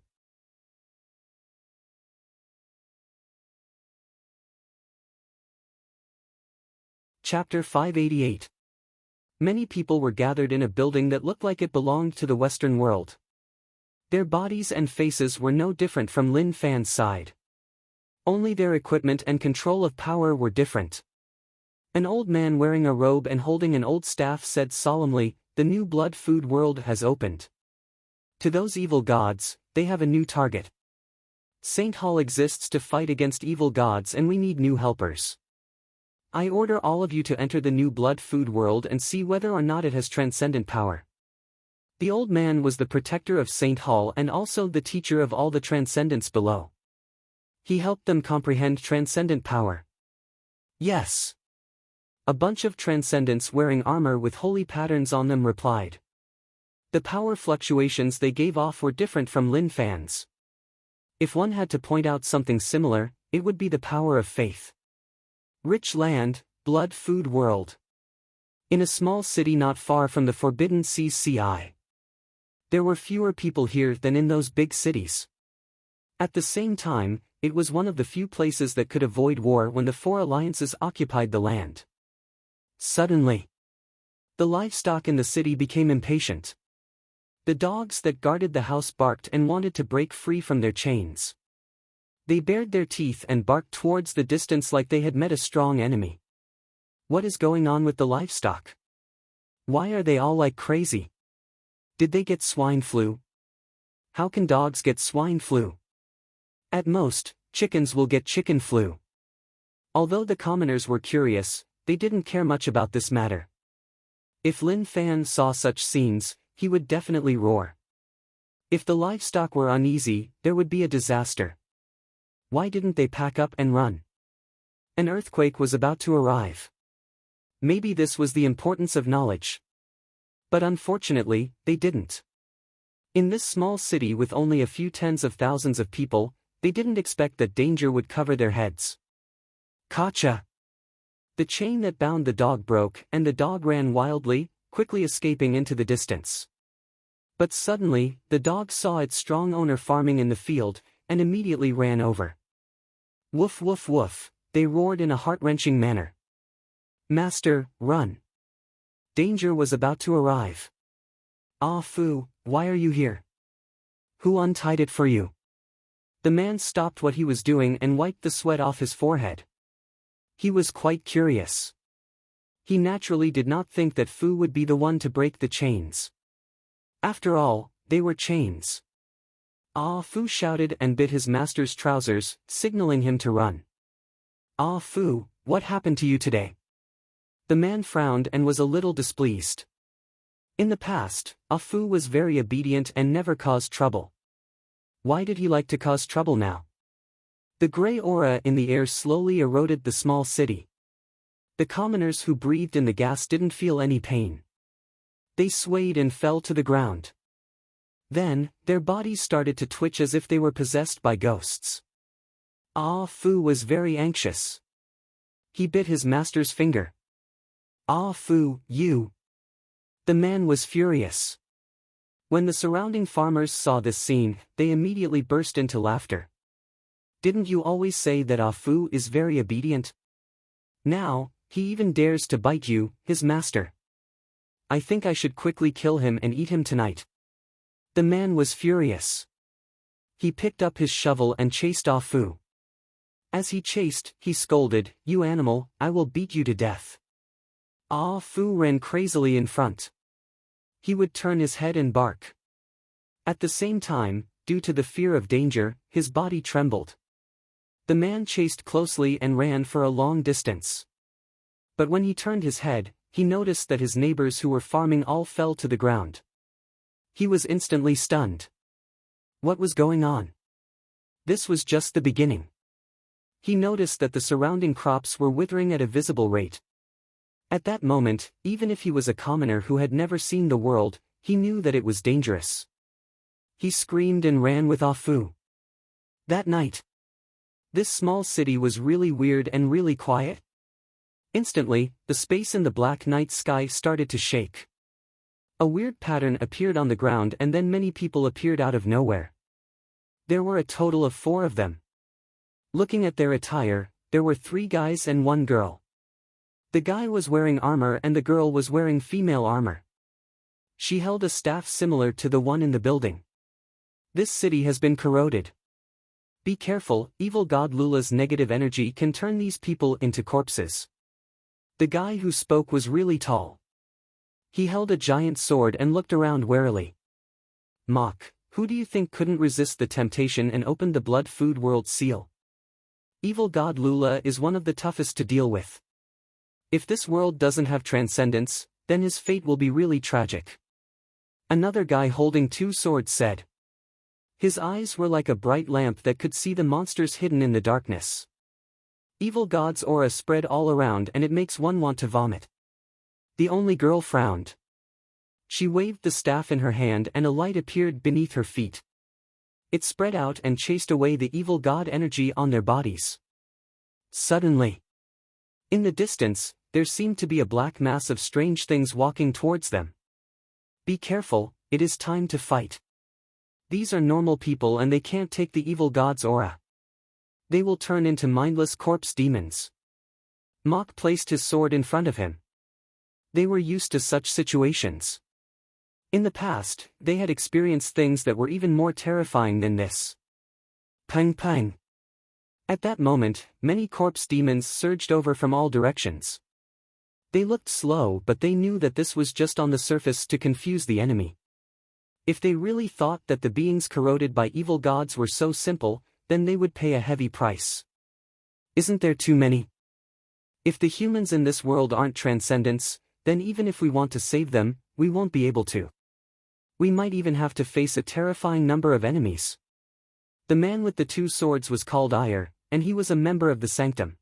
Chapter 588. Many people were gathered in a building that looked like it belonged to the Western world. Their bodies and faces were no different from Lin Fan's side. Only their equipment and control of power were different. An old man wearing a robe and holding an old staff said solemnly, "The new blood food world has opened. To those evil gods, they have a new target. Saint Hall exists to fight against evil gods, and we need new helpers. I order all of you to enter the new blood food world and see whether or not it has transcendent power." The old man was the protector of Saint Hall and also the teacher of all the transcendents below. He helped them comprehend transcendent power. Yes. A bunch of transcendents wearing armor with holy patterns on them replied. The power fluctuations they gave off were different from Lin Fan's. If one had to point out something similar, it would be the power of faith. Rich land, blood food world. In a small city not far from the Forbidden Sea's sea eye. There were fewer people here than in those big cities. At the same time, it was one of the few places that could avoid war when the four alliances occupied the land. Suddenly, the livestock in the city became impatient. The dogs that guarded the house barked and wanted to break free from their chains. They bared their teeth and barked towards the distance like they had met a strong enemy. What is going on with the livestock? Why are they all like crazy? Did they get swine flu? How can dogs get swine flu? At most, chickens will get chicken flu. Although the commoners were curious, they didn't care much about this matter. If Lin Fan saw such scenes, he would definitely roar. If the livestock were uneasy, there would be a disaster. Why didn't they pack up and run? An earthquake was about to arrive. Maybe this was the importance of knowledge. But unfortunately, they didn't. In this small city with only a few tens of thousands of people, they didn't expect that danger would cover their heads. Gotcha! The chain that bound the dog broke, and the dog ran wildly, quickly escaping into the distance. But suddenly, the dog saw its strong owner farming in the field, and immediately ran over. Woof woof woof, they roared in a heart-wrenching manner. Master, run! Danger was about to arrive. Ah Fu, why are you here? Who untied it for you? The man stopped what he was doing and wiped the sweat off his forehead. He was quite curious. He naturally did not think that Fu would be the one to break the chains. After all, they were chains. Ah Fu shouted and bit his master's trousers, signaling him to run. Ah Fu, what happened to you today? The man frowned and was a little displeased. In the past, Ah Fu was very obedient and never caused trouble. Why did he like to cause trouble now? The gray aura in the air slowly eroded the small city. The commoners who breathed in the gas didn't feel any pain. They swayed and fell to the ground. Then, their bodies started to twitch as if they were possessed by ghosts. Ah Fu was very anxious. He bit his master's finger. Ah Fu, you! The man was furious. When the surrounding farmers saw this scene, they immediately burst into laughter. Didn't you always say that Ah Fu is very obedient? Now, he even dares to bite you, his master. I think I should quickly kill him and eat him tonight. The man was furious. He picked up his shovel and chased Ah Fu. As he chased, he scolded, "You animal, I will beat you to death." Ah Fu ran crazily in front. He would turn his head and bark. At the same time, due to the fear of danger, his body trembled. The man chased closely and ran for a long distance. But when he turned his head, he noticed that his neighbors who were farming all fell to the ground. He was instantly stunned. What was going on? This was just the beginning. He noticed that the surrounding crops were withering at a visible rate. At that moment, even if he was a commoner who had never seen the world, He knew that it was dangerous. He screamed and ran with Afu. That night, this small city was really weird and really quiet. Instantly, the space in the black night sky started to shake. A weird pattern appeared on the ground and then many people appeared out of nowhere. There were a total of 4 of them. Looking at their attire, there were 3 guys and 1 girl. The guy was wearing armor and the girl was wearing female armor. She held a staff similar to the one in the building. This city has been corroded. Be careful, evil god Lula's negative energy can turn these people into corpses. The guy who spoke was really tall. He held a giant sword and looked around warily. Mock, who do you think couldn't resist the temptation and opened the blood food world seal? Evil god Lula is one of the toughest to deal with. If this world doesn't have transcendence, then his fate will be really tragic. Another guy holding 2 swords said. His eyes were like a bright lamp that could see the monsters hidden in the darkness. Evil god's aura spread all around and it makes one want to vomit. The only girl frowned. She waved the staff in her hand and a light appeared beneath her feet. It spread out and chased away the evil god energy on their bodies. Suddenly, in the distance, there seemed to be a black mass of strange things walking towards them. Be careful, it is time to fight. These are normal people and they can't take the evil god's aura. They will turn into mindless corpse demons. Mock placed his sword in front of him. They were used to such situations. In the past, they had experienced things that were even more terrifying than this. Pang pang. At that moment, many corpse demons surged over from all directions. They looked slow but they knew that this was just on the surface to confuse the enemy. If they really thought that the beings corroded by evil gods were so simple, then they would pay a heavy price. Isn't there too many? If the humans in this world aren't transcendents, then even if we want to save them, we won't be able to. We might even have to face a terrifying number of enemies. The man with the 2 swords was called Ire, and he was a member of the Sanctum.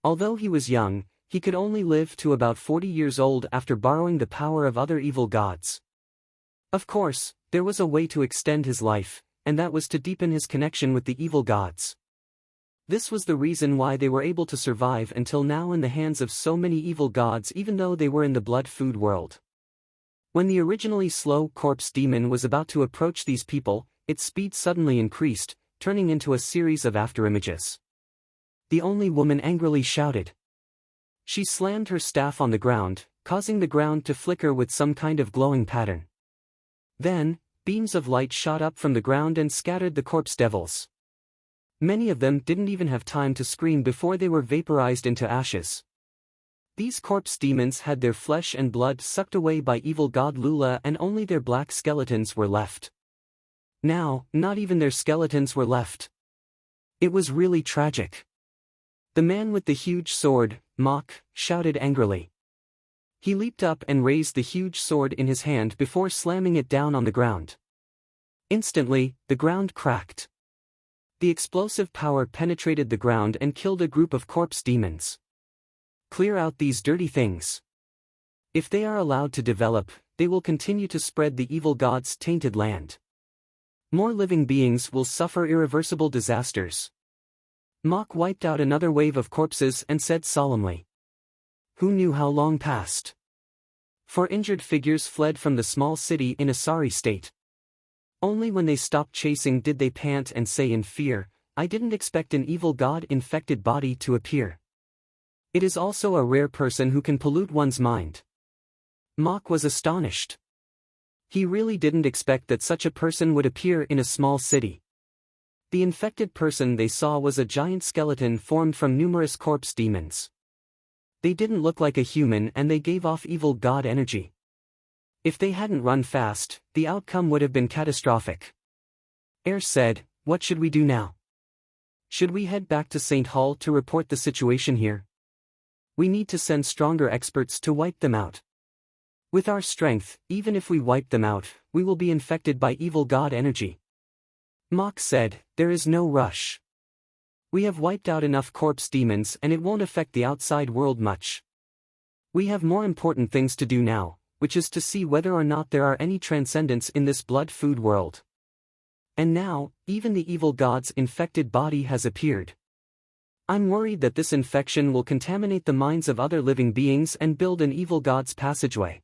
Although he was young, he could only live to about 40 years old after borrowing the power of other evil gods. Of course, there was a way to extend his life, and that was to deepen his connection with the evil gods. This was the reason why they were able to survive until now in the hands of so many evil gods even though they were in the blood food world. When the originally slow corpse demon was about to approach these people, its speed suddenly increased, turning into a series of afterimages. The only woman angrily shouted. She slammed her staff on the ground, causing the ground to flicker with some kind of glowing pattern. Then, beams of light shot up from the ground and scattered the corpse devils. Many of them didn't even have time to scream before they were vaporized into ashes. These corpse demons had their flesh and blood sucked away by evil god Lula and only their black skeletons were left. Now, not even their skeletons were left. It was really tragic. The man with the huge sword, Mock, shouted angrily. He leaped up and raised the huge sword in his hand before slamming it down on the ground. Instantly, the ground cracked. The explosive power penetrated the ground and killed a group of corpse demons. Clear out these dirty things. If they are allowed to develop, they will continue to spread the evil god's tainted land. More living beings will suffer irreversible disasters. Mock wiped out another wave of corpses and said solemnly. Who knew how long passed? 4 injured figures fled from the small city in a sorry state. Only when they stopped chasing did they pant and say in fear, I didn't expect an evil god-infected body to appear. It is also a rare person who can pollute one's mind. Mock was astonished. He really didn't expect that such a person would appear in a small city. The infected person they saw was a giant skeleton formed from numerous corpse demons. They didn't look like a human and they gave off evil god energy. If they hadn't run fast, the outcome would have been catastrophic. Air said, what should we do now? Should we head back to St. Hall to report the situation here? We need to send stronger experts to wipe them out. With our strength, even if we wipe them out, we will be infected by evil god energy. Mock said, there is no rush. We have wiped out enough corpse demons and it won't affect the outside world much. We have more important things to do now. which is to see whether or not there are any transcendents in this blood food world. And now, even the evil god's infected body has appeared. I'm worried that this infection will contaminate the minds of other living beings and build an evil god's passageway.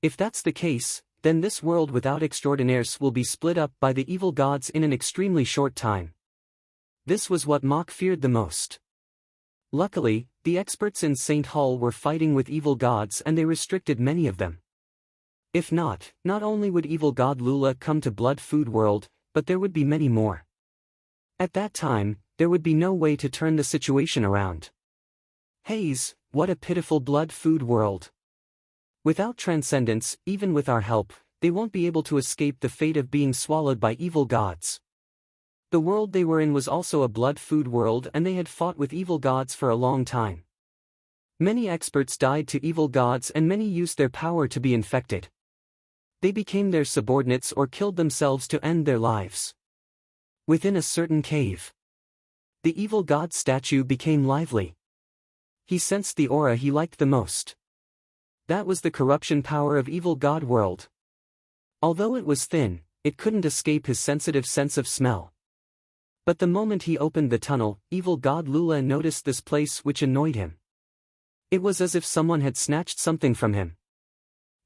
If that's the case, then this world without extraordinaires will be split up by the evil gods in an extremely short time. This was what Mach feared the most. Luckily, the experts in St. Hall were fighting with evil gods and they restricted many of them. If not, not only would evil god Lula come to Blood Food World, but there would be many more. At that time, there would be no way to turn the situation around. Haze, what a pitiful Blood Food World. Without transcendence, even with our help, they won't be able to escape the fate of being swallowed by evil gods. The world they were in was also a blood food world and they had fought with evil gods for a long time. Many experts died to evil gods and many used their power to be infected. They became their subordinates or killed themselves to end their lives. Within a certain cave, the evil god statue became lively. He sensed the aura he liked the most. That was the corruption power of evil god world. Although it was thin, it couldn't escape his sensitive sense of smell. But the moment he opened the tunnel, evil god Lula noticed this place which annoyed him. It was as if someone had snatched something from him.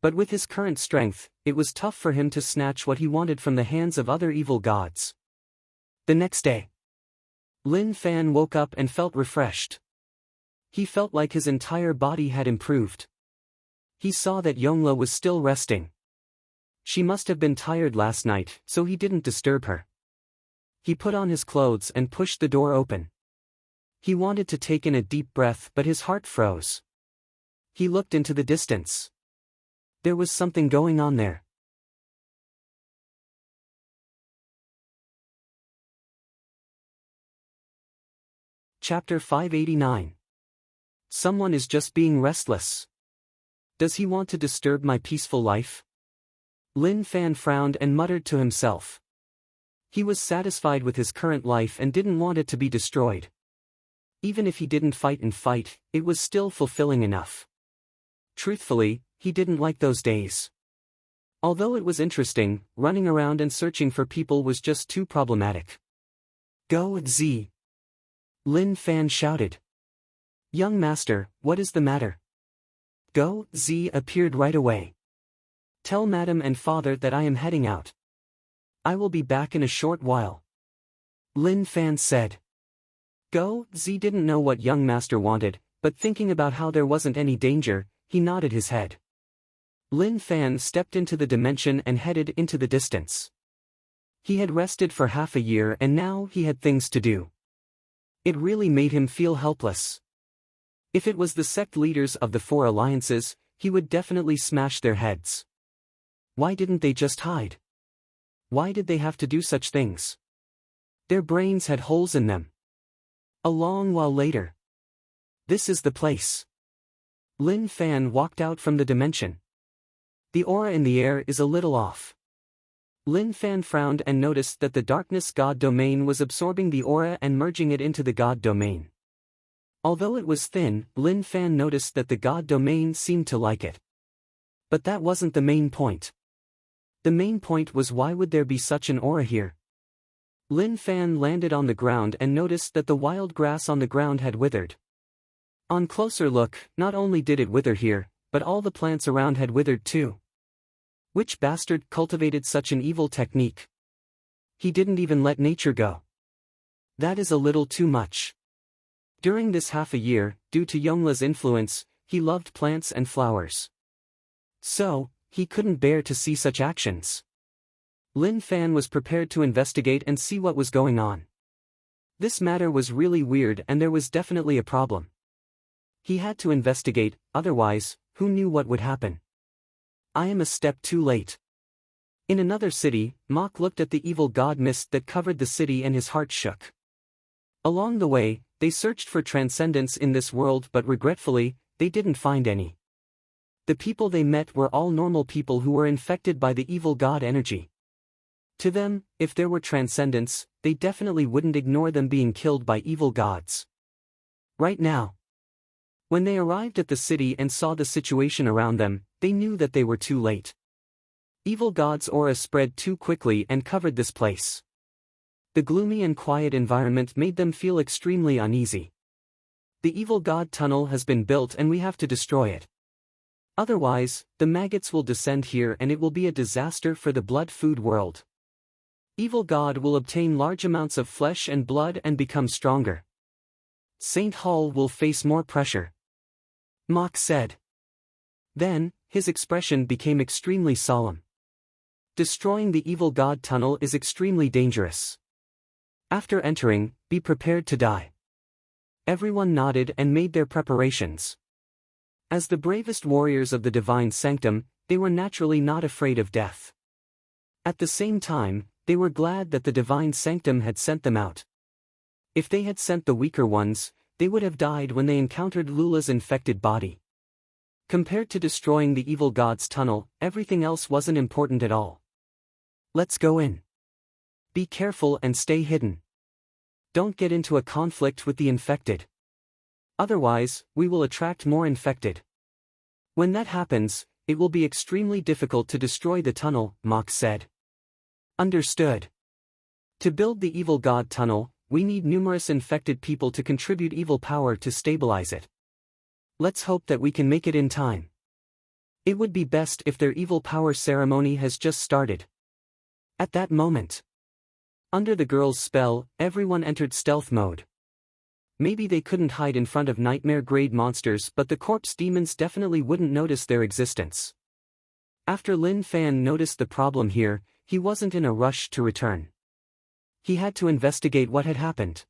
But with his current strength, it was tough for him to snatch what he wanted from the hands of other evil gods. The next day, Lin Fan woke up and felt refreshed. He felt like his entire body had improved. He saw that Yongla was still resting. She must have been tired last night, so he didn't disturb her. He put on his clothes and pushed the door open. He wanted to take in a deep breath but his heart froze. He looked into the distance. There was something going on there. Chapter 589. Someone is just being restless. Does he want to disturb my peaceful life? Lin Fan frowned and muttered to himself. He was satisfied with his current life and didn't want it to be destroyed. Even if he didn't fight, it was still fulfilling enough. Truthfully, he didn't like those days. Although it was interesting, running around and searching for people was just too problematic. Go, Z! Lin Fan shouted. Young master, what is the matter? Go, Z appeared right away. Tell madam and father that I am heading out. I will be back in a short while. Lin Fan said. Go, Z didn't know what young master wanted, but thinking about how there wasn't any danger, he nodded his head. Lin Fan stepped into the dimension and headed into the distance. He had rested for half a year and now he had things to do. It really made him feel helpless. If it was the sect leaders of the 4 alliances, he would definitely smash their heads. Why didn't they just hide? Why did they have to do such things? Their brains had holes in them. A long while later. This is the place. Lin Fan walked out from the dimension. The aura in the air is a little off. Lin Fan frowned and noticed that the darkness god domain was absorbing the aura and merging it into the god domain. Although it was thin, Lin Fan noticed that the god domain seemed to like it. But that wasn't the main point. The main point was why would there be such an aura here? Lin Fan landed on the ground and noticed that the wild grass on the ground had withered. On closer look, not only did it wither here, but all the plants around had withered too. Which bastard cultivated such an evil technique? He didn't even let nature go. That is a little too much. During this half a year, due to Yongla's influence, he loved plants and flowers. So, he couldn't bear to see such actions. Lin Fan was prepared to investigate and see what was going on. This matter was really weird and there was definitely a problem. He had to investigate, otherwise, who knew what would happen? I am a step too late. In another city, Mach looked at the evil god mist that covered the city and his heart shook. Along the way, they searched for transcendence in this world but regretfully, they didn't find any. The people they met were all normal people who were infected by the evil god energy. To them, if there were transcendence, they definitely wouldn't ignore them being killed by evil gods. Right now. When they arrived at the city and saw the situation around them, they knew that they were too late. Evil God's aura spread too quickly and covered this place. The gloomy and quiet environment made them feel extremely uneasy. The Evil God tunnel has been built and we have to destroy it. Otherwise, the maggots will descend here and it will be a disaster for the blood food world. Evil God will obtain large amounts of flesh and blood and become stronger. Saint Hall will face more pressure. Mock said. Then, his expression became extremely solemn. Destroying the Evil God tunnel is extremely dangerous. After entering, be prepared to die. Everyone nodded and made their preparations. As the bravest warriors of the divine sanctum, they were naturally not afraid of death. At the same time, they were glad that the divine sanctum had sent them out. If they had sent the weaker ones, they would have died when they encountered Lula's infected body. Compared to destroying the Evil God's tunnel, everything else wasn't important at all. Let's go in. Be careful and stay hidden. Don't get into a conflict with the infected. Otherwise, we will attract more infected. When that happens, it will be extremely difficult to destroy the tunnel, Mock said. Understood. To build the Evil God tunnel, we need numerous infected people to contribute evil power to stabilize it. Let's hope that we can make it in time. It would be best if their evil power ceremony has just started. At that moment, under the girl's spell, everyone entered stealth mode. Maybe they couldn't hide in front of nightmare-grade monsters, but the corpse demons definitely wouldn't notice their existence. After Lin Fan noticed the problem here, he wasn't in a rush to return. He had to investigate what had happened.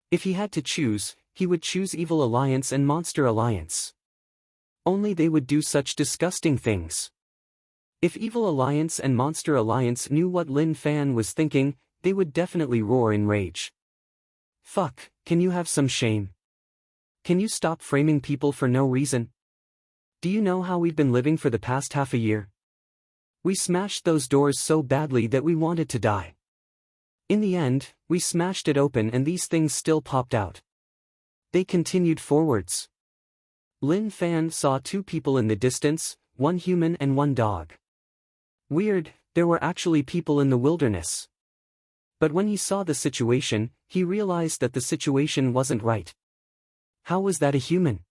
If he had to choose, he would choose Evil Alliance and Monster Alliance. Only they would do such disgusting things. If Evil Alliance and Monster Alliance knew what Lin Fan was thinking, they would definitely roar in rage. Fuck, can you have some shame? Can you stop framing people for no reason? Do you know how we've been living for the past half a year? We smashed those doors so badly that we wanted to die. In the end, we smashed it open and these things still popped out. They continued forwards. Lin Fan saw two people in the distance, one human and one dog. Weird, there were actually people in the wilderness. But when he saw the situation, he realized that the situation wasn't right. How was that a human?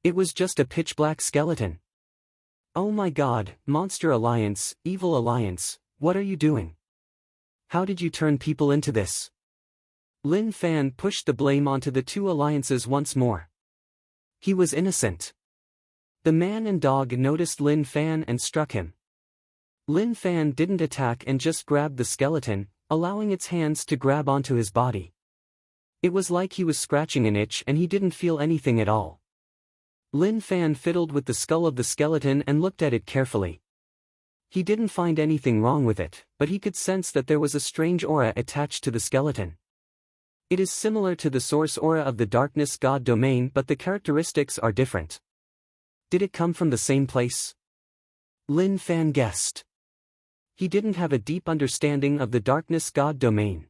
It was just a pitch-black skeleton. Oh my god, Monster Alliance, Evil Alliance, what are you doing? How did you turn people into this? Lin Fan pushed the blame onto the two alliances once more. He was innocent. The man and dog noticed Lin Fan and struck him. Lin Fan didn't attack and just grabbed the skeleton, allowing its hands to grab onto his body. It was like he was scratching an itch and he didn't feel anything at all. Lin Fan fiddled with the skull of the skeleton and looked at it carefully. He didn't find anything wrong with it, but he could sense that there was a strange aura attached to the skeleton. It is similar to the source aura of the darkness god domain, but the characteristics are different. Did it come from the same place? Lin Fan guessed. He didn't have a deep understanding of the darkness god domain.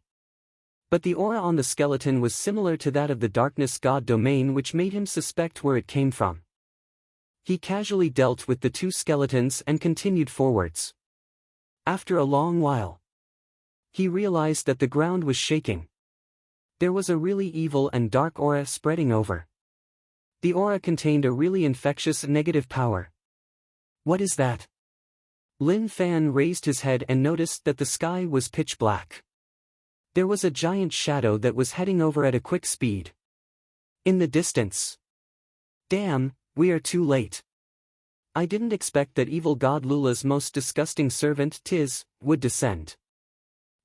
But the aura on the skeleton was similar to that of the darkness god domain, which made him suspect where it came from. He casually dealt with the two skeletons and continued forwards. After a long while, he realized that the ground was shaking. There was a really evil and dark aura spreading over. The aura contained a really infectious negative power. What is that? Lin Fan raised his head and noticed that the sky was pitch black. There was a giant shadow that was heading over at a quick speed. In the distance. Damn, we are too late. I didn't expect that evil god Lula's most disgusting servant, Tiz, would descend.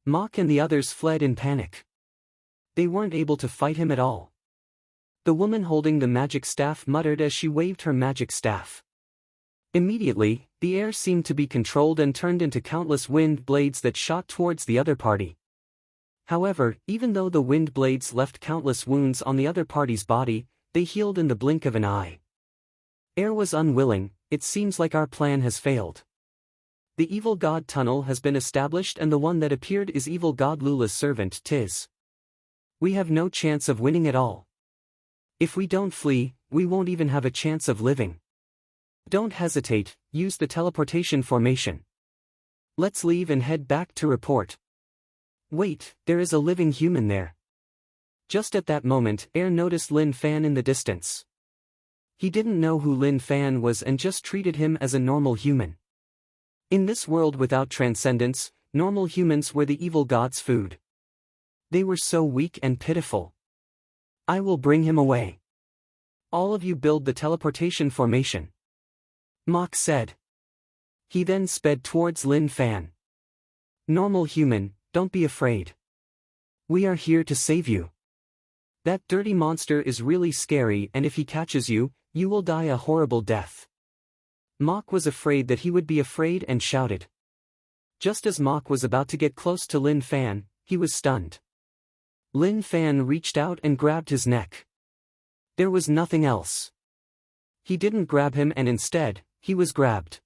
Mock and the others fled in panic. They weren't able to fight him at all. The woman holding the magic staff muttered as she waved her magic staff. Immediately, the air seemed to be controlled and turned into countless wind blades that shot towards the other party. However, even though the wind blades left countless wounds on the other party's body, they healed in the blink of an eye. Air was unwilling. It seems like our plan has failed. The evil god tunnel has been established and the one that appeared is evil god Lula's servant Tiz. We have no chance of winning at all. If we don't flee, we won't even have a chance of living. Don't hesitate, use the teleportation formation. Let's leave and head back to report. Wait, there is a living human there. Just at that moment, Air noticed Lin Fan in the distance. He didn't know who Lin Fan was and just treated him as a normal human. In this world without transcendence, normal humans were the evil god's food. They were so weak and pitiful. I will bring him away. All of you build the teleportation formation. Mach said. He then sped towards Lin Fan. Normal human, don't be afraid. We are here to save you. That dirty monster is really scary, and if he catches you, you will die a horrible death. Mach was afraid that he would be afraid and shouted. Just as Mach was about to get close to Lin Fan, he was stunned. Lin Fan reached out and grabbed his neck. There was nothing else. He didn't grab him and instead, he was grabbed.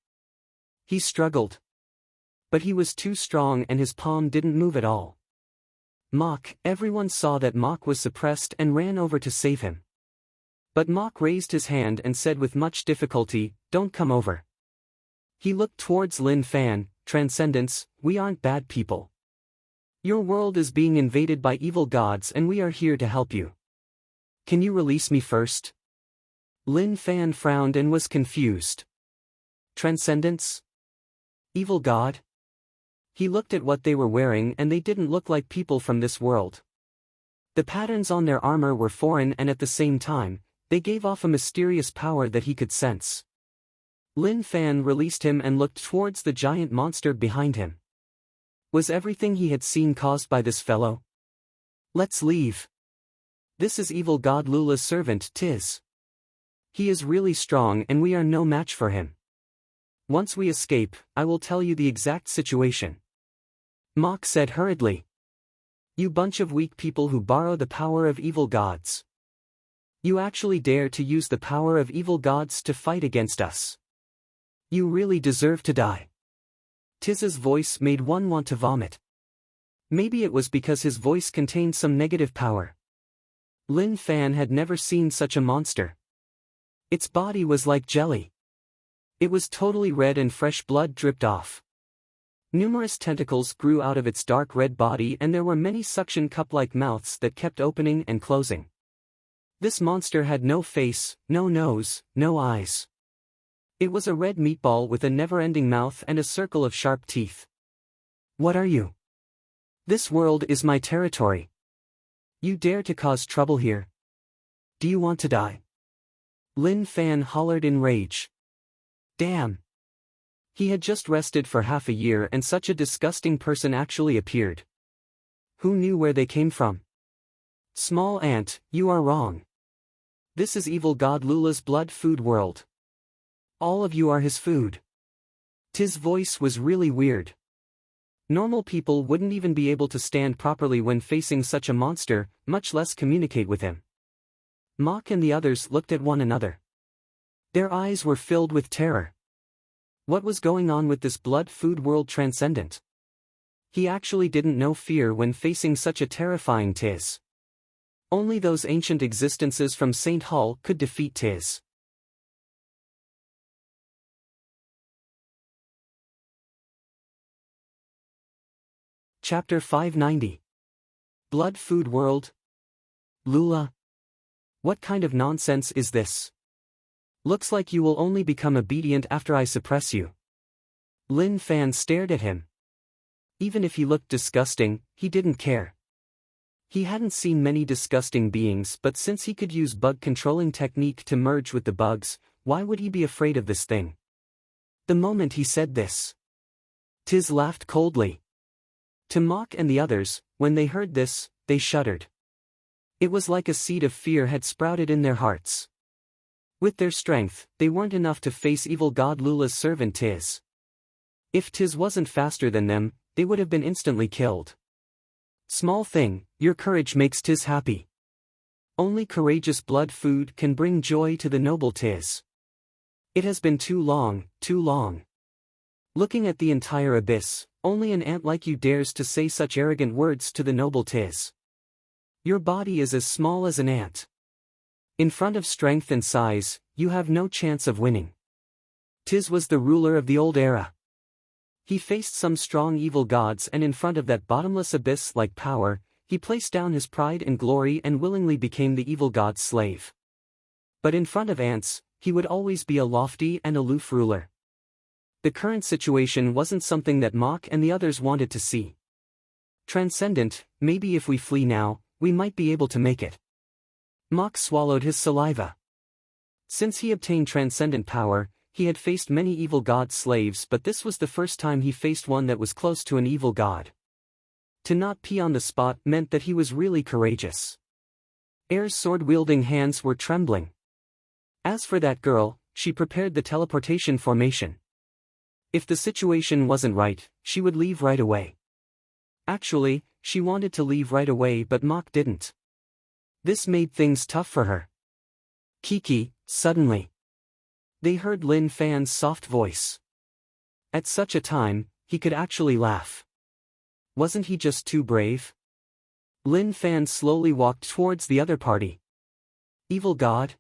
He struggled. But he was too strong and his palm didn't move at all. Mach, everyone saw that Mach was suppressed and ran over to save him. But Mach raised his hand and said with much difficulty, "Don't come over." He looked towards Lin Fan. Transcendence, we aren't bad people. Your world is being invaded by evil gods and we are here to help you. Can you release me first? Lin Fan frowned and was confused. Transcendence? Evil god? He looked at what they were wearing and they didn't look like people from this world. The patterns on their armor were foreign and at the same time, they gave off a mysterious power that he could sense. Lin Fan released him and looked towards the giant monster behind him. Was everything he had seen caused by this fellow? Let's leave. This is evil god Lula's servant Tiz. He is really strong and we are no match for him. Once we escape, I will tell you the exact situation. Mach said hurriedly. You bunch of weak people who borrow the power of evil gods. You actually dare to use the power of evil gods to fight against us. You really deserve to die. Tiz's voice made one want to vomit. Maybe it was because his voice contained some negative power. Lin Fan had never seen such a monster. Its body was like jelly. It was totally red and fresh blood dripped off. Numerous tentacles grew out of its dark red body and there were many suction cup-like mouths that kept opening and closing. This monster had no face, no nose, no eyes. It was a red meatball with a never-ending mouth and a circle of sharp teeth. What are you? This world is my territory. You dare to cause trouble here? Do you want to die? Lin Fan hollered in rage. Damn. He had just rested for half a year and such a disgusting person actually appeared. Who knew where they came from? Small ant, you are wrong. This is evil god Lula's blood food world. All of you are his food. Tiz's voice was really weird. Normal people wouldn't even be able to stand properly when facing such a monster, much less communicate with him. Mach and the others looked at one another. Their eyes were filled with terror. What was going on with this blood food world transcendent? He actually didn't know fear when facing such a terrifying Tiz. Only those ancient existences from St. Hall could defeat Tiz. Chapter 590. Blood Food World? Lula? What kind of nonsense is this? Looks like you will only become obedient after I suppress you. Lin Fan stared at him. Even if he looked disgusting, he didn't care. He hadn't seen many disgusting beings, but since he could use bug controlling technique to merge with the bugs, why would he be afraid of this thing? The moment he said this, Tiz laughed coldly. To Mach and the others, when they heard this, they shuddered. It was like a seed of fear had sprouted in their hearts. With their strength, they weren't enough to face evil god Lula's servant Tiz. If Tiz wasn't faster than them, they would have been instantly killed. Small thing, your courage makes Tiz happy. Only courageous blood food can bring joy to the noble Tiz. It has been too long, too long. Looking at the entire abyss, only an ant like you dares to say such arrogant words to the noble Tiz. Your body is as small as an ant. In front of strength and size, you have no chance of winning. Tiz was the ruler of the old era. He faced some strong evil gods, and in front of that bottomless abyss-like power, he placed down his pride and glory and willingly became the evil god's slave. But in front of ants, he would always be a lofty and aloof ruler. The current situation wasn't something that Mach and the others wanted to see. Transcendent, maybe if we flee now, we might be able to make it. Mach swallowed his saliva. Since he obtained transcendent power, he had faced many evil god slaves, but this was the first time he faced one that was close to an evil god. To not pee on the spot meant that he was really courageous. Air's sword-wielding hands were trembling. As for that girl, she prepared the teleportation formation. If the situation wasn't right, she would leave right away. Actually, she wanted to leave right away, but Mach didn't. This made things tough for her. Kiki, suddenly. They heard Lin Fan's soft voice. At such a time, he could actually laugh. Wasn't he just too brave? Lin Fan slowly walked towards the other party. Evil god?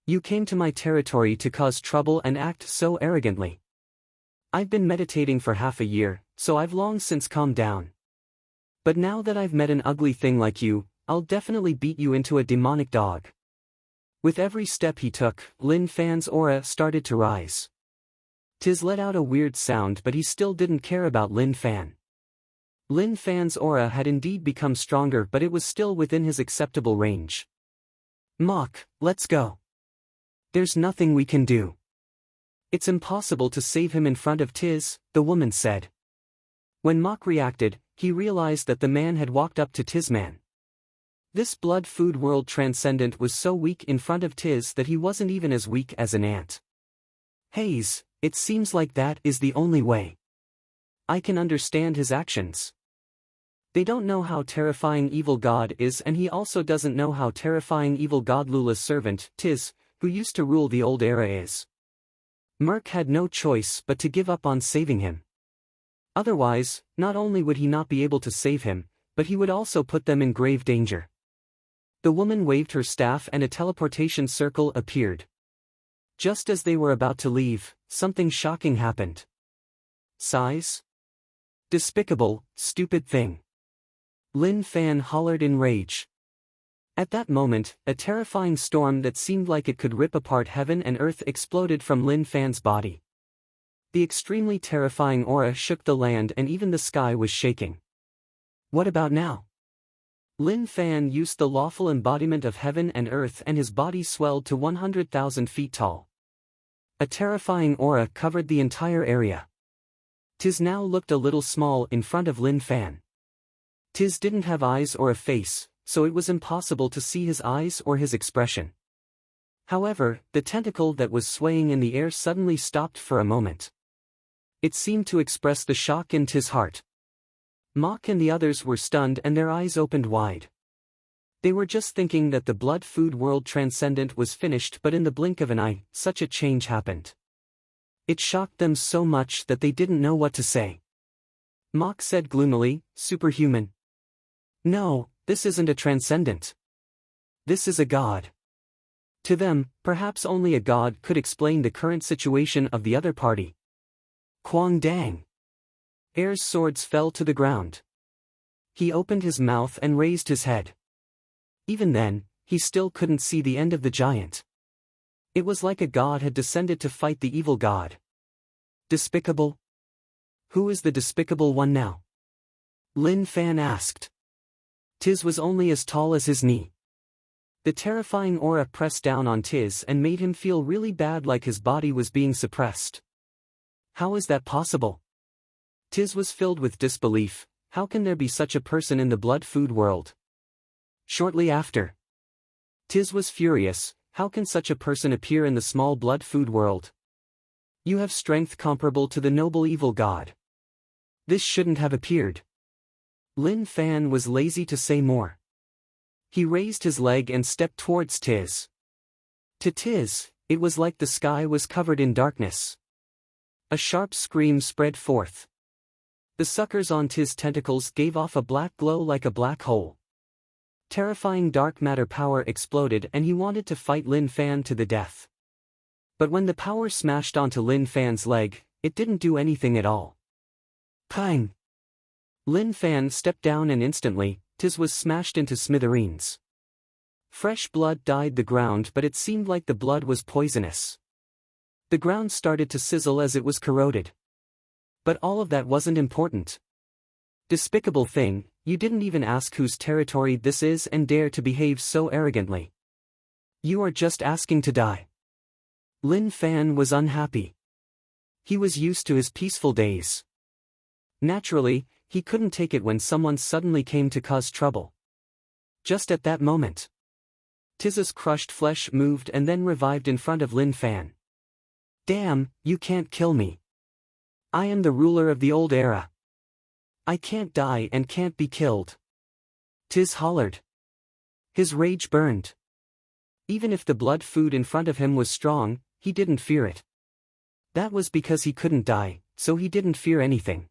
You came to my territory to cause trouble and act so arrogantly. I've been meditating for half a year, so I've long since calmed down. But now that I've met an ugly thing like you, I'll definitely beat you into a demonic dog. With every step he took, Lin Fan's aura started to rise. Tiz let out a weird sound, but he still didn't care about Lin Fan. Lin Fan's aura had indeed become stronger, but it was still within his acceptable range. Mach, let's go. There's nothing we can do. It's impossible to save him in front of Tiz, the woman said. When Mach reacted, he realized that the man had walked up to Tizman. This blood food world transcendent was so weak in front of Tiz that he wasn't even as weak as an ant. Haze, it seems like that is the only way. I can understand his actions. They don't know how terrifying evil god is, and he also doesn't know how terrifying evil god Lula's servant, Tiz, who used to rule the old era is. Merc had no choice but to give up on saving him. Otherwise, not only would he not be able to save him, but he would also put them in grave danger. The woman waved her staff and a teleportation circle appeared. Just as they were about to leave, something shocking happened. Size? Despicable, stupid thing. Lin Fan hollered in rage. At that moment, a terrifying storm that seemed like it could rip apart heaven and earth exploded from Lin Fan's body. The extremely terrifying aura shook the land and even the sky was shaking. What about now? Lin Fan used the lawful embodiment of heaven and earth and his body swelled to 100,000 feet tall. A terrifying aura covered the entire area. Tiz now looked a little small in front of Lin Fan. Tiz didn't have eyes or a face, so it was impossible to see his eyes or his expression. However, the tentacle that was swaying in the air suddenly stopped for a moment. It seemed to express the shock in Tiz's heart. Mach and the others were stunned and their eyes opened wide. They were just thinking that the blood food world transcendent was finished, but in the blink of an eye, such a change happened. It shocked them so much that they didn't know what to say. Mach said gloomily, "Superhuman. No, this isn't a transcendent. This is a god." To them, perhaps only a god could explain the current situation of the other party. Quang Dang. Air's swords fell to the ground. He opened his mouth and raised his head. Even then, he still couldn't see the end of the giant. It was like a god had descended to fight the evil god. Despicable? Who is the despicable one now? Lin Fan asked. Tiz was only as tall as his knee. The terrifying aura pressed down on Tiz and made him feel really bad, like his body was being suppressed. How is that possible? Tiz was filled with disbelief. How can there be such a person in the blood food world? Shortly after, Tiz was furious. How can such a person appear in the small blood food world? You have strength comparable to the noble evil god. This shouldn't have appeared. Lin Fan was lazy to say more. He raised his leg and stepped towards Tiz. To Tiz, it was like the sky was covered in darkness. A sharp scream spread forth. The suckers on Tiz's tentacles gave off a black glow like a black hole. Terrifying dark matter power exploded and he wanted to fight Lin Fan to the death. But when the power smashed onto Lin Fan's leg, it didn't do anything at all. Pang! Lin Fan stepped down and instantly, Tiz was smashed into smithereens. Fresh blood dyed the ground, but it seemed like the blood was poisonous. The ground started to sizzle as it was corroded. But all of that wasn't important. Despicable thing, you didn't even ask whose territory this is and dare to behave so arrogantly. You are just asking to die. Lin Fan was unhappy. He was used to his peaceful days. Naturally, he couldn't take it when someone suddenly came to cause trouble. Just at that moment, Tiz's crushed flesh moved and then revived in front of Lin Fan. Damn, you can't kill me. I am the ruler of the old era. I can't die and can't be killed. Tiz hollered. His rage burned. Even if the blood food in front of him was strong, he didn't fear it. That was because he couldn't die, so he didn't fear anything.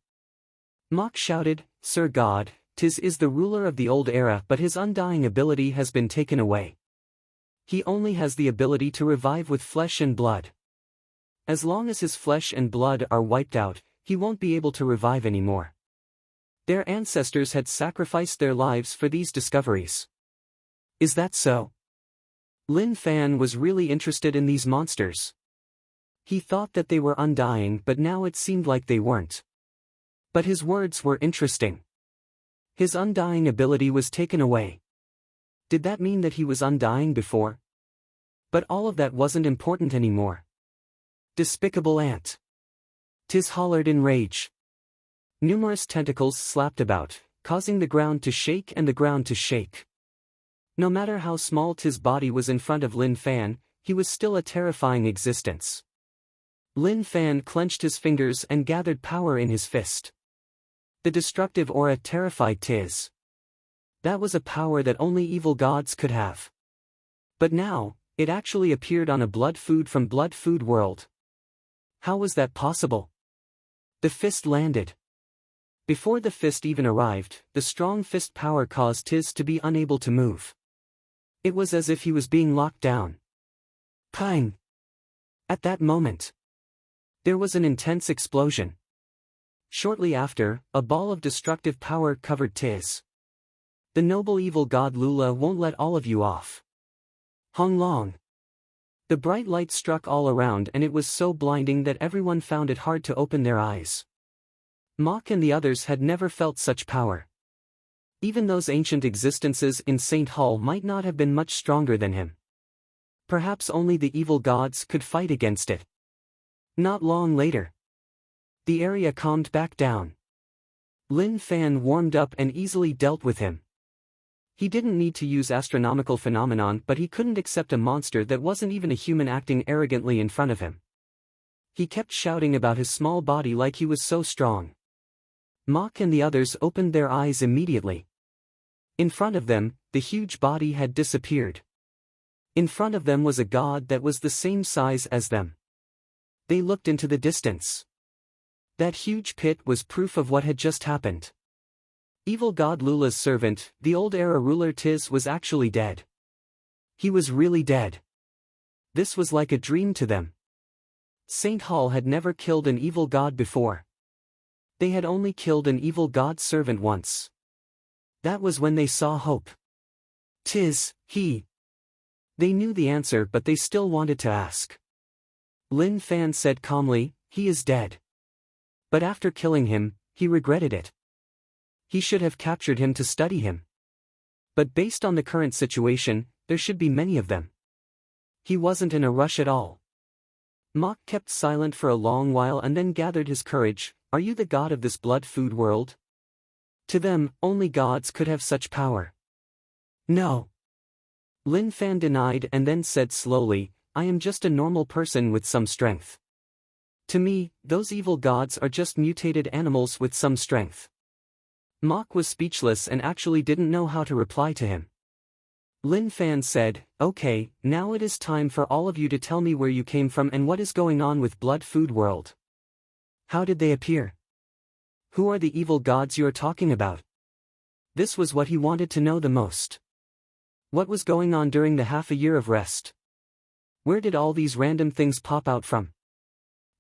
Mok shouted, Sir God, Tiz is the ruler of the old era, but his undying ability has been taken away. He only has the ability to revive with flesh and blood. As long as his flesh and blood are wiped out, he won't be able to revive anymore. Their ancestors had sacrificed their lives for these discoveries. Is that so? Lin Fan was really interested in these monsters. He thought that they were undying, but now it seemed like they weren't. But his words were interesting. His undying ability was taken away. Did that mean that he was undying before? But all of that wasn't important anymore. Despicable ant! Tiz hollered in rage. Numerous tentacles slapped about, causing the ground to shake and the ground to shake. No matter how small Tiz's body was in front of Lin Fan, he was still a terrifying existence. Lin Fan clenched his fingers and gathered power in his fist. The destructive aura terrified Tiz. That was a power that only evil gods could have. But now, it actually appeared on a blood food from Blood Food World. How was that possible? The fist landed. Before the fist even arrived, the strong fist power caused Tiz to be unable to move. It was as if he was being locked down. Pang! At that moment, there was an intense explosion. Shortly after, a ball of destructive power covered Tiz. The noble evil god Lula won't let all of you off. Hong Long. The bright light struck all around and it was so blinding that everyone found it hard to open their eyes. Mok and the others had never felt such power. Even those ancient existences in St. Hall might not have been much stronger than him. Perhaps only the evil gods could fight against it. Not long later, the area calmed back down. Lin Fan warmed up and easily dealt with him. He didn't need to use astronomical phenomenon, but he couldn't accept a monster that wasn't even a human acting arrogantly in front of him. He kept shouting about his small body like he was so strong. Mok and the others opened their eyes immediately. In front of them, the huge body had disappeared. In front of them was a god that was the same size as them. They looked into the distance. That huge pit was proof of what had just happened. Evil god Lula's servant, the old era ruler Tiz, was actually dead. He was really dead. This was like a dream to them. St. Hall had never killed an evil god before. They had only killed an evil god servant once. That was when they saw hope. Tiz, he. They knew the answer, but they still wanted to ask. Lin Fan said calmly, he is dead. But after killing him, he regretted it. He should have captured him to study him. But based on the current situation, there should be many of them. He wasn't in a rush at all. Mok kept silent for a long while and then gathered his courage. Are you the god of this blood food world? To them, only gods could have such power. No. Lin Fan denied and then said slowly, I am just a normal person with some strength. To me, those evil gods are just mutated animals with some strength. Mok was speechless and actually didn't know how to reply to him. Lin Fan said, okay, now it is time for all of you to tell me where you came from and what is going on with Blood Food World. How did they appear? Who are the evil gods you are talking about? This was what he wanted to know the most. What was going on during the half a year of rest? Where did all these random things pop out from?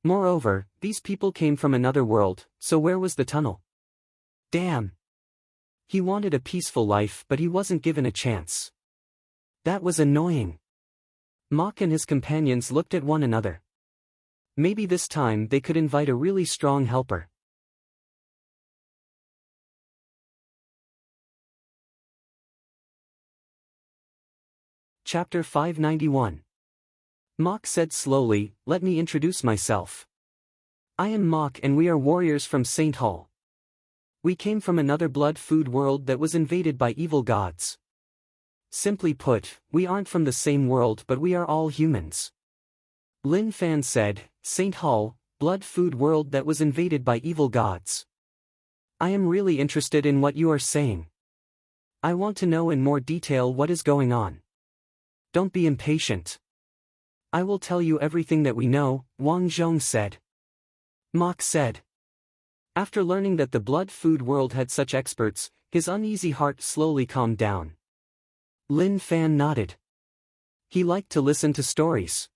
Moreover, these people came from another world, so where was the tunnel? Damn. He wanted a peaceful life but he wasn't given a chance. That was annoying. Mock and his companions looked at one another. Maybe this time they could invite a really strong helper. Chapter 591. Mock said slowly, "Let me introduce myself. I am Mock and we are warriors from St. Hall. We came from another blood-food world that was invaded by evil gods. Simply put, we aren't from the same world but we are all humans." Lin Fan said, "St. Hall, blood-food world that was invaded by evil gods. I am really interested in what you are saying. I want to know in more detail what is going on. Don't be impatient. I will tell you everything that we know," Wang Zhong said. Mock said. After learning that the blood-food world had such experts, his uneasy heart slowly calmed down. Lin Fan nodded. He liked to listen to stories.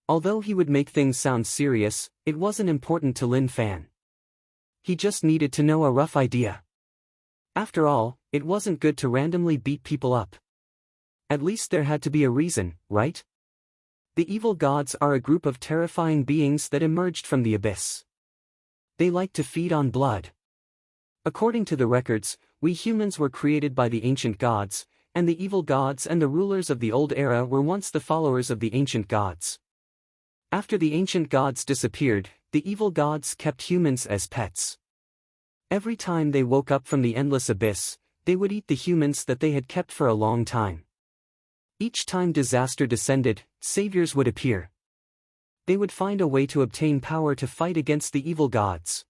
Although he would make things sound serious, it wasn't important to Lin Fan. He just needed to know a rough idea. After all, it wasn't good to randomly beat people up. At least there had to be a reason, right? The evil gods are a group of terrifying beings that emerged from the abyss. They like to feed on blood. According to the records, we humans were created by the ancient gods, and the evil gods and the rulers of the old era were once the followers of the ancient gods. After the ancient gods disappeared, the evil gods kept humans as pets. Every time they woke up from the endless abyss, they would eat the humans that they had kept for a long time. Each time disaster descended, saviors would appear. They would find a way to obtain power to fight against the evil gods.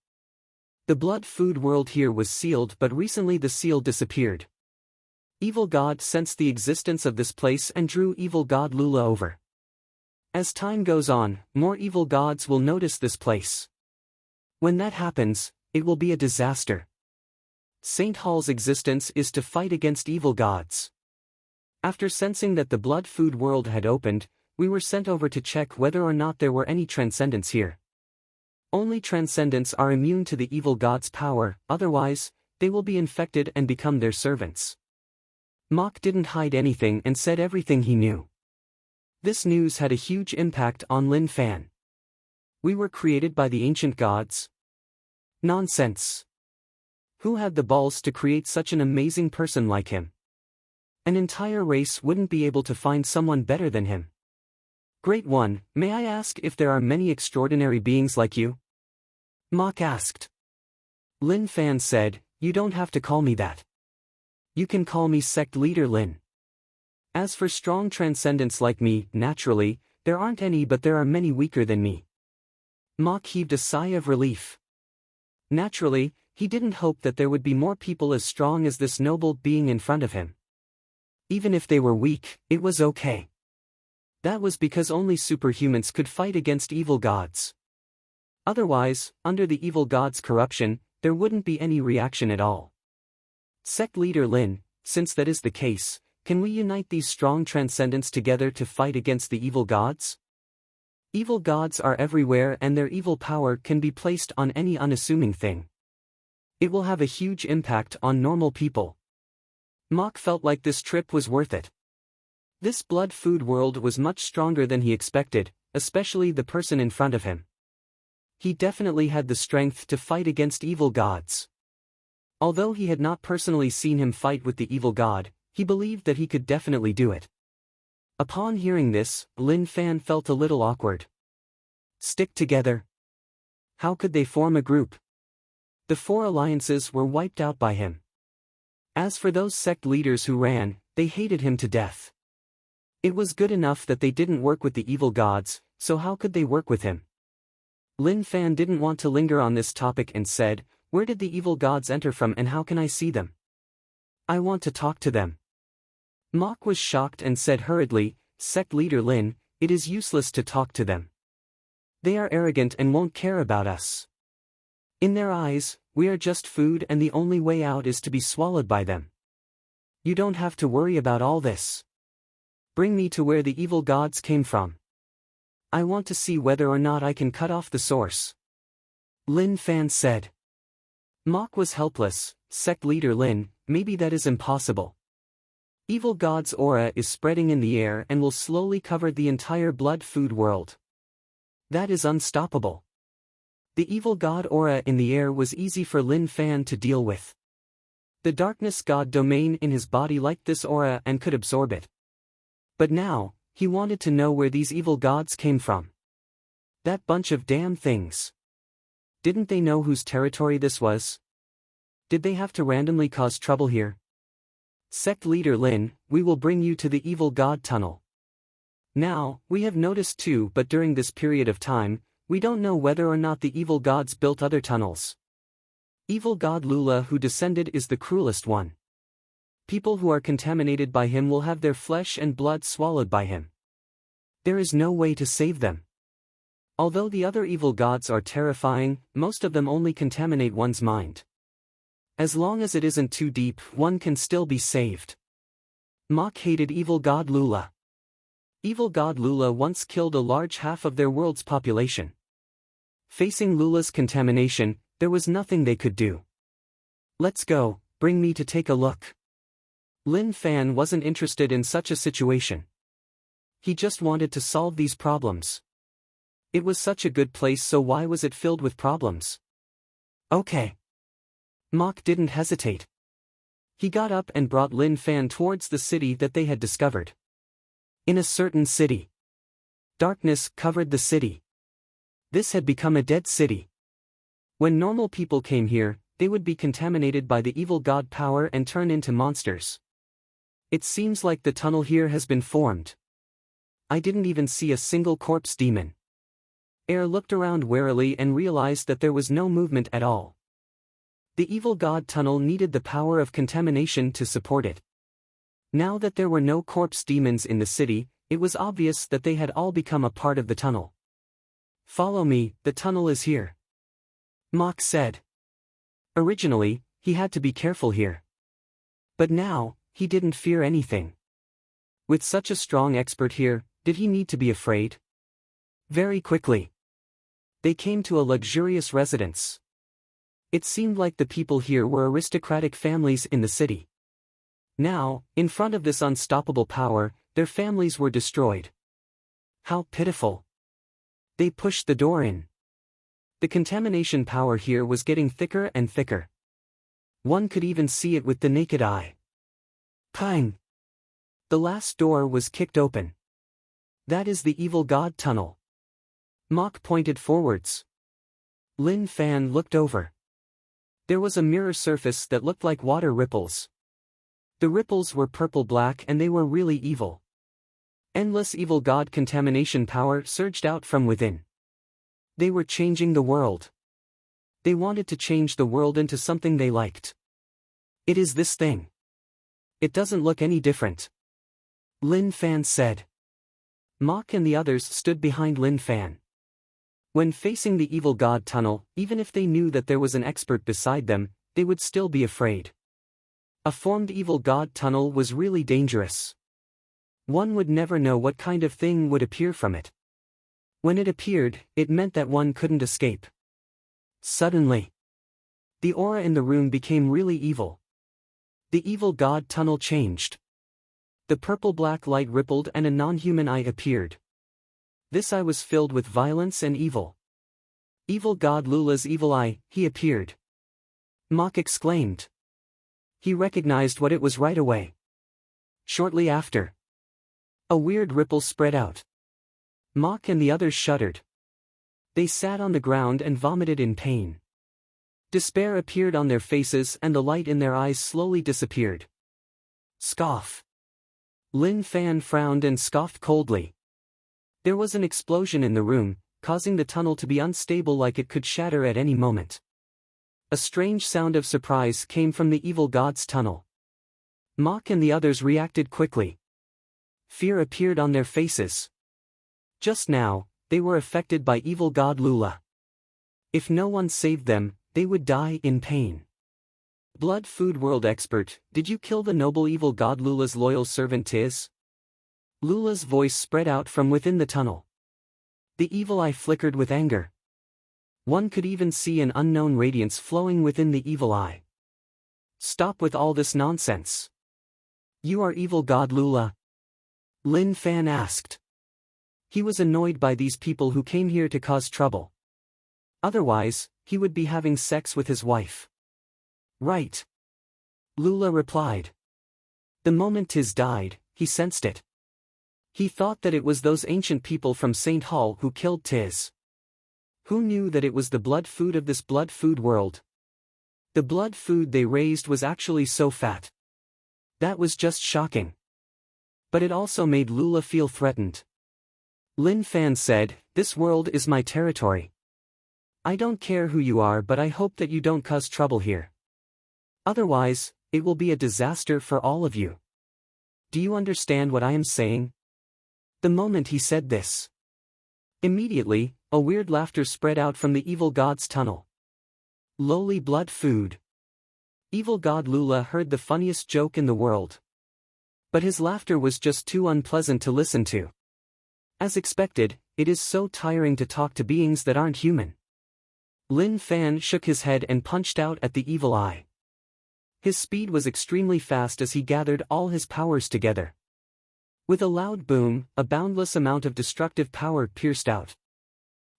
The blood-food world here was sealed but recently the seal disappeared. Evil God sensed the existence of this place and drew evil god Lula over. As time goes on, more evil gods will notice this place. When that happens, it will be a disaster. St. Hall's existence is to fight against evil gods. After sensing that the blood-food world had opened, we were sent over to check whether or not there were any transcendents here. Only transcendents are immune to the evil god's power, otherwise, they will be infected and become their servants. Mock didn't hide anything and said everything he knew. This news had a huge impact on Lin Fan. We were created by the ancient gods? Nonsense. Who had the balls to create such an amazing person like him? An entire race wouldn't be able to find someone better than him. Great One, may I ask if there are many extraordinary beings like you? Mock asked. Lin Fan said, "You don't have to call me that. You can call me Sect Leader Lin. As for strong transcendents like me, naturally, there aren't any but there are many weaker than me." Mock heaved a sigh of relief. Naturally, he didn't hope that there would be more people as strong as this noble being in front of him. Even if they were weak, it was okay. That was because only superhumans could fight against evil gods. Otherwise, under the evil god's corruption, there wouldn't be any reaction at all. Sect Leader Lin, since that is the case, can we unite these strong transcendents together to fight against the evil gods? Evil gods are everywhere and their evil power can be placed on any unassuming thing. It will have a huge impact on normal people. Mock felt like this trip was worth it. This blood-food world was much stronger than he expected, especially the person in front of him. He definitely had the strength to fight against evil gods. Although he had not personally seen him fight with the evil god, he believed that he could definitely do it. Upon hearing this, Lin Fan felt a little awkward. Stick together. How could they form a group? The four alliances were wiped out by him. As for those sect leaders who ran, they hated him to death. It was good enough that they didn't work with the evil gods, so how could they work with him? Lin Fan didn't want to linger on this topic and said, "Where did the evil gods enter from and how can I see them? I want to talk to them." Mock was shocked and said hurriedly, "Sect Leader Lin, it is useless to talk to them. They are arrogant and won't care about us. In their eyes, we are just food and the only way out is to be swallowed by them. You don't have to worry about all this. Bring me to where the evil gods came from. I want to see whether or not I can cut off the source. Lin Fan said. Mok was helpless. Sect leader Lin, maybe that is impossible. Evil god's aura is spreading in the air and will slowly cover the entire blood food world. That is unstoppable. The evil god aura in the air was easy for Lin Fan to deal with. The darkness god domain in his body liked this aura and could absorb it. But now, he wanted to know where these evil gods came from. That bunch of damn things. Didn't they know whose territory this was? Did they have to randomly cause trouble here? Sect leader Lin, we will bring you to the evil god tunnel. Now, we have noticed too, but during this period of time, we don't know whether or not the evil gods built other tunnels. Evil god Lula who descended is the cruelest one. People who are contaminated by him will have their flesh and blood swallowed by him. There is no way to save them. Although the other evil gods are terrifying, most of them only contaminate one's mind. As long as it isn't too deep, one can still be saved. Mok hated evil god Lula. Evil god Lula once killed a large half of their world's population. Facing Lula's contamination, there was nothing they could do. Let's go, bring me to take a look. Lin Fan wasn't interested in such a situation. He just wanted to solve these problems. It was such a good place, so why was it filled with problems? Okay. Mok didn't hesitate. He got up and brought Lin Fan towards the city that they had discovered. In a certain city, darkness covered the city. This had become a dead city. When normal people came here, they would be contaminated by the evil god power and turn into monsters. It seems like the tunnel here has been formed. I didn't even see a single corpse demon. Air looked around warily and realized that there was no movement at all. The evil god tunnel needed the power of contamination to support it. Now that there were no corpse demons in the city, it was obvious that they had all become a part of the tunnel. Follow me, the tunnel is here. Mok said. Originally, he had to be careful here. But now, he didn't fear anything. With such a strong expert here, did he need to be afraid? Very quickly, they came to a luxurious residence. It seemed like the people here were aristocratic families in the city. Now, in front of this unstoppable power, their families were destroyed. How pitiful. They pushed the door in. The contamination power here was getting thicker and thicker. One could even see it with the naked eye. Pang! The last door was kicked open. That is the evil god tunnel. Mok pointed forwards. Lin Fan looked over. There was a mirror surface that looked like water ripples. The ripples were purple-black and they were really evil. Endless evil god contamination power surged out from within. They were changing the world. They wanted to change the world into something they liked. It is this thing. It doesn't look any different. Lin Fan said. Mok and the others stood behind Lin Fan. When facing the evil god tunnel, even if they knew that there was an expert beside them, they would still be afraid. A formed evil god tunnel was really dangerous. One would never know what kind of thing would appear from it. When it appeared, it meant that one couldn't escape. Suddenly, the aura in the room became really evil. The evil god tunnel changed. The purple-black light rippled and a non-human eye appeared. This eye was filled with violence and evil. Evil god Lula's evil eye, he appeared. Mok exclaimed. He recognized what it was right away. Shortly after, a weird ripple spread out. Mok and the others shuddered. They sat on the ground and vomited in pain. Despair appeared on their faces and the light in their eyes slowly disappeared. Scoff. Lin Fan frowned and scoffed coldly. There was an explosion in the room, causing the tunnel to be unstable like it could shatter at any moment. A strange sound of surprise came from the evil god's tunnel. Mok and the others reacted quickly. Fear appeared on their faces. Just now, they were affected by evil god Lula. If no one saved them, they would die in pain. Blood Food World Expert, did you kill the noble evil god Lula's loyal servant Tiz? Lula's voice spread out from within the tunnel. The evil eye flickered with anger. One could even see an unknown radiance flowing within the evil eye. Stop with all this nonsense. You are evil god Lula? Lin Fan asked. He was annoyed by these people who came here to cause trouble. Otherwise, he would be having sex with his wife. Right. Lula replied. The moment Tiz died, he sensed it. He thought that it was those ancient people from St. Hall who killed Tiz. Who knew that it was the blood food of this blood food world? The blood food they raised was actually so fat. That was just shocking. But it also made Lula feel threatened. Lin Fan said, "This world is my territory. I don't care who you are, but I hope that you don't cause trouble here. Otherwise, it will be a disaster for all of you. Do you understand what I am saying?" The moment he said this, immediately, a weird laughter spread out from the evil god's tunnel. Lowly blood food. Evil god Lula heard the funniest joke in the world. But his laughter was just too unpleasant to listen to. As expected, it is so tiring to talk to beings that aren't human. Lin Fan shook his head and punched out at the evil eye. His speed was extremely fast as he gathered all his powers together. With a loud boom, a boundless amount of destructive power pierced out.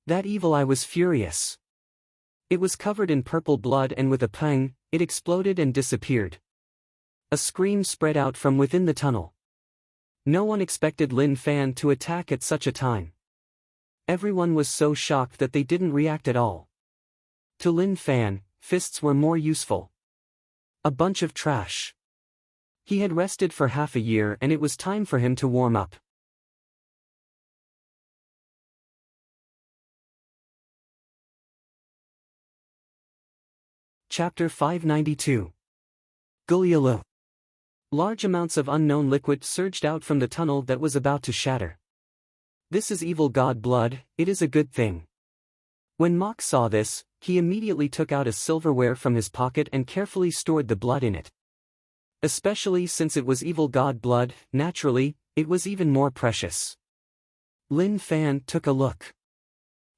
That evil eye was furious. It was covered in purple blood, and with a pang, it exploded and disappeared. A scream spread out from within the tunnel. No one expected Lin Fan to attack at such a time. Everyone was so shocked that they didn't react at all. To Lin Fan, fists were more useful. A bunch of trash. He had rested for half a year and it was time for him to warm up. Chapter 592. Gulyalu. Large amounts of unknown liquid surged out from the tunnel that was about to shatter. This is evil god blood, it is a good thing. When Mok saw this, he immediately took out a silverware from his pocket and carefully stored the blood in it. Especially since it was evil god blood, naturally, it was even more precious. Lin Fan took a look.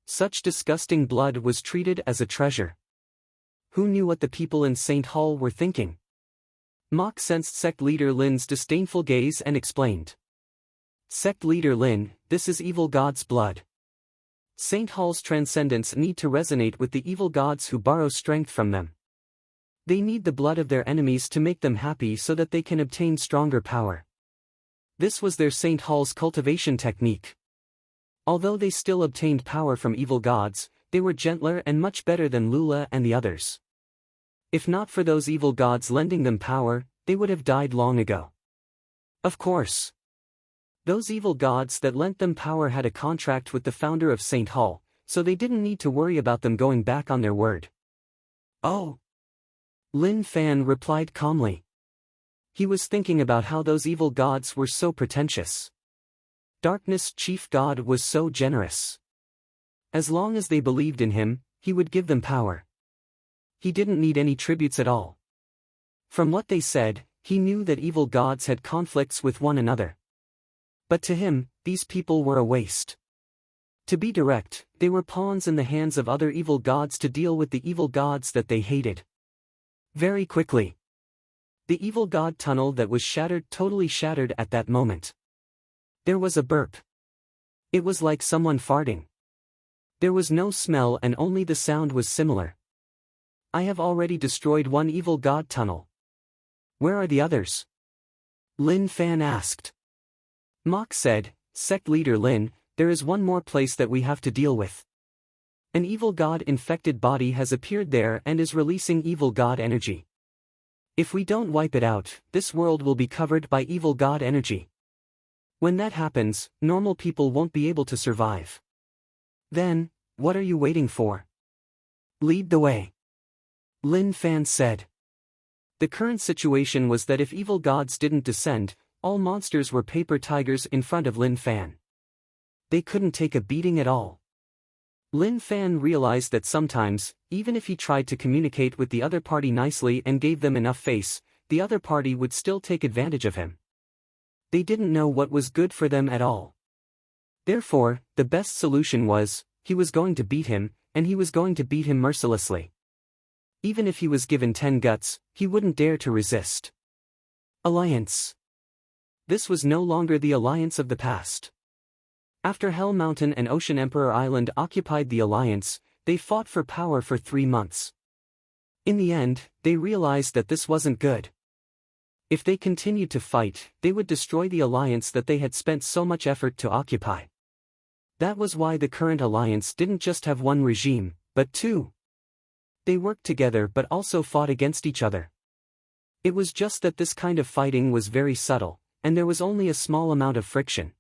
Such disgusting blood was treated as a treasure. Who knew what the people in St. Hall were thinking? Mok sensed sect leader Lin's disdainful gaze and explained. Sect leader Lin, this is evil god's blood. St. Hall's transcendents need to resonate with the evil gods who borrow strength from them. They need the blood of their enemies to make them happy so that they can obtain stronger power. This was their St. Hall's cultivation technique. Although they still obtained power from evil gods, they were gentler and much better than Lula and the others. If not for those evil gods lending them power, they would have died long ago. Of course. Those evil gods that lent them power had a contract with the founder of St. Hall, so they didn't need to worry about them going back on their word. Oh. Lin Fan replied calmly. He was thinking about how those evil gods were so pretentious. Darkness Chief God was so generous. As long as they believed in him, he would give them power. He didn't need any tributes at all. From what they said, he knew that evil gods had conflicts with one another. But to him, these people were a waste. To be direct, they were pawns in the hands of other evil gods to deal with the evil gods that they hated. Very quickly, the evil god tunnel that was shattered totally shattered at that moment. There was a burp. It was like someone farting. There was no smell and only the sound was similar. I have already destroyed one evil god tunnel. Where are the others? Lin Fan asked. Mok said, Sect leader Lin, there is one more place that we have to deal with. An evil god-infected body has appeared there and is releasing evil god energy. If we don't wipe it out, this world will be covered by evil god energy. When that happens, normal people won't be able to survive. Then, what are you waiting for? Lead the way. Lin Fan said. The current situation was that if evil gods didn't descend, all monsters were paper tigers in front of Lin Fan. They couldn't take a beating at all. Lin Fan realized that sometimes, even if he tried to communicate with the other party nicely and gave them enough face, the other party would still take advantage of him. They didn't know what was good for them at all. Therefore, the best solution was, he was going to beat him, and he was going to beat him mercilessly. Even if he was given 10 guts, he wouldn't dare to resist. Alliance. This was no longer the alliance of the past. After Hell Mountain and Ocean Emperor Island occupied the alliance, they fought for power for 3 months. In the end, they realized that this wasn't good. If they continued to fight, they would destroy the alliance that they had spent so much effort to occupy. That was why the current alliance didn't just have one regime, but 2. They worked together but also fought against each other. It was just that this kind of fighting was very subtle, and there was only a small amount of friction.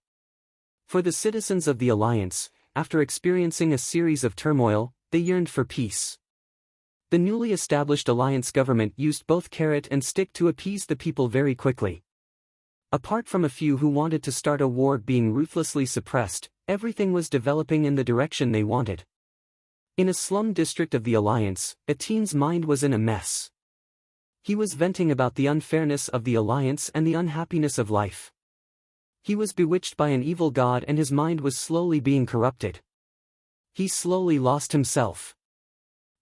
For the citizens of the alliance, after experiencing a series of turmoil, they yearned for peace. The newly established alliance government used both carrot and stick to appease the people very quickly. Apart from a few who wanted to start a war being ruthlessly suppressed, everything was developing in the direction they wanted. In a slum district of the alliance, a teen's mind was in a mess. He was venting about the unfairness of the alliance and the unhappiness of life. He was bewitched by an evil god and his mind was slowly being corrupted. He slowly lost himself.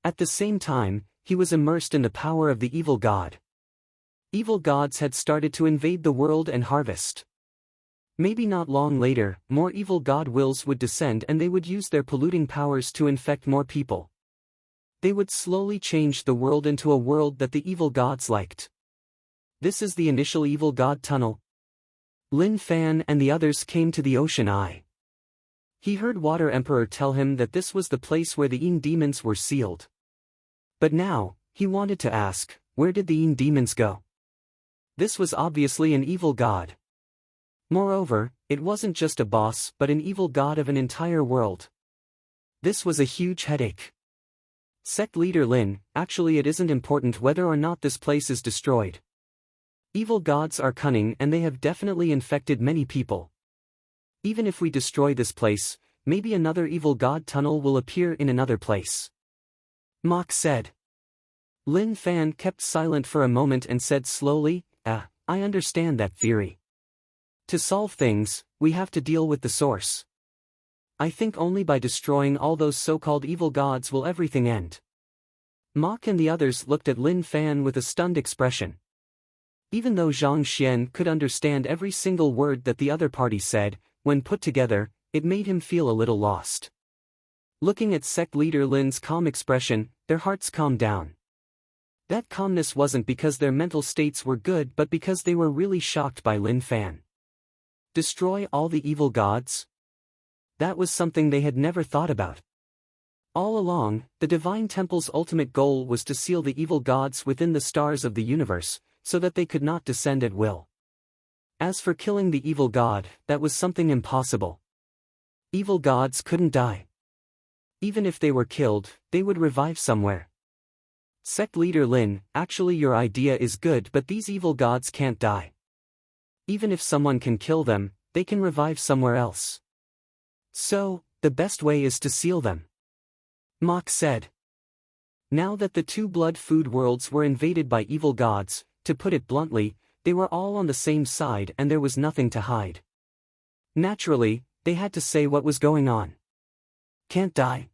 At the same time, he was immersed in the power of the evil god. Evil gods had started to invade the world and harvest. Maybe not long later, more evil god wills would descend and they would use their polluting powers to infect more people. They would slowly change the world into a world that the evil gods liked. This is the initial evil god tunnel. Lin Fan and the others came to the ocean eye. He heard Water Emperor tell him that this was the place where the Yin demons were sealed. But now, he wanted to ask, where did the Yin demons go? This was obviously an evil god. Moreover, it wasn't just a boss but an evil god of an entire world. This was a huge headache. Sect leader Lin, actually it isn't important whether or not this place is destroyed. Evil gods are cunning and they have definitely infected many people. Even if we destroy this place, maybe another evil god tunnel will appear in another place. Mok said. Lin Fan kept silent for a moment and said slowly, I understand that theory. To solve things, we have to deal with the source. I think only by destroying all those so-called evil gods will everything end. Mok and the others looked at Lin Fan with a stunned expression. Even though Zhang Xian could understand every single word that the other party said, when put together, it made him feel a little lost. Looking at sect leader Lin's calm expression, their hearts calmed down. That calmness wasn't because their mental states were good but because they were really shocked by Lin Fan. Destroy all the evil gods? That was something they had never thought about. All along, the Divine Temple's ultimate goal was to seal the evil gods within the stars of the universe, so that they could not descend at will. As for killing the evil god, that was something impossible. Evil gods couldn't die. Even if they were killed, they would revive somewhere. Sect leader Lin, actually your idea is good but these evil gods can't die. Even if someone can kill them, they can revive somewhere else. So, the best way is to seal them. Mok said. Now that the 2 blood food worlds were invaded by evil gods, to put it bluntly, they were all on the same side and there was nothing to hide. Naturally, they had to say what was going on. Can't die.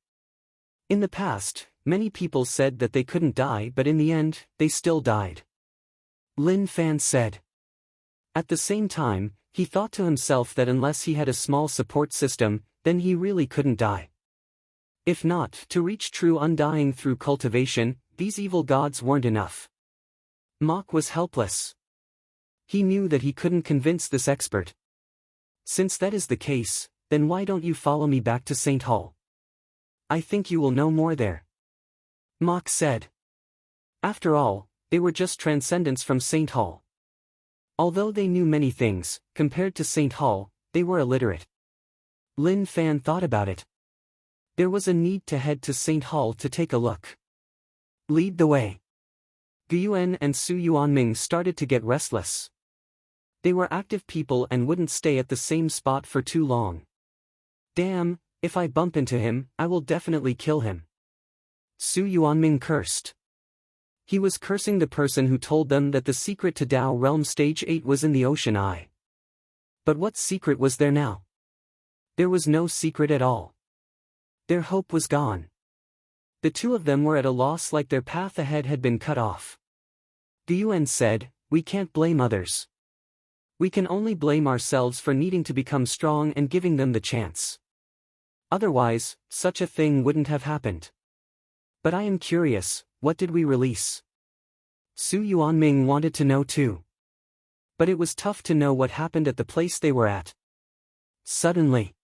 In the past, many people said that they couldn't die but in the end, they still died. Lin Fan said. At the same time, he thought to himself that unless he had a small support system, then he really couldn't die. If not, to reach true undying through cultivation, these evil gods weren't enough. Mok was helpless. He knew that he couldn't convince this expert. Since that is the case, then why don't you follow me back to St. Hall? I think you will know more there. Mok said. After all, they were just transcendents from St. Hall. Although they knew many things, compared to St. Hall, they were illiterate. Lin Fan thought about it. There was a need to head to St. Hall to take a look. Lead the way. Guyuan and Su Yuanming started to get restless. They were active people and wouldn't stay at the same spot for too long. Damn, If I bump into him, I will definitely kill him. Su Yuanming cursed. He was cursing the person who told them that the secret to Tao Realm Stage 8 was in the Ocean Eye. But what secret was there now? There was no secret at all. Their hope was gone. The two of them were at a loss, like their path ahead had been cut off. Yuan said, "We can't blame others. We can only blame ourselves for needing to become strong and giving them the chance. Otherwise, such a thing wouldn't have happened. But I am curious, what did we release?" Su Yuanming wanted to know too. But it was tough to know what happened at the place they were at. Suddenly,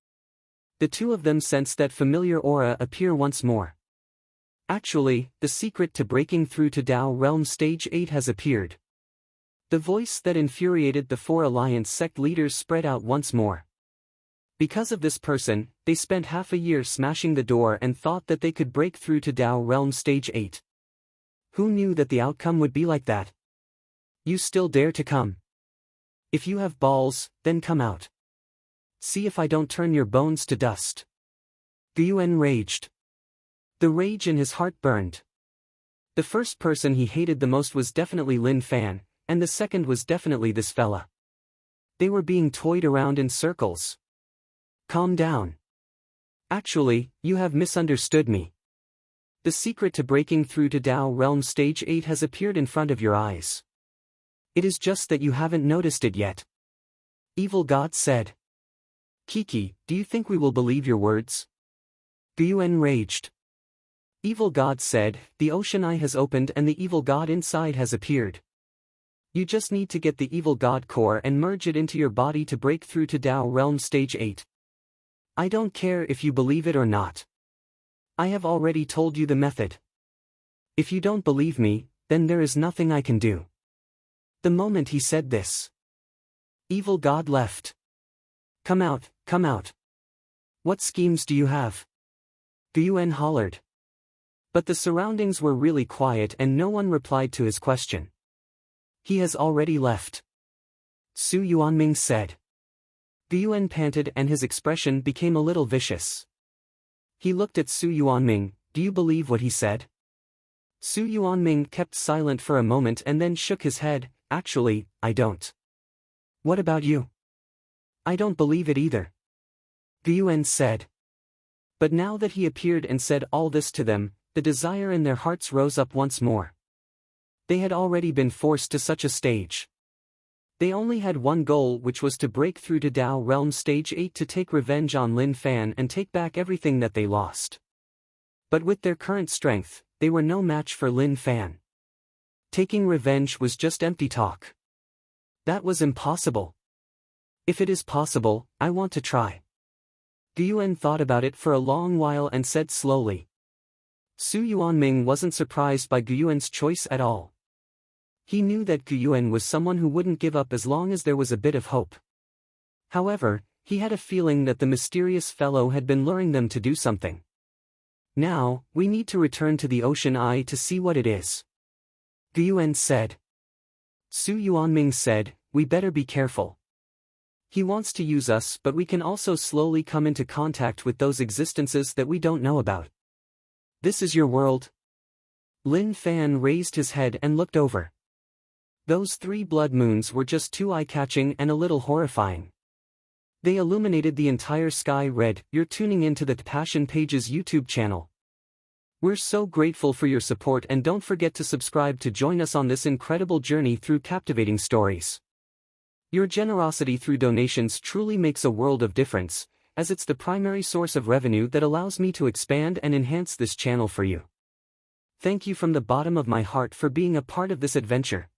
the two of them sensed that familiar aura appear once more. Actually, the secret to breaking through to Tao Realm Stage 8 has appeared. The voice that infuriated the four Alliance sect leaders spread out once more. Because of this person, they spent half a year smashing the door and thought that they could break through to Tao Realm Stage 8. Who knew that the outcome would be like that? You still dare to come? If you have balls, then come out. See if I don't turn your bones to dust. Yuan raged. The rage in his heart burned. The first person he hated the most was definitely Lin Fan, and the second was definitely this fella. They were being toyed around in circles. Calm down. Actually, you have misunderstood me. The secret to breaking through to Tao Realm Stage 8 has appeared in front of your eyes. It is just that you haven't noticed it yet. Evil God said. Kiki, do you think we will believe your words? Yuan raged. Evil God said, the Ocean Eye has opened and the evil God inside has appeared. You just need to get the evil God core and merge it into your body to break through to Tao Realm Stage 8. I don't care if you believe it or not. I have already told you the method. If you don't believe me, then there is nothing I can do. The moment he said this, Evil God left. Come out, come out. What schemes do you have? Yuan hollered. But the surroundings were really quiet and no one replied to his question. He has already left. Su Yuanming said. Yuan panted and his expression became a little vicious. He looked at Su Yuanming. Do you believe what he said? Su Yuanming kept silent for a moment and then shook his head. Actually, I don't. What about you? I don't believe it either. Yuan said. But now that he appeared and said all this to them, the desire in their hearts rose up once more. They had already been forced to such a stage. They only had one goal, which was to break through to Tao Realm Stage 8 to take revenge on Lin Fan and take back everything that they lost. But with their current strength, they were no match for Lin Fan. Taking revenge was just empty talk. That was impossible. If it is possible, I want to try. Yuan thought about it for a long while and said slowly. Su Yuanming wasn't surprised by Yuan's choice at all. He knew that Yuan was someone who wouldn't give up as long as there was a bit of hope. However, he had a feeling that the mysterious fellow had been luring them to do something. Now, we need to return to the Ocean Eye to see what it is. Yuan said. Su Yuanming said, we better be careful. He wants to use us, but we can also slowly come into contact with those existences that we don't know about. This is your world? Lin Fan raised his head and looked over. Those 3 blood moons were just too eye-catching and a little horrifying. They illuminated the entire sky red. You're tuning into the Passion Pages YouTube channel. We're so grateful for your support and don't forget to subscribe to join us on this incredible journey through captivating stories. Your generosity through donations truly makes a world of difference, as it's the primary source of revenue that allows me to expand and enhance this channel for you. Thank you from the bottom of my heart for being a part of this adventure.